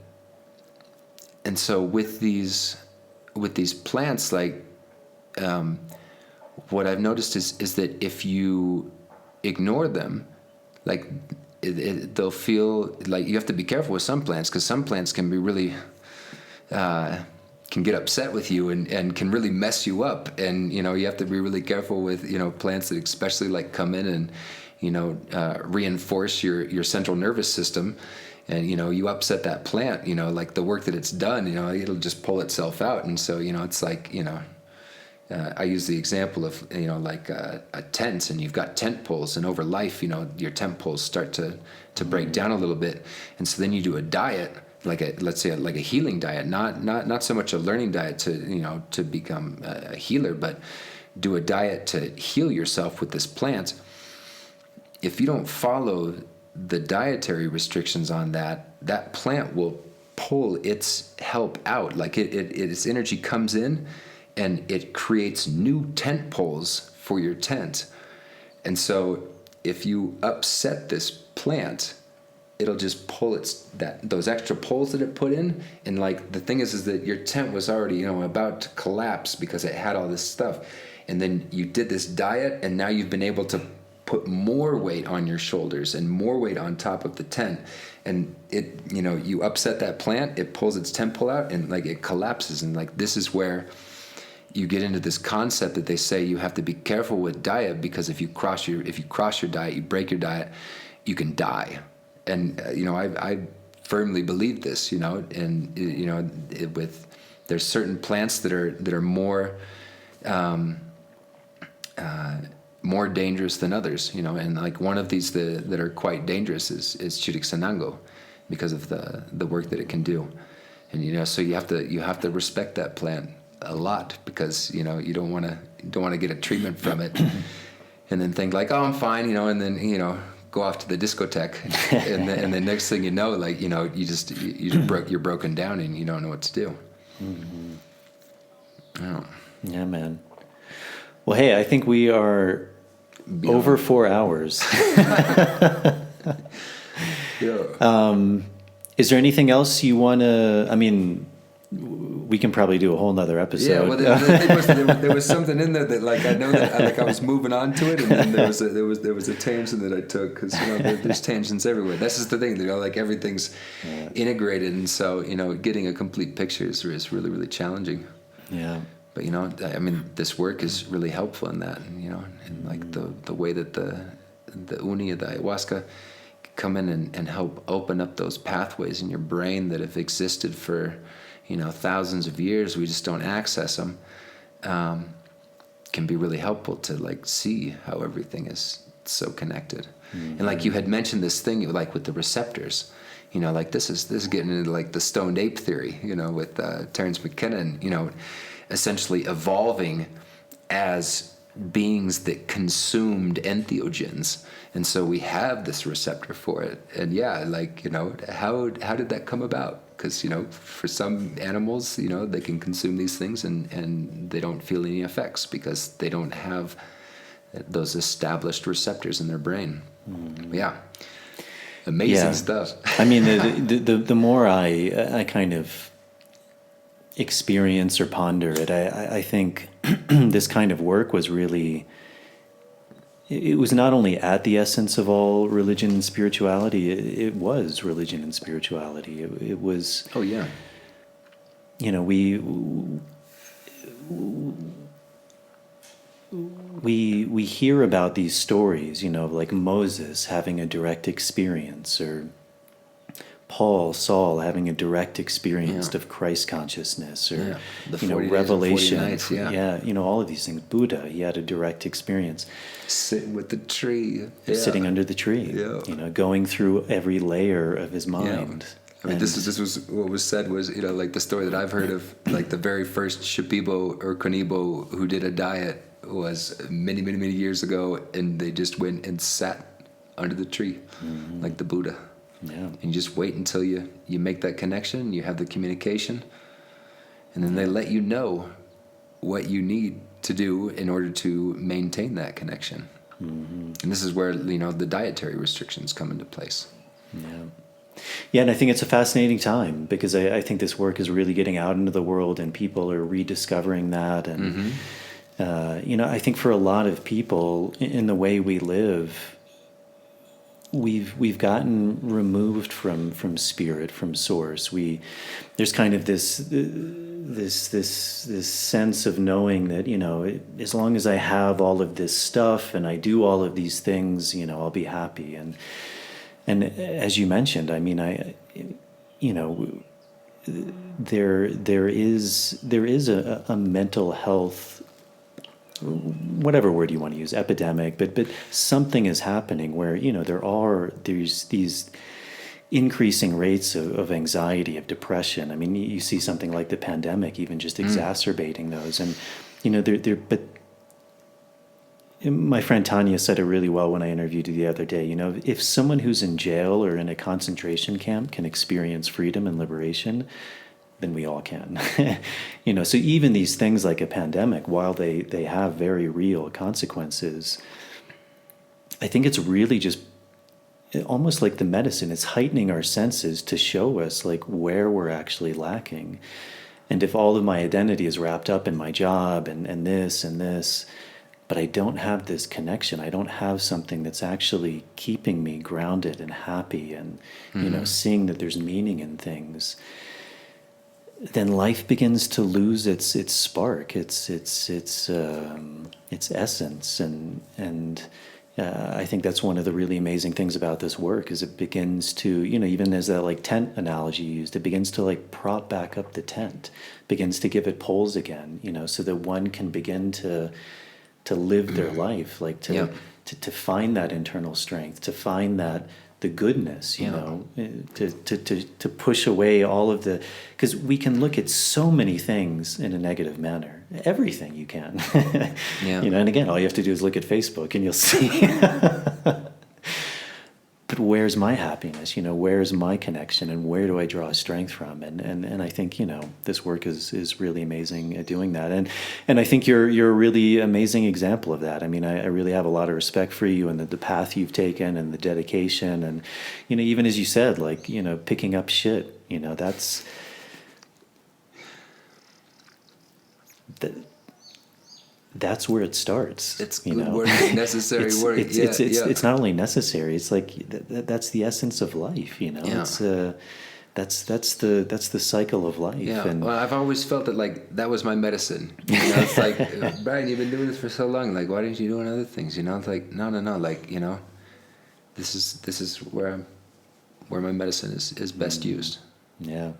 And so with these plants, like, what I've noticed is that if you ignore them, like they'll feel like you have to be careful with some plants, because some plants can be really, can get upset with you and can really mess you up. And, you have to be really careful with, plants that especially like come in and, reinforce your central nervous system. And, you upset that plant, like the work that it's done, it'll just pull itself out. And so, it's like, I use the example of, like a tent, and you've got tent poles, and over life, your tent poles start to break down a little bit. And so then you do a diet, let's say like a healing diet, not so much a learning diet to become a healer, but do a diet to heal yourself with this plant. If you don't follow the dietary restrictions on that plant will pull its help out. Like its energy comes in, and it creates new tent poles for your tent. And so if you upset this plant, it'll just pull those extra poles that it put in. And like the thing is that your tent was already about to collapse because it had all this stuff. And then you did this diet, and now you've been able to put more weight on your shoulders and more weight on top of the tent. And it, you upset that plant, it pulls its tent pole out and like it collapses. And like, this is where you get into this concept that they say you have to be careful with diet, because if you cross your diet, you break your diet, you can die. And, I firmly believe this, and, there's certain plants that are more dangerous than others, and like one of these that are quite dangerous is Chiricsanango, because of the work that it can do. And so you have to respect that plant a lot, because you don't want to get a treatment from it and then think like, oh, I'm fine, and then go off to the discotheque and the next thing you know, like you're broken down and you don't know what to do. Mm-hmm. Oh. Yeah, man. Well, hey, I think we are over 4 hours. Yeah. Is there anything else you want to, I mean, we can probably do a whole nother episode. Yeah, well, there was something in there that, like, I know that I was moving on to it, and then there was a tangent that I took, because there's tangents everywhere. This is the thing, like everything's integrated, and so getting a complete picture is really, really challenging. Yeah. But I mean, this work is really helpful in that, and like the way that the uni, the ayahuasca, come in and help open up those pathways in your brain that have existed for thousands of years. We just don't access them. Can be really helpful to like see how everything is so connected. Mm-hmm. And like you had mentioned this thing, like with the receptors, like this is getting into like the stoned ape theory, with Terence McKenna, essentially evolving as beings that consumed entheogens. And so we have this receptor for it. And yeah, like, how did that come about? Because, for some animals, they can consume these things and they don't feel any effects because they don't have those established receptors in their brain. Mm-hmm. Yeah. Amazing stuff. I mean, the more I kind of experience or ponder it, I think this kind of work was really, it was not only at the essence of all religion and spirituality, it was religion and spirituality. It was... Oh, yeah. We hear about these stories, like Moses having a direct experience, or Saul having a direct experience of Christ consciousness, or the 40 revelation. Days and 40 nights, all of these things. Buddha, he had a direct experience. Sitting with the tree. Sitting under the tree. Yeah. Going through every layer of his mind. Yeah. I mean, this was what was said was, like the story that I've heard of, like the very first Shipibo or Konibo who did a diet was many, many, many years ago, and they just went and sat under the tree, like the Buddha. Yeah. And you just wait until you make that connection, you have the communication, and then they let you know what you need to do in order to maintain that connection. Mm-hmm. And this is where, the dietary restrictions come into place. Yeah. Yeah, and I think it's a fascinating time, because I think this work is really getting out into the world, and people are rediscovering that. And, I think for a lot of people, in the way we live, we've gotten removed from spirit, from source. There's kind of this sense of knowing that, as long as I have all of this stuff and I do all of these things, I'll be happy. And as you mentioned, I mean, there is a mental health, whatever word you want to use, epidemic, but something is happening where, there's these increasing rates of anxiety, of depression. I mean, you see something like the pandemic even just exacerbating those. And, but my friend Tanya said it really well when I interviewed her the other day. If someone who's in jail or in a concentration camp can experience freedom and liberation, then we all can. So even these things like a pandemic, while they have very real consequences, I think it's really just almost like the medicine. It's heightening our senses to show us like where we're actually lacking. And if all of my identity is wrapped up in my job and this, but I don't have this connection. I don't have something that's actually keeping me grounded and happy and, seeing that there's meaning in things, then life begins to lose its spark, its essence, and I think that's one of the really amazing things about this work is it begins to, even as that like tent analogy you used, it begins to like prop back up the tent, begins to give it poles again, so that one can begin to live their life, like to find that internal strength, to find that the goodness, to push away all of the, because we can look at so many things in a negative manner, everything you can, and again, all you have to do is look at Facebook and you'll see, but where's my happiness, where's my connection, and where do I draw strength from? And I think, this work is really amazing at doing that. And I think you're a really amazing example of that. I mean, I really have a lot of respect for you and the path you've taken and the dedication. And, even as you said, like, picking up shit, that's where it starts. It's good work, necessary work. It's not only necessary. It's like that's the essence of life. It's that's the cycle of life. Yeah. And well, I've always felt that like that was my medicine. It's like, Brian, you've been doing this for so long. Like, why didn't you do other things? It's like no. Like, this is where my medicine is best used. Yeah,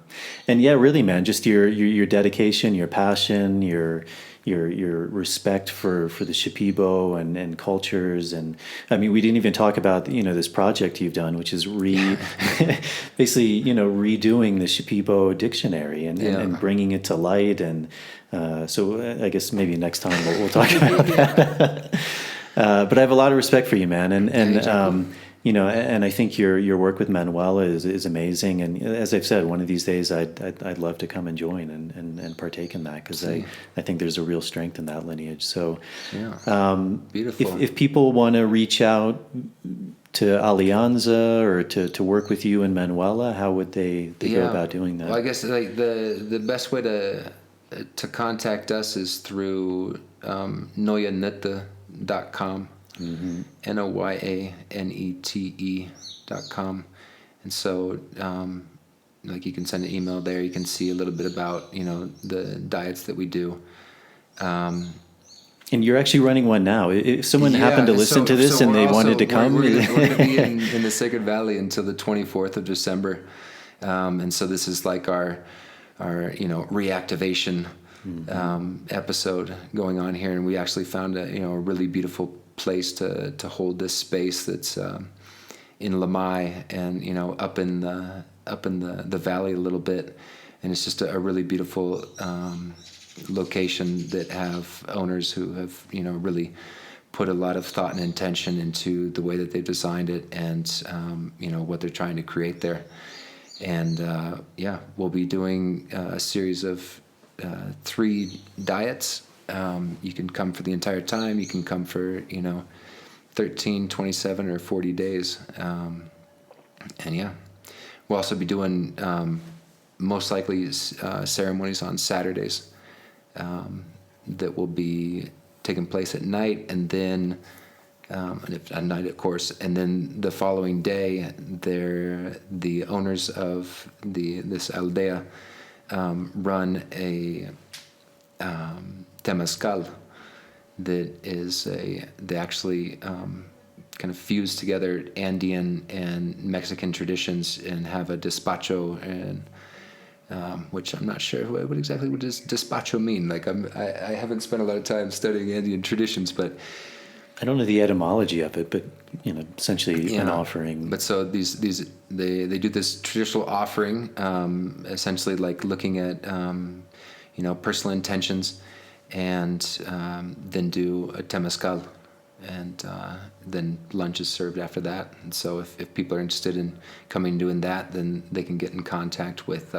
and really, man, just your dedication, your passion, your respect for the Shipibo and cultures, and I mean, we didn't even talk about this project you've done, which is basically redoing the Shipibo dictionary and bringing it to light, and so I guess maybe next time we'll talk about that. But I have a lot of respect for you, man, and and I think your work with Manuela is amazing. And as I've said, one of these days I'd love to come and join and partake in that, because I think there's a real strength in that lineage. So beautiful. If people want to reach out to Alianza or to work with you and Manuela, how would they go about doing that? Well, I guess like the best way to contact us is through noyanete.com. Mm-hmm. noyanete.com, and so like you can send an email there. You can see a little bit about the diets that we do. And you're actually running one now. If someone happened to listen to this and they wanted to come, we're going to be in the Sacred Valley until the 24th of December, and so this is like our reactivation episode going on here, and we actually found a really beautiful place to hold this space that's in Lamai and up in the valley a little bit, and it's just a really beautiful location that have owners who have really put a lot of thought and intention into the way that they've designed it, and what they're trying to create there. And we'll be doing a series of 3 diets. You can come for the entire time. You can come for 13, 27, or 40 days. We'll also be doing most likely ceremonies on Saturdays that will be taking place at night, and then at night, of course, and then the following day, the owners of this aldea run a temazcal that is they actually kind of fuse together Andean and Mexican traditions and have a despacho, and which I'm not sure what exactly does despacho mean. Like I haven't spent a lot of time studying Andean traditions, but I don't know the etymology of it, but essentially an offering. But so they do this traditional offering, essentially like looking at personal intentions, and then do a temazcal, and then lunch is served after that. And so if people are interested in coming and doing that, then they can get in contact with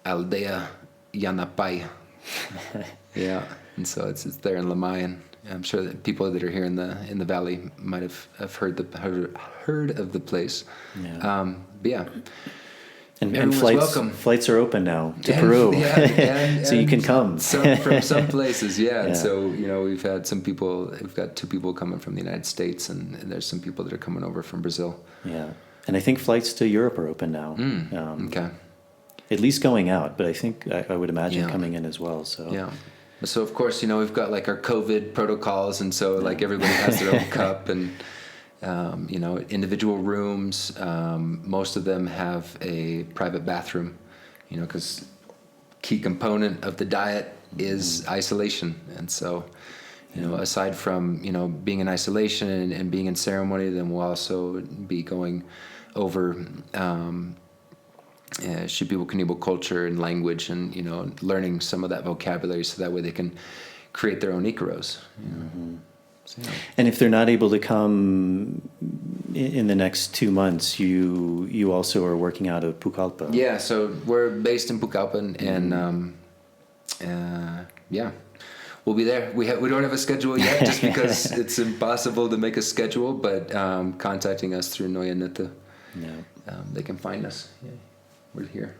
Aldea Yanapay. And so it's there in Lamay, and I'm sure that people that are here in the valley might have heard of the place. And welcome. Flights are open now to Peru, so you can come. From some places, And so we've got 2 people coming from the United States, and there's some people that are coming over from Brazil. Yeah, and I think flights to Europe are open now. Okay. At least going out, but I think I would imagine coming in as well. So So of course, we've got like our COVID protocols, and so like everybody has their own cup, and individual rooms. Most of them have a private bathroom, because key component of the diet is isolation, and so aside from being in isolation and being in ceremony, then we'll also be going over Shipibo Kanibo culture and language, and learning some of that vocabulary, so that way they can create their own ikaros. So, and if they're not able to come in the next 2 months, you also are working out of Pucallpa. Yeah, so we're based in Pucallpa, and we'll be there. We don't have a schedule yet, just because it's impossible to make a schedule. But contacting us through Noya Neta, they can find us. Yeah, we're here.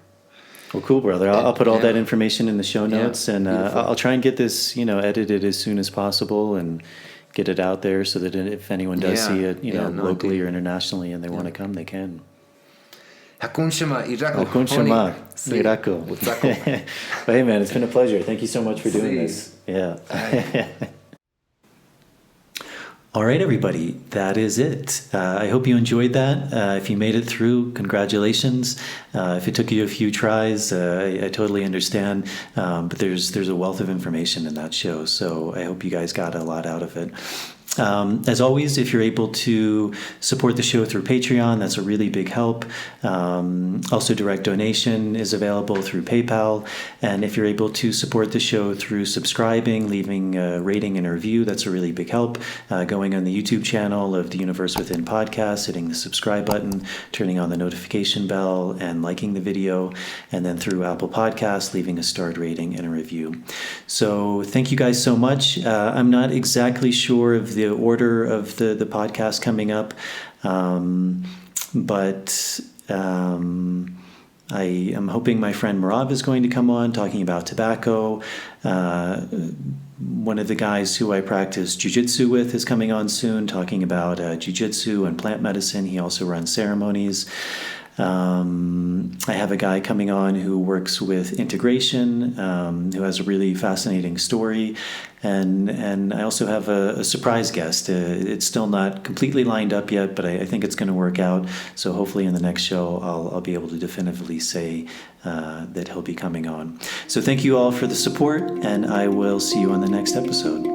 Well, cool, brother. I'll put all that information in the show notes, and I'll try and get this, edited as soon as possible, and get it out there, so that if anyone does see it, locally or internationally, and they want to come, they can. Hakunshima Irako. Hakunshima Irako. Well, hey, man, it's been a pleasure. Thank you so much for doing this. Yeah. All right, everybody, that is it. I hope you enjoyed that. If you made it through, congratulations. If it took you a few tries, I totally understand. But there's a wealth of information in that show, so I hope you guys got a lot out of it. As always, if you're able to support the show through Patreon, that's a really big help. Also, direct donation is available through PayPal. And if you're able to support the show through subscribing, leaving a rating and a review, that's a really big help. Going on the YouTube channel of the Universe Within podcast, hitting the subscribe button, turning on the notification bell, and liking the video. And then through Apple Podcasts, leaving a starred rating and a review. So thank you guys so much. I'm not exactly sure of the order of the podcast coming up, but I am hoping my friend Marav is going to come on talking about tobacco. One of the guys who I practice jiu-jitsu with is coming on soon, talking about jiu-jitsu and plant medicine. He also runs ceremonies. I have a guy coming on who works with integration, who has a really fascinating story, and I also have a surprise guest. It's still not completely lined up yet, but I think it's going to work out. So hopefully in the next show, I'll be able to definitively say that he'll be coming on. So thank you all for the support, and I will see you on the next episode.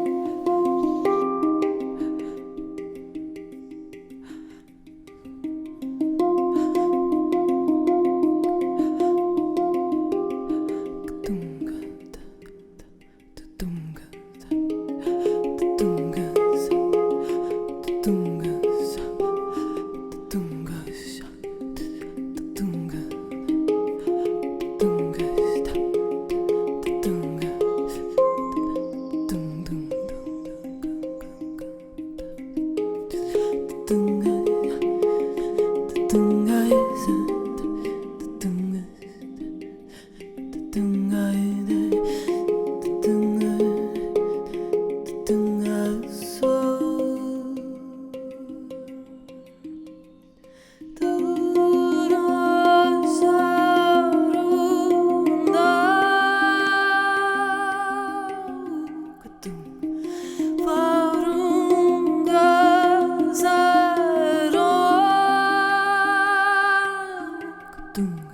Doom.